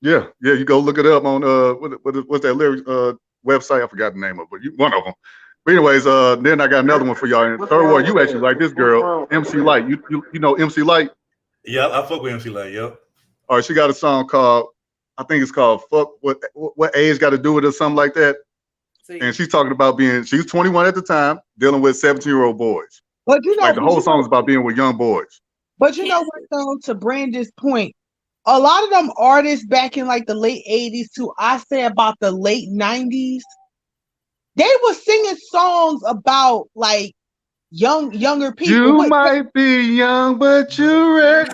Yeah. You go look it up on what's that lyric website? I forgot the name of it, but one of them. But anyways, then I got another one for y'all. And third one, you actually like this girl, MC Light. You know MC Light? Yeah, I fuck with MC Light. Yep. All right, she got a song called, I think it's called "Fuck What Age Got to Do with It" or something like that. And she's talking about she was 21 at the time, dealing with 17-year-old boys. But you know, like the whole song is about being with young boys. But you know what, though, to Brandon's point, a lot of them artists back in like the late 80s to I say about the late 90s, they were singing songs about like younger people. You might be young, but you're ready.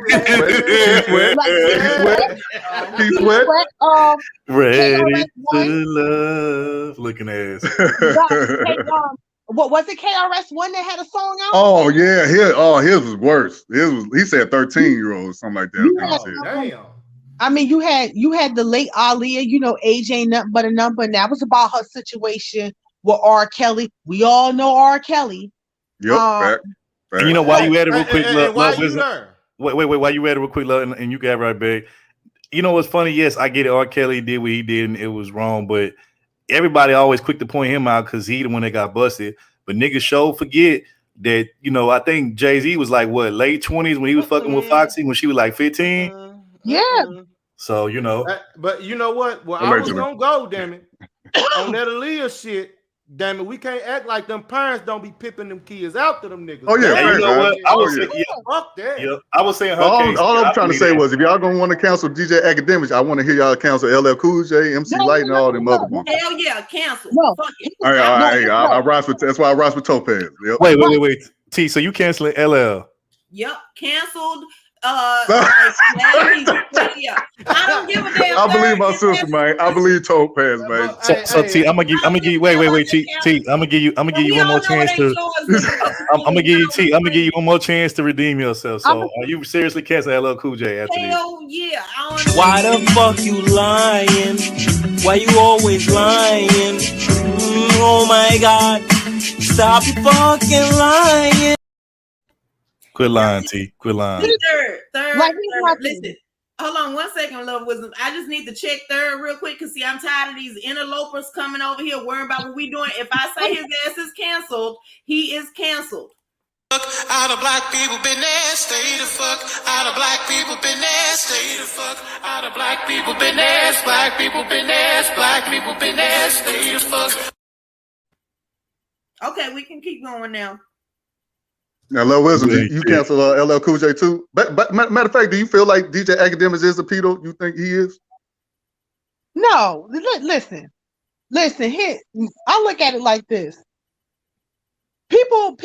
Ready to love, looking ass. What was it? KRS-One that had a song out? Oh yeah, his was worse. He said 13-year-old or something like that. Damn. I mean, you had the late Aaliyah, you know, age ain't nothing but a number, and that was about her situation with R. Kelly. We all know R. Kelly. Yep. Back. And you know why you had it real quick? Wait, why you had it real quick, and you got right back. You know what's funny? Yes, I get it. R. Kelly did what he did, and it was wrong. But everybody always quick to point him out because he the one that got busted. But niggas sure forget that, you know, I think Jay-Z was like, what, late 20s when he was fucking with Foxy when she was like 15? Yeah. So, you know. But you know what? Well, I was going to go, damn it. On that Aaliyah shit, damn it, we can't act like them parents don't be pipping them kids out to them niggas. Oh, yeah. Hey, you know what? I was saying, fuck that. Yeah, I was saying her case. All I'm trying to say was, if y'all gonna want to cancel DJ Akademiks, I want to hear y'all cancel LL Cool J, MC Light, and all them other ones. Hell yeah, cancel. All right, I rise with. That's why I rise with Topaz. Yep. Wait. T, so you canceling LL? Yep, canceled. I don't give a damn. I believe my sister, man. I believe Topaz, man. So T, I'm gonna give you. Wait, T. I'm gonna give you one more chance to. I'm gonna give you one more chance to redeem yourself. So, are you seriously canceling LL Cool J after this? Hell yeah. Why the fuck you lying? Why you always lying? Oh my God! Stop fucking lying. Quit lying, T. Quit lying. Third. Listen, hold on 1 second, Love Wisdom. I just need to check third real quick because see, I'm tired of these interlopers coming over here worrying about what we doing. If I say his ass is canceled, he is canceled. Out of black people business, stay the fuck out of black people business, stay the fuck out of black people business, black people business, black people business, stay the fuck. Okay, we can keep going now. Now, Lil Wisdom, you cancel LL Cool J too. But matter of fact, do you feel like DJ Akademiks is a pedo? You think he is? No. Listen. Here, I look at it like this. People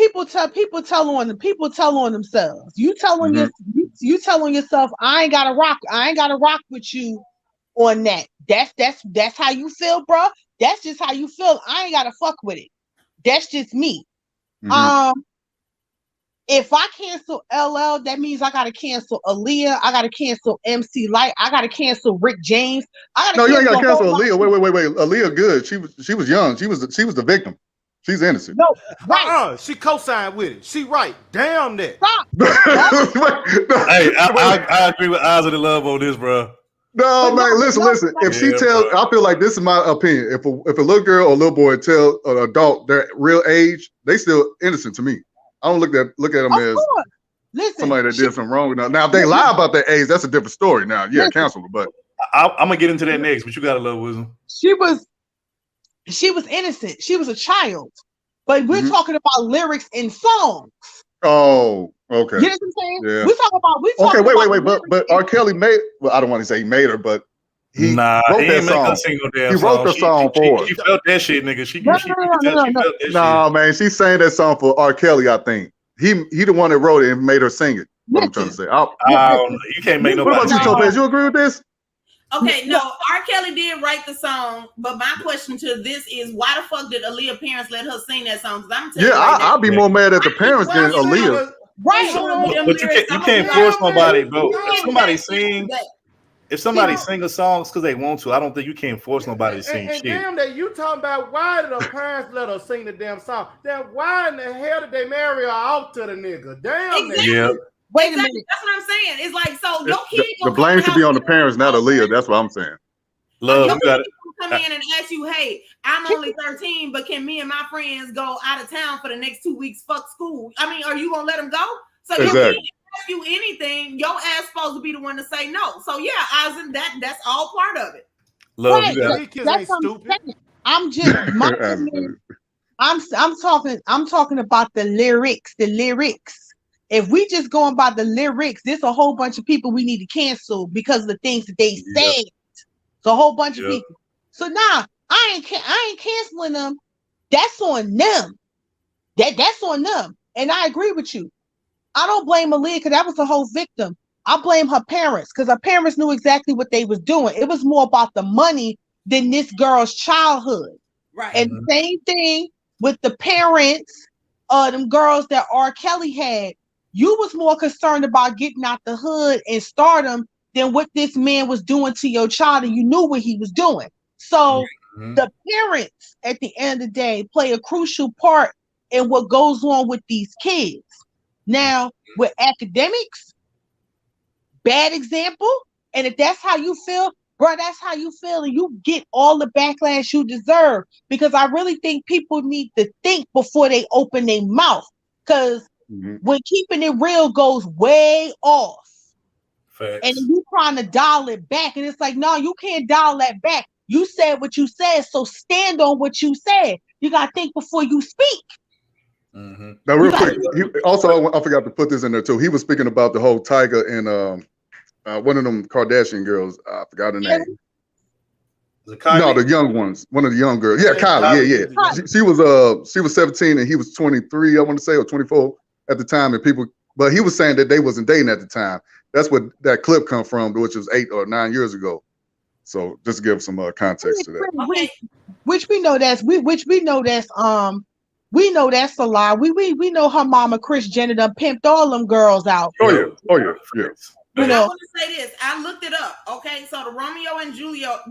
tell on themselves. You telling yourself, I ain't gotta rock with you on that. That's how you feel, bro. That's just how you feel. I ain't gotta fuck with it. That's just me. If I cancel LL, that means I gotta cancel Aaliyah. I gotta cancel MC Light. I gotta cancel Rick James. You ain't gotta cancel Aaliyah. Wait. Aaliyah good. She was young. She was the victim. She's innocent. No, right. She co-signed with it. She right. Damn that. Stop. Hey, I agree with Eyes of the Love on this, bro. No, man, listen. If she tells, I feel like this is my opinion. If a little girl or little boy tell an adult their real age, they still innocent to me. I don't look at them as somebody that did something wrong. Now, if they lie about their age, that's a different story. Now, yeah, cancel it. But I'm gonna get into that next. But you gotta love Wisdom. She was innocent. She was a child. But we're talking about lyrics in songs. Oh, okay. You know what I'm saying? Yeah. We talk okay, about wait. But R. Kelly made. Well, I don't want to say he made her, but he wrote that song. He wrote the song for her. She felt that shit, nigga. No, man, she sang that song for R. Kelly. I think he the one that wrote it and made her sing it. What I'm trying to say. You can't make nobody. What about you, Topaz? You agree with this? Okay, no, R. Kelly did write the song, but my question to this is, why the fuck did Aaliyah parents let her sing that song? Because I'm telling you, I'll be more mad at the parents than Aaliyah. Right, but you can't force nobody, bro. If somebody sing a song because they want to, I don't think you can't force nobody to sing shit. Damn that you talking about why did her parents let her sing the damn song? Then why in the hell did they marry her out to the nigga? Damn. Exactly. Yeah. Wait a minute. That's what I'm saying. It's like, so your kid the blame should be on the parents, not Aaliyah. That's what I'm saying. Love, you got it. come in and ask you, hey, I'm only 13, but can me and my friends go out of town for the next 2 weeks? Fuck school. I mean, are you gonna let them go? So if he ask you anything, your ass supposed to be the one to say no. So yeah, that's all part of it. Love Right. you. Kids ain't stupid. I'm just I'm talking about the lyrics. If we just going by the lyrics, there's a whole bunch of people we need to cancel because of the things that they said. So a whole bunch of people. So now I ain't canceling them. That's on them. That's on them. And I agree with you. I don't blame Aaliyah because that was the whole victim. I blame her parents because her parents knew exactly what they was doing. It was more about the money than this girl's childhood. Right. And the same thing with the parents of them girls that R. Kelly had. You was more concerned about getting out the hood and stardom than what this man was doing to your child, and you knew what he was doing. So the parents, at the end of the day, play a crucial part in what goes on with these kids. Now, with Akademiks, bad example, and if that's how you feel, bro, that's how you feel, and you get all the backlash you deserve. Because I really think people need to think before they open their mouth. Because when keeping it real goes way off, and you trying to dial it back, and it's like, no, you can't dial that back. You said what you said, so stand on what you said. You gotta think before you speak. Now, real quick, I forgot to put this in there too. He was speaking about the whole Tiger and one of them Kardashian girls. I forgot her name. No, the young ones. One of the young girls. Yeah, Kylie. Yeah. She was 17 and he was 23, I want to say, or 24 at the time. And but he was saying that they wasn't dating at the time. That's what that clip come from, which was 8 or 9 years ago. So just to give some context to that. Which we know that's we know that's a lie. We know her mama Kris Jenner done pimped all them girls out. Oh yeah. But I want to say this. I looked it up. Okay, so the Romeo and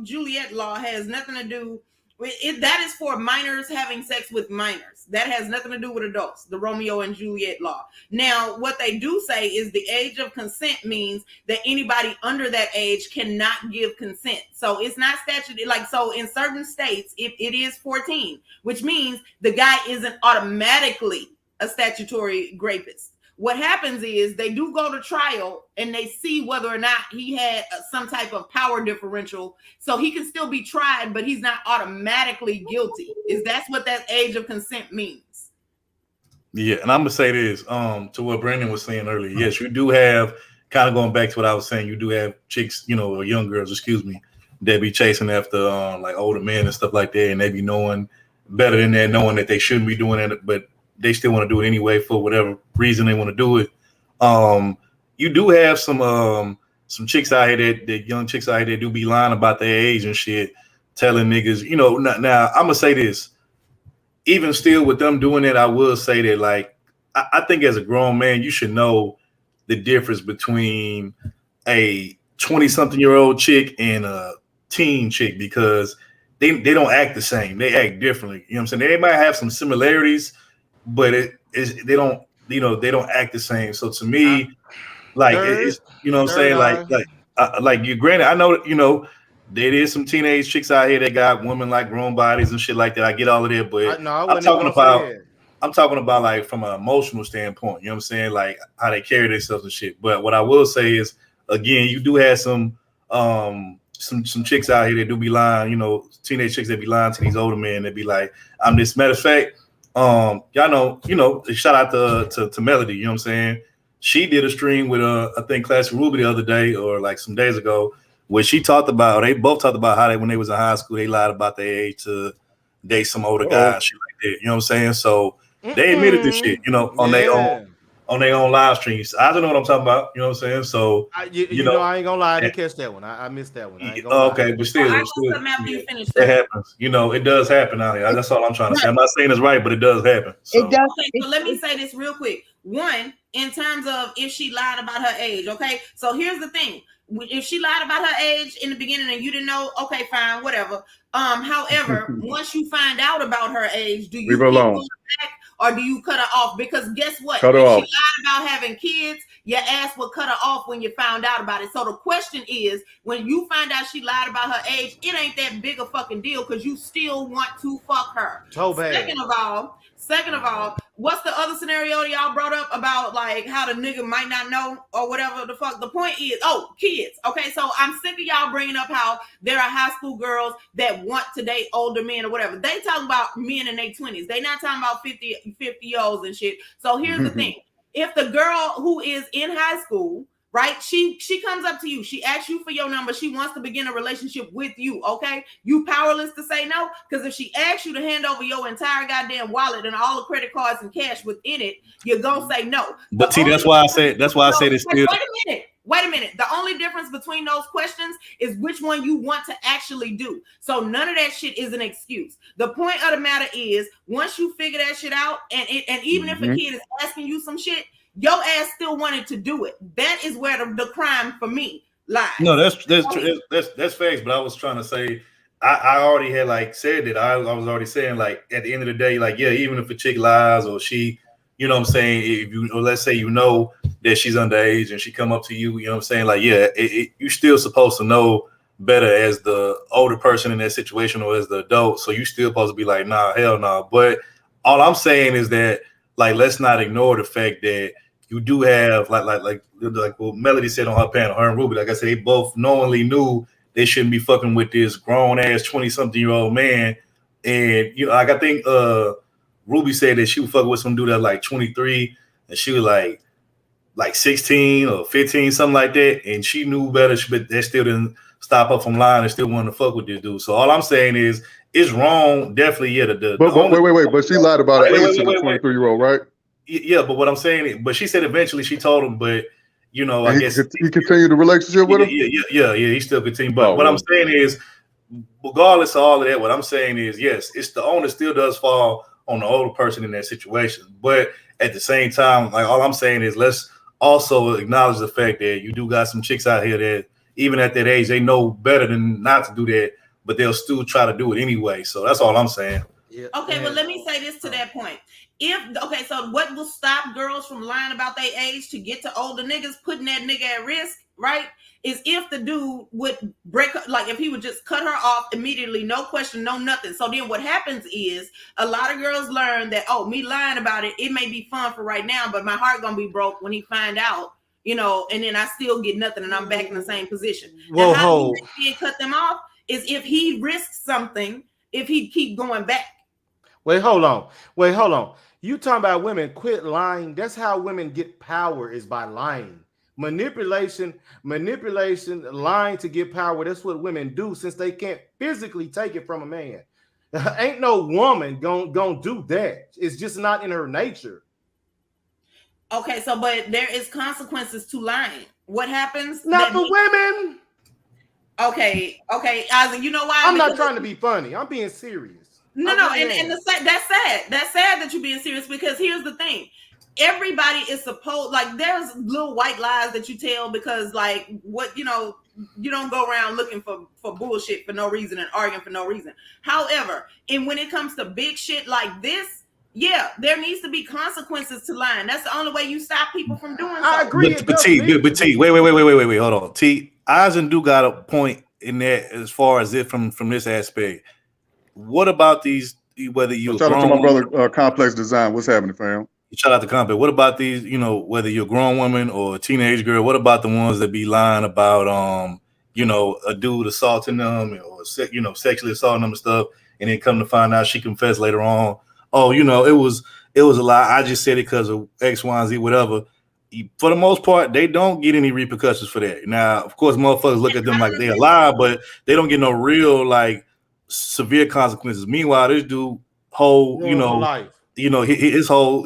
Juliet law has nothing to do with it. That is for minors having sex with minors. That has nothing to do with adults. The Romeo and Juliet law. Now, what they do say is the age of consent means that anybody under that age cannot give consent. So it's not statute. So in certain states, it is 14, which means the guy isn't automatically a statutory rapist. What happens is they do go to trial and they see whether or not he had some type of power differential. So he can still be tried, but he's not automatically guilty. That's what that age of consent means. Yeah, and I'm gonna say this to what Brandon was saying earlier. Yes, you do have, kind of going back to what I was saying, you do have chicks, or young girls, that be chasing after like older men and stuff like that, and they be knowing better than that, knowing that they shouldn't be doing it, but they still want to do it anyway for whatever reason they want to do it. You do have some chicks out here that young chicks out here that do be lying about their age and shit, telling niggas, now I'm gonna say this, even still with them doing it, I will say that, like, I think as a grown man, you should know the difference between a 20-something-year-old chick and a teen chick, because they don't act the same. They act differently. You know what I'm saying? They might have some similarities, but they don't act the same. So to me, like, it's, what I'm saying, like you, granted, I know, there is some teenage chicks out here that got women like grown bodies and shit like that. I get all of that, but I'm talking about like from an emotional standpoint, you know what I'm saying? Like how they carry themselves and shit. But what I will say is, again, you do have some chicks out here that do be lying, teenage chicks that be lying to these older men that be like, I'm this. Matter of fact, y'all know, shout out to Melody, you know what I'm saying? She did a stream with I think Classic Ruby the other day, or like some days ago, where they both talked about how when they was in high school, they lied about their age to date some older guys, shit like that. You know what I'm saying? So they admitted this shit, on their own live streams. I don't know what I'm talking about. You know what I'm saying? So I ain't gonna lie, I didn't catch that one. I missed that one. Okay, but still, it happens. It does happen out here. That's all I'm trying to say. I'm not saying it's right, but it does happen. So. It does. Okay, so let me say this real quick. One, in terms of if she lied about her age. Okay, so here's the thing. If she lied about her age in the beginning and you didn't know, okay, fine, whatever. However, once you find out about her age, do you keep going back, or do you cut her off? Because guess what? Cut her if off. she lied about having kids, your ass will cut her off when you found out about it. So the question is, when you find out she lied about her age, it ain't that big a fucking deal because you still want to fuck her. So bad. Second of all, what's the other scenario y'all brought up about like how the nigga might not know or whatever the fuck? The point is, kids. Okay, so I'm sick of y'all bringing up how there are high school girls that want to date older men or whatever. They talking about men in their 20s. They not talking about 50-year-olds and shit. So here's the thing. If the girl who is in high school, right, she comes up to you, she asks you for your number, she wants to begin a relationship with you, okay? You powerless to say no, because if she asks you to hand over your entire goddamn wallet and all the credit cards and cash within it, you're gonna say no. But T, that's why I said it's still. Wait a minute. The only difference between those questions is which one you want to actually do. So none of that shit is an excuse. The point of the matter is, once you figure that shit out, and even if a kid is asking you some shit, your ass still wanted to do it. That is where the crime for me lies. No, that's facts. But I was trying to say, I already had like said that. I was already saying like at the end of the day, like yeah, even if a chick lies or she, you know what I'm saying, if you, or let's say you know that she's underage and she come up to you, you know what I'm saying, like yeah, you're still supposed to know better as the older person in that situation or as the adult. So you still supposed to be like, nah, hell no. Nah. But all I'm saying is that like let's not ignore the fact that you do have like what Melody said on her panel, her and Ruby, like I said, they both knowingly knew they shouldn't be fucking with this grown ass 20-something-year-old man. And you know, like I think Ruby said that she was fucking with some dude that like 23 and she was like 16 or 15, something like that, and she knew better, but that still didn't stop her from lying and still wanted to fuck with this dude. So all I'm saying is it's wrong, definitely. Yeah, wait, but she lied about her age to the 23-year-old, right? Yeah, but what I'm saying, but she said eventually she told him, but you know, I guess he continued the relationship with her. Yeah, he still continued. But what I'm saying is, regardless of all of that, what I'm saying is, yes, it's the onus still does fall on the older person in that situation. But at the same time, like all I'm saying is, let's also acknowledge the fact that you do got some chicks out here that even at that age they know better than not to do that, but they'll still try to do it anyway. So that's all I'm saying. Yeah. Okay, well, let me say this to that point. So what will stop girls from lying about their age to get to older niggas, putting that nigga at risk, right? Is if the dude would break her, like if he would just cut her off immediately, no question, no nothing. So then what happens is a lot of girls learn that, me lying about it, it may be fun for right now, but my heart gonna be broke when he find out, you know, and then I still get nothing and I'm back in the same position. Well, and how he cut them off is if he risks something, if he keep going back. Wait, hold on. You talking about women quit lying? That's how women get power, is by lying. Manipulation, lying to get power. That's what women do since they can't physically take it from a man. Ain't no woman gonna do that. It's just not in her nature. Okay, so but there is consequences to lying. What happens? Not for women. Okay, Ozzy, you know why? I'm not trying to be funny. I'm being serious. No, and that's sad. That's sad that you're being serious because here's the thing. Everybody is supposed, like, there's little white lies that you tell because, like, what, you know, you don't go around looking for bullshit for no reason and arguing for no reason. However, and when it comes to big shit like this, yeah, there needs to be consequences to lying. That's the only way you stop people from doing so. I agree. But T, wait, hold on. T, Eisen do got a point in that as far as it from this aspect. What about these? Whether you're shout out to my brother Complex Design. What's happening, fam? Shout out to Complex. What about these? You know, whether you're a grown woman or a teenage girl. What about the ones that be lying about, you know, a dude assaulting them or sexually assaulting them and stuff, and then come to find out she confessed later on. Oh, you know, it was a lie. I just said it because of X, Y, and Z, whatever. For the most part, they don't get any repercussions for that. Now, of course, motherfuckers look at them like they a lie, but they don't get no real like severe consequences. Meanwhile, this dude whole, life. His whole,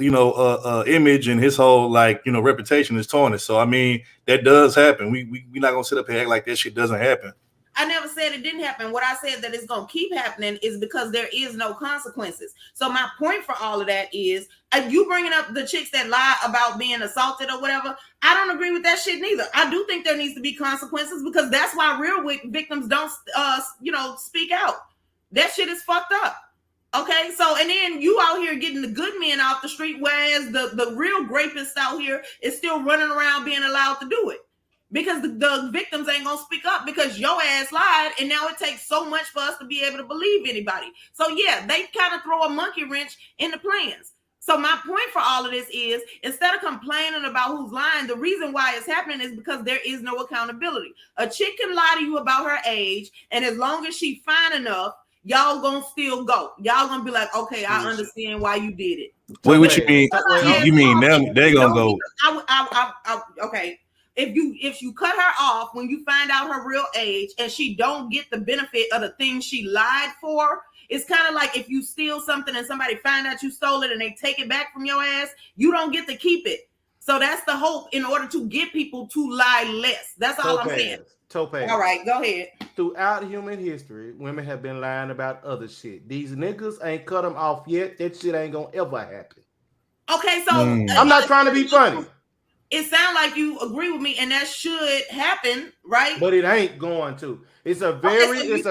image and his whole like, reputation is tarnished. So I mean, that does happen. We not gonna sit up here and act like that shit doesn't happen. I never said it didn't happen. What I said that it's gonna keep happening is because there is no consequences. So my point for all of that is, you bringing up the chicks that lie about being assaulted or whatever. I don't agree with that shit neither. I do think there needs to be consequences because that's why real victims don't, speak out. That shit is fucked up. Okay, so and then you out here getting getting the good men off the street, whereas the real rapists out here is still running around being allowed to do it. Because the victims ain't gonna speak up because your ass lied, and now it takes so much for us to be able to believe anybody. So yeah, they kind of throw a monkey wrench in the plans. So my point for all of this is, instead of complaining about who's lying, the reason why it's happening is because there is no accountability. A chick can lie to you about her age, and as long as she's fine enough, y'all gonna still go. Y'all gonna be like, okay, I understand why you did it. Wait, what you mean? You mean them? They gonna go? Okay. If you cut her off when you find out her real age and she don't get the benefit of the thing she lied for, it's kind of like if you steal something and somebody find out you stole it and they take it back from your ass, you don't get to keep it. So that's the hope in order to get people to lie less. That's all I'm saying. Topaz. All right, go ahead. Throughout human history, women have been lying about other shit. These niggas ain't cut them off yet. That shit ain't gonna ever happen. Okay, so I'm not trying to be funny. It sounds like you agree with me, and that should happen, right? But it ain't going to. It's a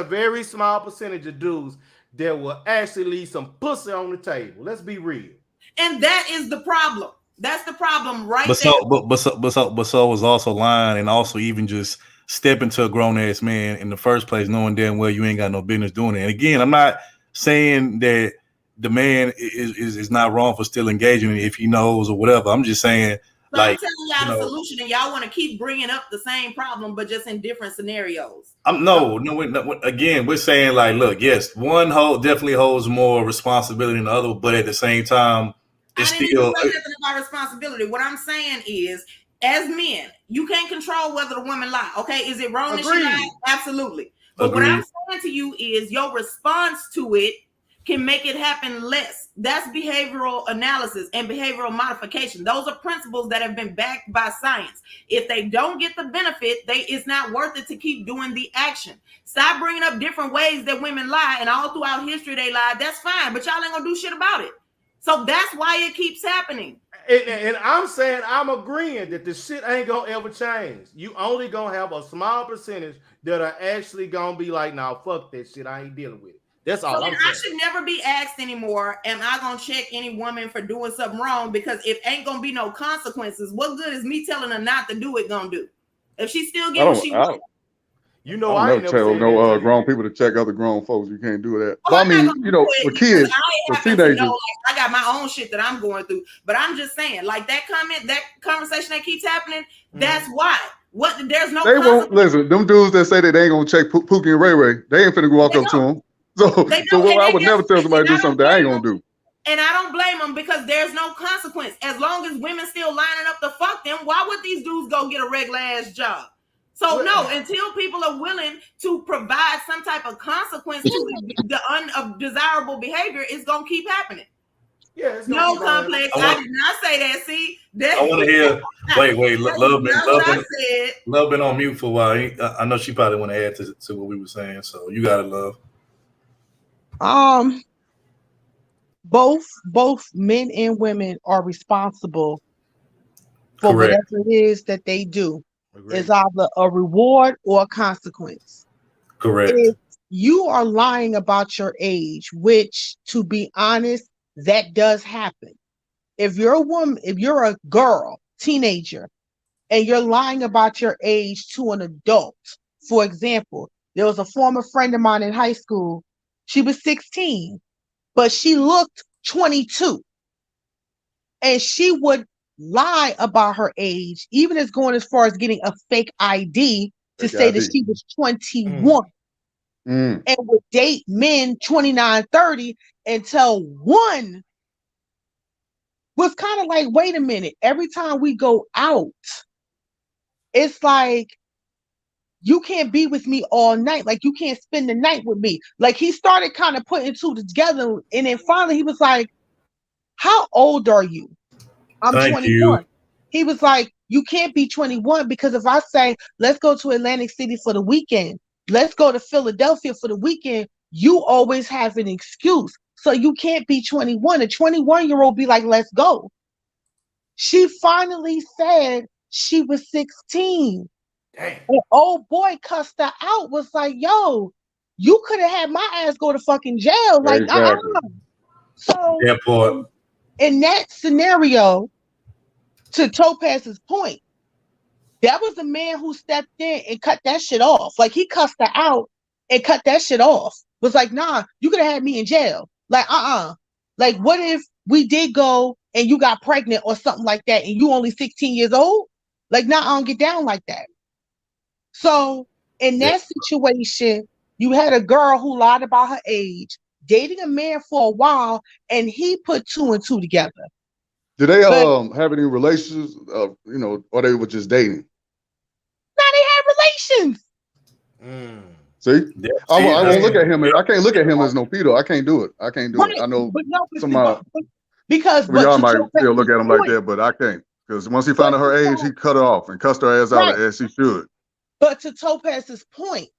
very small percentage of dudes that will actually leave some pussy on the table. Let's be real. And that is the problem. That's the problem, right? But so was also lying, and also even just stepping to a grown ass man in the first place, knowing damn well you ain't got no business doing it. And again, I'm not saying that the man is not wrong for still engaging if he knows or whatever. I'm just saying. So like, I'm telling y'all the solution, and y'all want to keep bringing up the same problem, but just in different scenarios. No. Again, we're saying like, look, yes, one definitely holds more responsibility than the other, but at the same time, it's still nothing about responsibility. What I'm saying is, as men, you can't control whether the woman lie. Okay, is it wrong that she lied? Absolutely. But what I'm saying to you is, your response to it can make it happen less. That's behavioral analysis and behavioral modification. Those are principles that have been backed by science. If they don't get the benefit, it's not worth it to keep doing the action. Stop bringing up different ways that women lie, and all throughout history they lied. That's fine, but y'all ain't gonna do shit about it. So that's why it keeps happening. And I'm saying, I'm agreeing that the shit ain't gonna ever change. You only gonna have a small percentage that are actually gonna be like, nah, fuck that shit, I ain't dealing with it. That's all I'm saying. I should never be asked anymore, am I gonna check any woman for doing something wrong? Because if ain't gonna be no consequences, what good is me telling her not to do it gonna do? If she still getting what she wants. You know, I ain't never tell no grown people to check other grown folks. You can't do that. Well, I mean, you know, for kids, for teenagers. I got my own shit that I'm going through, but I'm just saying, like that conversation that keeps happening. That's why. There's no. They won't listen. Them dudes that say that they ain't gonna check Pookie and Ray Ray, they ain't finna walk up to them. So I would never tell somebody to do something I ain't gonna do. And I don't blame them because there's no consequence. As long as women still lining up to fuck them, why would these dudes go get a regular ass job? So no, until people are willing to provide some type of consequence to the undesirable behavior, it's gonna keep happening. Yeah, no complex. I did not say that. See, I want to hear. Wait. Love been on mute for a while. I know she probably want to add to what we were saying. So you got it, Love. Both men and women are responsible for whatever it is that they do. It's either a reward or a consequence. Correct. If you are lying about your age, which, to be honest, that does happen. If you're a woman, if you're a girl, teenager, and you're lying about your age to an adult, for example, there was a former friend of mine in high school. She was 16, but she looked 22. And she would lie about her age, even as going as far as getting a fake ID to say that she was 21. And would date men 29, 30 until one was kind of like, wait a minute, every time we go out, it's like, you can't be with me all night. Like, you can't spend the night with me. Like, he started kind of putting two together. And then finally he was like, how old are you? I'm 21. He was like, you can't be 21 because if I say, let's go to Atlantic City for the weekend, let's go to Philadelphia for the weekend, you always have an excuse. So you can't be 21. A 21-year-old be like, let's go. She finally said she was 16. Damn. And old boy cussed her out, was like, yo, you could have had my ass go to fucking jail. Like, So That part. in that scenario, to Topaz's point, that was a man who stepped in and cut that shit off. Like, he cussed her out and cut that shit off. Was like, nah, you could have had me in jail. Like, Like, what if we did go and you got pregnant or something like that and you only 16 years old? Like, nah, I don't get down like that. So in that situation, you had a girl who lied about her age, dating a man for a while, and he put 2 and 2 together. Did they have any relations, or they were just dating? No, they had relations. See? I won't look at him. I can't look at him as no pedo. I can't do it. I can't do it. I know some y'all might still look at him like that, but I can't. Because once he found out her age, he cut her off and cussed her ass out as he should. But to Topaz's point,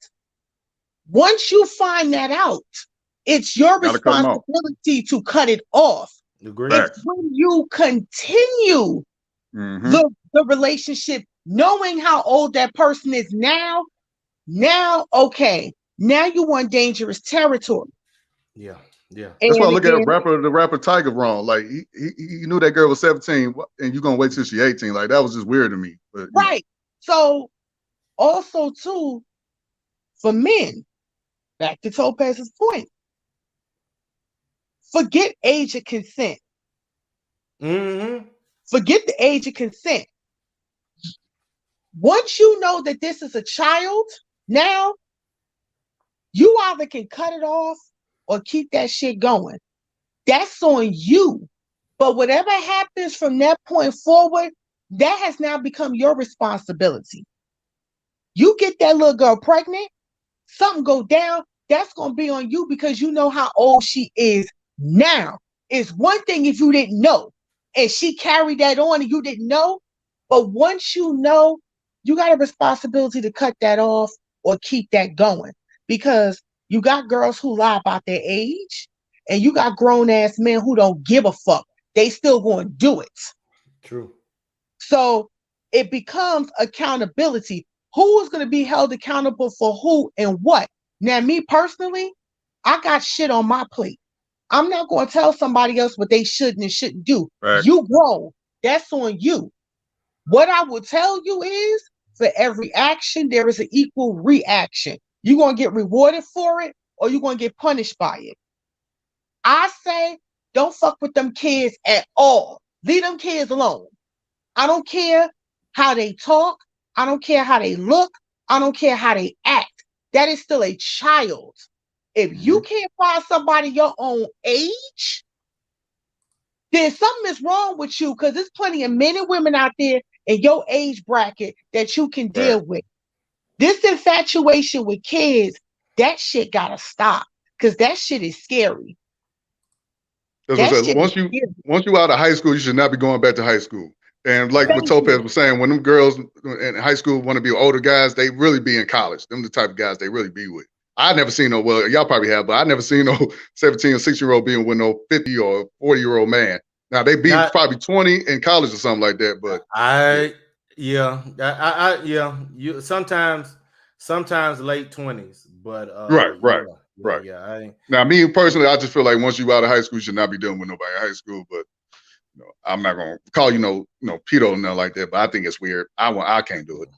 once you find that out, it's your responsibility to cut it off. It's when you continue the relationship, knowing how old that person is now, okay, now you on dangerous territory. Yeah. That's why I look at the rapper Tiger wrong. Like, he knew that girl was 17 and you gonna wait till she 18. Like, that was just weird to me. But, right. So also too, for men, back to Topaz's point, forget age of consent. Forget the age of consent. Once you know that this is a child, now you either can cut it off or keep that shit going. That's on you. But whatever happens from that point forward, that has now become your responsibility. You get that little girl pregnant, something go down, that's going to be on you because you know how old she is now. It's one thing if you didn't know and she carried that on and you didn't know, but once you know, you got a responsibility to cut that off or keep that going, because you got girls who lie about their age and you got grown-ass men who don't give a fuck. They still going to do it. True. So it becomes accountability. Who is going to be held accountable for who and what? Now, me personally, I got shit on my plate. I'm not going to tell somebody else what they should and shouldn't do. Right. You grow. That's on you. What I will tell you is, for every action, there is an equal reaction. You're going to get rewarded for it or you're going to get punished by it. I say, don't fuck with them kids at all. Leave them kids alone. I don't care how they talk. I don't care how they look. I don't care how they act. That is still a child. If you can't find somebody your own age, then something is wrong with you, because there's plenty of men and women out there in your age bracket that you can deal with. This infatuation with kids, that shit gotta stop, because that shit is scary. Once you out of high school, you should not be going back to high school. And like what Topaz was saying, when them girls in high school want to be older guys, they really be in college. Them the type of guys they really be with. I never seen well, y'all probably have, but I never seen no 17 or 16-year-old being with no 50 or 40-year-old man. Now they be probably 20 in college or something like that, but you sometimes late 20s, but right. Now, me personally, I just feel like once you out of high school, you should not be dealing with nobody in high school. But I'm not gonna call you no pedo and nothing like that. But I think it's weird. I can't do it.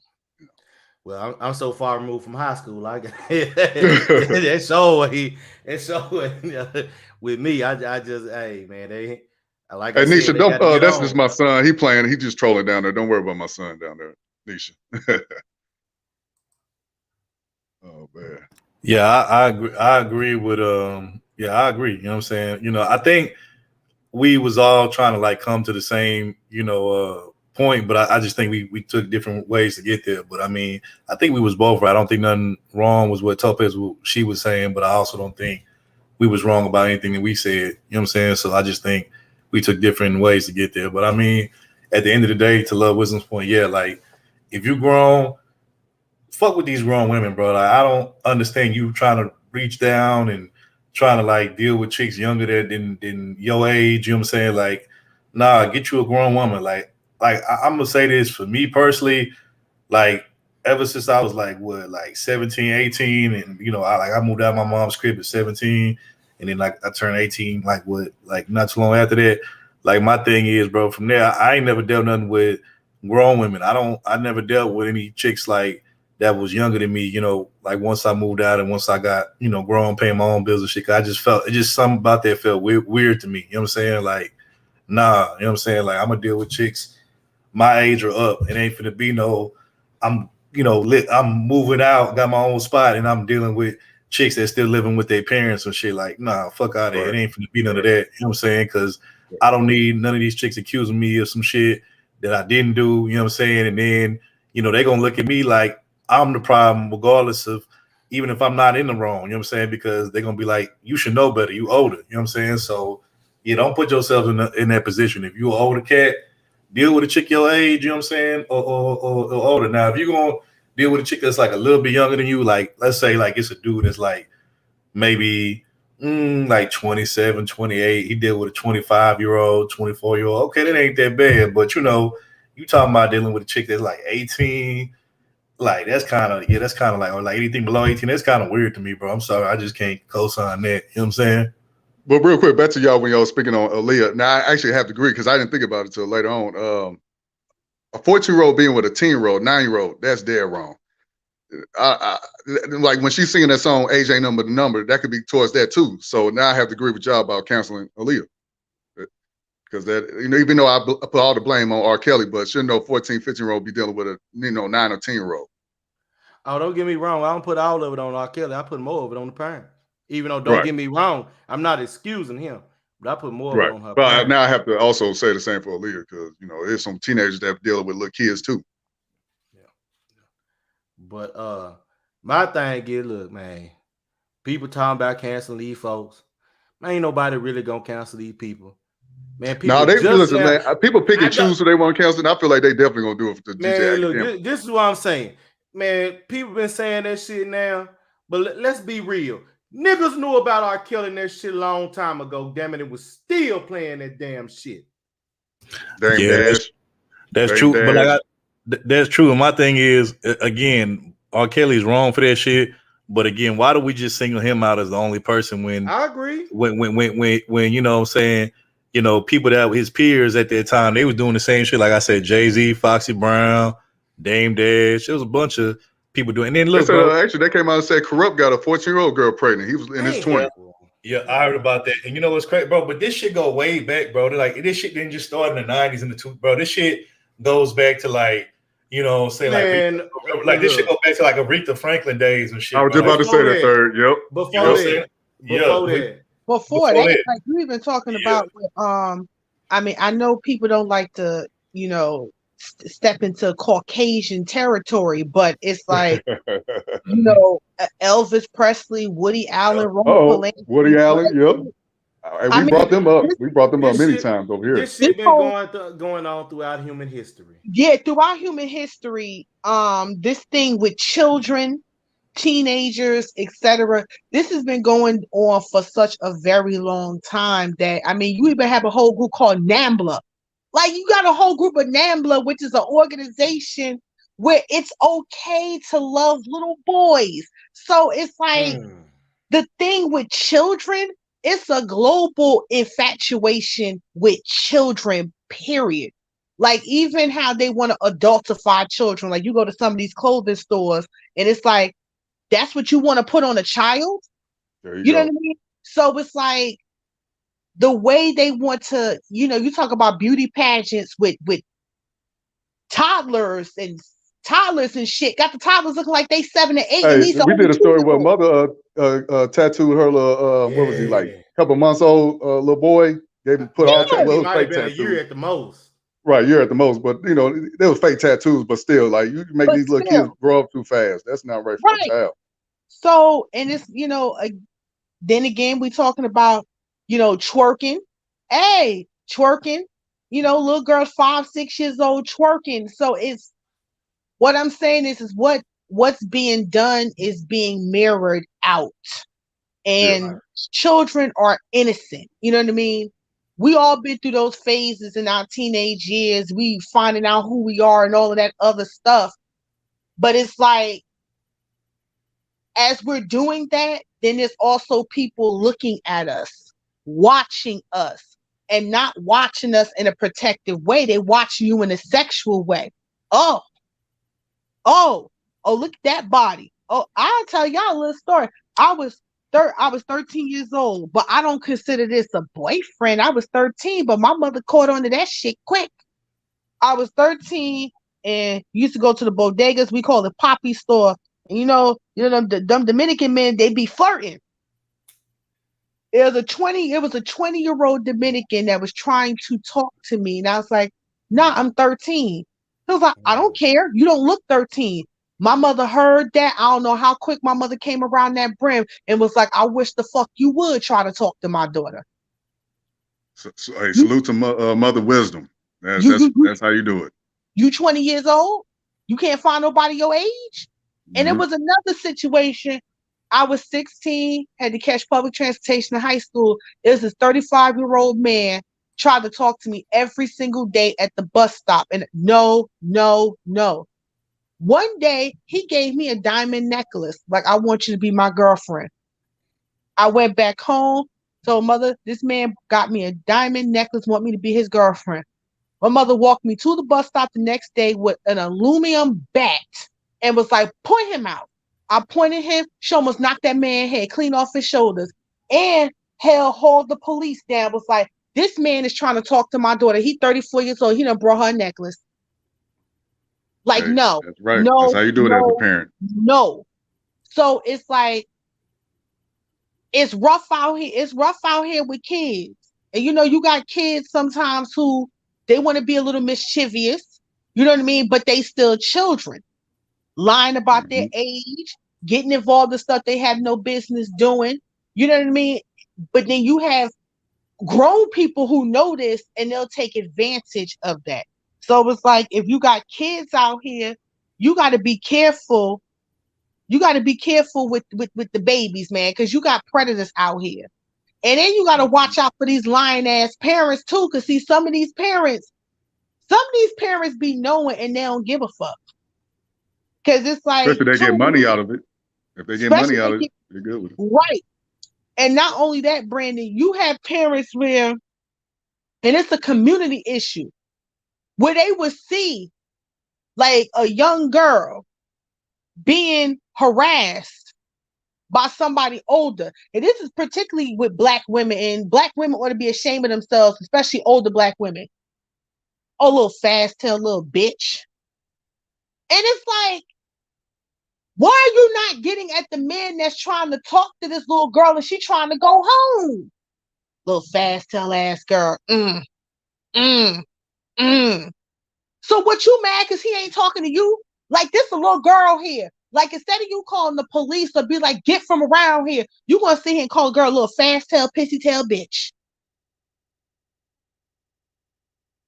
Well, I'm so far removed from high school. Like it's so with me. I just hey man, they like. Hey, Nisha, don't. That's just my son. He playing. He just trolling down there. Don't worry about my son down there, Nisha. Oh man. Yeah, I agree. I agree with I agree. You know what I'm saying? I think we was all trying to like come to the same, point, but I just think we took different ways to get there. But I mean, I think we was both right. I don't think nothing wrong was what Topaz she was saying, but I also don't think we was wrong about anything that we said. You know what I'm saying? So I just think we took different ways to get there. But I mean, at the end of the day, to Love Wisdom's point, like if you grown, fuck with these grown women, bro. Like, I don't understand you trying to reach down and trying to like deal with chicks younger than your age. You know what I'm saying? Like, nah, get you a grown woman. Like I'm gonna say this for me personally. Like ever since I was like 17, 18, and I moved out of my mom's crib at 17, and then like I turned 18 like not too long after that. like my thing is, bro, from there, I ain't never dealt nothing with grown women. I never dealt with any chicks like that was younger than me, you know, like once I moved out and once I got, you know, grown, paying my own bills and shit. I just felt, it just something about that felt weird to me. You know what I'm saying? Like, nah, you know what I'm saying? Like, I'm gonna deal with chicks my age or up. It ain't finna be no, I'm, you know, I'm moving out, got my own spot, and I'm dealing with chicks that still living with their parents and shit. Like, nah, fuck out of here. It ain't finna be none of that. You know what I'm saying? Because I don't need none of these chicks accusing me of some shit that I didn't do. You know what I'm saying? And then, you know, they gonna look at me like I'm the problem, regardless of, even if I'm not in the wrong. You know what I'm saying? Because they're gonna be like, you should know better. You older. You know what I'm saying? So, yeah, don't put yourself in that position. If you an older cat, deal with a chick your age, you know what I'm saying, or older. Now, if you're going to deal with a chick that's like a little bit younger than you, like, let's say, like, it's a dude that's like maybe like 27, 28. He deal with a 25-year-old, 24-year-old. Okay, that ain't that bad. But, you know, you talking about dealing with a chick that's like 18. Like, that's kind of like, or like anything below 18, that's kind of weird to me, bro. I'm sorry. I just can't co-sign that. You know what I'm saying? But real quick, back to y'all when y'all was speaking on Aaliyah. Now, I actually have to agree because I didn't think about it until later on. A 14-year-old being with a 10-year-old, 9-year-old, that's dead wrong. Like when she's singing that song, Age Ain't Number the Number, that could be towards that too. So now I have to agree with y'all about canceling Aaliyah. Because that, you know, even though I put all the blame on R. Kelly, but shouldn't no 14, 15-year-old be dealing with a, you know, 9 or 10-year-old? Oh, don't get me wrong. I don't put all of it on R. Kelly. I put more of it on the parents. Even though, don't get me wrong, I'm not excusing him, but I put more of it on her parents. Now I have to also say the same for Aaliyah because, you know, there's some teenagers that are dealing with little kids too. Yeah. But my thing is, look, man, people talking about canceling these folks. Man, ain't nobody really gonna cancel these people. Man, people listen, man. People pick and choose who they want to cancel, and I feel like they definitely gonna do it for the DJ. Look, this is what I'm saying. Man, people been saying that shit now, but let's be real. Niggas knew about R. Kelly and that shit a long time ago. Damn it, it was still playing that damn shit. That's true. But like, that's true. And my thing is, again, R. Kelly's wrong for that shit. But again, why do we just single him out as the only person when I agree? When you know what I'm saying, you know, people that were his peers at that time, they was doing the same shit. Like I said, Jay-Z, Foxy Brown, Dame Dash. There was a bunch of people doing. And then look, bro, actually, they came out and said Corrupt got a 14-year-old girl pregnant. He was in his 20s. Yeah, I heard about that. And you know what's crazy, bro? But this shit go way back, bro. They're like, this shit didn't just start in the 90s and the two, bro. This shit goes back to like, you know what I'm saying? Like this shit go back to like Aretha Franklin days and shit. I was just about to say that third. Yep. Before that, like you even talking about, I mean, I know people don't like to, you know, step into Caucasian territory, but it's like, you know, Elvis Presley, Woody Allen, Woody Allen, yep. We brought them up. We brought them up many times over here. This shit been going on throughout human history. Yeah, throughout human history, this thing with children, teenagers, etc. This has been going on for such a very long time that, I mean, you even have a whole group called NAMBLA. Like, you got a whole group of NAMBLA, which is an organization where it's okay to love little boys. So it's like the thing with children, it's a global infatuation with children, period. Like, even how they want to adultify children. Like, you go to some of these clothing stores and it's like, that's what you want to put on a child? You know what I mean? So it's like the way they want to, you know, you talk about beauty pageants with toddlers and shit. Got the toddlers looking like they 7 and 8. Hey, we did a story where mother tattooed her little what was he, like a couple months old little boy? Gave him put all fake tattoos. A year at the most. Right, year at the most, but you know, there was fake tattoos, but still, like, you make these little kids grow up too fast. That's not right for a child. So, and it's, you know, then again, we talking about, you know, twerking. Hey, twerking, you know, little girls 5, 6 years old twerking. So it's, what I'm saying is what's being done is being mirrored out. And children are innocent. You know what I mean? We all been through those phases in our teenage years. We finding out who we are and all of that other stuff. But it's like, as we're doing that, then there's also people looking at us, watching us. and not watching us in a protective way. They watching you in a sexual way. Oh, look at that body. Oh, I'll tell y'all a little story. I was 13 years old, but I don't consider this a boyfriend. I was 13, but my mother caught on to that shit quick. I was 13 and used to go to the bodegas. We call it Poppy store. And them Dominican men, they be flirting. It was a 20-year-old Dominican that was trying to talk to me. And I was like, nah, I'm 13. He was like, I don't care. You don't look 13. My mother heard that. I don't know how quick my mother came around that brim and was like, I wish the fuck you would try to talk to my daughter. So hey, salute to mother wisdom. That's how you do it. You 20 years old? You can't find nobody your age? And it was another situation. I was 16, had to catch public transportation in high school. It was this 35-year-old man tried to talk to me every single day at the bus stop. And no. One day, he gave me a diamond necklace. Like, I want you to be my girlfriend. I went back home, told mother, this man got me a diamond necklace, want me to be his girlfriend. My mother walked me to the bus stop the next day with an aluminum bat and was like, point him out. I pointed him, she almost knocked that man's head clean off his shoulders. And hell hauled the police down, was like, this man is trying to talk to my daughter. He's 34 years old. He done brought her a necklace. Like, no. That's right. No, that's how you do it as a parent. No. So it's like, it's rough out here. It's rough out here with kids. And you got kids sometimes who they want to be a little mischievous. You know what I mean? But they still children. Lying about their age, getting involved in stuff they have no business doing. You know what I mean? But then you have grown people who know this and they'll take advantage of that. So it's like, if you got kids out here, you got to be careful. You got to be careful with the babies, man, because you got predators out here. And then you got to watch out for these lying ass parents too, because see, some of these parents be knowing and they don't give a fuck. Because it's like, especially they get money out of it. If they get money out of it, they're good with it. Right. And not only that, Brandon, you have parents where, and it's a community issue, where they would see like a young girl being harassed by somebody older. And this is particularly with Black women, and Black women ought to be ashamed of themselves, especially older Black women. Oh, little fast tail little bitch. And it's like, why are you not getting at the man that's trying to talk to this little girl and she trying to go home? Little fast tail ass girl. So what, you mad because he ain't talking to you? Like, this a little girl here. Like, instead of you calling the police or be like, get from around here, you gonna sit here and call a girl a little fast tail, pissy tail bitch.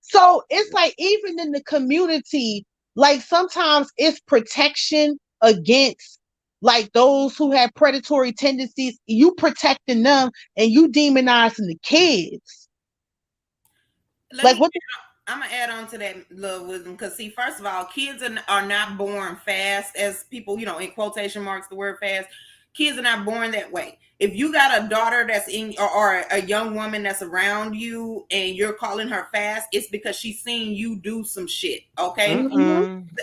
So it's like, even in the community, like, sometimes it's protection against like those who have predatory tendencies. You protecting them and you demonizing the kids. I'm gonna add on to that, Love Wisdom, because see, first of all, kids are not born fast, as people, in quotation marks, the word fast. Kids are not born that way. If you got a daughter that's in, or a young woman that's around you and you're calling her fast, it's because she's seen you do some shit. Okay.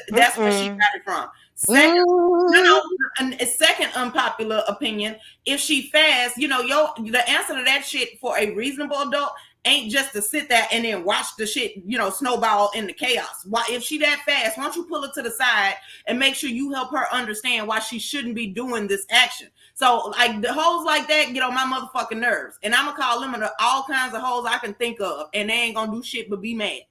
That's where she got it from. Second, second unpopular opinion, if she fast, the answer to that shit for a reasonable adult ain't just to sit there and then watch the shit, snowball in the chaos. Why, if she that fast, why don't you pull her to the side and make sure you help her understand why she shouldn't be doing this action? So, like, the hoes like that get on my motherfucking nerves, and I'm gonna call them all kinds of hoes I can think of, and they ain't gonna do shit but be mad.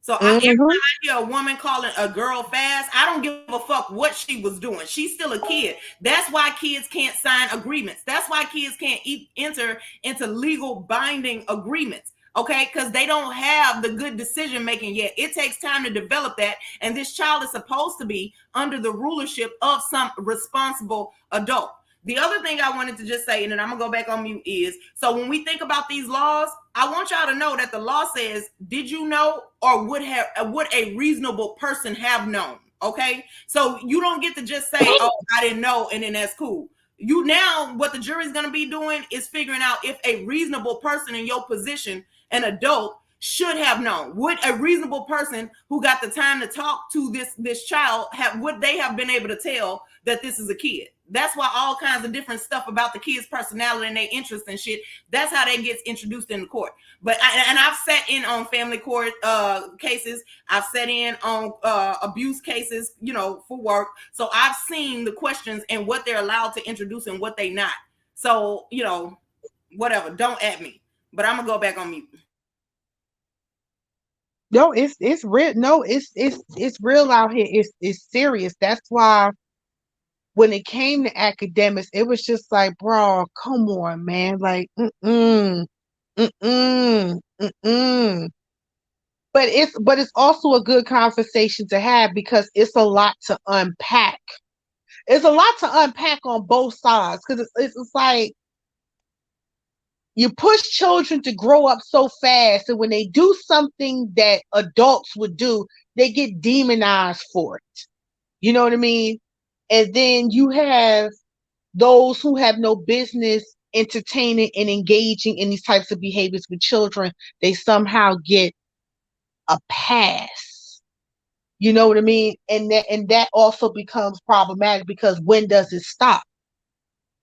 So every time I hear a woman calling a girl fast, I don't give a fuck what she was doing. She's still a kid. That's why kids can't sign agreements. That's why kids can't enter into legal binding agreements. Okay, because they don't have the good decision making yet. It takes time to develop that. And this child is supposed to be under the rulership of some responsible adult. The other thing I wanted to just say, and then I'm gonna go back on mute, is, so when we think about these laws, I want y'all to know that the law says, did you know, or would a reasonable person have known? Okay, so you don't get to just say, oh, I didn't know, and then that's cool. what the jury's going to be doing is figuring out if a reasonable person in your position, an adult, should have known. Would a reasonable person who got the time to talk to this child would they have been able to tell that this is a kid? That's why all kinds of different stuff about the kid's personality and their interests and shit, that's how that gets introduced in the court. But I've sat in on family court cases. I've sat in on abuse cases, for work. So I've seen the questions and what they're allowed to introduce and what they not. So, whatever, don't at me. But I'm gonna go back on mute. No, it's real. No, it's real out here. It's serious. That's why when it came to academics, it was just like, bro, come on, man. Like, But it's also a good conversation to have because it's a lot to unpack. It's a lot to unpack on both sides because it's like you push children to grow up so fast, and when they do something that adults would do, they get demonized for it. You know what I mean? And then you have those who have no business entertaining and engaging in these types of behaviors with children. They somehow get a pass. You know what I mean? And that also becomes problematic because when does it stop?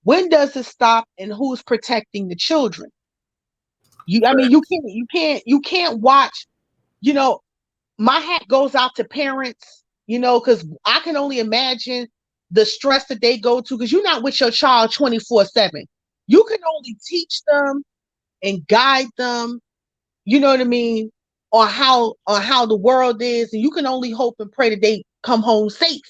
When does it stop, and who's protecting the children? You can't watch. My hat goes out to parents. Because I can only imagine the stress that they go to. Because you're not with your child 24/7. You can only teach them and guide them. You know what I mean? On how the world is, and you can only hope and pray that they come home safe.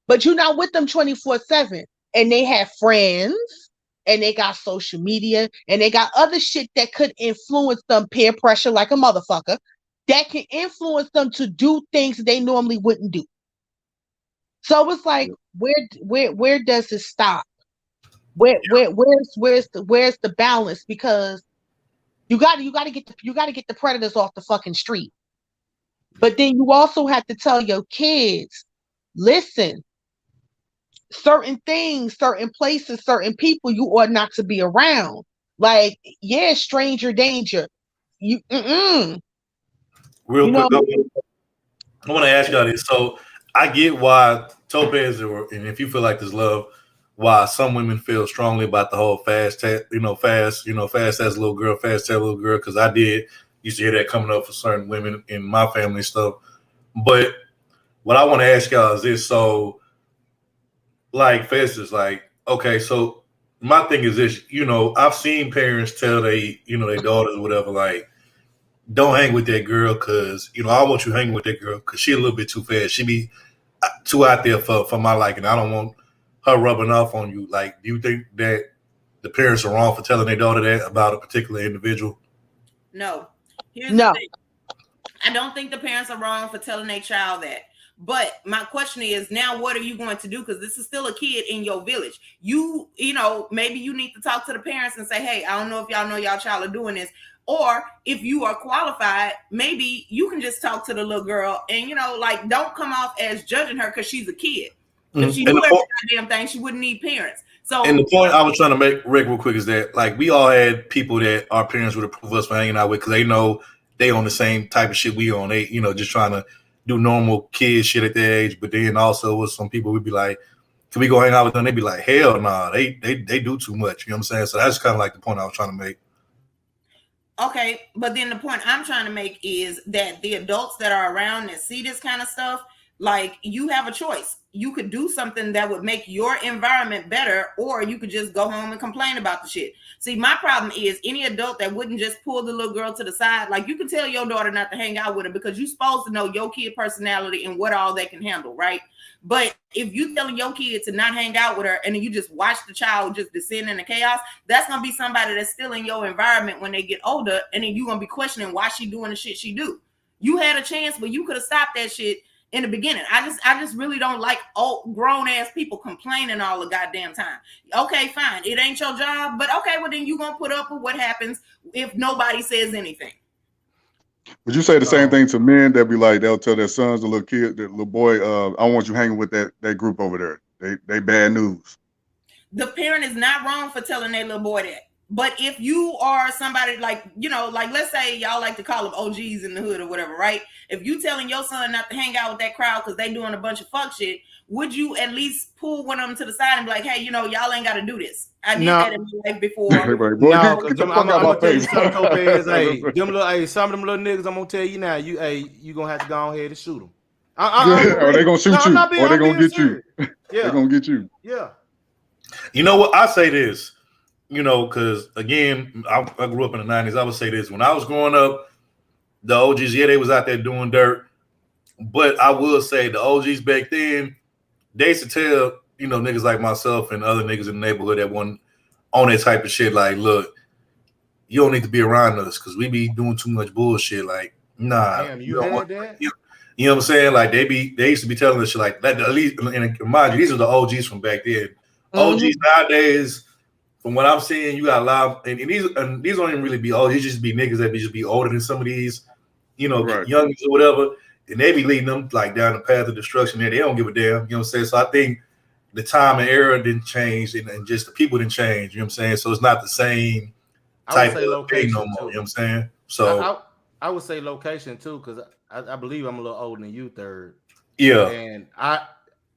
But you're not with them 24/7. And they have friends, and they got social media, and they got other shit that could influence them, peer pressure like a motherfucker, that can influence them to do things they normally wouldn't do. So it's like, where does it stop? Where's the balance? Because you got to get the predators off the fucking street. But then you also have to tell your kids, listen, certain things, certain places, certain people you ought not to be around. Like, yeah, stranger danger. Real quick, I want to ask y'all this. So I get why Topaz, and if you feel like there's love, why some women feel strongly about the whole fast as a little girl, fast as a little girl, because I used to hear that coming up for certain women in my family stuff. But what I want to ask y'all is this. So, like, fast is like, okay, so my thing is this, I've seen parents tell their daughters or whatever, like, don't hang with that girl because, I want you hanging with that girl because she a little bit too fast. She be too out there for my liking. I don't want her rubbing off on you. Like, do you think that the parents are wrong for telling their daughter that about a particular individual? No. Here's the thing. I don't think the parents are wrong for telling their child that. But my question is, now what are you going to do? Because this is still a kid in your village. Maybe you need to talk to the parents and say, hey, I don't know if y'all know y'all child are doing this. Or if you are qualified, maybe you can just talk to the little girl and, don't come off as judging her because she's a kid. If she knew every goddamn thing, she wouldn't need parents. So, and the point I was trying to make, Rick, real quick, is that, like, we all had people that our parents would approve us for hanging out with because they know they on the same type of shit we on. They, just trying to do normal kid shit at their age. But then also with some people, we'd be like, can we go hang out with them? They'd be like, hell nah, they do too much. You know what I'm saying? So that's kind of like the point I was trying to make. Okay, but then the point I'm trying to make is that the adults that are around that see this kind of stuff, like, you have a choice. You could do something that would make your environment better, or you could just go home and complain about the shit. See, my problem is any adult that wouldn't just pull the little girl to the side. Like, you can tell your daughter not to hang out with her because you're supposed to know your kid personality and what all they can handle, right? But if you telling your kid to not hang out with her and then you just watch the child just descend into chaos, that's going to be somebody that's still in your environment when they get older, and then you're going to be questioning why she doing the shit she do. You had a chance, but you could have stopped that shit in the beginning. I just really don't like old grown ass people complaining all the goddamn time. Okay, fine. It ain't your job, but okay, well then you gonna put up with what happens if nobody says anything. Would you say the same thing to men that be like, they'll tell their sons, the little kid, the little boy, I want you hanging with that group over there. They bad news. the parent is not wrong for telling their little boy that. But if you are somebody like, like let's say y'all like to call them OGs in the hood or whatever, right? If you telling your son not to hang out with that crowd because they doing a bunch of fuck shit, would you at least pull one of them to the side and be like, hey, y'all ain't got to do this? I did that in my life before. No, because I'm gonna tell you something, Lopez. Hey, some of them little niggas, I'm gonna tell you now. You gonna have to go ahead and shoot them. Or they gonna shoot you, or they gonna get you. Yeah. They gonna get you. Yeah. You know what? I say this. Because again, I grew up in the 90s. I would say this. When I was growing up, the OGs, they was out there doing dirt. But I will say the OGs back then, they used to tell, niggas like myself and other niggas in the neighborhood that wasn't on that type of shit, like, look, you don't need to be around us because we be doing too much bullshit. Like, nah. Damn, you had that? You know what I'm saying? Like, they used to be telling us shit like that. At least, and mind you, these are the OGs from back then. OGs nowadays, from what I'm seeing, you got a lot, and these don't even really be old. These just be niggas that just be older than some of these, youngins or whatever, and they be leading them like down the path of destruction. There, they don't give a damn. You know what I'm saying? So I think the time and era didn't change, and just the people didn't change. You know what I'm saying? So it's not the same type of thing no more. You know what I'm saying? So I would say location too, because I believe I'm a little older than you, third. Yeah, and I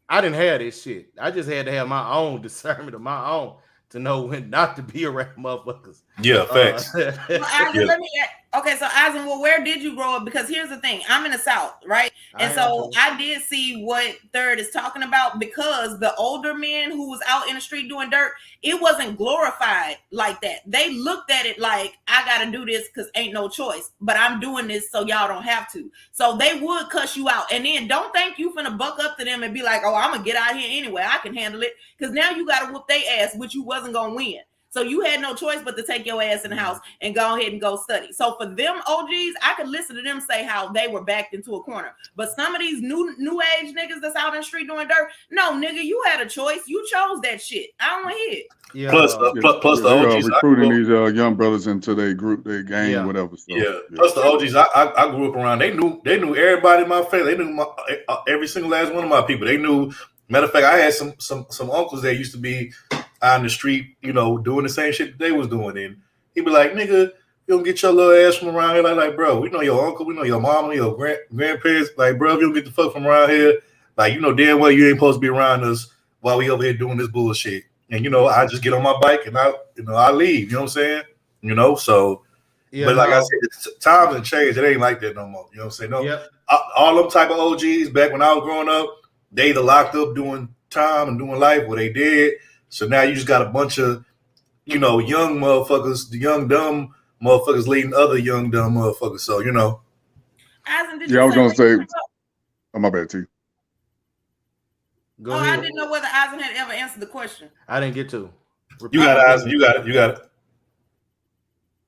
didn't have this shit. I just had to have my own discernment of my own to know when not to be around motherfuckers. Yeah, facts. Well, Eisen, let me okay, so Eisen, well, where did you grow up? Because here's the thing, I'm in the South, right? And so I did see what Third is talking about, because the older men who was out in the street doing dirt, it wasn't glorified like that. They looked at it like, I gotta do this because ain't no choice, but I'm doing this so y'all don't have to. So they would cuss you out, and then don't think you finna buck up to them and be like, oh, I'm gonna get out here anyway, I can handle it, because now you gotta whoop their ass, which you wasn't gonna win. So you had no choice but to take your ass in the house and go ahead and go study. So for them OGs, I could listen to them say how they were backed into a corner. But some of these new age niggas that's out in the street doing dirt, no, nigga, you had a choice. You chose that shit. I don't want to hear it. Yeah. Plus the OGs recruiting these young brothers into their group, their gang, whatever. So, Plus the OGs I grew up around. They knew everybody in my family. They knew every single last one of my people. They knew. Matter of fact, I had some uncles that used to be out in the street, doing the same shit that they was doing. And he'd be like, nigga, you don't get your little ass from around here. Like, bro, we know your uncle, we know your mama, your grandparents. Like, bro, if you don't get the fuck from around here, like, damn well you ain't supposed to be around us while we over here doing this bullshit. And, I just get on my bike and I leave, you know what I'm saying? So, but like I said, times have changed. It ain't like that no more. You know what I'm saying? No, all them type of OGs back when I was growing up, they either locked up doing time and doing life, or they did. So now you just got a bunch of, young motherfuckers, the young dumb motherfuckers leading other young dumb motherfuckers. So, Eisen, I was gonna say, oh, my bad, T. Go ahead. I didn't know whether Eisen had ever answered the question. I didn't get to. You got it, Eisen. You got it.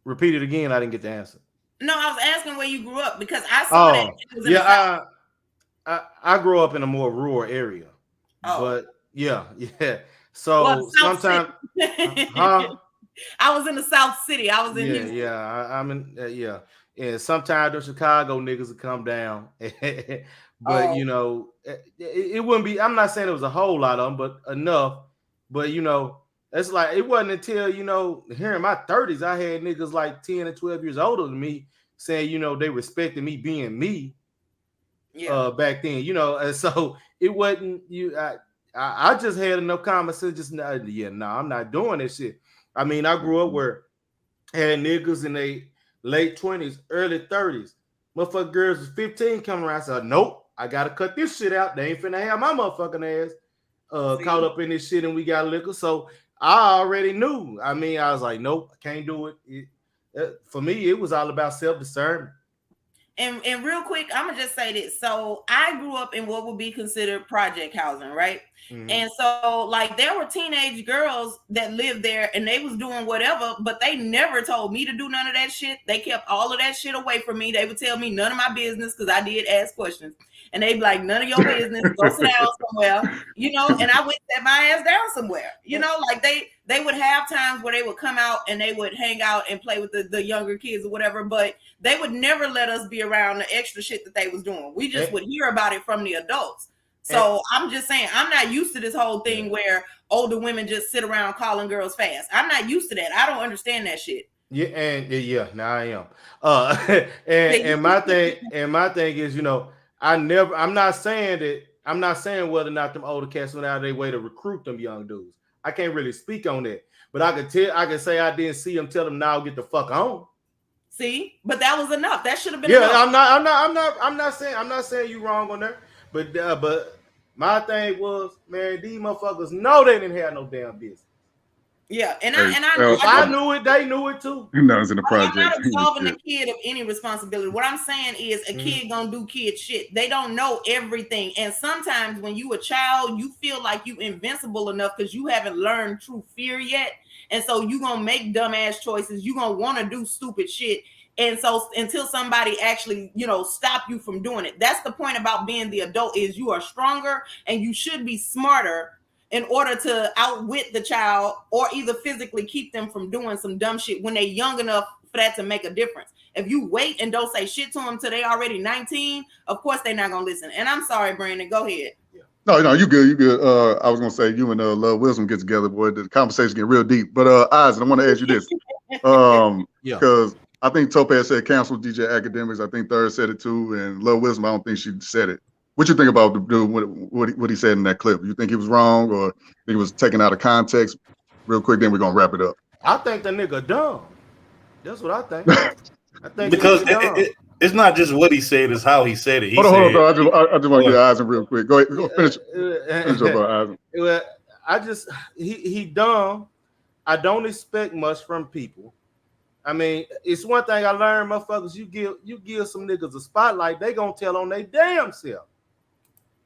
Repeat it again. I didn't get the answer. No, I was asking where you grew up, because I saw that. It was in the South. I grew up in a more rural area, but yeah. So sometimes, I was in the South City. I was in Houston. I'm in and sometimes the Chicago niggas would come down, but it wouldn't be. I'm not saying it was a whole lot of them, but enough. But it's like it wasn't until here in my 30s I had niggas like 10 and 12 years older than me saying they respected me being me. Back then, and so it wasn't you. I just had enough common sense. I'm not doing this shit. I mean, I grew up where I had niggas in their late 20s, early 30s. Motherfucking girls was 15 coming around. I said, nope, I gotta cut this shit out. They ain't finna have my motherfucking ass caught up in this shit, and we got liquor. So I already knew. I mean, I was like, nope, I can't do it. For me, it was all about self-discernment. And real quick, I'm gonna just say this. So I grew up in what would be considered project housing, right? Mm-hmm. And so like there were teenage girls that lived there and they was doing whatever, but they never told me to do none of that shit. They kept all of that shit away from me. They would tell me none of my business because I did ask questions. And they'd be like, none of your business, go sit down somewhere, and I would set my ass down somewhere, like they would have times where they would come out and they would hang out and play with the younger kids or whatever, but they would never let us be around the extra shit that they was doing. We just would hear about it from the adults. So I'm just saying, I'm not used to this whole thing where older women just sit around calling girls fast. I'm not used to that. I don't understand that shit. Yeah, and now I am. And my thing is, I'm not saying whether or not them older cats went out of their way to recruit them young dudes. I can't really speak on that, but I can say I didn't see them tell them now get the fuck on. See, but that was enough. That should have been enough. I'm not saying you wrong on that, but my thing was, man, these motherfuckers know they didn't have no damn business. Yeah, and I knew it. They knew it too. That was in the I'm project. not absolving the kid of any responsibility. What I'm saying is, a kid gonna do kid shit. They don't know everything, and sometimes when you a child, you feel like you invincible enough because you haven't learned true fear yet, and so you gonna make dumbass choices. You gonna want to do stupid shit. And so until somebody actually, stop you from doing it. That's the point about being the adult, is you are stronger and you should be smarter in order to outwit the child or either physically keep them from doing some dumb shit when they're young enough for that to make a difference. If you wait and don't say shit to them till they already 19, of course they're not going to listen. And I'm sorry, Brandon, go ahead. No, you good. I was going to say, you and Love Wisdom get together, boy. The conversation get real deep. But Isaac, I want to ask you this. Because I think Topaz said cancel DJ Akademiks. I think Third said it too. And Love Wisdom, I don't think she said it. What you think about the dude, what he said in that clip? You think he was wrong or he was taken out of context? Real quick, then we're going to wrap it up. I think the nigga dumb. That's what I think. I think because it's not just what he said, it's how he said it. Hold on. I just want to get Eisen real quick. Go ahead. Go finish up, Eisen. Well, he dumb. I don't expect much from people. I mean, it's one thing I learned, motherfuckers. You give some niggas a spotlight, they gonna tell on their damn self.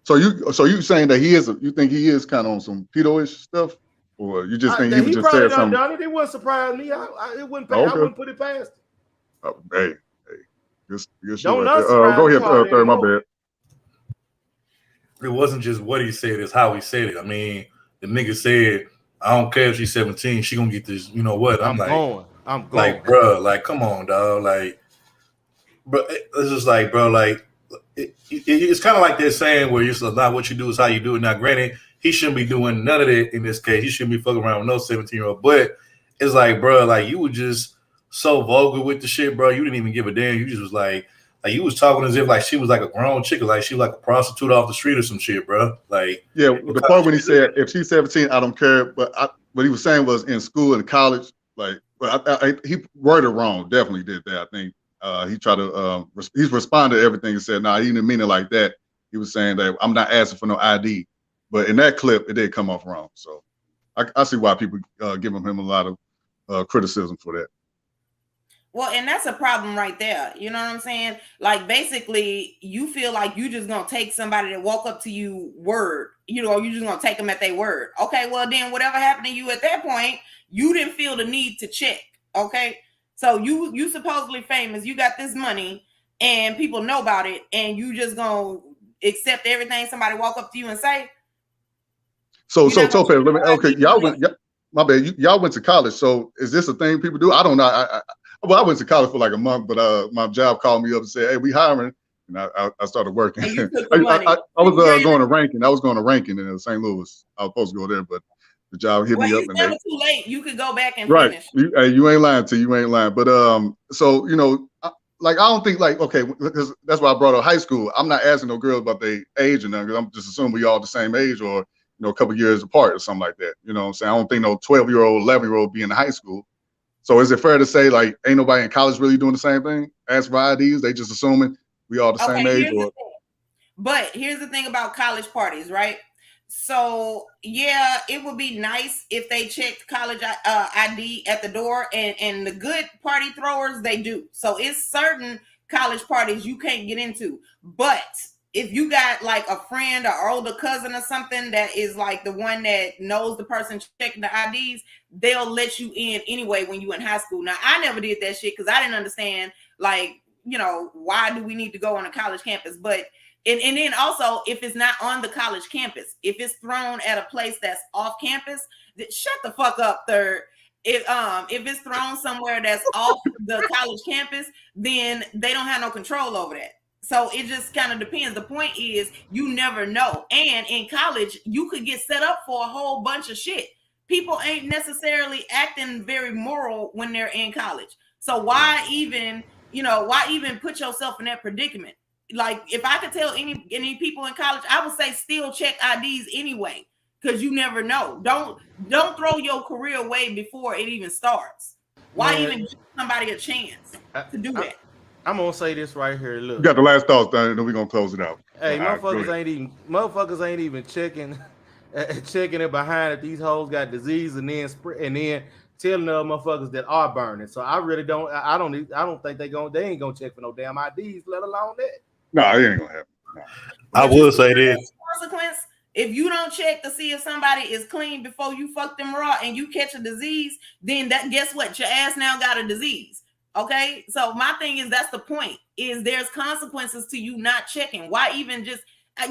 So you saying that you think he is kind of on some pedo-ish stuff, or you just think he was just saying something? Done it. It wouldn't surprise me. I wouldn't put it past him. Hey, good don't right go ahead, Third. My bad. It wasn't just what he said; it's how he said it. I mean, the nigga said, "I don't care if she's 17, she gonna get this." You know what? I'm going. Like, bro, like, come on, dog. Like, bro, it's just like, bro, like, it's kind of like they're saying where it's not what you do is how you do it. Now, granted, he shouldn't be doing none of that in this case. He shouldn't be fucking around with no 17-year-old. But it's like, bro, like, you were just so vulgar with the shit, bro. You didn't even give a damn. You just was like you was talking as if like she was like a grown chick, like she was like a prostitute off the street or some shit, bro. Like, yeah, the part when he said if she's 17, I don't care. But what he was saying was in school and college, like. Well, he worded it wrong. Definitely did that. I think he tried to. He's responded to everything and said, "Nah, he didn't mean it like that." He was saying that I'm not asking for no ID, but in that clip, it did come off wrong. So I see why people giving him a lot of criticism for that. Well, and that's a problem right there. You know what I'm saying? Like, basically, you feel like you just gonna take somebody that walk up to you word, you just gonna take them at their word. Okay, well then, whatever happened to you at that point, you didn't feel the need to check. Okay, so you supposedly famous, you got this money, and people know about it, and you just gonna accept everything somebody walk up to you and say. So Topaz, y'all went. My bad, y'all went to college. So is this a thing people do? I don't know. Well, I went to college for like a month, but my job called me up and said, "Hey, we hiring," and I started working. I was going to Rankin. I was going to Rankin in St. Louis. I was supposed to go there, but the job hit me up. It's never too late. You could go back and right. finish. You ain't lying to you ain't lying. But so I don't think because that's why I brought up high school. I'm not asking no girls about their age and nothing. I'm just assuming we all the same age or a couple years apart or something like that. You know what I'm saying? I don't think no 12-year-old, 11-year-old be in high school. So is it fair to say like ain't nobody in college really doing the same thing? Ask for IDs, they just assuming we all the same age? But here's the thing about college parties, right? So yeah, it would be nice if they checked college ID at the door, and the good party throwers, they do. So it's certain college parties you can't get into. But if you got like a friend or older cousin or something that is like the one that knows the person checking the IDs, they'll let you in anyway when you in high school. Now, I never did that shit because I didn't understand, like, why do we need to go on a college campus? But and then also, if it's not on the college campus, if it's thrown at a place that's off campus, shut the fuck up, Third. If it's thrown somewhere that's off the college campus, then they don't have no control over that. So it just kind of depends. The point is, you never know. And in college, you could get set up for a whole bunch of shit. People ain't necessarily acting very moral when they're in college. So why even put yourself in that predicament? Like, if I could tell any people in college, I would say still check IDs anyway, because you never know. Don't throw your career away before it even starts. Why even give somebody a chance to do that? I'm gonna say this right here. Look, You got the last thoughts done, and then we're gonna close it out. hey, All right, go ahead. motherfuckers ain't even checking it behind if these hoes got disease, and then telling the motherfuckers that are burning. So I really don't. I don't think they ain't gonna check for no damn IDs, let alone that. No, it ain't gonna happen. No. I will say this. Consequence: if you don't check to see if somebody is clean before you fuck them raw and you catch a disease, then guess what? Your ass now got a disease. Okay, so my thing is, that's the point, is there's consequences to you not checking. Why even just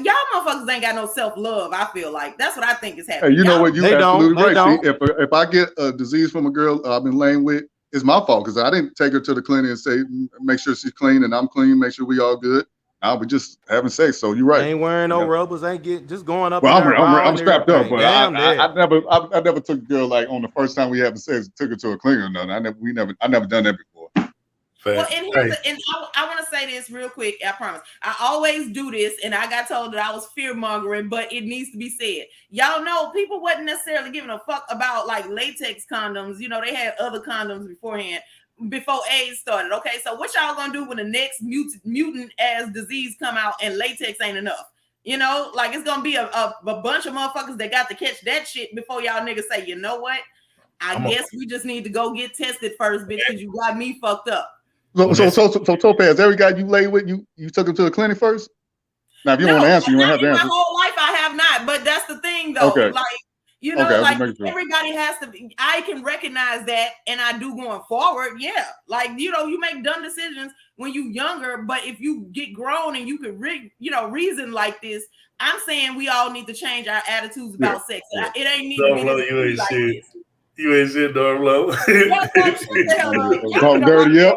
y'all motherfuckers ain't got no self-love. I feel like that's what I think is happening. Hey, you know what? You absolutely right. don't. See, if I get a disease from a girl I've been laying with, it's my fault because I didn't take her to the clinic and say, make sure she's clean and I'm clean, make sure we all good. I was just having sex. So you're right. Ain't wearing no rubbers. Ain't just going up. Well, I'm strapped up, but Damn, I never took a girl like on the first time we having sex, took her to a clinic or nothing. I never done that before. Well, and I want to say this real quick. I promise. I always do this, and I got told that I was fear mongering, but it needs to be said. Y'all know people wasn't necessarily giving a fuck about like latex condoms. You know, they had other condoms beforehand, before AIDS started. Okay, so what y'all gonna do when the next mutant ass disease come out and latex ain't enough? You know, like it's gonna be a bunch of motherfuckers that got to catch that shit before y'all niggas say, you know what? I guess we just need to go get tested first, bitch, because you got me fucked up. So Topaz, every guy you lay with, you took him to the clinic first? Now, if you don't want to answer, you don't have to answer. My whole life I have not, but that's the thing though. Okay. Like, you know, Okay, like everybody has to be, I can recognize that, and I do going forward. Yeah. Like, you know, you make dumb decisions when you younger, but if you get grown and you could reason like this, I'm saying we all need to change our attitudes about sex. It ain't need to be like this. You ain't shit, Darlo. Talk dirty, yep.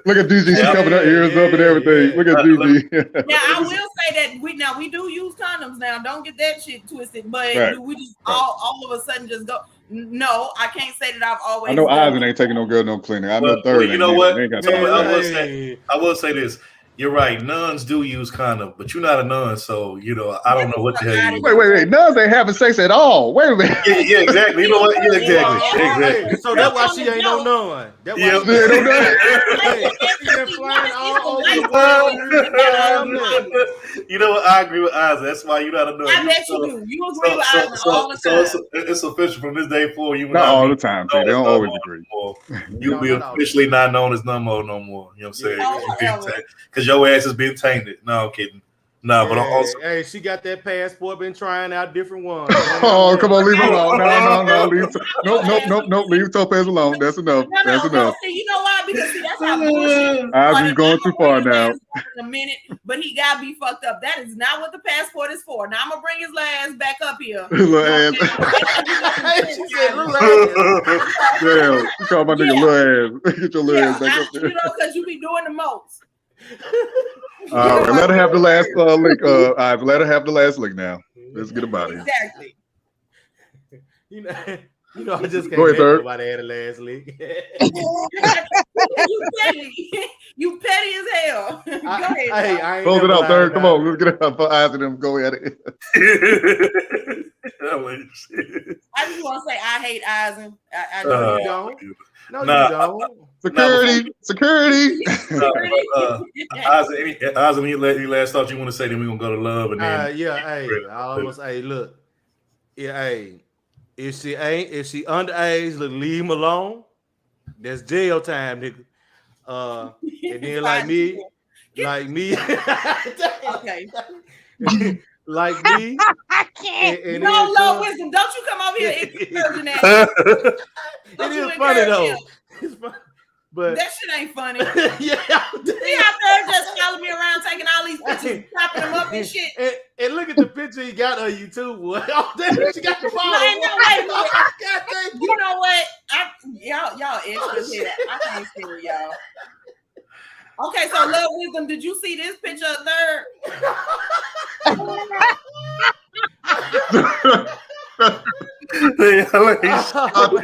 Look at DG, she covering her ears up and everything. Look at DG. Now, I will say that we do use condoms now. Don't get that shit twisted. But do we just all of a sudden just go? No, I can't say that I've always. I know Ivan ain't taking no girl no clinic. I know Third. You know what? I will say this. You're right. Nuns do use condom, but you're not a nun, so you know I don't know what the hell you. Wait. Nuns ain't having sex at all. Wait a minute. Yeah, exactly. You know what? Yeah, exactly. So that's why she ain't no nun. That's why she ain't no nun. She been flying all over the world. You know what? I agree with Isaac. That's why you're not a nun. I bet you do. You agree with Isaac all the time. So it's official from this day forward. You not all the time. They don't always agree. You'll be officially not known as no more. You know what I'm saying? Because your ass has been tainted. No, I'm kidding. No, but also. Hey, she got that passport, been trying out different ones. Oh, come on, leave it alone. No. Nope. Leave Topaz alone. That's enough. That's enough. See, you know why? Because that's how bullshit. I've going too far now. In a minute, but he got be fucked up. That is not what the passport is for. Now I'm gonna bring his ass back up here. Little ass. She said little ass. Damn, you call my nigga little ass. Get your little ass back up there. You know, because you be doing the most. All right, let her have the last link. Let her have the last link now. Let's get about it. Exactly. You know, I just can't go ahead, nobody had the last link. You petty as hell. Go ahead. I ain't close it out, Third. Come on, let's get it out for eyes of them. Go at it. I just want to say I hate Eisen. I know you don't. No, you don't. Security. Eisen, any last thought you want to say? Then we're gonna go to love and then. I almost look. If she underage, leave him alone. That's jail time, nigga. And then like me. Okay. Like me. I can't. No love wisdom. Don't you come over here encouraging that. It is funny though. It's funny. But that shit ain't funny. Yeah. He out there just following me around, taking all these pictures, popping them up and shit. And look at the picture he got of you too, boy. Oh, damn, she got the phone. You know what? Y'all extras here. I can't stand y'all. Okay, so Love Wisdom, did you see this picture of Third?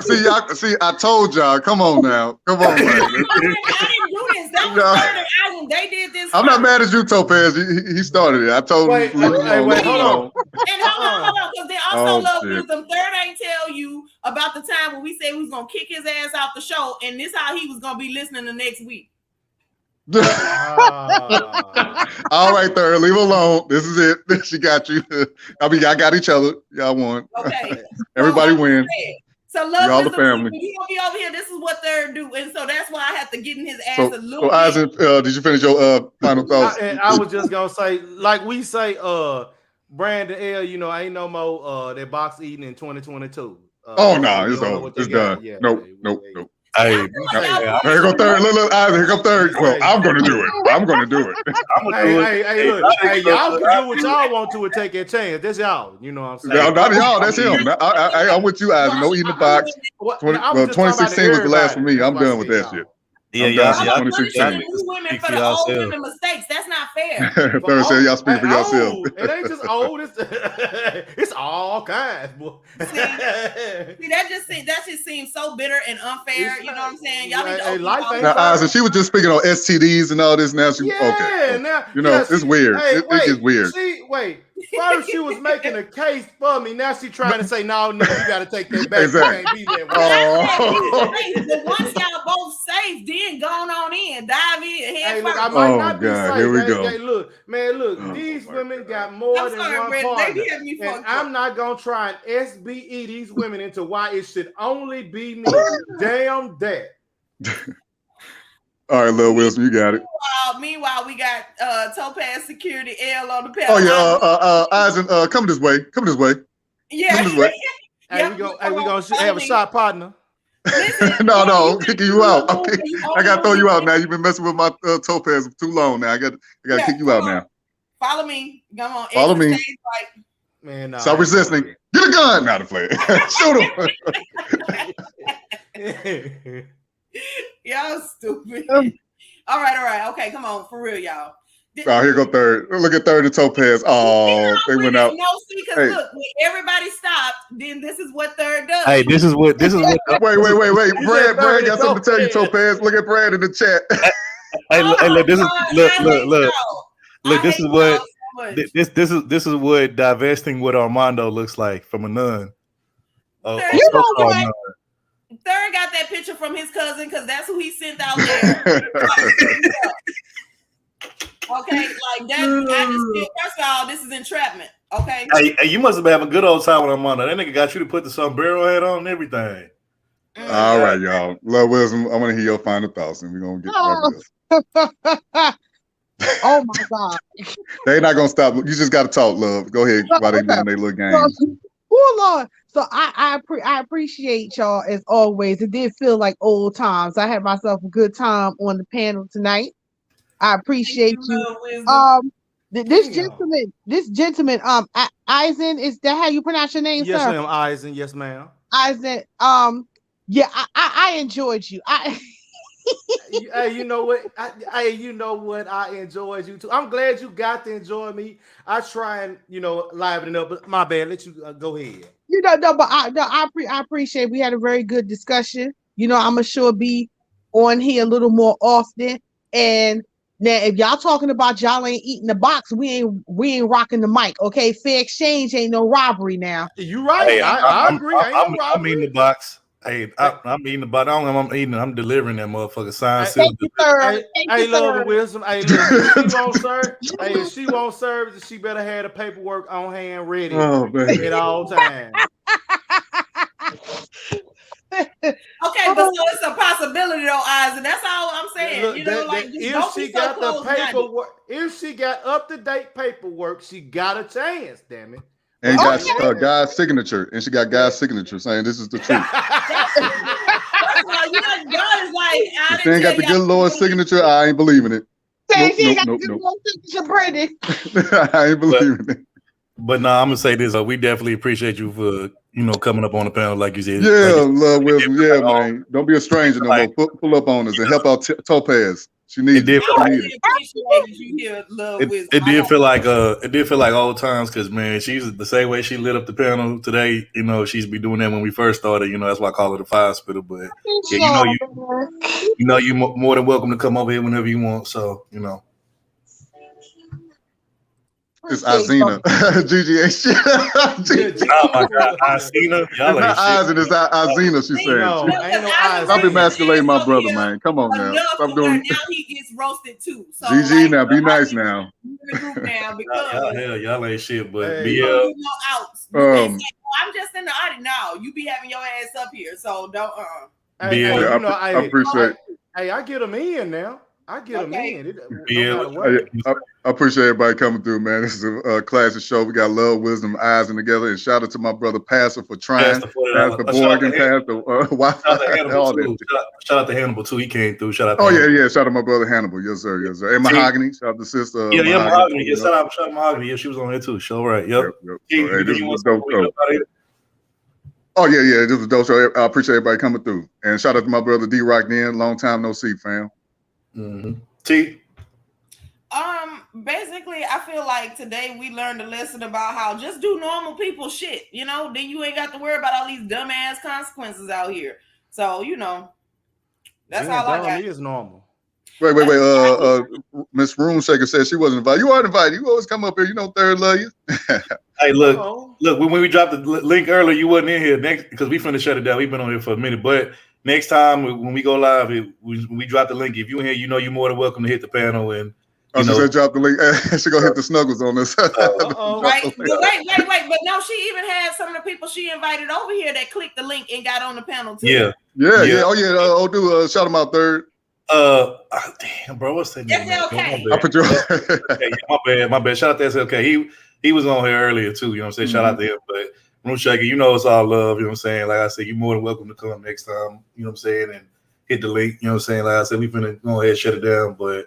See, I told y'all. Come on now. Come on, man. I didn't do this. That was Third and Island. They did this. I'm not mad at you, Topaz. He started it. I told him. Hold on. And hold on, because they also Love shit. Wisdom. Third ain't tell you about the time when we said we was gonna kick his ass out the show, and this how he was gonna be listening the next week. All right, Third, leave alone. This is it. She got you. I mean, y'all got each other. Y'all won. Okay. Everybody wins. So Love Y'all the Wisdom, family. when he gonna be over here, this is what Third do, and so that's why I have to get in his ass So, a little so Eisen, did you finish your final thoughts? I was just gonna say, like we say, Brandon L, you know, ain't no more that box eating in 2022. Oh no, it's over. It's done. Yeah, nope. Hey, here go Third. Look, Eisen, here come Third. Well, I'm gonna do it. I'm gonna do it. Hey, look, hey, y'all can do what y'all want to and take a chance. That's y'all. You know what I'm saying? No, not y'all. That's him. I'm with you, Eisen. No eating the box. 2016 was the last for me. I'm done with that shit. Yeah, y'all. I'm punishing you women for the old women mistakes. That's not fair. Third said y'all speak for yourself. It ain't just old. It's all kinds, boy. See, that just seems so bitter and unfair. You know what I'm saying? Y'all need to Now, Eisen, she was just speaking on STDs and all this. Now she okay. Now you know it's weird. It gets weird. First she was making a case for me. Now she trying to say, no, you got to take that back. Exactly. You can't be that way. But once y'all both safe, then going on in, dive in. Hey, look, I might not be God, safe. Here we go. Hey, look, these women got more than one partner. And I'm not going to try and SBE these women into why it should only be me. Damn that. All right, Lil Wilson, you got it. Meanwhile, we got Topaz Security L on the panel. Oh yeah, Eisen, come this way. Come this way. Yeah. Come this way. Hey, we gonna have a shot partner. No, I'm kicking you out. I gotta throw you out now. You've been messing with my Topaz for too long now. I gotta kick you out now. Follow me. Come on. Follow me. Man, no, stop resisting. Get a gun. Not a player. Shoot him. Y'all stupid. All right. Okay, come on, for real, y'all. Oh, here go Third. Look at Third and Topaz. Oh, they went out. No, see, because look, when everybody stopped, then this is what Third does. Hey, this is what. Wait. Brad got something to tell you, Topaz. Look at Brad in the chat. Hey, look. This is look. This is what divesting with Armando looks like from a nun. You know what? Third got that picture from his cousin because that's who he sent out there. Okay, like that. First of all, this is entrapment. Okay. Hey, you must have been having a good old time with Armando. That nigga got you to put the sombrero hat on and everything. All right, y'all. Love Wisdom. I want to hear your final thoughts, and we're gonna get back to this. Oh my God. They're not gonna stop. You just gotta talk, Love. Go ahead while they doing their little games. Oh Lord. So I appreciate y'all as always. It did feel like old times. I had myself a good time on the panel tonight. I appreciate you. This gentleman, Eisen, is that how you pronounce your name, yes, sir? Yes, ma'am. Eisen, yes, ma'am. Eisen, yeah, I enjoyed you. Hey, you know what? I enjoyed you too. I'm glad you got to enjoy me. I try and liven it up, but my bad. Let you go ahead. I appreciate. We had a very good discussion. I'm gonna sure be on here a little more often. And now, if y'all talking about y'all ain't eating the box, we ain't rocking the mic. Okay, fair exchange ain't no robbery now. You right? Hey, I agree. I'm eating the box. Hey, I'm eating the box. I'm eating. I'm delivering that motherfucker. Hey, Love Wisdom. Hey, look, if she won't serve. Hey, if she won't serve, she better have the paperwork on hand ready at all times. Okay, but so it's a possibility though, Eisen. That's all I'm saying. Look, if she got the paperwork, if she got up-to-date paperwork, she got a chance. Damn it. And got Guy's signature, and she got Guy's signature saying this is the truth. First of all, God is like, if she ain't got the good Lord signature, I ain't believing it. She ain't got the good Lord signature, Brady. I ain't believing it. But no, I'm gonna say this. We definitely appreciate you for coming up on the panel like you said. Yeah, Love Wisdom. Yeah, man. Don't be a stranger no more. Pull up on us and help out Topaz. She needs It did feel like it did feel like old times because man, she's the same way she lit up the panel today. You know, she's be doing that when we first started. You know, that's why I call her the fire spitter. But yeah, you more than welcome to come over here whenever you want. So you know. It's Azina. Gigi ain't shit. Oh my God, Azina. Y'all ain't shit. It's Azina, she said. Stop emasculating my brother, man. Come on now. Stop doing now he gets roasted too. So Gigi, now be nice now. Y'all ain't shit, but BL. I'm just in the audience now. You be having your ass up here, so don't. I appreciate. Hey, I get them in now. I get them in. I appreciate everybody coming through, man. This is a classic show. We got love, wisdom, eyes, and together. And shout out to my brother Pastor for trying. Pastor Borgen, Pastor Wi-Fi. Shout out to Hannibal too. He came through. Shout out. Yeah. Shout out to my brother Hannibal. Yes, sir. Yes, sir. And Mahogany. Shout out to sister. Mahogany. Yeah, shout out Mahogany. Yeah, she was on there too. Show right. Yep. Hey, this was dope show. Oh yeah. This was dope show. I appreciate everybody coming through. And shout out to my brother D-Rock. Then long time no see, fam. Mm-hmm. T. Basically, I feel like today we learned a lesson about how just do normal people shit, you know, then you ain't got to worry about all these dumbass consequences out here. So, you know, that's all I got. Is normal. Wait. Miss Roomshaker said she wasn't invited. You are invited. You always come up here. You know, Third love you. Hey, look. When we dropped the link earlier, you wasn't in here next because we finna shut it down. We've been on here for a minute, but next time when we go live, when we drop the link, if you in here, you know you're more than welcome to hit the panel and. She said drop the link. She gonna hit the snuggles on this. Right. But no, she even had some of the people she invited over here that clicked the link and got on the panel too. Yeah. Oh yeah. Shout them out, Third. Damn, bro, what's that name? Okay. I put your my bad. Shout out to SLK. He was on here earlier too. You know what I'm saying? Shout out to him. But Roomshaker, you know it's all love. You know what I'm saying? Like I said, you're more than welcome to come next time. You know what I'm saying? And hit the link. You know what I'm saying? Like I said, we finna go ahead and shut it down. But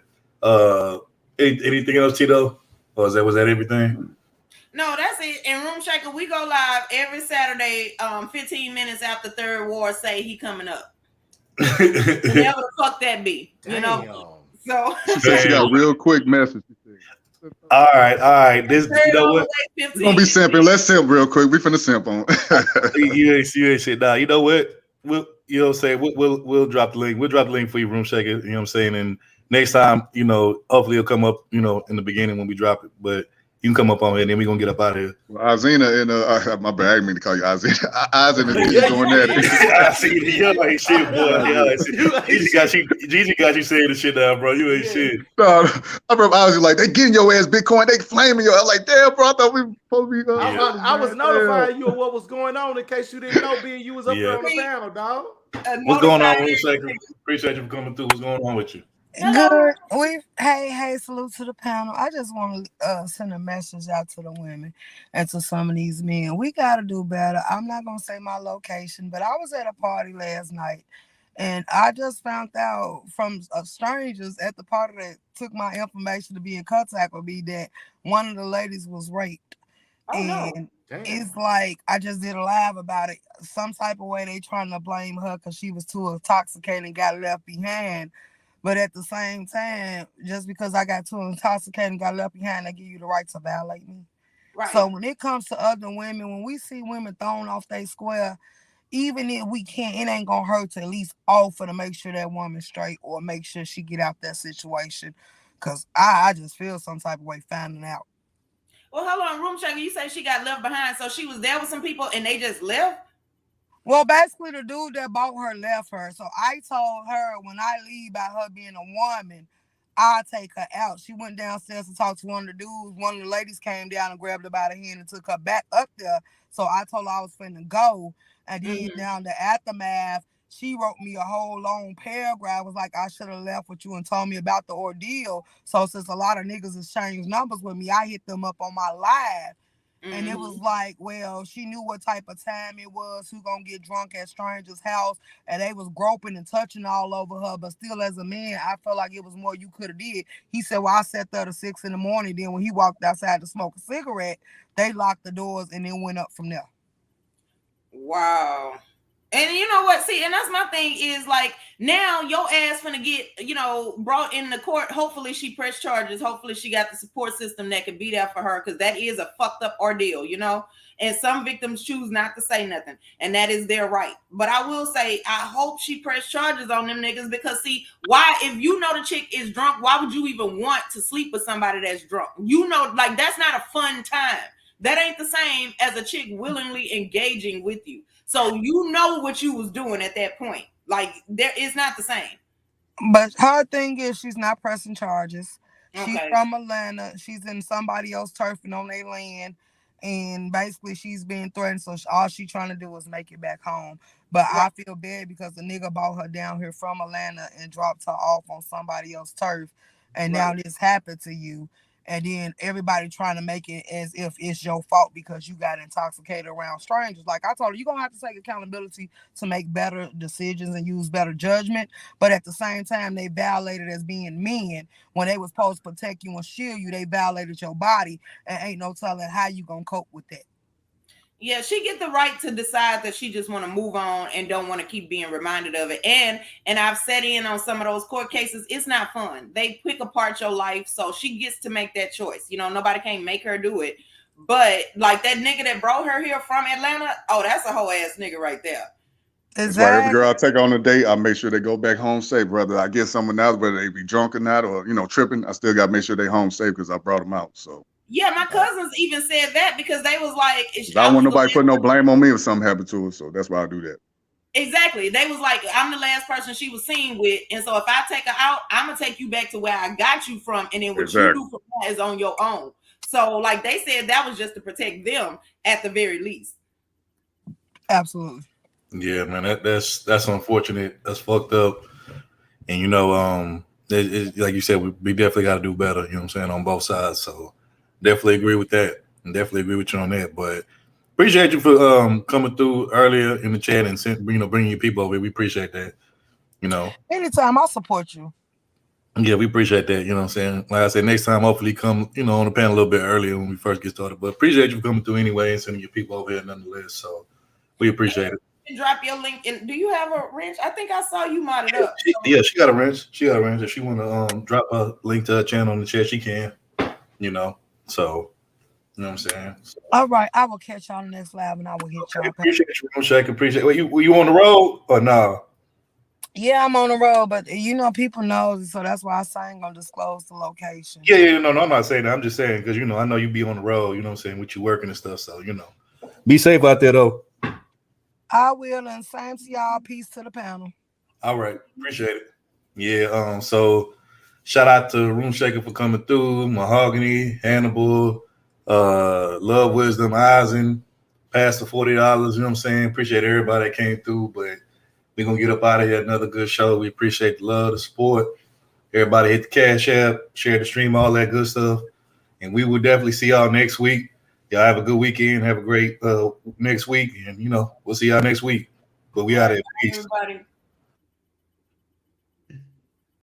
anything else, Tito? Or was that everything? No, that's it. In Roomshaker, we go live every Saturday, 15 minutes after Third Ward say he coming up. Whatever the fuck that be, you know. So she got a real quick message. All right. This, you know what? We're gonna be simping. Let's simp real quick. We finna simp on. you ain't shit. Nah, you know what? You know what I'm saying? We'll drop the link. We'll drop the link for you, Roomshaker. You know what I'm saying? And next time, you know, hopefully it'll come up, you know, in the beginning when we drop it. But you can come up on here, and then we're gonna get up out of here. Well, Azina and my bad, I didn't mean to call you Azina. Azina is going at it. Azina, you ain't shit, boy. Gigi got you saying the shit down, bro. You ain't shit. No, I remember I was like, they getting your ass Bitcoin, they flaming you. I was like, damn, bro, I thought we were supposed to be. I was notifying you of what was going on in case you didn't know, being you was up there on the panel, dog. What's going on, Roomshaker? Appreciate you for coming through. What's going on with you? Good. Hey, salute to the panel. I just want to send a message out to the women and to some of these men. We got to do better. I'm not going to say my location, but I was at a party last night, and I just found out from strangers at the party that took my information to be in contact with me that one of the ladies was raped. It's like I just did a live about it. Some type of way they trying to blame her because she was too intoxicated and got left behind. But at the same time, just because I got too intoxicated and got left behind, they give you the right to violate me. Right. So when it comes to other women, when we see women thrown off their square, even if we can't, it ain't gonna hurt to at least offer to make sure that woman's straight or make sure she get out that situation. Cause I just feel some type of way finding out. Well, hold on, Roomshaker, you say she got left behind, so she was there with some people and they just left? Well, basically, the dude that bought her left her. So I told her when I leave by her being a woman, I'll take her out. She went downstairs to talk to one of the dudes. One of the ladies came down and grabbed her by the hand and took her back up there. So I told her I was finna go. And then down the aftermath, she wrote me a whole long paragraph. It was like, I should have left with you and told me about the ordeal. So since a lot of niggas exchanged numbers with me, I hit them up on my live. And it was like, well, she knew what type of time it was, who gonna get drunk at strangers' house, and they was groping and touching all over her. But still, as a man, I felt like it was more you could have did. He said, well, I sat there to 6 a.m. Then when he walked outside to smoke a cigarette, they locked the doors and then went up from there. Wow. And you know what? See, and that's my thing is like now your ass finna get, brought in the court. Hopefully she pressed charges. Hopefully she got the support system that could be there for her, because that is a fucked up ordeal, And some victims choose not to say nothing, and that is their right. But I will say, I hope she pressed charges on them niggas, because see, why, if you know the chick is drunk, why would you even want to sleep with somebody that's drunk? Like that's not a fun time. That ain't the same as a chick willingly engaging with you. So you know what you was doing at that point. Like it's not the same. But her thing is she's not pressing charges. Okay. She's from Atlanta. She's in somebody else turfing on their land. And basically she's being threatened. So all she's trying to do is make it back home. But I feel bad because the nigga brought her down here from Atlanta and dropped her off on somebody else's turf. And now this happened to you. And then everybody trying to make it as if it's your fault because you got intoxicated around strangers. Like I told her, you're going to have to take accountability to make better decisions and use better judgment. But at the same time, they violated as being men. When they was supposed to protect you and shield you, they violated your body. And ain't no telling how you going to cope with that. Yeah, she get the right to decide that she just want to move on and don't want to keep being reminded of it. And I've sat in on some of those court cases. It's not fun. They pick apart your life, so she gets to make that choice. Nobody can't make her do it. But like that nigga that brought her here from Atlanta, oh, that's a whole ass nigga right there. That's why every girl I take on a date, I make sure they go back home safe. Whether I get someone else, whether they be drunk or not, or tripping, I still got to make sure they home safe because I brought them out. So. Yeah, my cousins even said that because they was like, I don't want nobody put no blame on me if something happened to her, so that's why I do that. Exactly. They was like, I'm the last person she was seen with, and so if I take her out, I'm gonna take you back to where I got you from, and then what you do from that is on your own. So, like they said, that was just to protect them at the very least. Absolutely. Yeah, man, that's unfortunate. That's fucked up. And like you said, we definitely got to do better. You know what I'm saying, on both sides. So. Definitely agree with that, and definitely agree with you on that. But appreciate you for coming through earlier in the chat and bringing your people over. We appreciate that. Anytime, I'll support you. Yeah, we appreciate that. You know what I'm saying? Like I said, next time, hopefully come on the panel a little bit earlier when we first get started. But appreciate you for coming through anyway and sending your people over here nonetheless. So we appreciate it. Drop your link. And do you have a wrench? I think I saw you modded up. She got a wrench. If she want to drop a link to her channel in the chat, she can. So, you know what I'm saying? So, all right, I will catch y'all in the next live and I will hit y'all. Appreciate you, Shaq. Appreciate it. Were you on the road or no? Yeah, I'm on the road, but people know, so that's why I ain't gonna disclose the location. Yeah, no, I'm not saying that. I'm just saying because I know you be on the road, you know what I'm saying, with you working and stuff. So, be safe out there though. I will, and same to y'all. Peace to the panel. All right, appreciate it. Yeah, so shout out to Room Shaker for coming through, Mahogany, Hannibal, Love Wisdom, Eisen, past the $40, you know what I'm saying? Appreciate everybody that came through, but we're going to get up out of here. Another good show. We appreciate the love, the support. Everybody hit the Cash App, share the stream, all that good stuff. And we will definitely see y'all next week. Y'all have a good weekend. Have a great next week. And, we'll see y'all next week. But we out of here. Peace. Everybody.